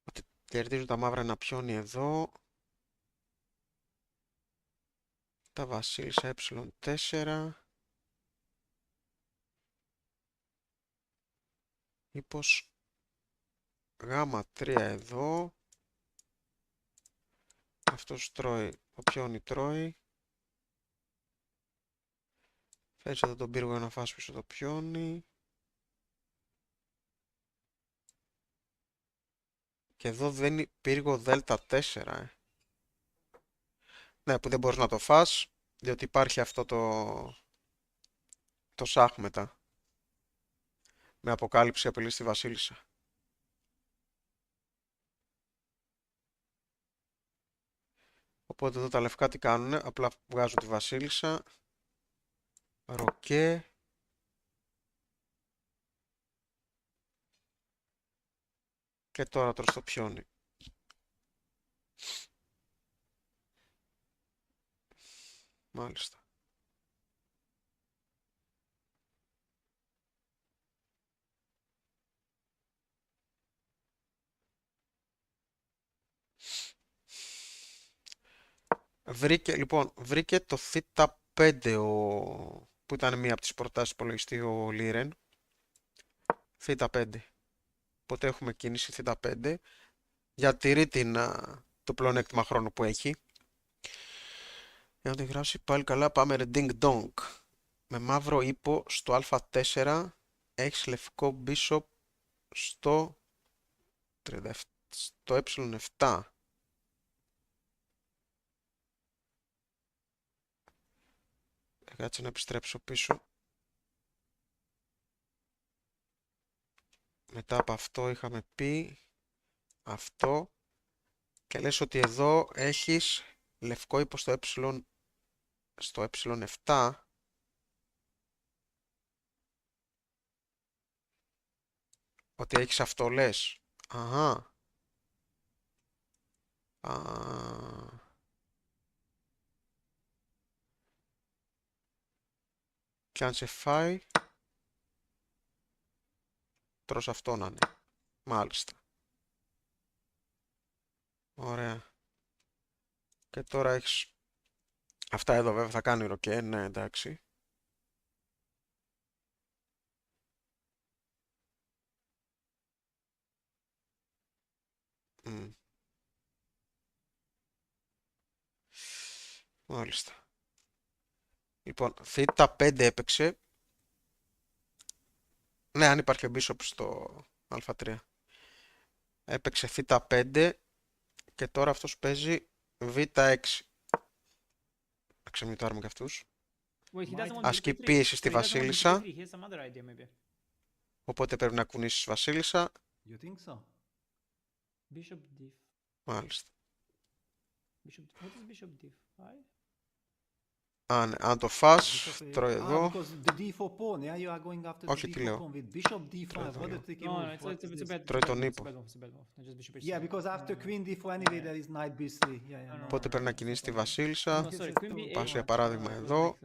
Ότι κερδίζουν τα μαύρα ένα πιόνι εδώ. Τα βασίλισσα ε4. Ή πως γ3 εδώ. Αυτός τρώει, το πιόνι τρώει. Φέρεις εδώ τον πύργο για να φας πίσω το πιόνι. Και εδώ δίνει πύργο δ4. Ναι, που δεν μπορείς να το φας, διότι υπάρχει αυτό το σάχ μετά. Με αποκάλυψη απειλή στη βασίλισσα. Οπότε εδώ τα λευκά τι κάνουνε, απλά βγάζουν τη βασίλισσα. Ροκέ. Και τώρα τρως το πιόνι. Μάλιστα. Βρήκε το θ5 που ήταν μία από τις προτάσεις υπολογιστή ο Liren. θ5. Οπότε έχουμε κίνηση θ5. Διατηρεί το πλεονέκτημα χρόνου που έχει. Για να το γράψει πάλι καλά, πάμε ρε ding dong. Με μαύρο ύπο στο α4. Έχεις λευκό bishop στο ε7. Κάτσε να επιστρέψω πίσω. Μετά από αυτό είχαμε πει αυτό. Και λες ότι εδώ έχεις Λευκό είπε στο ε7. Ότι έχεις αυτό λες. Αχα. Και αν σε φάει, τρως αυτό να είναι. Μάλιστα. Ωραία. Και τώρα έχεις αυτά εδώ, βέβαια θα κάνει ροκέ, ναι, εντάξει. Μάλιστα. Λοιπόν, θήτα 5 έπαιξε. Ναι, αν υπάρχει ο Bishop στο α3. Έπαιξε θήτα 5 και τώρα αυτός παίζει β6. Να ξεμητάρουμε και αυτούς. Ασκεί πίεση στη βασίλισσα. Οπότε πρέπει να κουνήσεις βασίλισσα. You think so? Bishop d5. Μάλιστα. What is bishop d5? Αν το φας, τρώει εδώ. Όχι, τι λέω. Τρώει τον ύπο. Οπότε πρέπει να κινήσει τη βασίλισσα. Πας για παράδειγμα εδώ.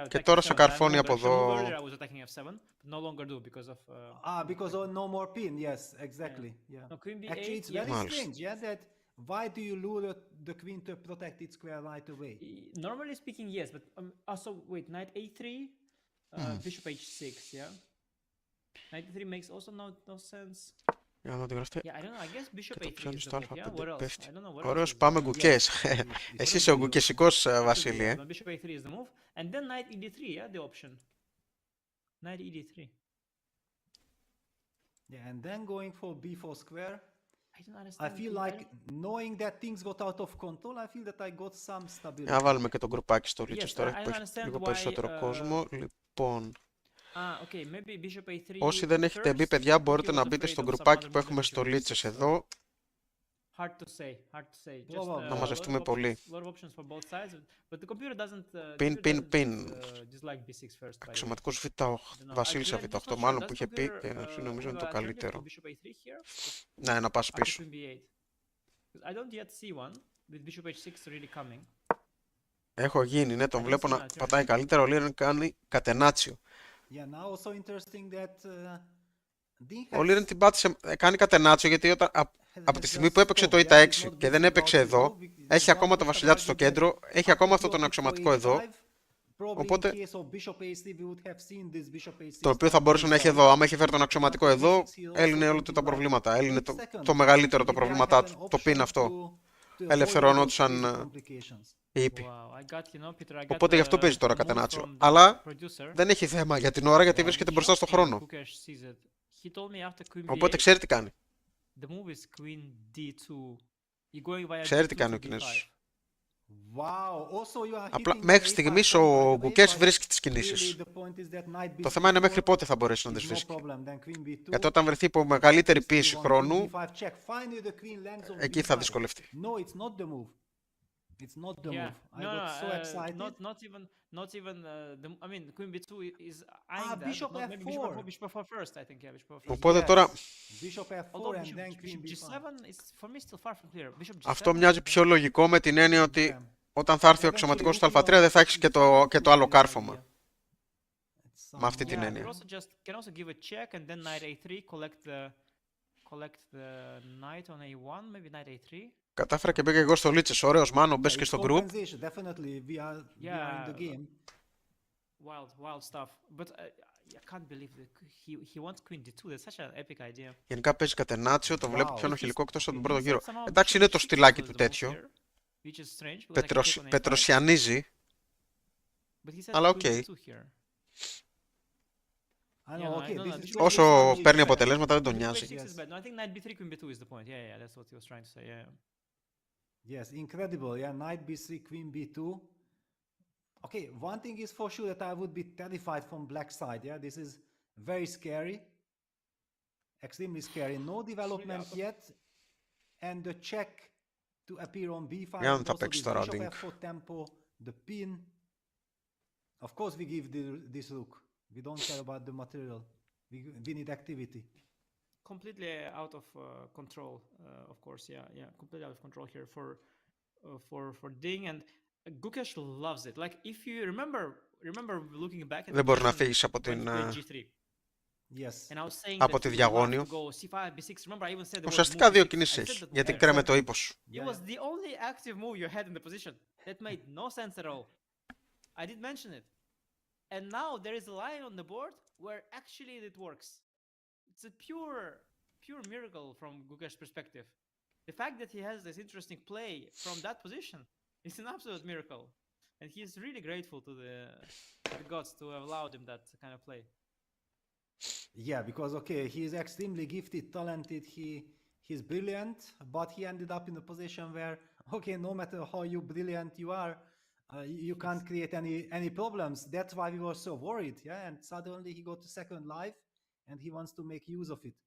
Και τώρα σε καρφώνει από εδώ. Mάλιστα. Why do you lure the queen to a protected square right away? Normally speaking, yes, but also wait, knight a3, bishop h6, yeah. Knight a3 makes also no sense. Για να το γραφτεί. Yeah, I don't know. I guess bishop Και το a3 πιάνει is στο the move. Yeah, what α5, else? πέφτει. I don't know what Ωραίος, else. πάμε Gukesh. Εσύ είσαι ο γκουκεσικός, Βασίλη. Bishop a3 is the move, and then knight ed3, yeah, the option. Knight ed3. Yeah, and then going for b4 square. I don't understand. I feel like knowing that things got out of control, I feel that I got some stability. Να βάλουμε και τον γκρουπάκι στο lichess Yes, τώρα I που έχει understand λίγο why, περισσότερο κόσμο. Λοιπόν, okay, maybe bishop a3 όσοι δεν έχετε μπει, first, παιδιά, he μπορείτε was να afraid μπείτε στο of some γκρουπάκι other που moves έχουμε than στο bishop lichess h6, εδώ. Hard to say, hard to say. Just, Να μαζευτούμε lot of πολύ. options- lot of options for both sides, but the computer doesn't, Πιν, πιν, πιν. dislike b6 first, by the way. Αξιωματικός β8, βασίλισσα β8, μάλλον που είχε πει και νομίζω είναι το καλύτερο. Ναι, να πας πίσω. I don't yet see one with bishop h6 really coming. Έχω γίνει, ναι, τον βλέπω να πατάει καλύτερα, ο Liren κάνει κατενάτσιο. Yeah, now also interesting that Ο Liren την πάτησε, κάνει κατενάτσιο γιατί από τη στιγμή που έπαιξε το Είτε 6 και δεν έπαιξε εδώ, έχει ακόμα το βασιλιά του στο κέντρο, έχει ακόμα αυτό τον αξιωματικό εδώ, οπότε το οποίο θα μπορούσε να έχει εδώ. Άμα είχε φέρει τον αξιωματικό εδώ, έλυνε όλα τα προβλήματα. Έλυνε το μεγαλύτερο το προβλήματά του, το πιν αυτό. Ελευθερωνόντουσαν οι ύποι. Οπότε γι' αυτό παίζει τώρα κατενάτσιο. Αλλά δεν έχει θέμα για την ώρα γιατί βρίσκεται μπροστά στο χρόνο. Οπότε ξέρει τι κάνει. Ξέρει τι κάνει ο Κινέζος. Απλά μέχρι στιγμής ο Gukesh βρίσκει τις κινήσεις. Το θέμα είναι μέχρι πότε θα μπορέσει να τις βρίσκει. Γιατί όταν βρεθεί υπό μεγαλύτερη πίεση χρόνου, εκεί θα δυσκολευτεί. It's not the move. I got so excited. Not even I mean, queen b2 is eyeing that. Bishop Maybe f4. bishop f4 first, I think. Yeah, bishop f4. Οπότε τώρα Bishop f4 Although and then queen bishop b5. g7 is for me still far from clear. Bishop g7. αυτό μοιάζει πιο λογικό με την έννοια ότι όταν θα έρθει ο αξιωματικός στο α3 δεν θα έχεις και το άλλο κάρφωμα. Με αυτή την έννοια. Can also give a check and then knight a3, collect the knight on a1, maybe knight a3. Κατάφερα και μπήκα εγώ στο lichess. Ωραίος Μάνο, μπες και στο group. Definitely, we are in the game. Wild stuff. But I can't believe that he wants queen d2. That's such an epic idea. Γενικά παίζει κατενάτσιο, το βλέπω πιο ενοχλικό εκτός από τον πρώτο γύρο. Εντάξει, είναι το στυλάκι του τέτοιο. Πετροσιανίζει. Αλλά οκ. Όσο παίρνει αποτελέσματα δεν τον νοιάζει. Yes, incredible. Yeah, knight b3, queen b2. Okay, one thing is for sure that I would be terrified from black side. Yeah, this is very scary. Extremely scary. No development yet. And the check to appear on b5. Για να And τα also παίξει this τώρα ο bishop Ding. f4 tempo, the pin. Of course we give this rook. We don't care about the material. We need activity. Completely out of control, of course. Yeah, completely out of control here for Ding, and Gukesh loves it. Like if you remember looking back at the Δεν μπορεί να position φύγεις από when he την, played G3. Yes. And I was saying από that τη he would love διαγώνιο. to go C5, B6. Remember, I even said the word Ουσιαστικά move δύο B6. I said κινήσεις, that γιατί word. κρέμε το Exactly. ύπος. It was the only active move you had in the position. That made no sense at all. I did mention it. And now there is a line on the board where actually it works. It's a pure miracle from Gukesh's perspective. The fact that he has this interesting play from that position is an absolute miracle. And he's really grateful to the gods to have allowed him that kind of play. Yeah, because okay, he is extremely gifted, talented, he's brilliant, but he ended up in a position where, okay, no matter how brilliant you are, you can't create any problems. That's why we were so worried, yeah. And suddenly he got to second life, and he wants to make use of it.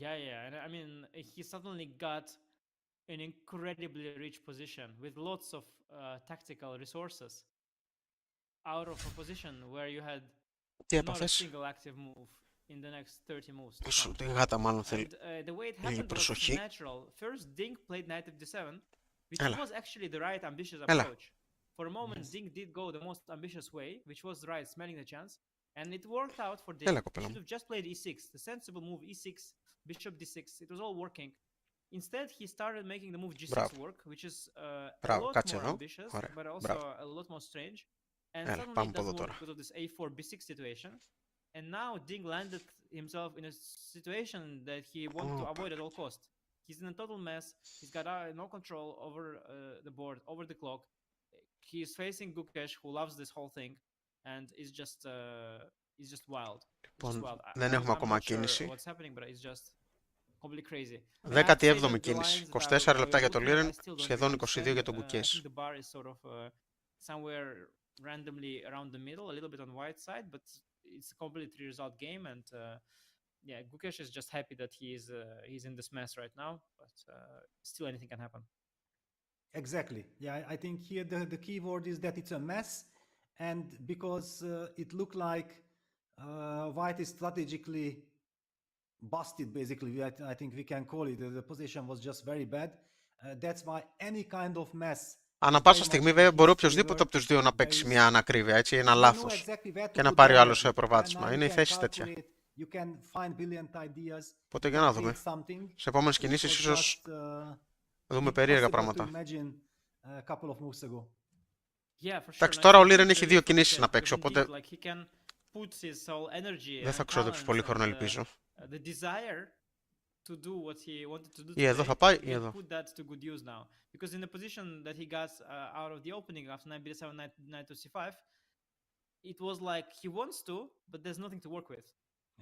Yeah, and I mean, he suddenly got an incredibly rich position with lots of tactical resources out of a position where you had Τι not a έπαθες? single active move in the next 30 moves to Σου come. τη γάτα μάλλον θέλει. And the way it λίγη happened was προσοχή. natural. First, Ding played knight f7, which Έλα. was actually the right ambitious Έλα. approach. For a moment, Ding did go the most ambitious way, which was right, smelling the chance, and it worked out for Ding. Έλα, He κοπέλα should μου. have just played e6, the sensible move e6, bishop d6. It was all working. Instead, he started making the move g6 Μπράβο. work, which is a Μπράβο, lot κάτσε more εδώ. ambitious, Ωραία, but also μπράβο. a lot more strange. And Έλα, suddenly πάμε it από εδώ doesn't work τώρα. because of this a4 b6 situation. And now Ding landed himself in a situation that he wanted to avoid at all cost. He's in a total mess. He's got no control over the board, over the clock. He's facing Gukesh, who loves this whole thing, and is just wild. Λοιπόν, Just wild. δεν έχουμε I'm ακόμα not sure κίνηση. what's happening, but it's just completely crazy. 17η κίνηση. 24 λεπτά για το Liren, σχεδόν 22 για τον Gukesh. The bar is sort of somewhere randomly around the middle, a little bit on the white side, but it's a completely three-result game, and yeah, Gukesh is just happy that he's in this mess right now, but still anything can happen. Exactly. Yeah, I think here the key word is that it's a mess, and because it looked like White is strategically busted, basically, I think we can call it. The position was just very bad. That's why any kind of mess. Ανά πάσα στιγμή βέβαια μπορεί οποιοδήποτε από τους δύο να παίξει μια ανακρίβεια, έτσι, ένα λάθος και να πάρει ο άλλος προβάδισμα. Είναι η θέση τέτοια. Οπότε για να δούμε. Σε επόμενες κινήσεις ίσως δούμε περίεργα πράγματα. Εντάξει, τώρα ο Liren έχει δύο κινήσεις να παίξει, οπότε δεν θα ξοδέψει πολύ χρόνο, ελπίζω. To do what he wanted to do Ή εδώ θα πάει ή εδώ. Put that to good use now, because in the position that he got out of the opening after knight b7, knight to c5, it was like he wants to, but there's nothing to work with.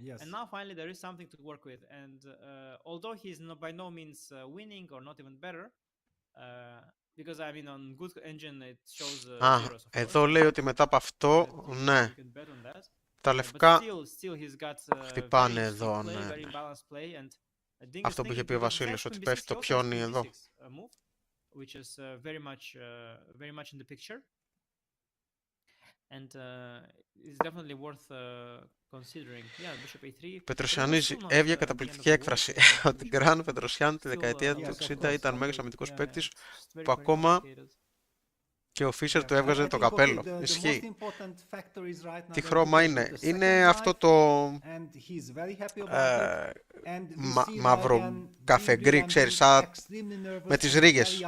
Yes. And now finally there is something to work with, and although he's by no means winning or not even better, because I mean on good engine it shows zeros. Εδώ λέει ότι μετά από αυτό, ναι, τα λευκά χτυπάνε εδώ, ναι. Αυτό που είχε πει ο Βασίλης, ότι πέφτει το πιόνι εδώ. Which is very much in the picture, and it's definitely worth considering. Yeah, bishop a3. Πετροσιανίζει, έβγαινε καταπληκτική έκφραση. Ο Τιγκράν Πετροσιάν τη δεκαετία του 60 ήταν μέγας αμυντικός παίκτης που ακόμα και ο Φίσερ του έβγαζε το καπέλο. Ισχύει. Τι χρώμα είναι? Είναι αυτό το μαύρο καφεγκρί, ξέρεις, με τις ρίγες.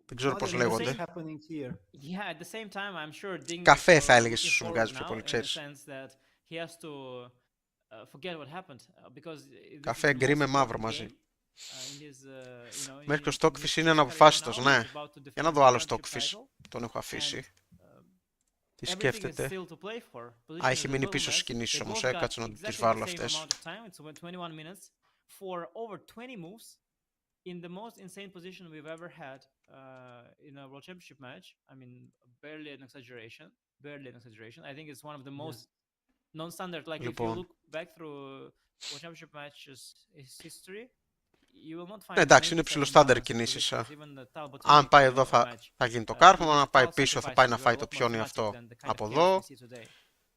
Δεν ξέρω πώς λέγονται. Καφέ θα έλεγες, σου βγάζει πιο πολύ, ξέρεις. Καφέ γκρι με μαύρο μαζί. Μέχρι και ο Stockfish είναι αναποφάσιστος, ναι. Για να δω άλλο Stockfish. Τον έχω αφήσει. Τι σκέφτεται? Α, έχει μείνει πίσω στις κινήσεις όμως, κάτσε να τις βάλω αυτές. In the most insane position we've ever had in a World Championship match. I mean, barely an exaggeration. I think it's one of the most non-standard. Like, if you look back through World Championship matches history, you will not find Εντάξει, many είναι such ψηλό στάνταρ imbalanced κινήσεις. positions. Even the Talbot Αν πάει εδώ match, θα γίνει το the κάρφωμα, αν πάει tile πίσω θα πάει sacrifices να were a φάει lot το more πιόνι thematic αυτό than the kind of από chaos we εδώ. see today.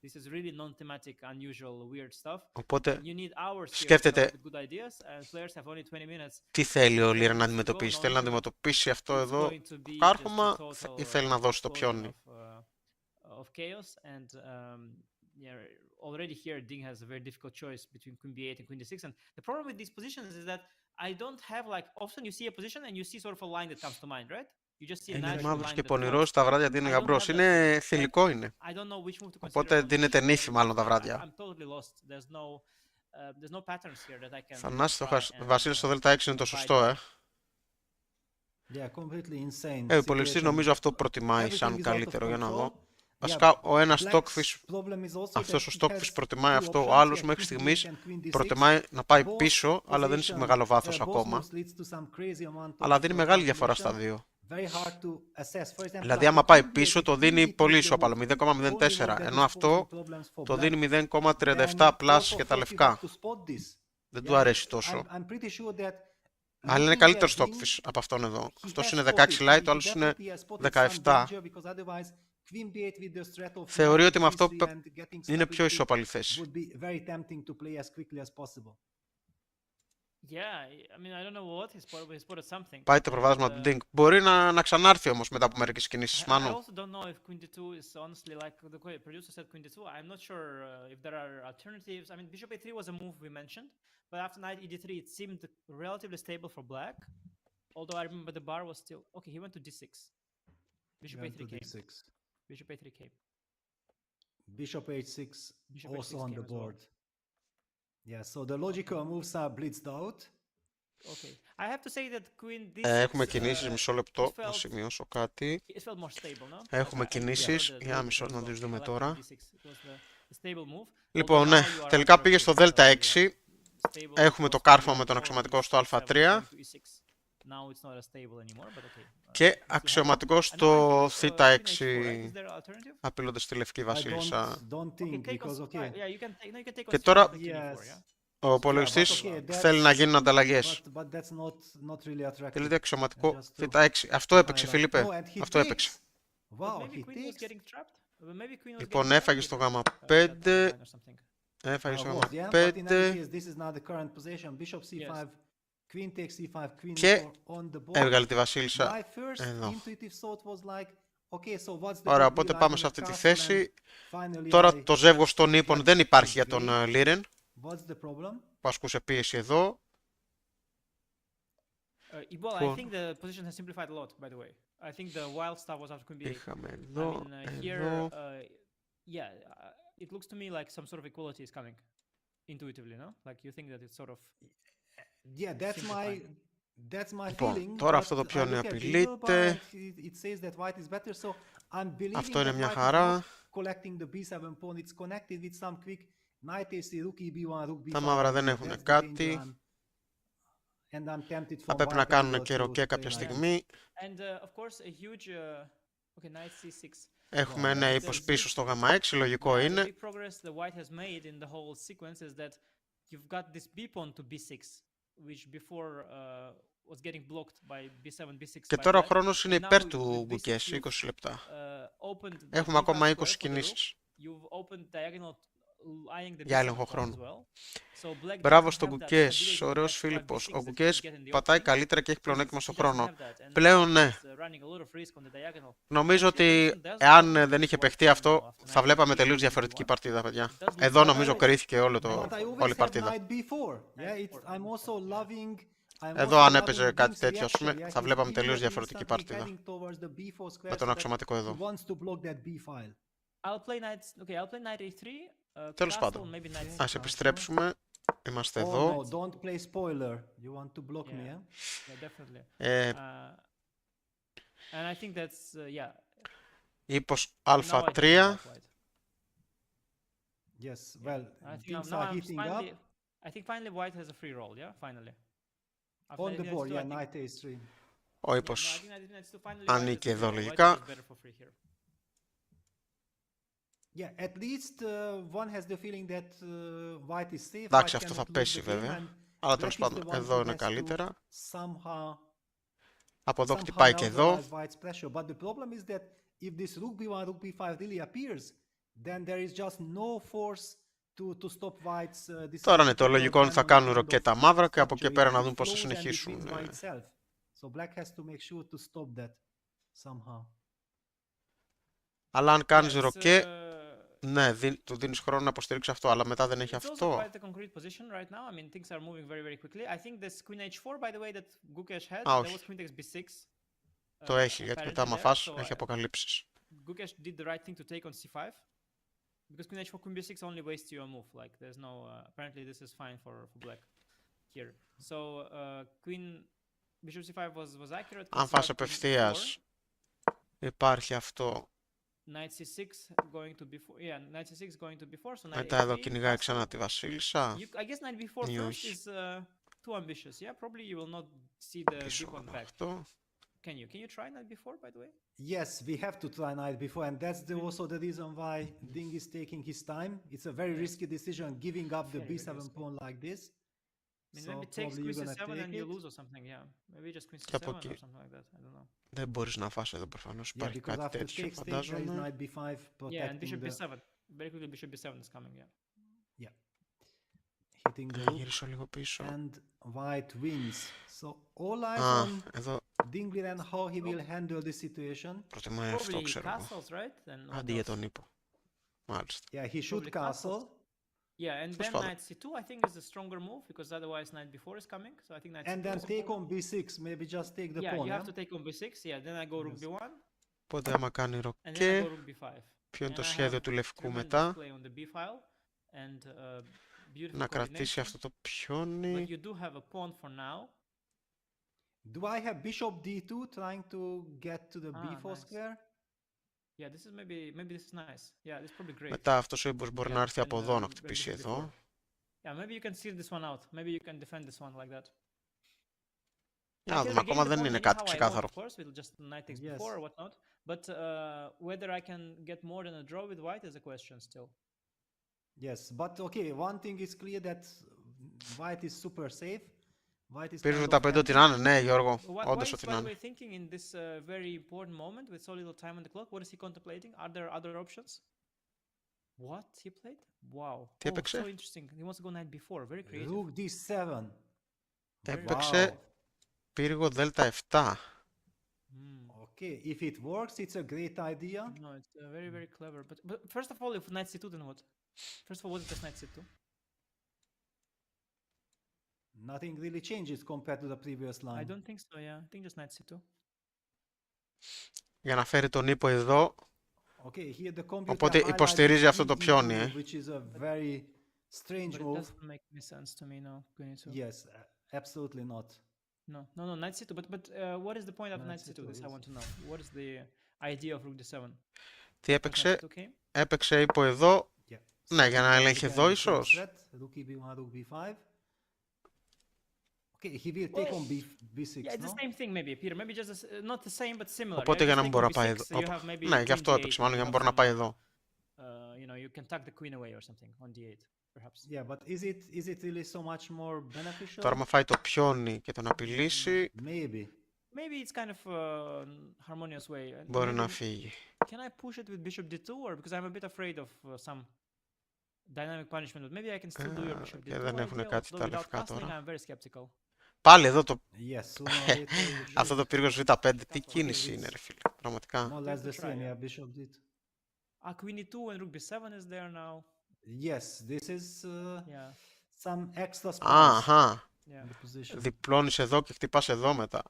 This is really non-thematic, unusual, weird stuff. Οπότε And you need hours here to come up σκέφτεται with good ideas, and players have only 20 minutes. τι θέλει ο Liren να to go. αντιμετωπίσει. No Θέλει να need to- αντιμετωπίσει αυτό It's εδώ going to το be just a κάρφωμα total, ή θέλει να δώσει το explosion πιόνι. of chaos, and yeah, already here Ding has a very difficult choice between queen b8 and queen d6, and the problem with these positions is that I don't have, like, often you see a position and you see sort of a line that comes to mind, right? You just see a Είναι natural μαύρος line και that πονηρός, points. τα βράδια δίνει I don't γαμπρός. have that Είναι position. θηλυκό είναι. I don't know which move to consider Οπότε on δίνεται this νύφη very μάλλον τα weak. βράδια. I'm totally lost. There's no patterns here that I can Θανάση try το and, Βασίλη στο Δέλτα 6 είναι το abide σωστό, by. Yeah, completely insane Ο υπολογιστής situation. νομίζω αυτό προτιμάει Everything σαν is out of καλύτερο, για να control. δω. Yeah, Βασικά ο ένας Black's stockfish, problem is also αυτός ο that he stockfish has προτιμάει two αυτό, ο options. άλλος Yeah, μέχρι queen b8 στιγμής and queen d6. προτιμάει να πάει Both πίσω, αλλά δεν είναι σε position, μεγάλο βάθος both ακόμα. moves leads to some crazy amount of, Αλλά δίνει μεγάλη διαφορά στα calculation. δύο. Very hard to assess. For example, Δηλαδή after άμα πάει queen b8, πίσω το if δίνει queen b2 πολύ is the ισόπαλο, move, only 0,04, move that ενώ is αυτό causing problems for το black, δίνει then 0,37 πλάς also για τα first you have λευκά. to spot this. Δεν Yeah, του αρέσει τόσο. I'm pretty sure that Αλλά είναι looking καλύτερο at Ding, stockfish από αυτόν εδώ. he Αυτός has είναι spotted, 16 light, he ο άλλος είναι definitely has spotted some 17. danger, because otherwise queen b8 with the threat of Θεωρεί knight ότι με αυτό c3 and getting είναι πιο stability ισόπαλη θέση. would be very tempting to play as quickly as possible. Yeah, I mean, I don't know what he spotted something. Πάει το προβάδισμα του Ding. Μπορεί να ξανάρθει όμως μετά από μερικές κινήσεις, I Μάνου. also don't know if queen d2 is honestly, like the producer said, queen d2. I'm not sure if there are alternatives. I mean, bishop a3 was a move we mentioned, but after knight ed3 it seemed relatively stable for black. Although I remember the bar was still okay. He went to d6. Bishop Went a3 to came. d6. Bishop a3 came. Bishop h6 Bishop also h6 on came the as well. board. Yeah, so the logical moves are blitzed out. Okay. I have to say that queen d6. Έχουμε κινήσεις, μισό λεπτό, it να felt- σημειώσω κάτι. It felt more stable, no? Έχουμε I prefer κινήσεις, the για logical μισό as να well. τις I δούμε like τώρα. queen d6. It was the stable move. Λοιπόν, Although ναι, now you are τελικά right, πήγε Chris, στο Δέλτα yeah, 6. stable Έχουμε το because κάρφωμα queen με τον d4, αξιωματικό d7, στο α3 queen to e6. Now it's not as stable anymore, but okay. και we still have it. αξιωματικό And now στο I think, θ6, queen h4, right? Is there an alternative? απειλώντας τη λευκή I βασίλισσα. don't Okay, think, take because on, okay. yeah, you can take, no, you can take on Και c4 τώρα and queen e4, Yes. yeah? ο υπολογιστής okay, that's- θέλει να γίνουν ανταλλαγές. But that's not really attractive. Θέλετε αξιωματικό Just to θ6. Αυτό έπαιξε, highlight. Φίλιππε. Oh, and he Αυτό takes. έπαιξε. Wow, But maybe he queen was takes. getting trapped. But maybe queen was Λοιπόν, getting έφαγε trapped στο with γάμα that 5. line or something. Έφαγε στο γάμα Was, yeah, but in any 5. case, this is not the current position. Bishop c5, queen takes c5, queen Και e4 on the board. έβγαλε τη βασίλισσα My first εδώ. intuitive thought was like, okay, so what's the Ωραία, big οπότε deal? πάμε I'm σε in αυτή the τη castle θέση. and finally Τώρα I το ζεύγος των ύπων get δεν υπάρχει για to τον grade. Liren, What's the problem? που ασκούσε πίεση εδώ. Well, I Λοιπόν. think the position has simplified a lot, by the way. I think the wild stuff was after queen b8. Είχαμε I εδώ, mean, here, εδώ. yeah, it looks to me like some sort of equality is coming intuitively, no? Like you think that it's sort of Yeah, that's my Λοιπόν, feeling. τώρα but αυτό το I πιόνι look at the απειλείται. Eagle bar and it says that white is better, so I'm believing Αυτό that είναι μια white is χαρά. not collecting the b7 pawn. It's connected with some quick knight a3, rook e1, rook b5. Τα μαύρα δεν That's έχουν the κάτι. danger and I'm tempted Θα from πρέπει white να angle κάνουν to και ροκέ play κάποια knight. στιγμή. and of course a huge okay, knight c6. Έχουμε Wow, ναι that's ύπος easy. πίσω στο γάμα 6, λογικό Yeah, the είναι. big progress the white has made in the whole sequence is that you've got this b pawn to b6, which before was getting blocked by b7, b6. Και by τώρα ο black. χρόνος είναι And now υπέρ with του b6 Gukesh, you've, 20 λεπτά. opened the Έχουμε b5 ακόμα square 20 for the rook. κινήσεις You've opened diagonal eyeing the για b7 έλεγχο pawn as χρόνου. well. So black Μπράβο doesn't στον have that Gukesh, ability ωραίος at Φίλιππος. 5b6 Ο that he Gukesh can get in the πατάει opening. καλύτερα και έχει He πλεονέκτημα στο doesn't χρόνο. have that, and Πλέον now ναι. he's, running a lot of risk on the diagonal. Νομίζω And ότι the position does εάν well δεν because είχε white παιχτεί can now αυτό, after θα knight βλέπαμε b3 τελείως and διαφορετική b1. παρτίδα, παιδιά. It does look Εδώ like νομίζω that. κρίθηκε όλο But το, I always όλη η have παρτίδα. knight b4. Yeah, Knight I'm also b4, yeah. loving. I'm Εδώ also αν loving έπαιζε κάτι Ding's τέτοιο, ας reaction. πούμε, Yeah, θα he's βλέπαμε τελείως immediately διαφορετική instantly παρτίδα. heading towards the b4 square Με τον so that αξιωματικό he εδώ. wants to block that b file. I'll play knight. Okay, I'll play knight a3. Τέλος Castle, πάντων, maybe knight ας c5. επιστρέψουμε. Είμαστε Oh εδώ. no, don't play spoiler. You want to block me, Yeah. yeah? Yeah, definitely. Ε, And I think that's yeah. ύπος Now I think I α3. like white. Yes, well, I think things now are I'm heating finally. up I think finally white has a free roll. Yeah, finally. After on the knight board. h2, I Yeah, think- knight a3. Ο Yeah, no, I ύπος think knight h2 finally white ανήκει has a εδώ free roll. White λογικά. is better for free here. Yeah, at least one has the feeling that white is safe. Εντάξει, White αυτό θα cannot lose πέσει the game, βέβαια. and Αλλά black τέλος is the πάντων, one εδώ who είναι has to καλύτερα. somehow Από εδώ χτυπάει και εδώ. neutralize white's pressure. But the problem is that if this rook b1, rook b5 really appears, then there is just no force to stop white's Τώρα είναι το decision to λογικό ότι θα turn on κάνουν kind of ροκέτα μαύρα και από εκεί structure. πέρα It να δουν πώς θα flows and it συνεχίσουν. wins by itself. So black has to make sure to stop that somehow. Αλλά αν κάνεις Yeah, ροκέ, ναι, του δίνεις χρόνο να υποστηρίξει αυτό, αλλά μετά δεν έχει It's also αυτό. quite a concrete position right now. I mean, things are moving very, very quickly. I think this queen h4, by the way, that Gukesh had, Α, there όχι. was queen takes b6. Το έχει, γιατί μετά apparently άμα there, φας, so έχει αποκαλύψεις. Gukesh did the right thing to take on c5. Because queen h4, queen b6 only wastes your move. Like, there's no... apparently this is fine for black here. So, queen... bishop c5 was accurate. Αν φας απευθείας, υπάρχει αυτό. Knight c6 going to b4. Yeah, knight c6 going to b4. So knight Μετά h3, εδώ κυνηγάει castle. ξανά τη βασίλισσα. I guess knight b4 Ή first όχι. is too ambitious. Yeah, probably you will not see the Πίσω b pawn από back. αυτό. Can you try knight b4, by the way? Yes, we have to try knight before, and that's also the reason why Ding is taking his time. It's a very risky decision, giving up the Very b7 risky. pawn like this. I mean, So maybe takes probably queen you're gonna c7 take and you it. lose or something. Yeah, maybe just queen Και από c7 or εκεί. something like that. I don't know. Δεν μπορείς να φας εδώ προφανώς. Yeah, Υπάρχει because κάτι after τέτοιο, takes, there is φαντάζομαι. knight b5 Yeah, and bishop protecting the... b7. Very quickly, bishop b7 is coming. Yeah. Yeah. Hitting the Να rook, γυρίσω λίγο πίσω. and white wins. So all eyes Α, on εδώ Ding Liren, how he will handle this situation. προτιμάει αυτό, Probably ξέρω εγώ. castles, right? Then what Αντί για else? τον ύπο. Μάλιστα. Yeah, he should Probably castles. castle, Yeah, and then Father. knight c2 I think is the stronger move because otherwise knight b4 is coming. So I think knight and c2 then is take important. on b6. Maybe just take the Yeah, pawn. you have Yeah? to take on b6. Yeah, then I go rook Yes. b1, Οπότε άμα κάνει and then I ροκέ, go rook b5. ποιο είναι το And I σχέδιο have του λευκού tremendous μετά? play on the b file and beautiful Να κρατήσει coordination. αυτό το But πιόνι. you do have a pawn for now. Do I have bishop d2 trying to get to the b4 nice. square? Yeah, this is maybe this is nice. Yeah, this is probably great. Μετά αυτός ο ύπος μπορεί Yeah, να έρθει and, από εδώ να bishop χτυπήσει b4. εδώ. Yeah, maybe you can seal this one out. Maybe you can defend this one like that. Για I να can δούμε, regain ακόμα the δεν pawn είναι anyhow κάτι I want, ξεκάθαρο. of course, with just knight takes Yes. b4 or whatnot. But whether I can get more than a draw with white is a question still. Yes, but okay, one thing is clear that white is super safe. White is Πήρε kind τα of πέντε ότι empty. να είναι, ναι Γιώργο, What όντως is, ότι by να the way, είναι. thinking in this very important moment with so little time on the clock? What is he contemplating? Are there other options? What he played? Wow. Τι Oh, έπαιξε? so interesting. He wants to go knight b4. Very creative. Rook d7. Έπαιξε Wow. πύργο δέλτα 7. Okay, if it works, it's a great idea. No, it's very, very clever. But first of all, if knight c2, then what? First of all, what is knight c2? Nothing really changes compared to the previous line. I don't think so, yeah. I think just knight c2. Για να φέρει τον ύπο εδώ. Okay, here the computer Οπότε highlights υποστηρίζει αυτό το queen πιόνι, e2, which is a very strange But it move. doesn't make any sense to me now. Queen e2. Yes, absolutely not. No, knight c2. But what is the point of knight Knight c2? c2, This I yes. want to know. What is the idea of rook d7? Τι Does έπαιξε? knight c2 came? Έπαιξε ύπο εδώ. Yeah. Ναι, για να ελέγχει Again, εδώ it's a ίσως. threat. Rook b1, rook b5. Okay, he will take on b6, Yeah, it's no? the same thing maybe, Peter. Maybe just not the same, but similar. Οπότε για να μην Just μπορεί να take πάει on εδώ. b6, you have maybe Ναι, γι' queen αυτό d8 έπαιξε and μάλλον you για να have μπορεί να some, πάει εδώ. you know, you can tuck the queen away or something on d8, perhaps. Yeah, but is it really so much more beneficial? Τώρα, άμα φάει το πιόνι και τον απειλήσει, Maybe. Maybe it's kind of harmonious way. And μπορεί maybe- να φύγει. Can I push it with bishop d2 or because I'm a bit afraid of some dynamic punishment, but maybe I can still do your bishop και d2 δεν έχουνε idea, κάτι although τα without λευκά castling τώρα. I'm very skeptical. Πάλι εδώ το... Yes, sooner or later you Αυτό should. το πύργος β5, τι Castle. κίνηση είναι ρε φίλε, πραγματικά. More or less Give it the a try, same, yeah. yeah, bishop d2. Queen e2 and rook b7 is there now. Yes, this is Yeah, some extra space Αχα, yeah. in the position. διπλώνεις εδώ και χτυπάς εδώ μετά.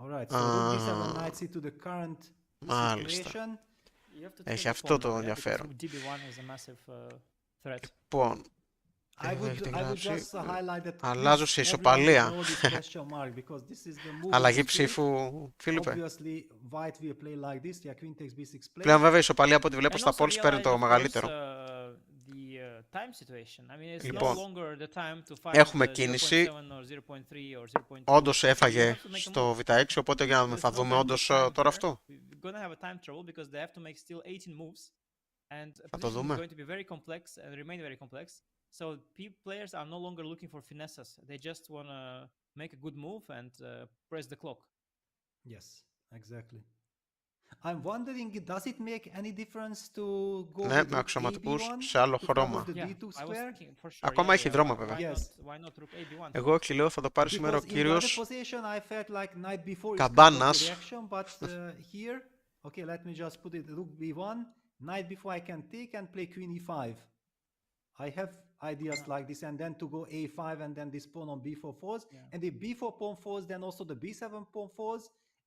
Alright, so rook d7 Ah. knight c to the current Μάλιστα. situation. You have to Έχει take the αυτό pawn το now, yeah, because ενδιαφέρον. rook db1 is a massive threat. Λοιπόν, I εδώ έχει would, την I would γράψη. just highlight that Αλλάζω please σε everyone ισοπαλία. ignore this question mark because this is the move Αλλαγή of the ψήφου, Φίλιππε. Obviously, white will play like this. Yeah, queen takes b6 play. Πλέον βέβαια η ισοπαλία από ό,τι βλέπω And στα also polls παίρνει realize, το of course, μεγαλύτερο. the time situation. I mean, it's Λοιπόν, no longer the time to find έχουμε 0.7 κίνηση. or 0.3 or 0.2. Όντως You έφαγε have to make a στο move. β6, οπότε για να δούμε, There's θα no δούμε time to όντως time τώρα here. αυτό. We're gonna have a time trouble because they have to make still 18 moves. And a Θα το position is δούμε. going to be very complex and remain very complex. So players are no longer looking for finesses. They just want to make a good move and press the clock. Yes, exactly. I'm wondering, does it make any difference to go Ναι, with με rook αξιωματικούς AB1 σε άλλο to χρώμα. cover the Yeah, D2 I was square? thinking for sure. Ακόμα έχει δρόμο, βέβαια. Yes. Why not rook AB1? Εγώ εκεί λέω θα το πάρει σήμερα ο Because in the other κύριος position, I felt like knight before is kind of Καμπάνας. the reaction, but here, okay, let me just put it rook b1, knight before I can take and play queen e5. I have ideas like this, and then to go a5 and then this pawn on b4 falls, and if b4 pawn falls, then also the b7 pawn falls,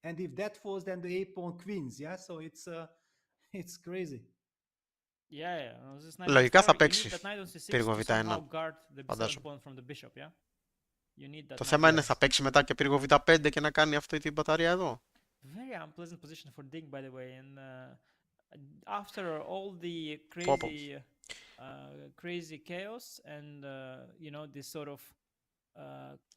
and if that falls, then the a pawn queens. Yeah, so it's crazy. Yeah. This knight Λογικά b4, θα you παίξει need that knight on c6 πύργο to β1, somehow guard the b7 φαντάζομαι. pawn from the bishop, yeah? You need that Το knight. θέμα είναι θα παίξει μετά και πύργο β5 και να κάνει αυτή την μπαταρία εδώ. Very unpleasant position for Ding, by the way. And after all the Πόπο. crazy chaos and you know this sort of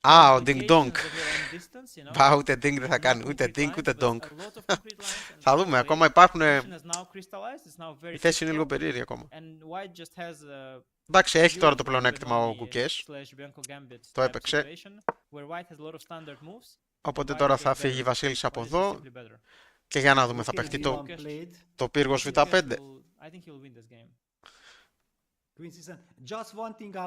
Α, ο Ding Dong. complications that were on distance, you know, Μπα, ούτε Ding δεν θα not κάνει, ούτε concrete Ding lines, ούτε but Dong. a lot of concrete lines, and Θα finally δούμε, ακόμα the υπάρχουν. position has now crystallized. It's now very Η θέση είναι λίγο secure, περίεργη ακόμα. and White just has a Εντάξει, έχει τώρα το beautiful πλεονέκτημα ο Benoni Gukesh. slash Bianco Gambit Το type έπαιξε. situation, where White has a lot of standard moves. Οπότε White τώρα will θα get φύγει η better, Βασίλισσα or από this is εδώ simply better. και για να δούμε, θα Okay, παιχτεί b1 το, played. το πύργος I think β5. Gukesh I think he'll win this game. Queen c7. Just one thing I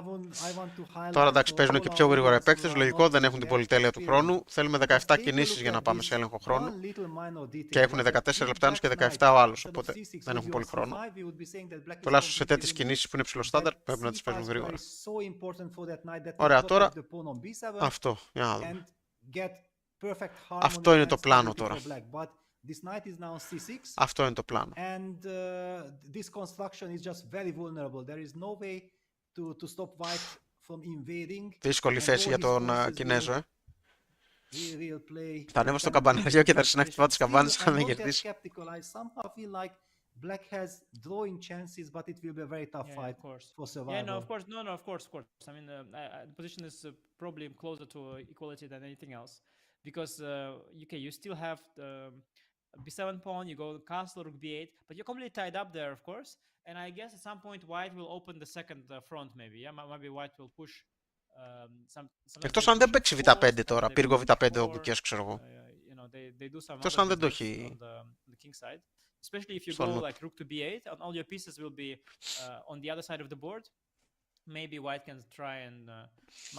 want to highlight. Τώρα εντάξει, for παίζουν all και our πιο γρήγορα οι viewers who παίκτες. are Λογικό, not δεν έχουν την that πολυτέλεια του experienced. χρόνου. Θέλουμε 17 Take a κινήσεις look για να at πάμε this σε έλεγχο χρόνου. one little minor detail. Και έχουν Yes, 14 if λεπτά ένας και black 17 knight ο άλλος. instead of Οπότε c6 δεν would έχουν be πολύ on χρόνο. c5, we would be saying that black is Τουλάχιστον σε completely τέτοιες eliminated. κινήσεις που είναι ψηλό That στάνταρ πρέπει να τις c5 παίζουν square γρήγορα. is so important for that knight that will Ωραία, protect τώρα the pawn on b7 αυτό. Για να δούμε. and get perfect harmony Αυτό είναι and το πλάνο stability τώρα. for black. But this knight is now on c6. Αυτό είναι το πλάνο. And this construction is just very vulnerable. There is no way to stop white from invading. Δύσκολη And θέση all για his τον forces Κινέζο, will play. Θα ανέβω στο καμπαναριό και θα αρχίσει να χτυπάω τις καμπάνες Still, αν I'm δεν not that κερδίσει. skeptical. I somehow feel like black has drawing chances, but it will be a very tough Yeah, fight of course. for Yeah, survival. no, of course. No, of course. I mean, the position is probably closer to equality than anything else, because you still have the b7 pawn. You go castle rook b8, but you're completely tied up there, of course. And I guess at some point White will open the second front, maybe. Yeah, maybe White will push. Εκτός αν δεν παίξει β5 τώρα, πύργο β5 ο Gukesh, ξέρω εγώ. Εκτός αν δεν το έχει. Especially if you Στον go νου. like rook to b8, and all your pieces will be on the other side of the board. Maybe White can try and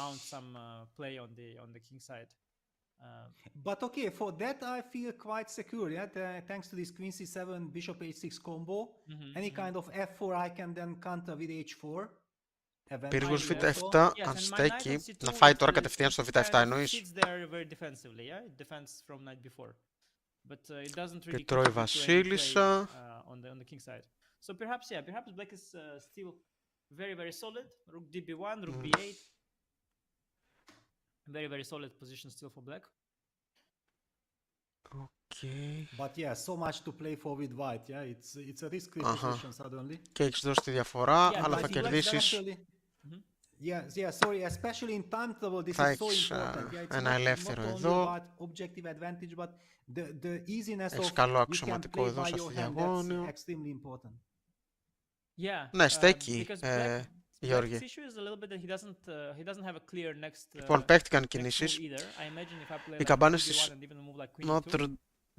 mount some play on the king side. But okay, for that I feel quite secure. Yeah, thanks to this queen c7 bishop h6 combo. Any kind of f4 I can then counter with h4. Πύργος Eventually β7, also. Yes, αν and my στέκει, knight on c2, να φάει it τώρα will- κατευθείαν στο it β7 kind of εννοείς. sits there very defensively, yeah? It defends from knight before. But it doesn't really Και τρώει contribute to any play, βασίλισσα. on the king side. So perhaps black is still very, very solid. Rook db1, rook b8. Very, very solid position still for black. Okay. But yeah, so much to play for with white. Yeah, it's a risky position suddenly. Και έχεις δώσει τη διαφορά, Yeah, αλλά but θα I think κερδίσεις. Yeah, sorry, especially in time trouble, this Θα is so έχεις, important. Yeah, it's ένα not ελεύθερο only εδώ. about objective advantage, but the easiness Έχεις of καλό you can αξιωματικό play εδώ by στο your hand, that's διαγώνιο. extremely important. Yeah. Ναι, στέκει, Because black's Γιώργη. issue is a little bit that he doesn't have a clear next. Λοιπόν, παίχτηκαν next move κινήσεις. either. I imagine if I play Οι like καμπάνες rook της b1 and even a move like queen e2, Notre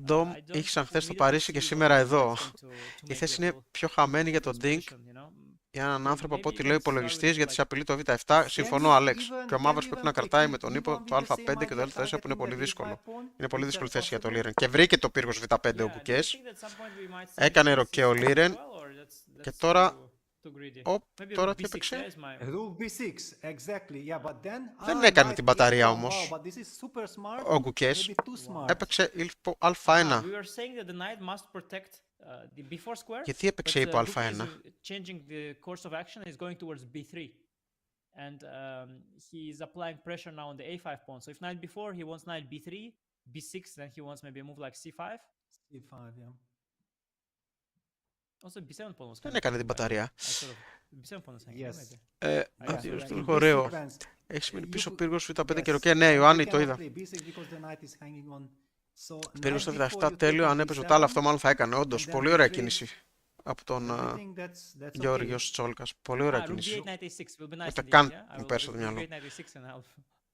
Dame I don't ήχησαν χθες στο immediately Παρίσι και see σήμερα what εδώ. is going to Η make θέση the είναι full- πιο χαμένη για τον this Ding, position, you know. για έναν άνθρωπο από Maybe ό,τι λέει ο let's start with υπολογιστής, γιατί like- σε απειλεί το β7. Συμφωνώ, Can you Αλέξ. even- Και ο can μαύρος you πρέπει even να play κρατάει queen με τον e1 ύπο with το the α5 same και το idea, α4 που είναι targeting πολύ the δύσκολο. d5 pawn? Είναι πολύ Is δύσκολη that θέση για το possible? Liren. Και βρήκε το πύργος β5 ο Yeah, do you Gukesh. think that at some point we might see Έκανε queen ροκέ ο c6 as Liren. well, or that's Και too- τώρα- too greedy? Οπ, Maybe τώρα rook τι b6, έπαιξε. yeah, is my- Rook b6, exactly. Yeah, but then Δεν έκανε knight την μπαταρία e1. όμως. Wow, but this is super smart. Ο Gukesh Maybe too smart. έπαιξε ύπο Ah, α1. we were saying that the knight must protect the b4 square. Γιατί έπαιξε But ύπο Gukesh α1. is changing the course of action and is going towards b3. And he is applying pressure now on the a5 pawn. So if knight b4, he wants knight b3, b6, then he wants maybe a move like c5. c5, yeah. Also b7 pawn was Δεν kind of έκανε την hanging, μπαταρία. I sort of- b7 pawn is hanging, Yes. maybe. Yeah, Αντίο so στον in this χορέο. sequence, Έχει μείνει you πίσω could- πύργος β5 και yes, ροκέ. Ναι, and you Ιωάννη, το cannot είδα. play b6 because the knight is hanging on. So Πύργος knight στο before β7 you τέλειο. take on Αν έπαιζε το b7, άλλο, αυτό μάλλον θα έκανε. Όντως, and then πολύ to ωραία play κίνηση. από τον I think that's okay. Γιώργιο Τσόλκας. Πολύ ωραία Rook κίνηση. b8 96 will be nice Ούτε indeed, καν yeah? I μου will πέρασε το rook μυαλό. b8 96 and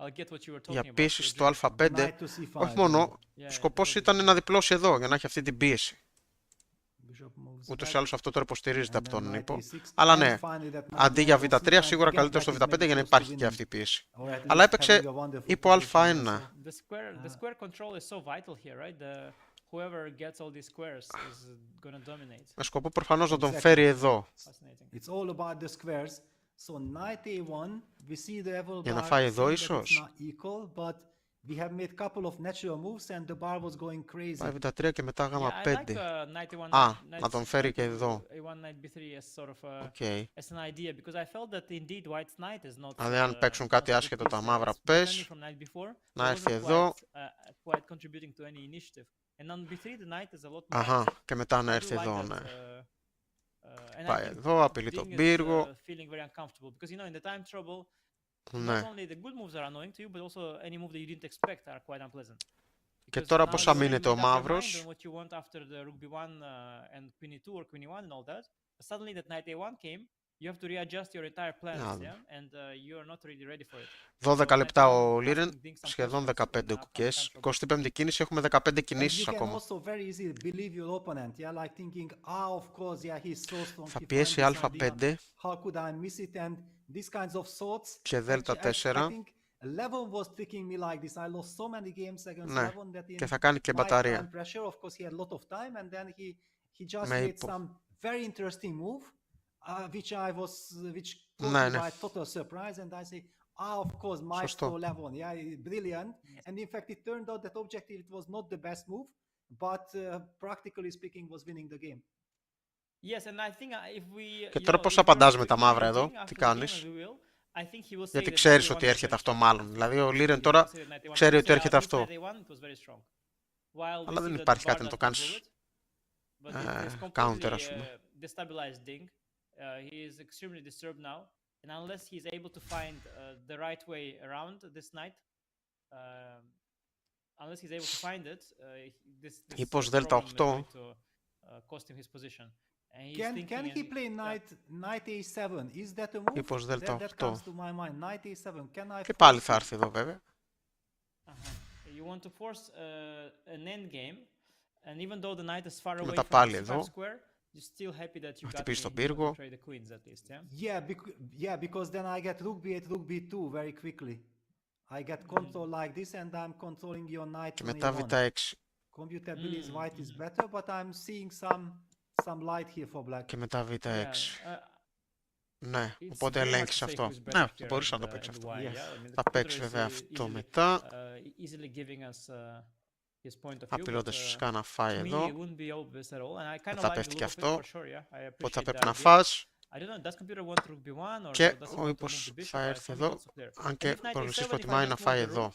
I'll get what you were talking Για about. πίεση your στο dream. α5. Knight to c5. Όχι μόνο, Yeah, yeah, σκοπός that would be ήταν fun. να διπλώσει εδώ για να έχει αυτή την πίεση. Bishop moves Ούτως back, ή άλλως αυτό τώρα υποστηρίζεται and από then τον knight Νίπο. a6, Αλλά and ναι, finally that knight αντί για lands on β3, c5. σίγουρα Again, καλύτερο στο black is β5 maybe για να close to υπάρχει και winning, αυτή η πίεση. or at Αλλά least έπαιξε having a wonderful υπό position, α1. yeah, so, The square control is so vital here, right? Whoever gets all these squares is gonna dominate. Με σκοπό προφανώς να τον Exactly. φέρει εδώ. Fascinating. It's all about the squares. So knight a1, we see the level Για να bar φάει εδώ saying that it's ίσως. not equal, but we have made couple of natural moves and the bar was going crazy. Πάει β3 και μετά Yeah, I like γ5. knight a1, Α, knight να τον φέρει και a1, εδώ. a1 knight b3 as sort of Οκ. as an idea because I felt that indeed white's knight is not Δηλαδή αν παίξουν not κάτι a good άσχετο piece, τα μαύρα as πες, defending from knight before, να it έρθει wasn't εδώ. quite contributing to any initiative. And on b3 the knight is a lot more Αχα, active. και μετά I να do έρθει like εδώ, that, ναι. and I Πάει think εδώ, απειλεί τον Ding is πύργο. feeling very uncomfortable because you know in the time trouble Ναι. not only the good moves are annoying to you but also any move that you didn't expect are quite unpleasant. Και Because τώρα now πώς you θα already μείνεται ο made up your mind μαύρος. on what you want after the rook b1 and queen e2 or queen e1 and all that. But suddenly that knight a1 came, you have to readjust your entire plans, Yeah. yeah, and you are not really ready for it. 12 So λεπτά knight ο a1 Liren, asking Ding some σχεδόν questions 15 in ο time Gukesh. trouble. 25η κίνηση, έχουμε 15 And κινήσεις you can ακόμα. also very easily believe your opponent, yeah, like thinking, of course, yeah, he's so strong. Θα He πιέσει found this idea. α5 How could I miss it? And these kinds of thoughts. και δέλτα I 4. think Levon was tricking me like this. I lost so many games against Ναι, Levon that in και θα κάνει και my μπαταρία. time pressure, of course, he had a lot of time, and then he just Με made ύπο. some very interesting move, which caught Ναι, me ναι. by total surprise, and I say, of course, maestro Σωστό. Levon, yeah, brilliant. And in fact, it turned out that objective it was not the best move, but practically speaking, was winning the game. Yes, and I think if we, Και you τώρα know, πώς if θα we were απαντάς to με τα interview μαύρα Ding εδώ, after τι the game, κάνεις. as we will, I think he will say Γιατί that ξέρεις knight ότι a1 was έρχεται very αυτό strong. μάλλον. Δηλαδή ο He Liren will τώρα say that knight a1 ξέρει was- ότι yeah, έρχεται against αυτό. knight a1 it was very strong. While we Αλλά δεν see that υπάρχει the κάτι bar να το doesn't κάνεις. approve it, but it is Counter, completely ας πούμε. destabilized Ding. He is extremely disturbed now, and unless he is able to find the right way around this knight, unless he's able to find it, this Μήπως problem δέλτα is 8. going to cost him his position. And he's Can thinking he and- play yeah. knight a7? Is that a move? Μήπως δέλτα That 8. comes to my mind. Knight a7. Can I Και πάλι force θα it? έρθει εδώ βέβαια. You want to force an end game, and even though the knight is far away Μετά from the πάλι c5 εδώ. square, you're still happy that you got χτυπήσει τον me πύργο. trade the queens at least, yeah? Yeah, because then I get rook b8, rook b2 very quickly. I get control like this, and I'm controlling your knight Και on μετά a1. β6. Computably, white is better, but I'm seeing some light here for black. Και μετά β6. Yeah, Ναι, it's οπότε very hard ελέγχεις to say αυτό. who's better Ναι, here μπορείς να and, το παίξεις and αυτό. why, Yes. yeah? I mean, the Θα computer παίξει is βέβαια αυτό easily, μετά. easily giving us his point of view, but Απειλώντας φυσικά να φάει to me it εδώ. wouldn't be obvious at all, and I kind of Θα like the πέφτει και look of it αυτό. for sure, yeah? I Οπότε θα appreciate πρέπει the να idea. φας. I don't know, does computer want rook b1 or Και does he ο want to move ύπος the bishop? θα έρθει For me, εδώ. not so clear. Αν And και if knight προγνωστής a7, if I προτιμάει just να move φάει the rook, εδώ.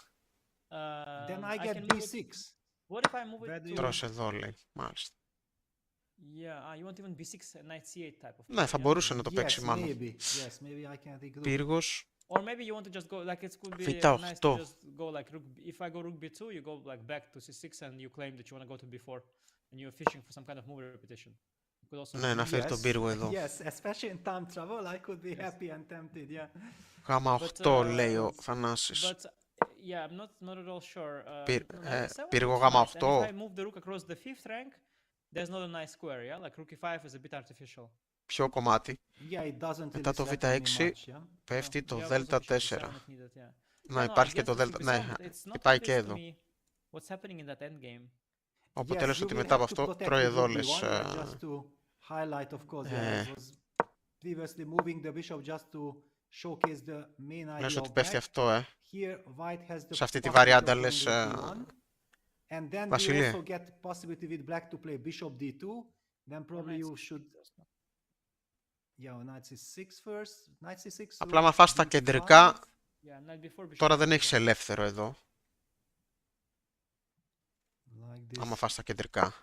Then I I get can move it. b6. What if I move it Where do to? you- Τρως εδώ λέει, μάλιστα. Yeah, you want even b6, knight c8 type of. Ναι, θα play, yeah? μπορούσε να το Yes, παίξει μάλλον. maybe. Yes, maybe I can regroup. Πύργος. Or maybe you want to just go like it could be Β8. nice to just go like rook. If I go rook b2, you go like back to c6 and you claim that you want to go to b4, and you're fishing for some kind of move repetition. You could also. Ναι, να φέρει τον πύργο εδώ. Yes, especially in time travel, I could be happy and tempted, yeah. Γάμα But, 8 λέει ο Θανάσης. But yeah, I'm not at all sure. Πύργο γάμα 8. If I move the rook across the fifth rank, there's not a nice square, yeah. Like rook e5 is a bit artificial. Ποιο κομμάτι. Yeah, it doesn't Μετά really το threaten me β6 much, yeah. πέφτει Yeah, το also δέλτα bishop 4. e7 if needed, yeah. Να No, υπάρχει και against το the δέλτα. bishop Ναι, e7, it's not υπάρχει και obvious to εδώ. me what's happening in that endgame. Yes, Αποτέλεσε you ότι will μετά από have to αυτό protect τρώει the εδώ rook λες. b1, just to highlight, of course, yeah, it was previously moving the bishop just to showcase the main idea Λες ότι of πέφτει black. αυτό, Here, white has the Σε αυτή τη possibility βαριάντα of λες, going rook b1. And then we Βασιλείε. also get possibility with black to play bishop d2. Then probably you should... Yeah, knight c6 first. Knight c6. Απλά rook άμα φας τα d5. κεντρικά, Yeah, knight before bishop τώρα δεν e7. έχεις ελεύθερο εδώ. Like this. Άμα φας τα κεντρικά.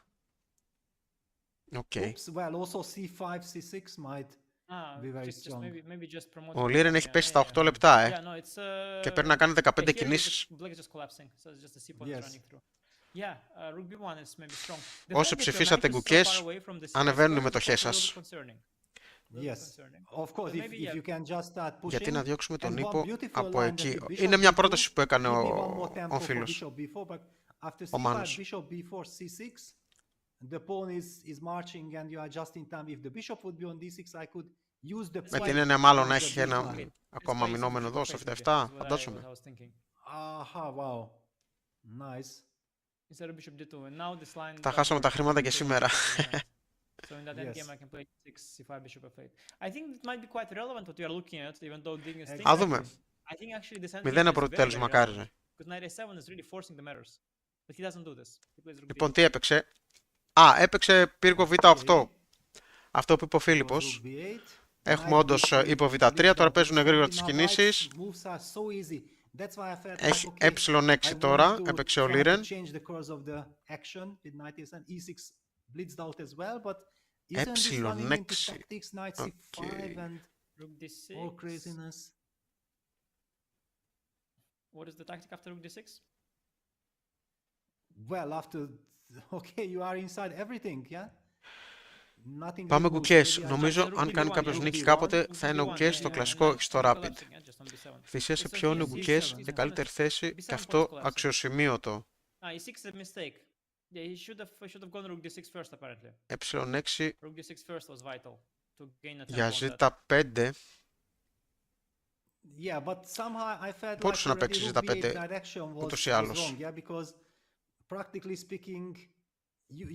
Οκ. Oops, well, also c5, c6 might Ah, be very just strong. maybe just promote. Ο the Liren pawn, έχει yeah, πέσει yeah, στα yeah. 8 λεπτά, Yeah, no, it's Και πρέπει να κάνει 15 here κινήσεις. Black is just collapsing, so it's just the c pawn is Yes. running through. Yeah, rook b1 is maybe strong. The Όσοι fact that your ψηφίσατε knight is so Gukesh, far away from the ανεβαίνουν οι c5 μετοχές is also a little σας. bit concerning. A little bit Yes, concerning. of course. But If maybe, if yeah. you can just start Γιατί να pushing. διώξουμε τον And one ύπο beautiful από line that εκεί. the bishop Είναι μια b2, πρόταση που έκανε maybe one more tempo ο for φίλος. bishop b4, but after Ο c5, Μάνος. bishop b4, c6, the pawn is marching and you are just in time. If the bishop would be on d6, I could use the Με pawn την έννοια μάλλον να as έχει the ένα b5. ακόμα μηνόμενο εδώ σε αυτά 7, φαντάζομαι. Aha, wow. Nice. Instead of bishop d2, and now this line. Θα χάσουμε τα χρήματα και σήμερα. So in that Yes. endgame I can play 6, c5, bishop f8. I think it might be quite relevant what you are looking at, even though Ding is thinking. Α δούμε. I think actually this endgame Μηδέν is από το very, τέλος, very μακάρι. relevant. Because knight a7 is really forcing the matters. But he doesn't do this. He plays rook Λοιπόν, d8. τι έπαιξε. Α, έπαιξε πύργο β8. Αυτό που είπε ο Goes Φίλιππος. rook b8. Έχουμε Knight όντως b3, ύπο leaves β3, τώρα the παίζουν position. γρήγορα Now τις white's κινήσεις. moves are so easy. That's why I felt like, Έχει okay, ε6 I τώρα, want to έπαιξε ο try to Liren. change the course of the action with knight a7, e6 blitzed out as well, but isn't this running into ε6. tactics, knight c5 Okay. and Rook d6. all craziness? What is the tactic after rook d6? Well, after, okay, you are inside everything, yeah? Nothing Πάμε good. Gukesh. Maybe I Νομίζω just- αν κάνει Rook κάποιος B1, νίκη Rook κάποτε B1, θα είναι ο B1, Gukesh στο yeah, κλασικό yeah, και στο yeah, Rapid. collapsing, yeah, just on b7. Θυσίασε It's ποιον okay, ο C7, Gukesh C7, σε καλύτερη θέση B7 και points αυτό collapsing. αξιοσημείωτο. Ah, e6 is a mistake. Yeah, he should have gone rook d6 first apparently. ε6 Rook d6 first was vital to gain a tempo για on that. ζ5. Yeah, but somehow I felt Μπορούσε like να παίξει already rook b8 ζ5 direction was, ούτως ή was άλλως. wrong, yeah, because practically speaking,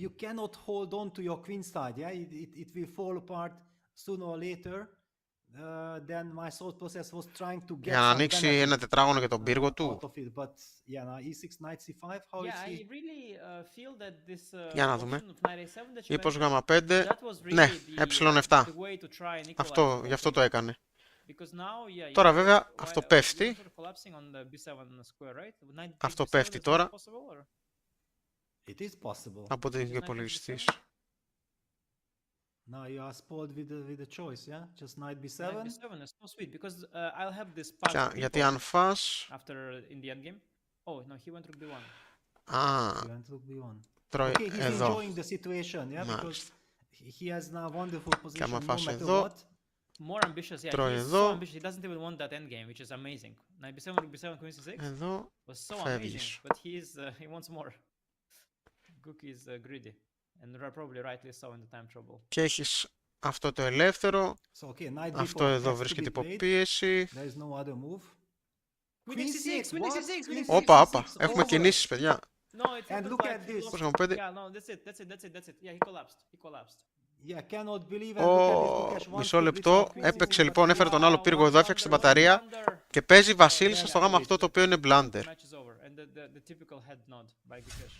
you cannot hold on to your queen side, yeah, it will fall apart sooner or later. Then my thought process was trying to get Για να some ανοίξει benefit, ένα τετράγωνο για τον πύργο out του. of it, but yeah, now e6, knight c5, how is Yeah, I he? really feel that this Για να δούμε. option of knight a7 that you Ύπος mentioned, γ5. that was really Ναι, the ε7. way to try and equalize Αυτό, the γι' whole αυτό thing. το έκανε. Because now, yeah, Τώρα you- βέβαια why- αυτό you πέφτει. were sort of collapsing on the b7 square, right? Knight Αυτό takes b7 πέφτει is not τώρα. possible, or? It is possible. Από την Is it knight υπολογιστή. takes b7? Now you are spoiled with the choice, yeah, just knight b7. Knight b7 is so sweet because I'll have this Κοίτα, passed γιατί before αν φας... after in the endgame. Oh no, he went rook b1. Α, You went rook b1. τρώει Okay, he's εδώ. enjoying the situation, yeah, because Μάλιστα. he has now wonderful Και άμα position no φας matter εδώ, what. More ambitious, yeah. τρώει He's εδώ. so ambitious. He doesn't even want that endgame, which is amazing. Knight b7, rook b7, queen c6 Εδώ was so amazing, φεύγεις. but he wants more. Gukesh is greedy, and probably rightly so in the time trouble. Και έχεις αυτό το ελεύθερο. So okay, knight Αυτό b4 εδώ has to βρίσκεται be υπό played. πίεση. There is no other move. Queen Queen c6, c6, queen what? c6, queen Queen c6. Όπα, όπα. C6 Έχουμε over. κινήσεις, παιδιά. No, it And happened look like at he this. lost- Πώς έχουμε πέντε. Yeah, no, that's it. Yeah, he collapsed. He collapsed. Yeah, cannot believe and look at this. Ω, Gukesh wants μισό to blitz λεπτό. out queen Έπαιξε c6, λοιπόν, but έφερε τον άλλο Wow, πύργο what εδώ, έφτιαξε την blunder, what μπαταρία blunder. και παίζει Oh, βασίλισσα yeah, στο γάμα yeah, αυτό το it's- οποίο είναι The μπλάντερ. match is over, and the typical head nod by Gukesh.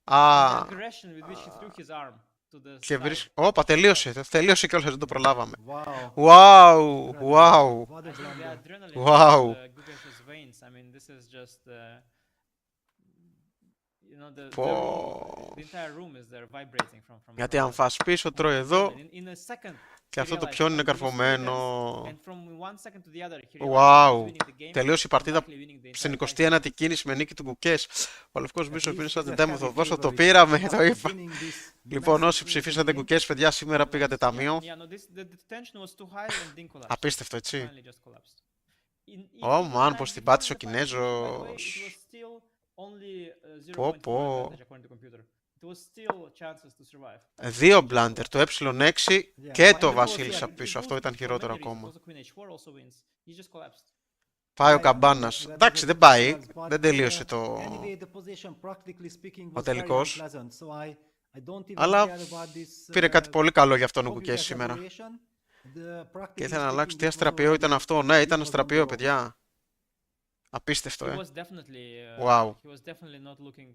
Α, The aggression with which he threw his arm to the και side. βρίσκει... Όπα, τελείωσε. Τελείωσε κιόλας, δεν το προλάβαμε. Wow. Wow, wow. What I a think the blunder. adrenaline Wow. in Gukesh's veins. I mean, this is just, you know, the Πω. room, the entire room is there vibrating from Γιατί from αν the- φας πίσω, from τρώει the εδώ adrenaline. In a second, και he αυτό το realized πιόν είναι he was three καρφωμένο. lengths, and from one second to the other, he realized he was Wow. winning the game, Τελείωσε η and παρτίδα likely winning the στην entire 21η κίνηση με νίκη του Gukesh. Ο λευκός μπίσος είναι σαν την τέμου, θα δώσω, το favorite. πήραμε, το After είπα. winning this Λοιπόν, massive όσοι win ψηφίσατε game, Gukesh, παιδιά, σήμερα πήγατε ταμείο. Yeah, no, the tension was too high and Ding collapsed. Απίστευτο, έτσι. Finally just collapsed. Ω, Even μαν, the πως time την before πάτησε ο the final game, by the way, Κινέζος. it was still only, Πω, 0.4 πω. advantage according to computer. It was still chances to survive. Δύο μπλάντερ, το ε6 και but το it was, βασίλισσα yeah, πίσω. It Αυτό goes ήταν for χειρότερο many reasons. ακόμα. Also Queen H4 also wins. He just collapsed. Πάει ο Right, Καμπάνας. that is Εντάξει, a δεν πάει. but, Δεν τελείωσε uh, το... Anyway, the position, practically speaking, Ο was very τελικός. unpleasant, so I don't even Αλλά care about this, πήρε κάτι πολύ καλό για αυτόν ο obvious Gukesh σήμερα. aberration. The Και practically ήθελα να αλλάξει speaking, τι it was αστραπιό ήταν already- αυτό. Ναι, it ήταν was on αστραπιό, the road. παιδιά. Απίστευτο, He was definitely Wow. he was definitely not looking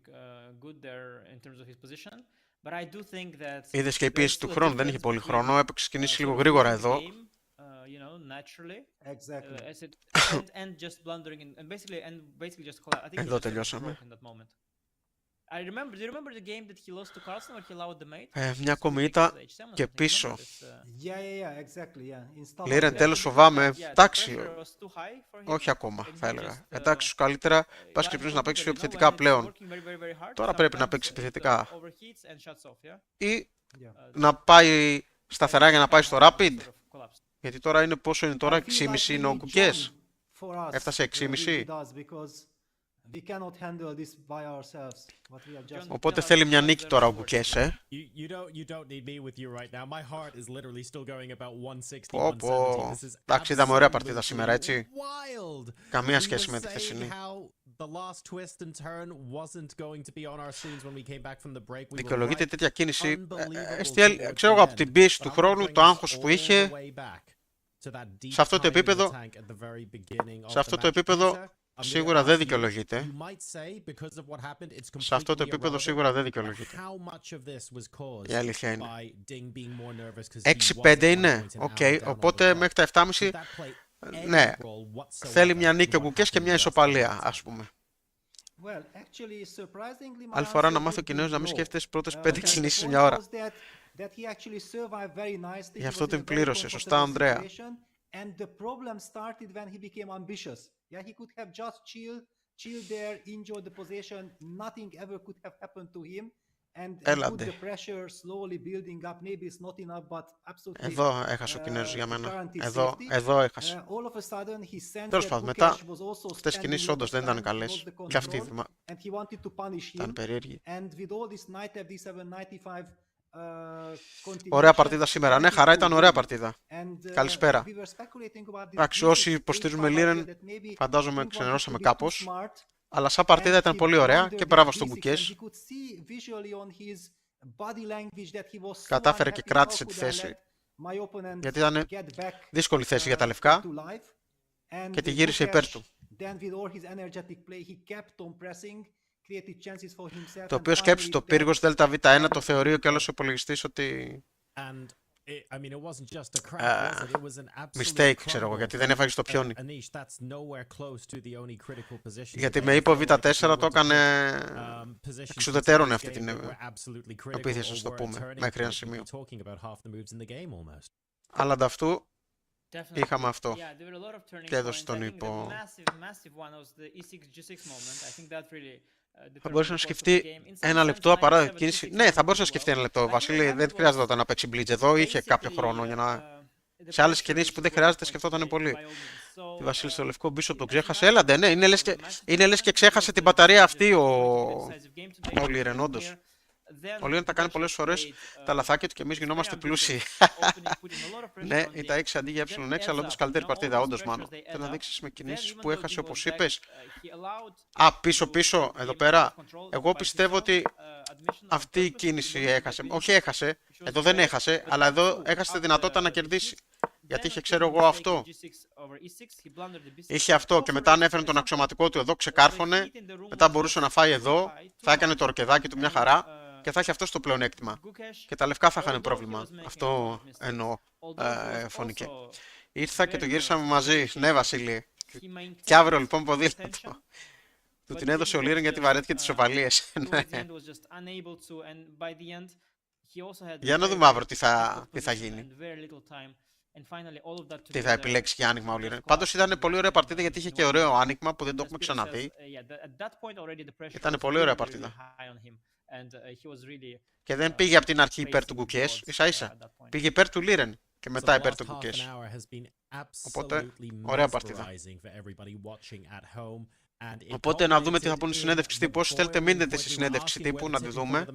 good there in terms of his position. But I do think that Είδες και η there is πίεση του still a χρόνου, δεν είχε difference πολύ between, χρόνο. Έπαιξε κινήσεις sort λίγο of γρήγορα winning the εδώ. game, you know, naturally, Exactly. as it, and just blundering and basically just collapse. I think he Εδώ just sort of τελειώσαμε. broke in that moment. I remember. Do you remember the game that he lost to Carlsen where he allowed the mate? Μια ακόμη ήττα και πίσω. Yeah, exactly, yeah. Λίρεν, τέλος φοβάμαι. Εντάξει, όχι ακόμα θα έλεγα. Εντάξει, καλύτερα πας και πρέπει να παίξει πιο επιθετικά πλέον. Τώρα πρέπει να παίξει επιθετικά. Ή να πάει σταθερά για να πάει στο Rapid. Γιατί τώρα είναι πόσο είναι τώρα, 6,5 είναι ο Gukesh. Έφτασε 6,5. Οπότε θέλει μια νίκη τώρα ο Gukesh, Πω. Εντάξει, είδαμε ωραία παρτίδα σήμερα, έτσι. Καμία σχέση με τη χθεσινή. Δικαιολογείται τέτοια κίνηση. Ξέρω εγώ από την πίεση του χρόνου, το άγχος που είχε. Σε αυτό το επίπεδο σίγουρα δεν δικαιολογείται. Σε αυτό το επίπεδο σίγουρα δεν δικαιολογείται. Η αλήθεια είναι. 6-5 είναι. Οπότε μέχρι τα 7,5. Ναι. Θέλει μια νίκη ο Gukesh και μια ισοπαλία, ας πούμε. Άλλη φορά να μάθω ο Κινέζος να μην σκέφτεται τις πρώτες 5 κινήσεις μια ώρα. Γι' αυτό την πλήρωσε. Σωστά, Ανδρέα. And the problem started when he became ambitious. Yeah, he could have just chill there, enjoy the position. Nothing ever could have happened to him. And put the pressure slowly building up. Maybe it's not enough, but absolutely. Εδώ έχασε ο Κινέζος για μένα. Εδώ έχασε. Τέλος πάντων, μετά αυτές οι κινήσεις όντως δεν ήταν καλές. Και αυτή ήταν περίεργη. Ωραία παρτίδα σήμερα. Ναι, χαρά, ήταν ωραία παρτίδα. Καλησπέρα. Εντάξει, όσοι υποστηρίζουμε Liren, φαντάζομαι ξενερώσαμε κάπως. Αλλά σαν παρτίδα ήταν πολύ ωραία και μπράβο στον Gukesh. Κατάφερε και κράτησε τη θέση. Γιατί ήταν δύσκολη θέση για τα λευκά και τη γύρισε υπέρ του. Το οποίο σκέψει το πύργος ΔΒ1 το θεωρεί και όλος ο υπολογιστής ότι mistake, ξέρω εγώ, γιατί δεν έφαγε στο πιόνι. Γιατί με είπε ο Β4 το έκανε εξουδετερώνει αυτή την επίθεση, να το πούμε, μέχρι ένα σημείο. Αλλά ανταυτού είχαμε αυτό και έδωσε τον ύπο. Θα μπορούσε να σκεφτεί ένα λεπτό απαράδεκτη κίνηση. Ναι, θα μπορούσε να σκεφτεί ένα λεπτό. Βασίλη, δεν χρειάζεται να παίξει blitz εδώ. Είχε κάποιο χρόνο για να. Σε άλλες κινήσεις που δεν χρειάζεται, σκεφτόταν πολύ. Τη Βασίλη στο λευκό μπίσω τον ξέχασε. Έλαντε, ναι, είναι λες και ξέχασε την μπαταρία αυτή ο Liren, όντως. Ο Liren τα κάνει πολλές φορές τα λαθάκια του και εμείς γινόμαστε πλούσιοι. Ναι, ή τα 6 αντί για ε6, αλλά όντως καλύτερη παρτίδα, όντως μάλλον. Θέλω να δείξεις με κινήσεις που έχασε όπως είπες. Πίσω, εδώ πέρα. Εγώ πιστεύω ότι αυτή η κίνηση έχασε. Όχι έχασε, εδώ δεν έχασε, αλλά εδώ έχασε τη δυνατότητα να κερδίσει. Γιατί είχε, ξέρω εγώ, αυτό. Είχε αυτό και μετά ανέφερε τον αξιωματικό του εδώ, ξεκάρφωνε. Μετά μπορούσε να φάει εδώ, θα έκανε το ορκεδάκι του μια χαρά. Και θα έχει αυτό το πλεονέκτημα. Και τα λευκά θα είχαν πρόβλημα. Αυτό εννοώ φωνικέ. Ήρθα και το γύρισαμε μαζί. Ναι, Βασίλη. Και αύριο λοιπόν ποδήλατο. Του την έδωσε ο Liren γιατί βαρέθηκε τις ισοπαλίες. Για να δούμε αύριο τι θα γίνει. Τι θα επιλέξει για άνοιγμα ο Liren. Πάντως ήταν πολύ ωραία παρτίδα γιατί είχε και ωραίο άνοιγμα που δεν το έχουμε ξαναδεί. Ήταν πολύ ωραία παρτίδα. Και δεν πήγε από την αρχή υπέρ του Gukesh, ίσα-ίσα. Πήγε υπέρ του Liren και μετά υπέρ του Gukesh. Οπότε, ωραία παρτίδα. Οπότε να δούμε τι θα πούνε στη συνέντευξη τύπου. Όσοι θέλετε μείνετε στη συνέντευξη τύπου να τη δούμε.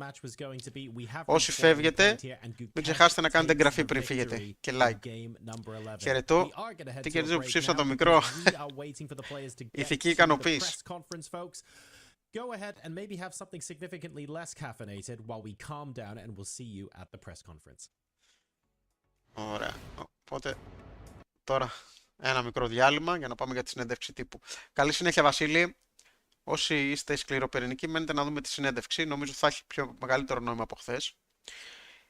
Όσοι φεύγετε, μην ξεχάσετε να κάνετε εγγραφή πριν φύγετε και like. Χαιρετώ. Τι κερδίζω που ψήφισα το μικρό. Ηθική ικανοποίηση. Go ahead and maybe have something significantly less caffeinated while we calm down and we'll see you at the press conference. Ωραία. Οπότε τώρα ένα μικρό διάλειμμα για να πάμε για τη συνέντευξη τύπου. Καλή συνέχεια, Βασίλη. Όσοι είστε σκληροπυρηνικοί, μένετε να δούμε τη συνέντευξη. Νομίζω θα έχει πιο μεγαλύτερο νόημα από χθες.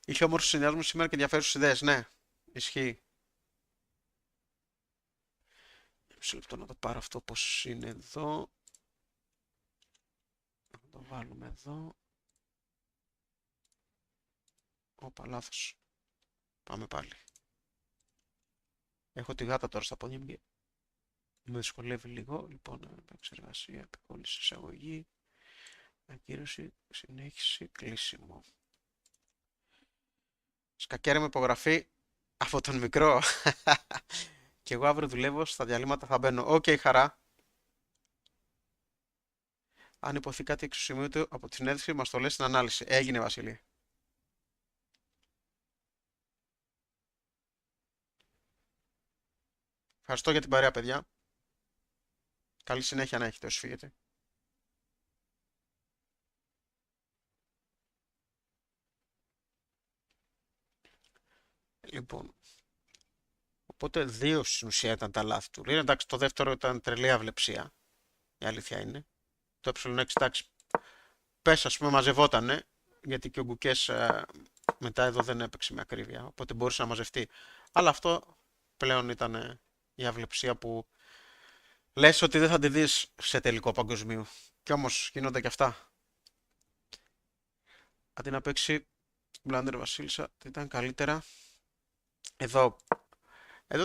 Είχε όμορφους συνδυασμούς σήμερα και ενδιαφέρουσες ιδέες. Ναι, ισχύει. Μισό λεπτό να το πάρω αυτό πώς είναι εδώ. βάλουμε εδώ. Όπα, λάθος. Πάμε πάλι. Έχω τη γάτα τώρα στα πόδια μου και με δυσκολεύει λίγο. Λοιπόν, επεξεργασία, επικόλληση, εισαγωγή, ακύρωση, συνέχιση, κλείσιμο. Σκακέρε με υπογραφή από τον μικρό. Και εγώ αύριο δουλεύω, στα διαλύματα θα μπαίνω. Οκ, χαρά. Αν υποθεί κάτι εξωσημείωτο από τη συνέντευξη, μας το λες στην ανάλυση. Έγινε, Βασίλη. Ευχαριστώ για την παρέα, παιδιά. Καλή συνέχεια να έχετε όσοι φύγετε. Λοιπόν, οπότε δύο στην ουσία ήταν τα λάθη του. Liren, εντάξει, το δεύτερο ήταν τρελή αυλεψία. Η αλήθεια είναι. Το ε6, εντάξει, πες ας πούμε μαζευότανε, γιατί και ο Gukesh μετά εδώ δεν έπαιξε με ακρίβεια, οπότε μπορούσε να μαζευτεί. Αλλά αυτό πλέον ήταν η αυλεψία που λες ότι δεν θα τη δεις σε τελικό παγκοσμίου. Κι όμως γίνονται και αυτά. Αντί να παίξει Μπλάντερ Βασίλισσα, ήταν καλύτερα. Εδώ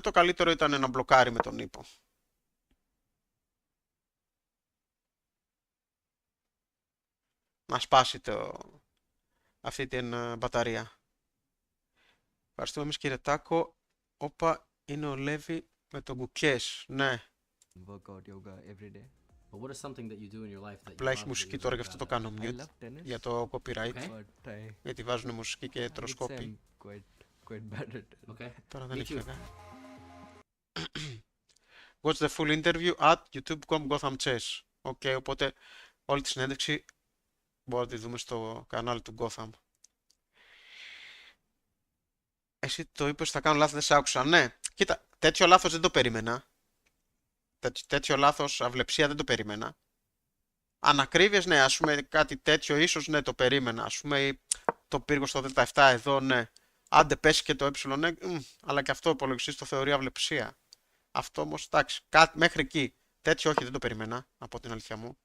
το καλύτερο ήταν να μπλοκάρει με τον ύπο. Να σπάσει αυτή την μπαταρία. Ευχαριστούμε εμείς, κύριε Τάκο. Όπα, είναι ο Λέβη με τον Gukesh. Ναι. Απλά έχει μουσική τώρα, γι' αυτό το κάνω mute. Για το copyright. Γιατί βάζουν μουσική και τροσκόπη. Τώρα δεν έχει βέβαια. Watch the full interview at youtube.com Gotham Chess. Οκ, οπότε όλη τη συνέντευξη μπορούμε να τη δούμε στο κανάλι του Gotham. Εσύ το είπες θα κάνω λάθος, δεν σ' άκουσα. Ναι, κοίτα, τέτοιο λάθος δεν το περίμενα. Τέτοιο λάθος, αυλεψία δεν το περίμενα. Ανακρίβειες, ναι, ας πούμε κάτι τέτοιο ίσως, ναι, το περίμενα. Ας πούμε το πύργο στο Δ7 εδώ, ναι. Άντε πέσει και το ε, ναι, αλλά και αυτό ο υπολογιστής το θεωρεί αυλεψία. Αυτό όμως, εντάξει, μέχρι εκεί. Τέτοιο όχι, δεν το περίμενα, από την αλήθεια μου.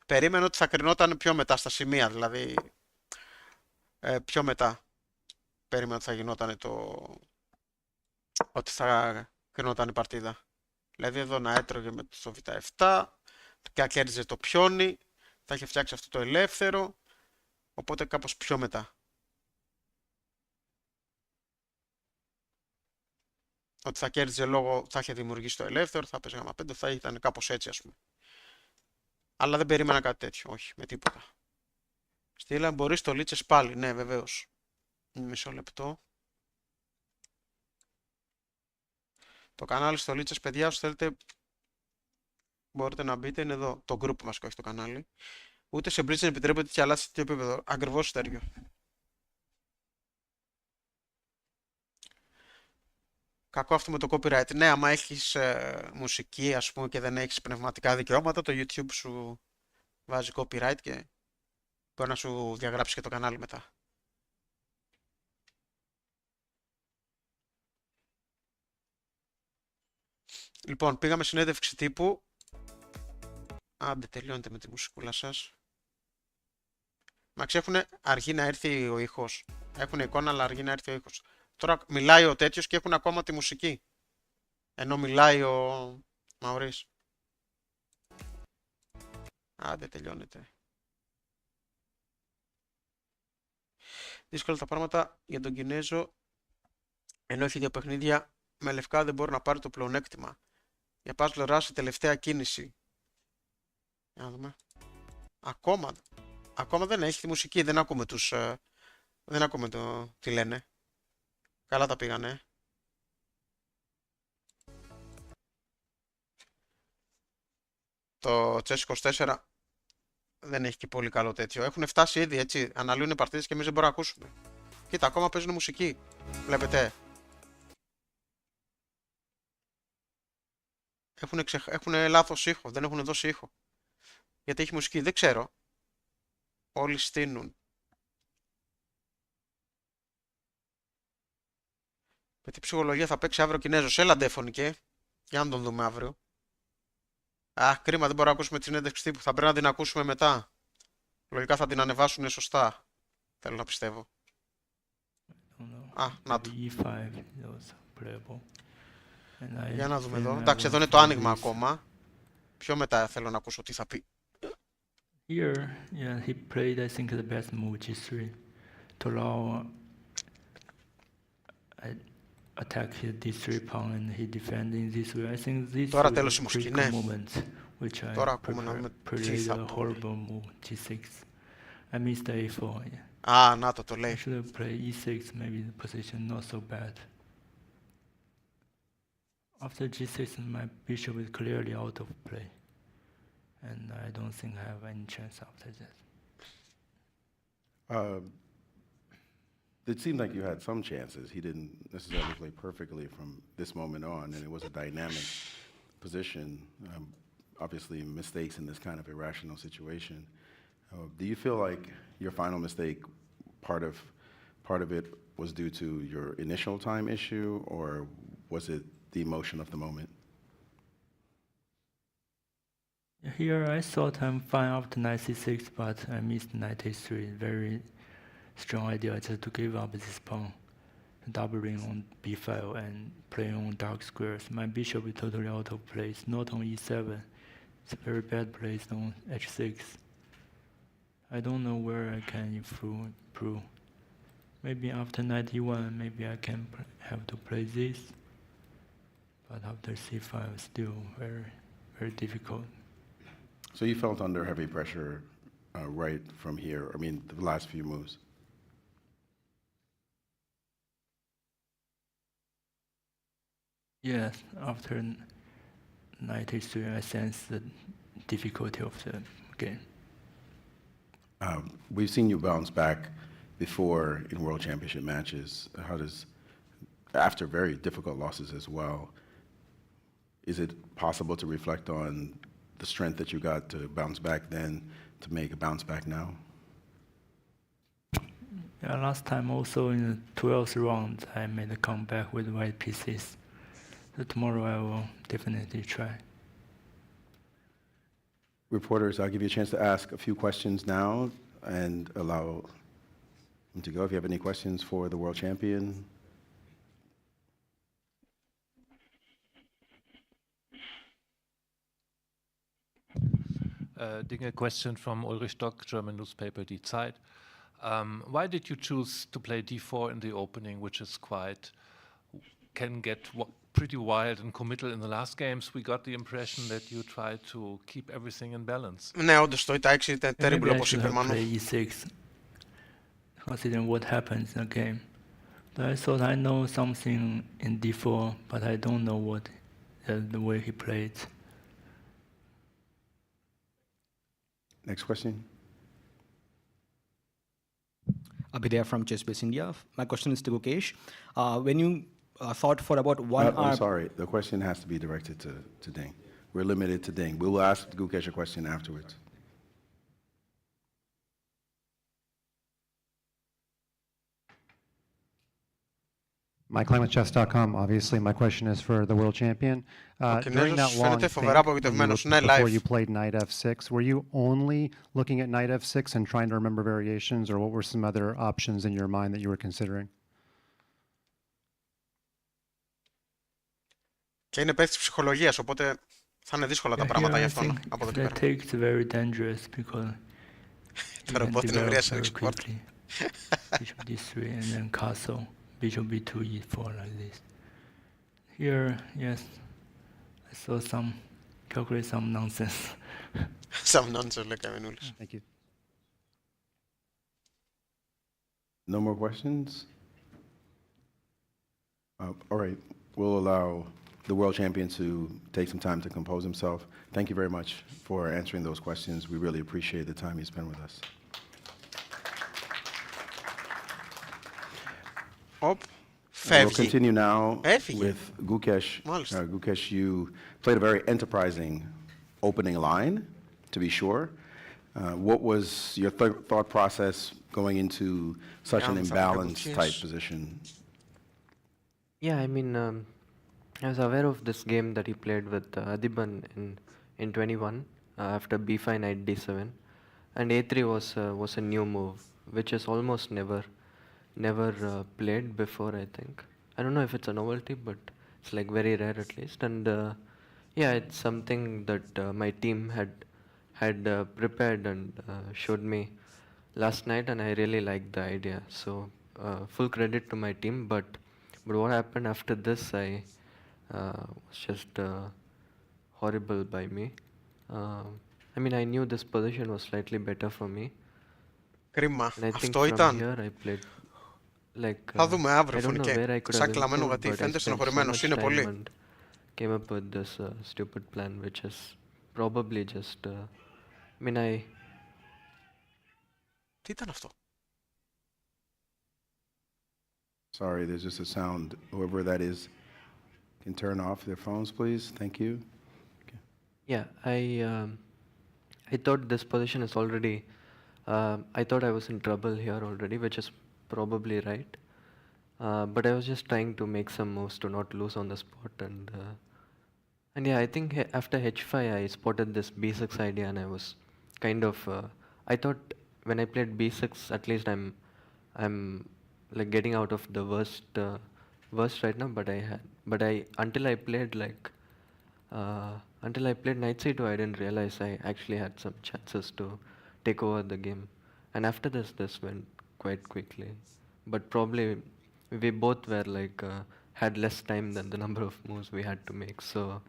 Περίμενα ότι θα κρινόταν πιο μετά στα σημεία, δηλαδή πιο μετά. Περίμενα ότι θα γινόταν ότι θα κρινόταν η παρτίδα. Δηλαδή εδώ να έτρωγε με το Β7 και κέρδιζε το πιόνι, θα είχε φτιάξει αυτό το ελεύθερο, οπότε κάπως πιο μετά. Ότι θα κέρδιζε λόγω, θα είχε δημιουργήσει το ελεύθερο, θα παίζει γ5, θα ήταν κάπως έτσι ας πούμε. Αλλά δεν περίμενα κάτι τέτοιο, όχι, με τίποτα. Στείλα, μπορεί στο lichess πάλι, ναι βεβαίως. Μισό λεπτό. Το κανάλι στο lichess, παιδιά, όσοι θέλετε μπορείτε να μπείτε, είναι εδώ το group μας, όχι το κανάλι. Ούτε σε bridge δεν επιτρέπεται και αλλάζει τέτοιο επίπεδο, ακριβώς στέργιο. Κακό αυτό με το copyright. Ναι, άμα έχεις μουσική ας πούμε και δεν έχεις πνευματικά δικαιώματα, το YouTube σου βάζει copyright και μπορεί να σου διαγράψει και το κανάλι μετά. Λοιπόν, πήγαμε συνέντευξη τύπου. Άντε, τελειώνετε με τη μουσικούλα σας. Μαξ, έχουν αργεί να έρθει ο ήχος. Έχουν εικόνα, αλλά αργεί να έρθει ο ήχος. Τώρα μιλάει ο τέτοιος και έχουν ακόμα τη μουσική. Ενώ μιλάει ο Μαωρίς. Άντε, τελειώνετε. Δύσκολα τα πράγματα για τον Κινέζο. Ενώ έχει δύο παιχνίδια με λευκά δεν μπορεί να πάρει το πλεονέκτημα. Για puzzle rush η τελευταία κίνηση. Για να δούμε. Ακόμα δεν έχει τη μουσική. Δεν ακούμε δεν ακούμε τι λένε. Καλά τα πήγανε. Το Chess 24 δεν έχει και πολύ καλό τέτοιο. Έχουν φτάσει ήδη έτσι. Αναλύουν παρτίδες και εμείς δεν μπορούμε να ακούσουμε. Κοίτα, ακόμα παίζουν μουσική. Βλέπετε. Έχουν λάθος ήχο. Δεν έχουν δώσει ήχο. Γιατί έχει μουσική. Δεν ξέρω. Όλοι στείνουν. Με τι ψυχολογία θα παίξει αύριο ο Κινέζος. Έλα ντεφωνικέ. Για να τον δούμε αύριο. Κρίμα, δεν μπορούμε να ακούσουμε τη συνέντευξη τύπου. Θα πρέπει να την ακούσουμε μετά. Λογικά θα την ανεβάσουν σωστά. Θέλω να πιστεύω. Α, να το. Για να δούμε εδώ. Εντάξει, εδώ είναι το άνοιγμα ακόμα. Πιο μετά θέλω να ακούσω τι θα πει. Here, yeah, he played, I think, the best move G3 to allow attack his D3 pawn and he defending this way. I think this Τώρα was τέλος a η μουσική, critical ναι. moment, which I Τώρα ακούμε να δούμε τι played θα a πει. horrible move G6. I missed A4. Yeah. Α, να το I λέει. should have played E6. Maybe the position not so bad. After G6, my bishop is clearly out of play, and I don't think I have any chance after that. It seemed like you had some chances. He didn't necessarily play perfectly from this moment on, and it was a dynamic position. Obviously, mistakes in this kind of irrational situation. Do you feel like your final mistake, part of it was due to your initial time issue, or was it the emotion of the moment? Here I thought I'm fine after knight c6, but I missed knight a3. Very strong idea just to give up this pawn, doubling on b5 and playing on dark squares. My bishop is totally out of place, not on e7. It's a very bad place on h6. I don't know where I can improve. Maybe after knight e1, maybe I can have to play this. But after c5, still very, very difficult. So you felt under heavy pressure right from here, I mean, the last few moves? Yes, after knight h3, I sense the difficulty of the game. We've seen you bounce back before in World Championship matches. How does, after very difficult losses as well, is it possible to reflect on the strength that you got to bounce back then to make a bounce back now? Yeah, last time also in the 12th round, I made a comeback with white pieces. So tomorrow I will definitely try. Reporters, I'll give you a chance to ask a few questions now and allow him to go. If you have any questions for the world champion. Ding, a question from Ulrich Stock, German newspaper Die Zeit. Why did you choose to play d4 in the opening, which is can get pretty wild and committal in the last games? We got the impression that you tried to keep everything in balance. Ναι, όντως το e6 ήταν terrible όπως είπε Μάνο. Play e6, considering what happens in the game. But I thought I know something in d4, but I don't know what the way he played. Next question. Abhidaya from ChessBase India. My question is to Gukesh. When you thought for about 1 hour... I'm sorry, the question has to be directed to Ding. We're limited to Ding. We will ask Gukesh a question afterwards. MyClimateChess.com. Obviously, my question is for the world champion. During that long before you played knight f6, were you only looking at knight f6 and trying to remember variations, or what were some other options in your mind that you were considering? Και είναι παίκτης ψυχολογίας, οπότε θα είναι δύσκολα τα πράγματα για αυτόν από εδώ και πέρα. That takes very dangerous because το ρομπότ είναι βρία σε export. Bishop d3 and then castle. Bishop b2, e4 like this. Here, yes, I saw calculate some nonsense. Some nonsense, λέει Καμενούλης. Thank you. No more questions? All right, we'll allow the world champion to take some time to compose himself. Thank you very much for answering those questions. We really appreciate the time you spent with us. We'll continue now with Gukesh. Gukesh, you played a very enterprising opening line, to be sure. What was your thought process going into such an imbalanced type position? Yeah, I mean, I was aware of this game that he played with Adiban in 21 after b5 knight d7. and a3 was a new move, which is almost never played before. I think I don't know if it's a novelty, but it's like very rare at least. And yeah, it's something that my team had prepared and showed me last night, and I really liked the idea. So full credit to my team. But what happened after this, I was just horrible by me. I mean, I knew this position was slightly better for me. Κρίμα. And I think Αυτό from ήταν. here I played like Θα δούμε αύριο, I don't know where I Φωνικέ. could have Σαν κλαμμένο improved, γιατί but I φαίνεται spent so στενοχωρημένος. much Είναι time πολύ. and came up with this stupid plan, which is probably just. I mean, Τι ήταν αυτό? Sorry, there's just a sound. Whoever that is can turn off their phones, please. Thank you. Yeah, I thought this position is already. I thought I was in trouble here already, which is probably right. But I was just trying to make some moves to not lose on the spot, and yeah, I think after h5 I spotted this b6 idea, and I was kind of. I thought when I played b6, at least I'm like getting out of the worst right now. But I until I played knight c2, I didn't realize I actually had some chances to take over the game. And after this went quite quickly. But probably we both were had less time than the number of moves we had to make. So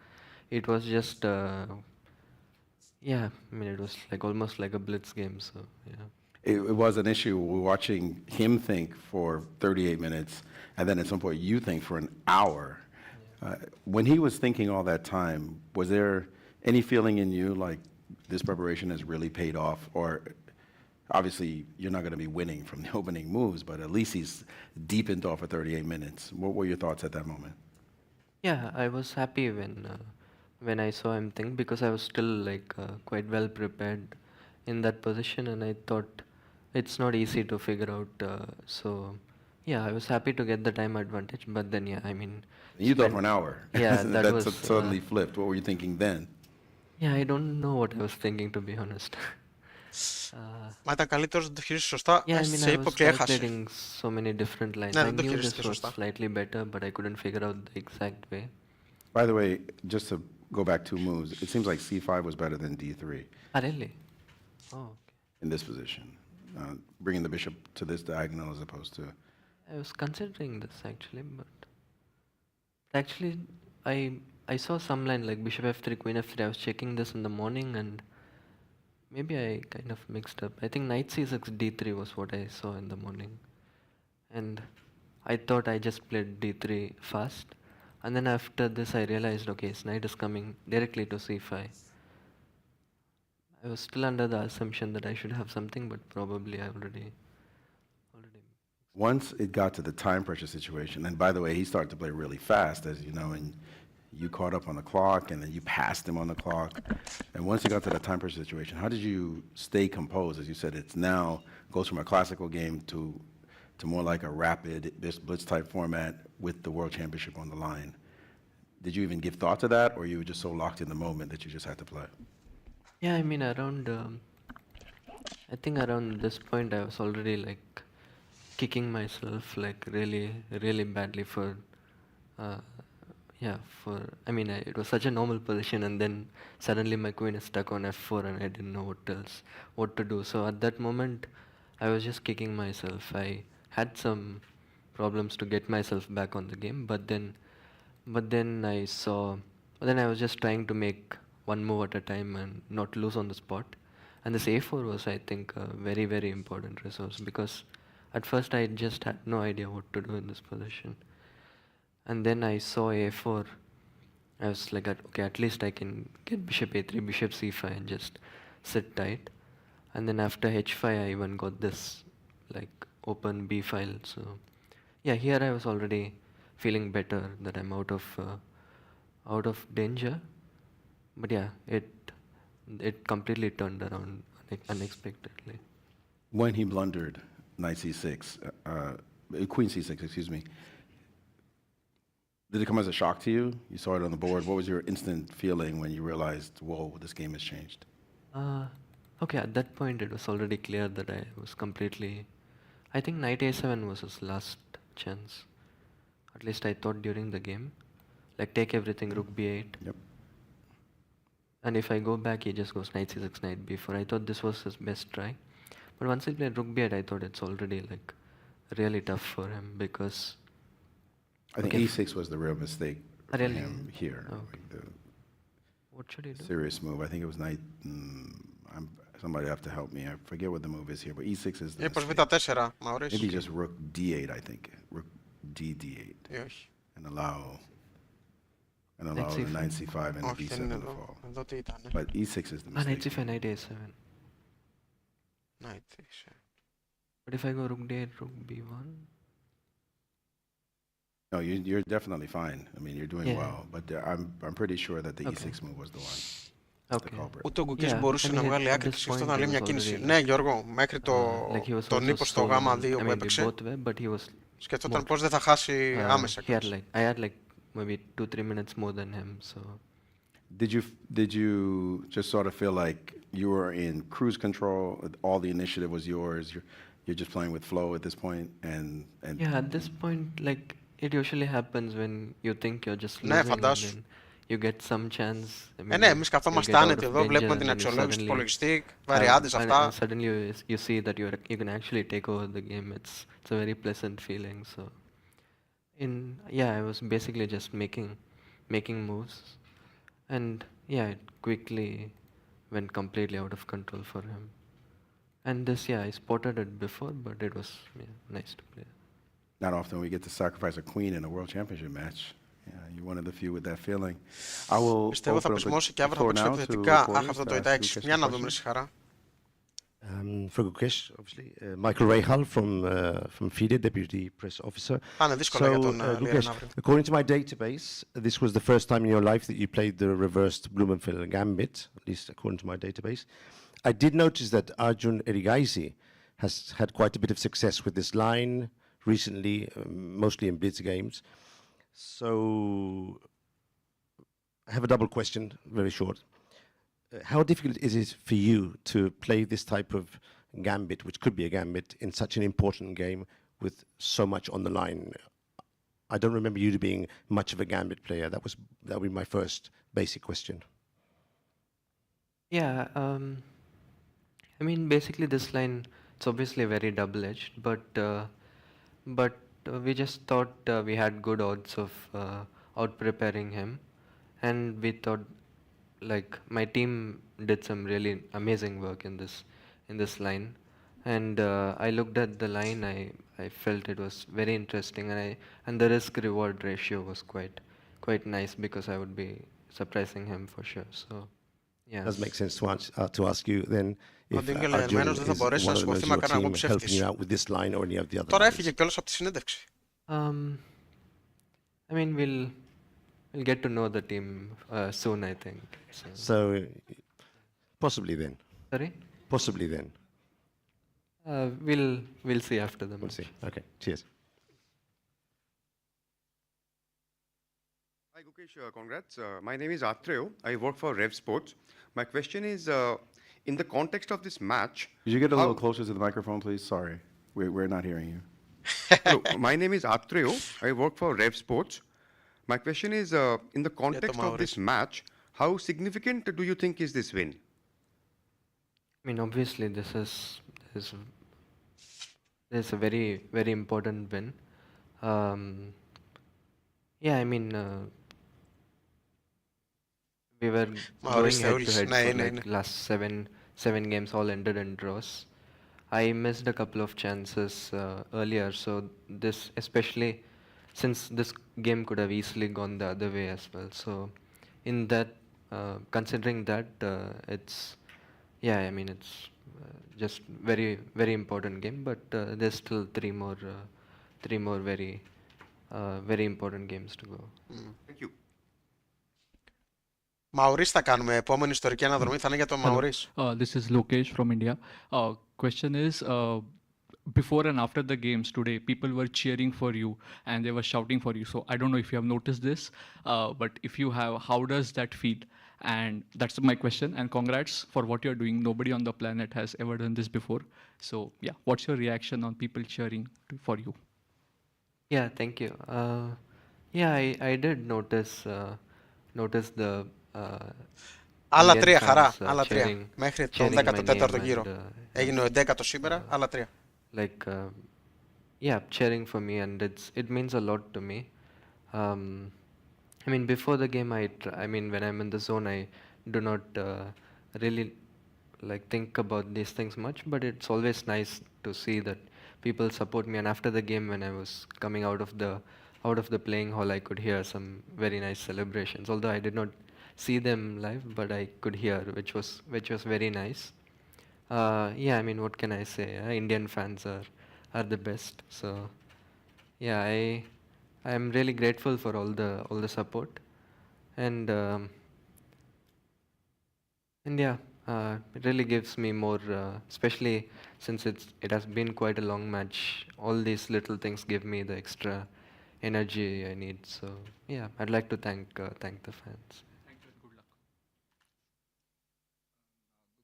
it was just, yeah, I mean, it was like almost like a blitz game. So yeah. It was an issue watching him think for 38 minutes, and then at some point you think for an hour. When he was thinking all that time, was there any feeling in you like this preparation has really paid off? Or obviously you're not going to be winning from the opening moves, but at least he's deepened off for 38 minutes. What were your thoughts at that moment? Yeah, I was happy when I saw him think, because I was still quite well prepared in that position, and I thought it's not easy to figure out. So yeah, I was happy to get the time advantage. But then yeah, I mean, You thought for an hour. Yeah, that That's was suddenly flipped. What were you thinking then? Yeah, I don't know what I was thinking, to be honest. Μα ήταν καλύτερος να το χειρίσεις σωστά. Yeah, I mean, Σε I είπε was και έχασε. calculating so many different lines. Ναι, I δεν το knew χειρίστηκε this was σωστά. slightly better, but I couldn't figure out the exact way. By the way, just to go back 2 moves, it seems like c5 was better than d3 Ah, really? Oh, okay. in this position. Bringing the bishop to this diagonal as opposed to... I was considering this actually, but actually I saw some line like bishop f3, queen f3. I was checking this in the morning, and maybe I kind of mixed up. I think knight c6 d3 was what I saw in the morning, and I thought I just played d3 fast, and then after this I realized, okay, his knight is coming directly to c5. I was still under the assumption that I should have something, but probably I already. Once it got to the time pressure situation, and by the way, he started to play really fast, as you know, and you caught up on the clock, and then you passed him on the clock. And once you got to the time pressure situation, how did you stay composed? As you said, it's now goes from a classical game to more like a rapid blitz type format with the World Championship on the line. Did you even give thought to that, or you were just so locked in the moment that you just had to play? Yeah, I mean, I think around this point I was already kicking myself really, really badly for. I mean, it was such a normal position, and then suddenly my queen is stuck on f4, and I didn't know what to do. So at that moment, I was just kicking myself. I had some problems to get myself back on the game, but then I was just trying to make one move at a time and not lose on the spot. And this a4 was, I think, a very, very important resource, because at first I just had no idea what to do in this position. And then I saw a4. I was like, okay, at least I can get bishop a3, bishop c5, and just sit tight. And then after h5, I even got this open b file. So yeah, here I was already feeling better that I'm out of danger. But yeah, it completely turned around unexpectedly. When he blundered knight c6, queen c6, excuse me, did it come as a shock to you? You saw it on the board. What was your instant feeling when you realized, whoa, this game has changed? Okay, at that point it was already clear that I was completely... I think knight a7 was his last chance. At least I thought during the game. Like, take everything, rook b8. Yep. And if I go back, he just goes knight c6, knight b4. I thought this was his best try. But once he played rook b8, I thought it's already like really tough for him because... I think Okay. e6 was the real mistake for Really? him here. Okay. Like the What should he do? serious move. I think it was knight. Somebody have to help me. I forget what the move is here, but e6 is the Μήπως mistake. β4, Μαωρίς. Maybe just rook d8. I think rook d8 Ή όχι. and allow Knight the c5. knight c5 and Όχι, the δεν b7 είναι to εδώ. fall. Εδώ τι ήταν. But e6 is the Ah, knight mistake. c5, knight a7. Ναι, τι είσαι. But if I go rook d8, rook b1... No, you're definitely fine. I mean, you're doing Yeah. well. But I'm pretty sure that the Okay. e6 move was the one. The Okay. culprit. Ούτε ο Gukesh Yeah, μπορούσε I να mean, βγάλει at άκρη this της και αυτό point ήταν he άλλη μια was κίνηση. already Ναι, like- Γιώργο, μέχρι like he was τον also ύπο στο so γάμα I 2 που mean, we έπαιξε, both were, but he was σκεφτόταν more- πώς δεν θα χάσει άμεσα. he had like, I had like maybe 2-3 minutes more than him, so... Did you just sort of feel like you were in cruise control? All the initiative was yours. You're just playing with flow at this point, and Yeah, at this point, like, it usually happens when you think you're just Ναι, losing and φαντάσου. then you get some chance. I mean, Ναι, εμείς you καθόμαστε get out άνετοι of εδώ, danger βλέπουμε την and then you αξιολόγηση του suddenly, υπολογιστή, βαριάντες and αυτά. suddenly you see that you can actually take over the game. It's a very pleasant feeling. So, I was basically just making moves, and yeah, it quickly went completely out of control for him. And this, I spotted it before, but it was nice to play. not often we get to sacrifice a queen in a world championship match. Yeah, you're one of the few with that feeling. I will Πιστεύω θα open up πεσμώσει και the αύριο θα floor παίξει now to επιθετικά. reporters Αχ, αυτό to το ask ΙΤΑ 6. Gukesh Για να some δούμε, questions. Σιχαρά. For Gukesh, obviously, Michael Rahal from FIDE, Deputy Press Officer. Θα είναι δύσκολο για τον Liren Gukesh, αύριο. according to my database, this was the first time in your life that you played the reversed Blumenfeld gambit, at least according to my database. I did notice that Arjun Erigaisi has had quite a bit of success with this line recently, mostly in blitz games. So I have a double question, very short. How difficult is it for you to play this type of gambit, which could be a gambit, in such an important game with so much on the line? I don't remember you being much of a gambit player. That would be my first basic question. Yeah, I mean, basically this line, it's obviously very double-edged, but we just thought we had good odds of out-preparing him, and we thought, like, my team did some really amazing work in this line, and I looked at the line, I felt it was very interesting, and the risk-reward ratio was quite nice because I would be surprising him for sure, so... It does make sense to ask you then Ο if Ding Liren Arjun ενδεχομένως δεν θα is μπορέσει one να of ασχοληθεί those με your κανένα team helping ψεύτης. you out with this line or any of the other Τώρα lines. έφυγε κιόλας από τη συνέντευξη. I mean, we'll get to know the team soon, I think. So possibly then. Sorry? Possibly then. We'll see after the We'll match. see. Okay. Cheers. Hi Gukesh, congrats. My name is Atreo. I work for Rev Sports. My question is, in the context of this match... Could you get a little closer to the microphone, please? Sorry, we're not hearing you. Hello, my name is Atreo. I work for Rev Sports. My question is, in the context of this match, how significant do you think is this win? I mean, obviously, this is a very, very important win. Yeah, I mean, we were going head-to-head for like last seven games, all ended in draws. I missed a couple of chances earlier, so this, especially since this game could have easily gone the other way as well. So, in that, considering that, it's, yeah, I mean, it's just very, very important game. But there's still three more very, very important games to go. Thank you. Μαωρίς θα κάνουμε επόμενη ιστορική αναδρομή, θα είναι για τον Μαωρίς. This is Gukesh from India. Question is, before and after the games today, people were cheering for you and they were shouting for you. So I don't know if you have noticed this, but if you have, how does that feel? And that's my question. And congrats for what you're doing. Nobody on the planet has ever done this before. So yeah, what's your reaction on people cheering for you? Yeah, thank you. Yeah, I did notice the Άλλα Indian τρία, χαρά. fans Άλλα τρία. cheering Μέχρι τον cheering my 14ο name γύρο. and Έγινε ο 11ο σήμερα, άλλα τρία. like yeah, cheering for me, and it means a lot to me. I mean, before the game, I mean, when I'm in the zone, I do not really like think about these things much, but it's always nice to see that people support me. And after the game, when I was coming out of the playing hall, I could hear some very nice celebrations. Although I did not see them live, but I could hear, which was very nice. Yeah, I mean, what can I say? Indian fans are the best. So yeah, I'm really grateful for all the support, and yeah, it really gives me more, especially since it has been quite a long match. All these little things give me the extra energy I need. So yeah, I'd like to thank the fans.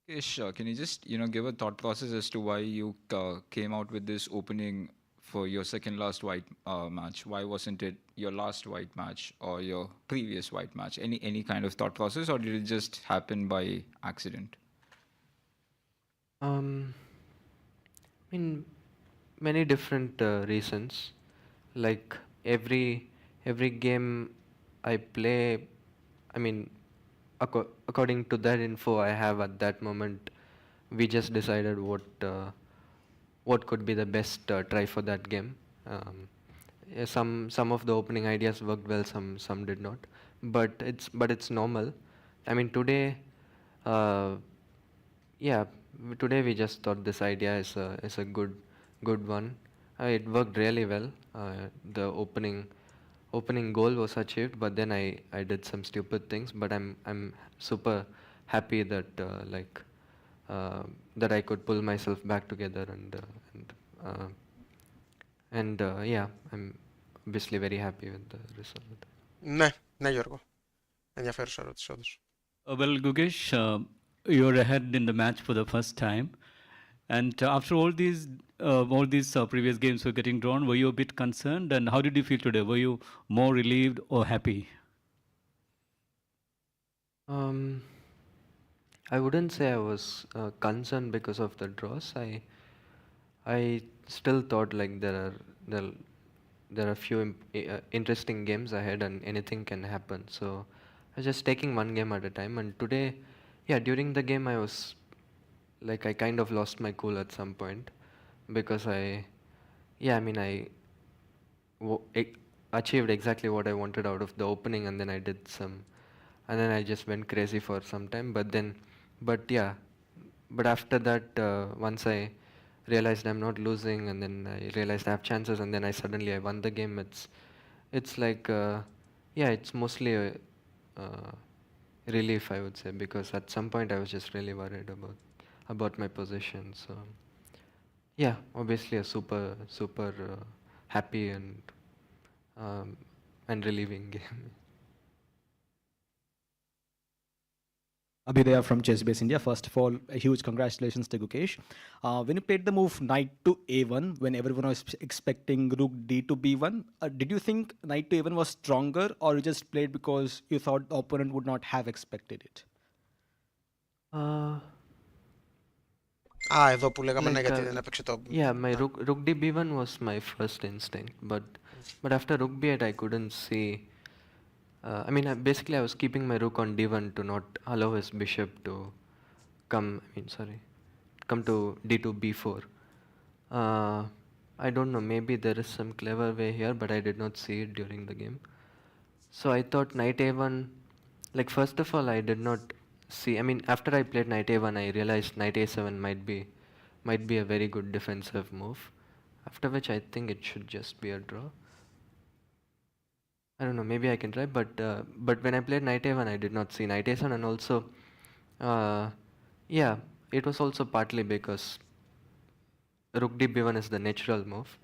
Gukesh, can you just give a thought process as to why you came out with this opening for your second last white match? Why wasn't it your last white match or your previous white match? Any kind of thought process, or did it just happen by accident? I mean, many different reasons. Like every game I play, I mean, according to that info I have at that moment, we just decided what could be the best try for that game. Yeah, some of the opening ideas worked well, some did not, but it's normal. I mean, today, yeah, today we just thought this idea is a good one. It worked really well. The opening goal was achieved, but then I did some stupid things. But I'm super happy that that I could pull myself back together and yeah, I'm obviously very happy with the result. Ναι, Γιώργο. Ενδιαφέρουσα ερώτηση, όντως. Well, Gukesh, you're ahead in the match for the first time. And after all these previous games were getting drawn, were you a bit concerned? And how did you feel today? Were you more relieved or happy? I wouldn't say I was concerned because of the draws. I still thought like there are few interesting games ahead and anything can happen. So I was just taking one game at a time. And today, yeah, during the game I was like, I kind of lost my cool at some point because I achieved exactly what I wanted out of the opening, and then I just went crazy for some time. But after that, once I realized I'm not losing, and then I realized I have chances, and then I won the game. It's like it's mostly a relief, I would say, because at some point I was just really worried about my position. So yeah, obviously a super happy and relieving game. Abhidaya from Chess Base India. First of all, a huge congratulations to Gukesh. When you played the move knight to a1, when everyone was expecting rook d to b1, did you think knight to a1 was stronger, or you just played because you thought the opponent would not have expected it? Εδώ που λέγαμε γιατί δεν έπαιξε το... Yeah, my rook db1 was my first instinct, but after rook b8 I couldn't see. I mean, basically I was keeping my rook on d1 to not allow his bishop to come to d2 b4. I don't know, maybe there is some clever way here, but I did not see it during the game. So I thought knight a1, like first of all I did not see, I mean, after I played knight a1 I realized knight a7 might be a very good defensive move, after which I think it should just be a draw. I don't know, maybe I can try, but when I played knight a1 I did not see knight a7, and also yeah, it was also partly because rook db1 is the natural move,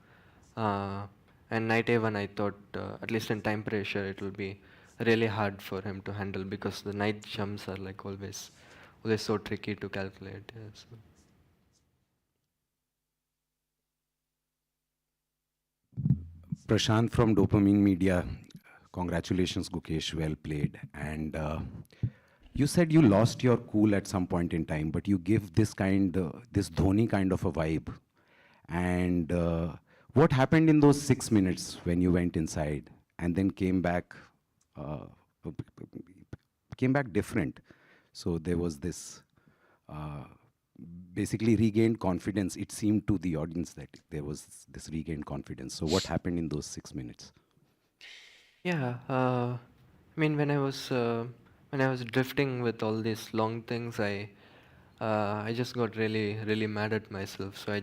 and knight a1 I thought at least in time pressure it will be really hard for him to handle because the knight jumps are like always so tricky to calculate. Yeah, so. Prashant from Dopamine Media. Congratulations, Gukesh. Well played. And you said you lost your cool at some point in time, but you give this Dhoni kind of a vibe. And what happened in those 6 minutes when you went inside and then came back different? So there was this basically regained confidence. It seemed to the audience that there was this regained confidence. So what happened in those 6 minutes? Yeah, I mean, when I was drifting with all these long things, I just got really mad at myself. So I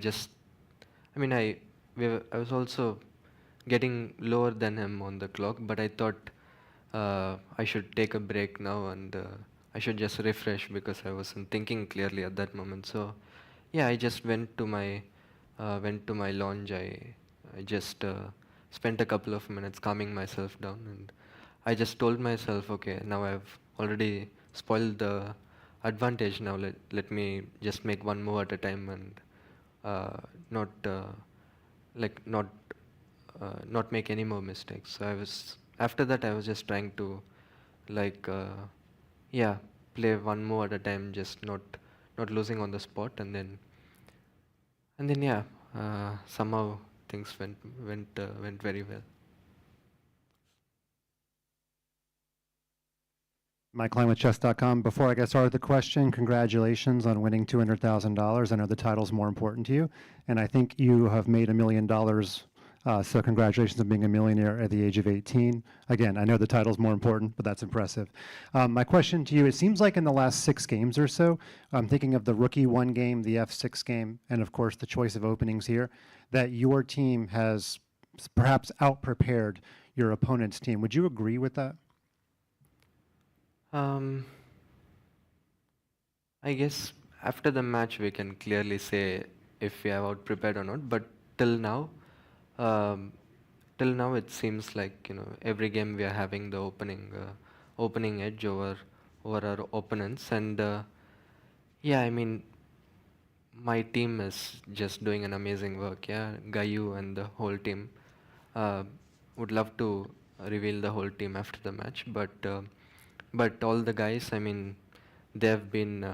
was also getting lower than him on the clock, but I thought I should take a break now and I should just refresh because I wasn't thinking clearly at that moment. So yeah, I just went to my lounge. I just spent a couple of minutes calming myself down, and I just told myself, okay, now I've already spoiled the advantage. Now let me just make one move at a time and not make any more mistakes. So after that I was just trying to play one more at a time, just not losing on the spot, and then somehow things went very well. Mike Klein with chess.com. Before I get started with the question, congratulations on winning $200,000. I know the title's more important to you, and I think you have made $1 million. So congratulations on being a millionaire at the age of 18. Again, I know the title's more important, but that's impressive. My question to you, it seems like in the last 6 games or so, I'm thinking of the rookie 1 game, the F6 game, and of course the choice of openings here, that your team has perhaps out-prepared your opponent's team. Would you agree with that? I guess after the match we can clearly say if we have out-prepared or not, but till now it seems like, every game we are having the opening edge over our opponents, and I mean, my team is just doing an amazing work. Gayu and the whole team. Would love to reveal the whole team after the match, but all the guys, I mean, they've been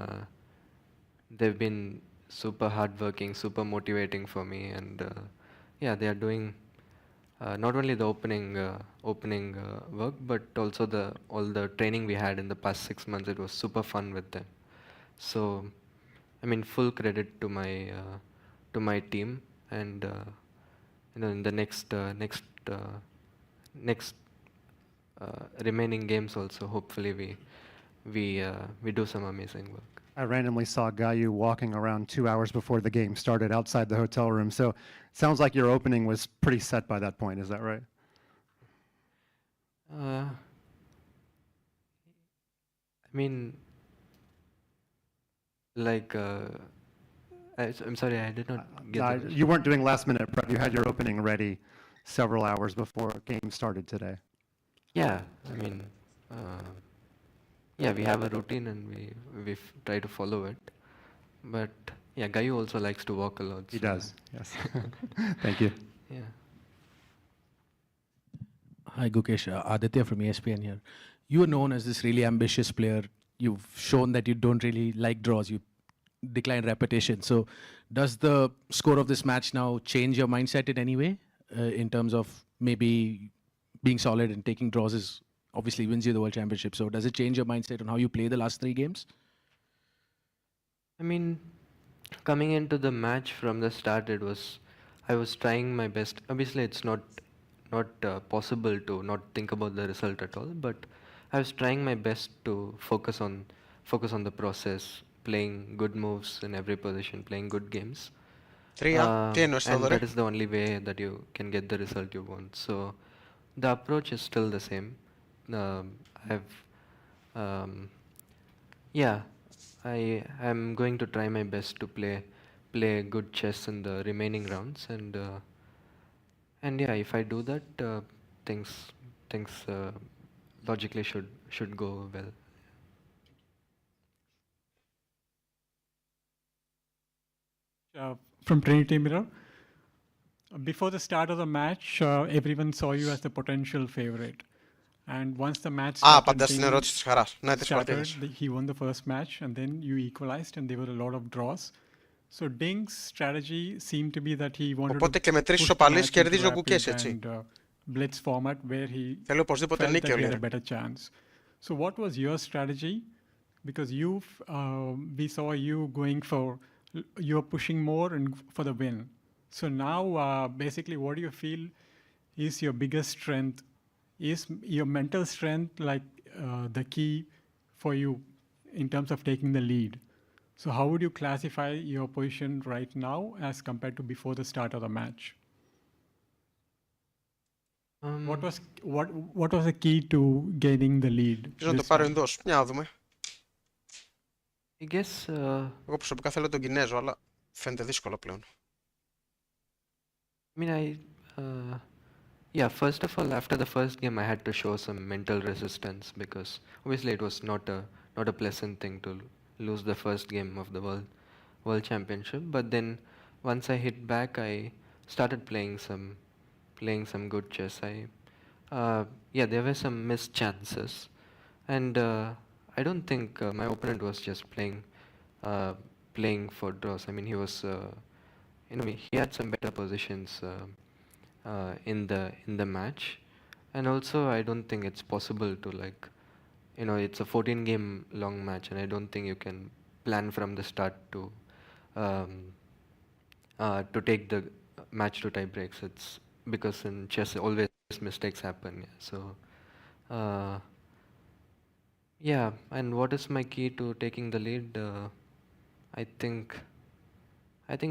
super hardworking, super motivating for me, and they are doing not only the opening work, but also all the training we had in the past 6 months. It was super fun with them. So, I mean, full credit to my team, and in the next remaining games also, hopefully we do some amazing work. I randomly saw Gayu walking around 2 hours before the game started outside the hotel room. So it sounds like your opening was pretty set by that point. Is that right? I mean, I'm sorry, I did not get that. You weren't doing last minute prep. You had your opening ready several hours before game started today. Yeah, I mean, we have a routine and we try to follow it. But yeah, Gayu also likes to walk a lot. He does, yes. Thank you. Yeah. Hi, Gukesh. Aditya from ESPN here. You are known as this really ambitious player. You've shown that you don't really like draws. You decline repetition. So does the score of this match now change your mindset in any way in terms of maybe being solid and taking draws is obviously wins you the World Championship. So does it change your mindset on how you play the last 3 games? I mean, coming into the match from the start, I was trying my best. Obviously, it's not possible to not think about the result at all, but I was trying my best to focus on the process, playing good moves in every position, playing good games. And that is the only way that you can get the result you want. So the approach is still the same. I am going to try my best to play good chess in the remaining rounds, and if I do that, things logically should go well. From Trinity Mirror. Before the start of the match, everyone saw you as the potential favorite. And once the match started, he won the first match, and then you equalized, and there were a lot of draws. So Ding's strategy seemed to be that he wanted to push the match into rapid and blitz format where he felt that he had a better chance. So what was your strategy? Because we saw you going for, you're pushing more and for the win. So now, basically, what do you feel is your biggest strength? Is your mental strength like the key for you in terms of taking the lead? So how would you classify your position right now as compared to before the start of the match? What was the key to gaining the lead? I guess... Εγώ προσωπικά θέλω τον Κινέζο, αλλά φαίνεται δύσκολο πλέον. I mean, yeah, first of all, after the first game, I had to show some mental resistance because obviously it was not a pleasant thing to lose the first game of the world championship. But then once I hit back, I started playing some good chess. Yeah, there were some missed chances, and I don't think my opponent was just playing for draws. I mean, he was, he had some better positions in the match, and also I don't think it's possible to it's a 14-game long match, and I don't think you can plan from the start to take the match to tie breaks. It's because in chess always mistakes happen. So yeah, and what is my key to taking the lead? I think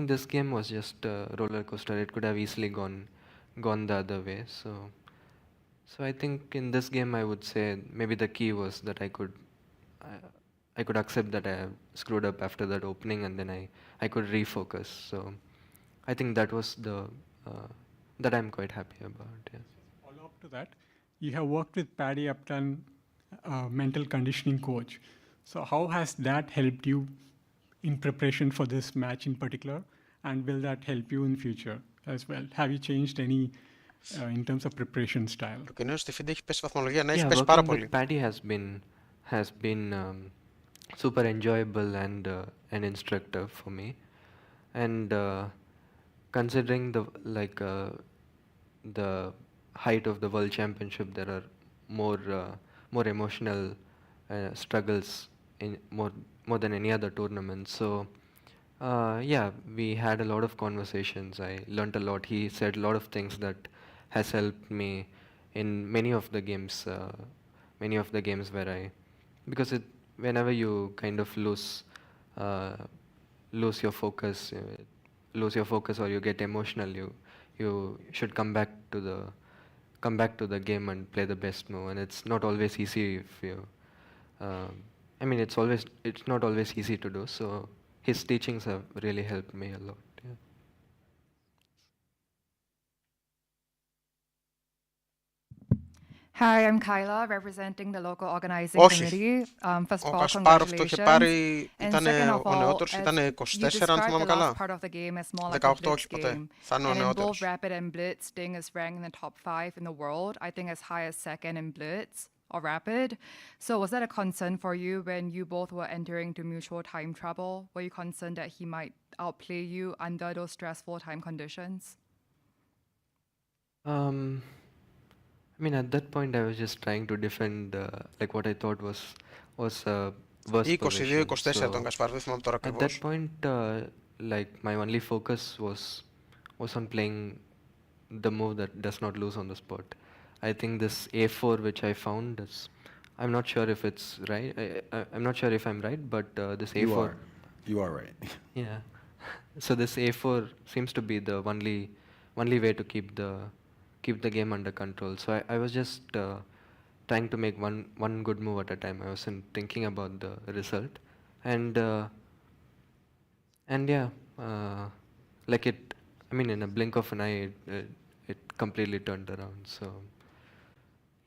this game was just a roller coaster. It could have easily gone the other way. So I think in this game I would say maybe the key was that I could accept that I have screwed up after that opening, and then I could refocus. So I think that was that I'm quite happy about. Yeah. Follow up to that, you have worked with Paddy Upton, mental conditioning coach. So how has that helped you in preparation for this match in particular, and will that help you in future as well? Have you changed any in terms of preparation style? Το Κινέζο στη φίντα έχει πέσει βαθμολογία, να έχει Yeah, πέσει πάρα working πολύ. with Paddy has been super enjoyable and instructive for me, and considering the height of the world championship, there are more emotional struggles in more than any other tournament. So yeah, we had a lot of conversations. I learnt a lot. He said a lot of things that has helped me in many of the games where because whenever you kind of lose your focus or you get emotional, you should come back to the game and play the best move, and it's not always easy if you I mean it's not always easy to do. So his teachings have really helped me a lot. Yeah. Hi, I'm Kyla, representing the local organizing Όχι. committee. First of Ο all, Κασπάροφ το είχε congratulations. πάρει, And ήταν second of ο all, νεότερος, as ήταν you 24 αν described θυμάμαι the last καλά. part of the game as more like a 18 blitz όχι ποτέ. game. Θα είναι ο And in both νεότερος. rapid and blitz, Ding is ranked in the top 5 in the world. I think as high as second in blitz or rapid. So was that a concern for you when you both were entering into mutual time trouble? Were you concerned that he might outplay you under those stressful time conditions? I mean, at that point, I was just trying to defend what I thought was worst position. 22-24 τον Κασπάροφ, δεν θυμάμαι τώρα At ακριβώς. that point, my only focus was on playing the move that does not lose on the spot. I think this A4 which I found is, I'm not sure if it's right. I'm not sure if I'm right, but this A4. You are right. Yeah. So this A4 seems to be the only way to keep the game under control. So I was just trying to make one good move at a time. I wasn't thinking about the result, and yeah, I mean, in a blink of an eye, it completely turned around. So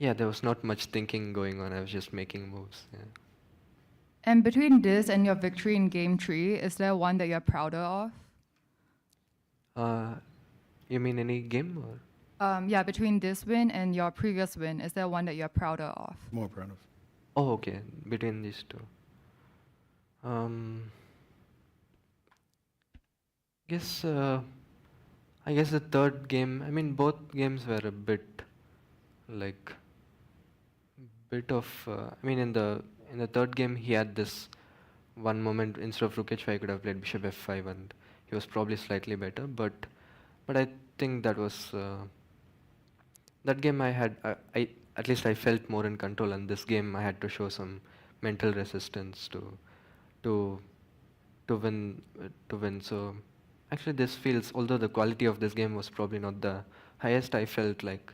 yeah, there was not much thinking going on. I was just making moves. Yeah. And between this and your victory in game 3, is there one that you're prouder of? You mean any game or? Yeah, between this win and your previous win, is there one that you're prouder of? More proud of. Oh, okay. Between these two. I guess the third game, I mean, both games were a bit like, I mean, in the third game, he had this one moment instead of rook h5, I could have played bishop f5, and he was probably slightly better. But I think that was that game I had. I at least I felt more in control, and this game I had to show some mental resistance to win. So actually, this feels, although the quality of this game was probably not the highest, I felt like,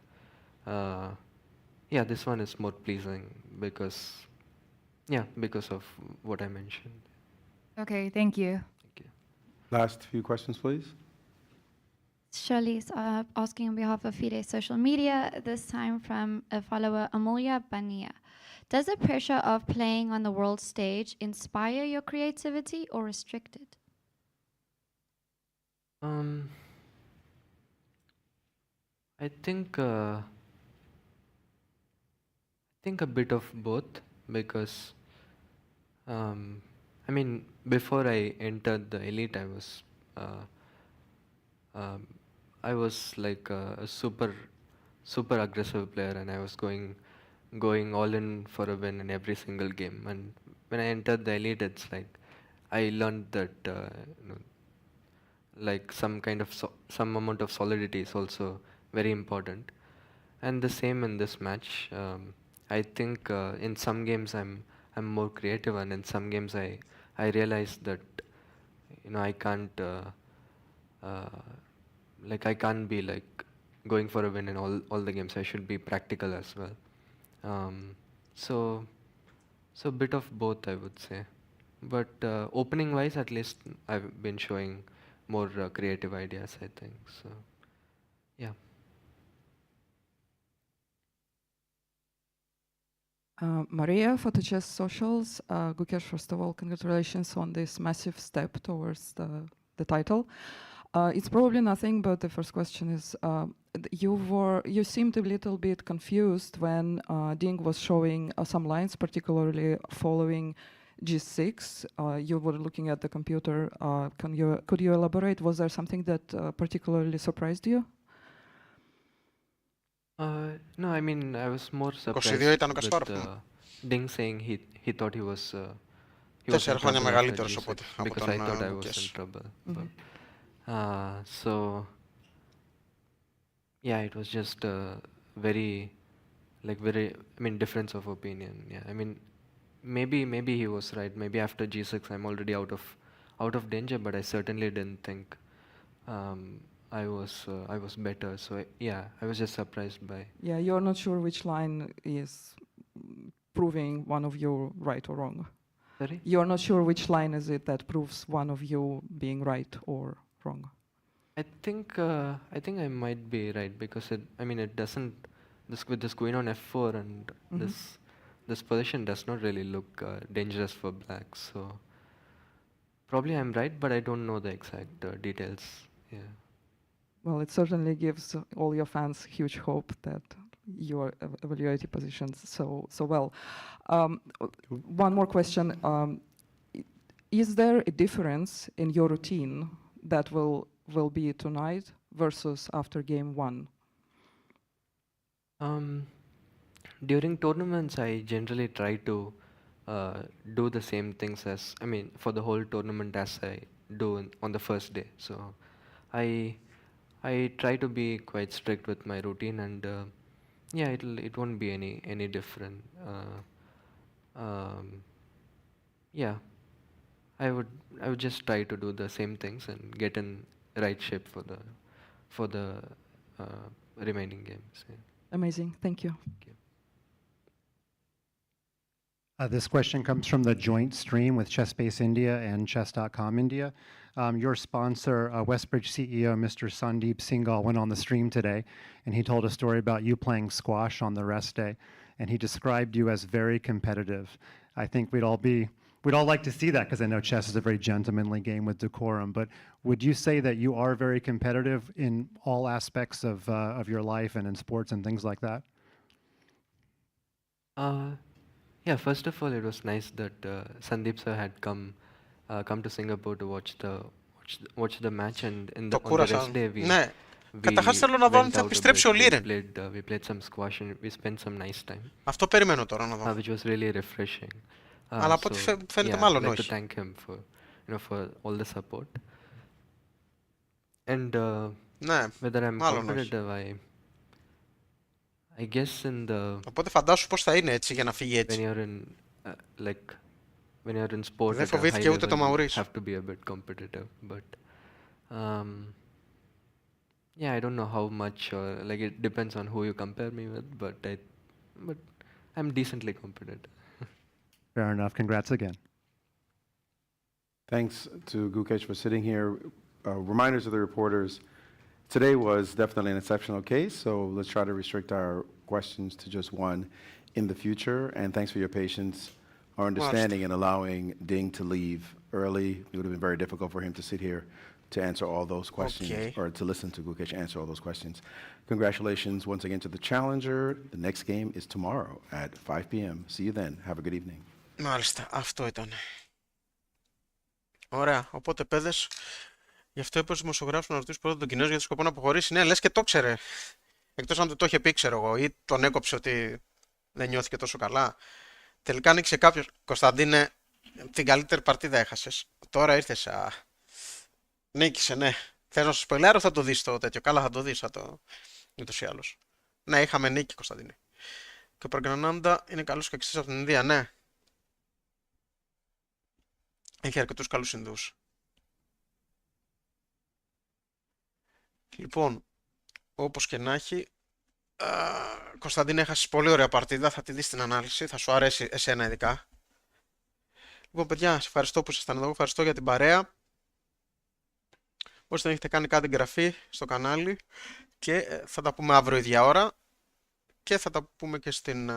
yeah, this one is more pleasing because of what I mentioned. Okay, thank you. Last few questions, please. Shirley's asking on behalf of FIDE Social Media, this time from a follower, Amulya Bania. Does the pressure of playing on the world stage inspire your creativity or restrict it? I think a bit of both, because I mean, before I entered the elite, I was like a super aggressive player, and I was going all in for a win in every single game. And when I entered the elite, it's like I learned that like some amount of solidity is also very important. And the same in this match. I think in some games I'm more creative, and in some games I realized that I can't I can't be like going for a win in all the games. I should be practical as well. So a bit of both, I would say. But opening wise, at least I've been showing more creative ideas, I think. So yeah. Maria for the Chess Socials. Gukesh, first of all, congratulations on this massive step towards the title. It's probably nothing, but the first question is, you seemed a little bit confused when Ding was showing some lines, particularly following G6. You were looking at the computer. Could you elaborate? Was there something that particularly surprised you? No, I mean, I was more surprised with Ding saying he thought he was in trouble after G6, because I thought I was in trouble. So yeah, it was just very, I mean, difference of opinion. Yeah, I mean, maybe he was right. Maybe after G6 I'm already out of danger, but I certainly didn't think I was better. So yeah, I was just surprised by. Yeah, you're not sure which line is proving one of you right or wrong. Sorry? You're not sure which line is it that proves one of you being right or wrong. I think I might be right, because it doesn't, with this queen on f4 and this position does not really look dangerous for black. So probably I'm right, but I don't know the exact details. Yeah. Well, it certainly gives all your fans huge hope that you are evaluating positions so well. One more question. Is there a difference in your routine that will be tonight versus after game 1? During tournaments, I generally try to do the same things for the whole tournament as I do on the first day. So I try to be quite strict with my routine, and yeah, it won't be any different. Yeah, I would just try to do the same things and get in right shape for the remaining games. Yeah. Amazing, thank you. Thank you. This question comes from the joint stream with ChessBase India and chess.com India. Your sponsor, Westbridge CEO, Mr. Sandeep Singhal, went on the stream today, and he told a story about you playing squash on the rest day, and he described you as very competitive. I think we'd all like to see that, because I know chess is a very gentlemanly game with decorum, but would you say that you are very competitive in all aspects of your life and in sports and things like that? Yeah, first of all, it was nice that Sandeep sir had come to Singapore to watch the match, and on the rest day Καταρχάς θέλω να δω αν θα επιστρέψει ο Liren. we played some squash and we spent some nice time. Αυτό περιμένω τώρα να δω. Which was really refreshing. Αλλά από ό,τι φαίνεται μάλλον όχι. I'd like to thank him for all the support. And whether I'm competitive, I guess in the... Οπότε φαντάσου πώς θα είναι έτσι για να φύγει έτσι. When you're in sport, δεν φοβήθηκε ούτε το Μαουρίς. You have to be a bit competitive, but yeah, I don't know how much, like it depends on who you compare me with, but I'm decently competitive. Fair enough. Congrats again. Thanks to Gukesh for sitting here. Reminders to the reporters, today was definitely an exceptional case, so let's try to restrict our questions to just one in the future, and thanks for your patience, our understanding in allowing Ding to leave early. It would have been very difficult for him to sit here to answer all those questions, or to listen to Gukesh answer all those questions. Congratulations once again to the challenger. The next game is tomorrow at 5 p.m. See you then. Have a good evening. Μάλιστα, αυτό ήταν. Ωραία, οπότε παιδες, γι' αυτό είπε ο δημοσιογράφος να ρωτήσει πρώτα τον Κινέζο γιατί σκοπό να αποχωρήσει. Ναι, λες και το ξέρε. Εκτός αν το είχε πει, ξέρω εγώ, ή τον έκοψε ότι δεν νιώθηκε τόσο καλά. Τελικά ανοίξε κάποιος. Κωνσταντίνε, την καλύτερη παρτίδα έχασες. Τώρα ήρθες. Νίκησε, ναι. Θες να σου σποιλάρω, θα το δεις το τέτοιο. Καλά, θα το δεις. Ούτως ή άλλως. Ναι, είχαμε νίκη, Κωνσταντίνε. Και ο Προγκρανάντα είναι καλός σκακιστής από την Ινδία, ναι. Έχει αρκετούς καλούς Ινδούς. Λοιπόν, όπως και να έχει, Κωνσταντίνε, έχασες πολύ ωραία παρτίδα. Θα τη δεις στην ανάλυση. Θα σου αρέσει εσένα ειδικά. Λοιπόν, παιδιά, σας ευχαριστώ που ήσασταν εδώ. Ευχαριστώ για την παρέα. Όσοι δεν έχετε κάνει, κάντε εγγραφή στο κανάλι. Και θα τα πούμε αύριο ίδια ώρα. Και θα τα πούμε και στην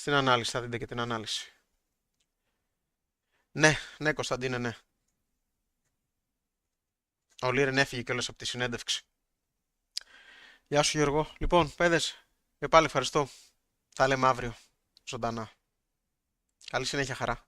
ανάλυση. Θα δείτε και την ανάλυση. Ναι, Κωνσταντίνε, ναι. Ο Liren έφυγε κιόλας από τη συνέντευξη. Γεια σου, Γιώργο. Λοιπόν, παιδες, και πάλι ευχαριστώ. Τα λέμε αύριο, ζωντανά. Καλή συνέχεια, χαρά.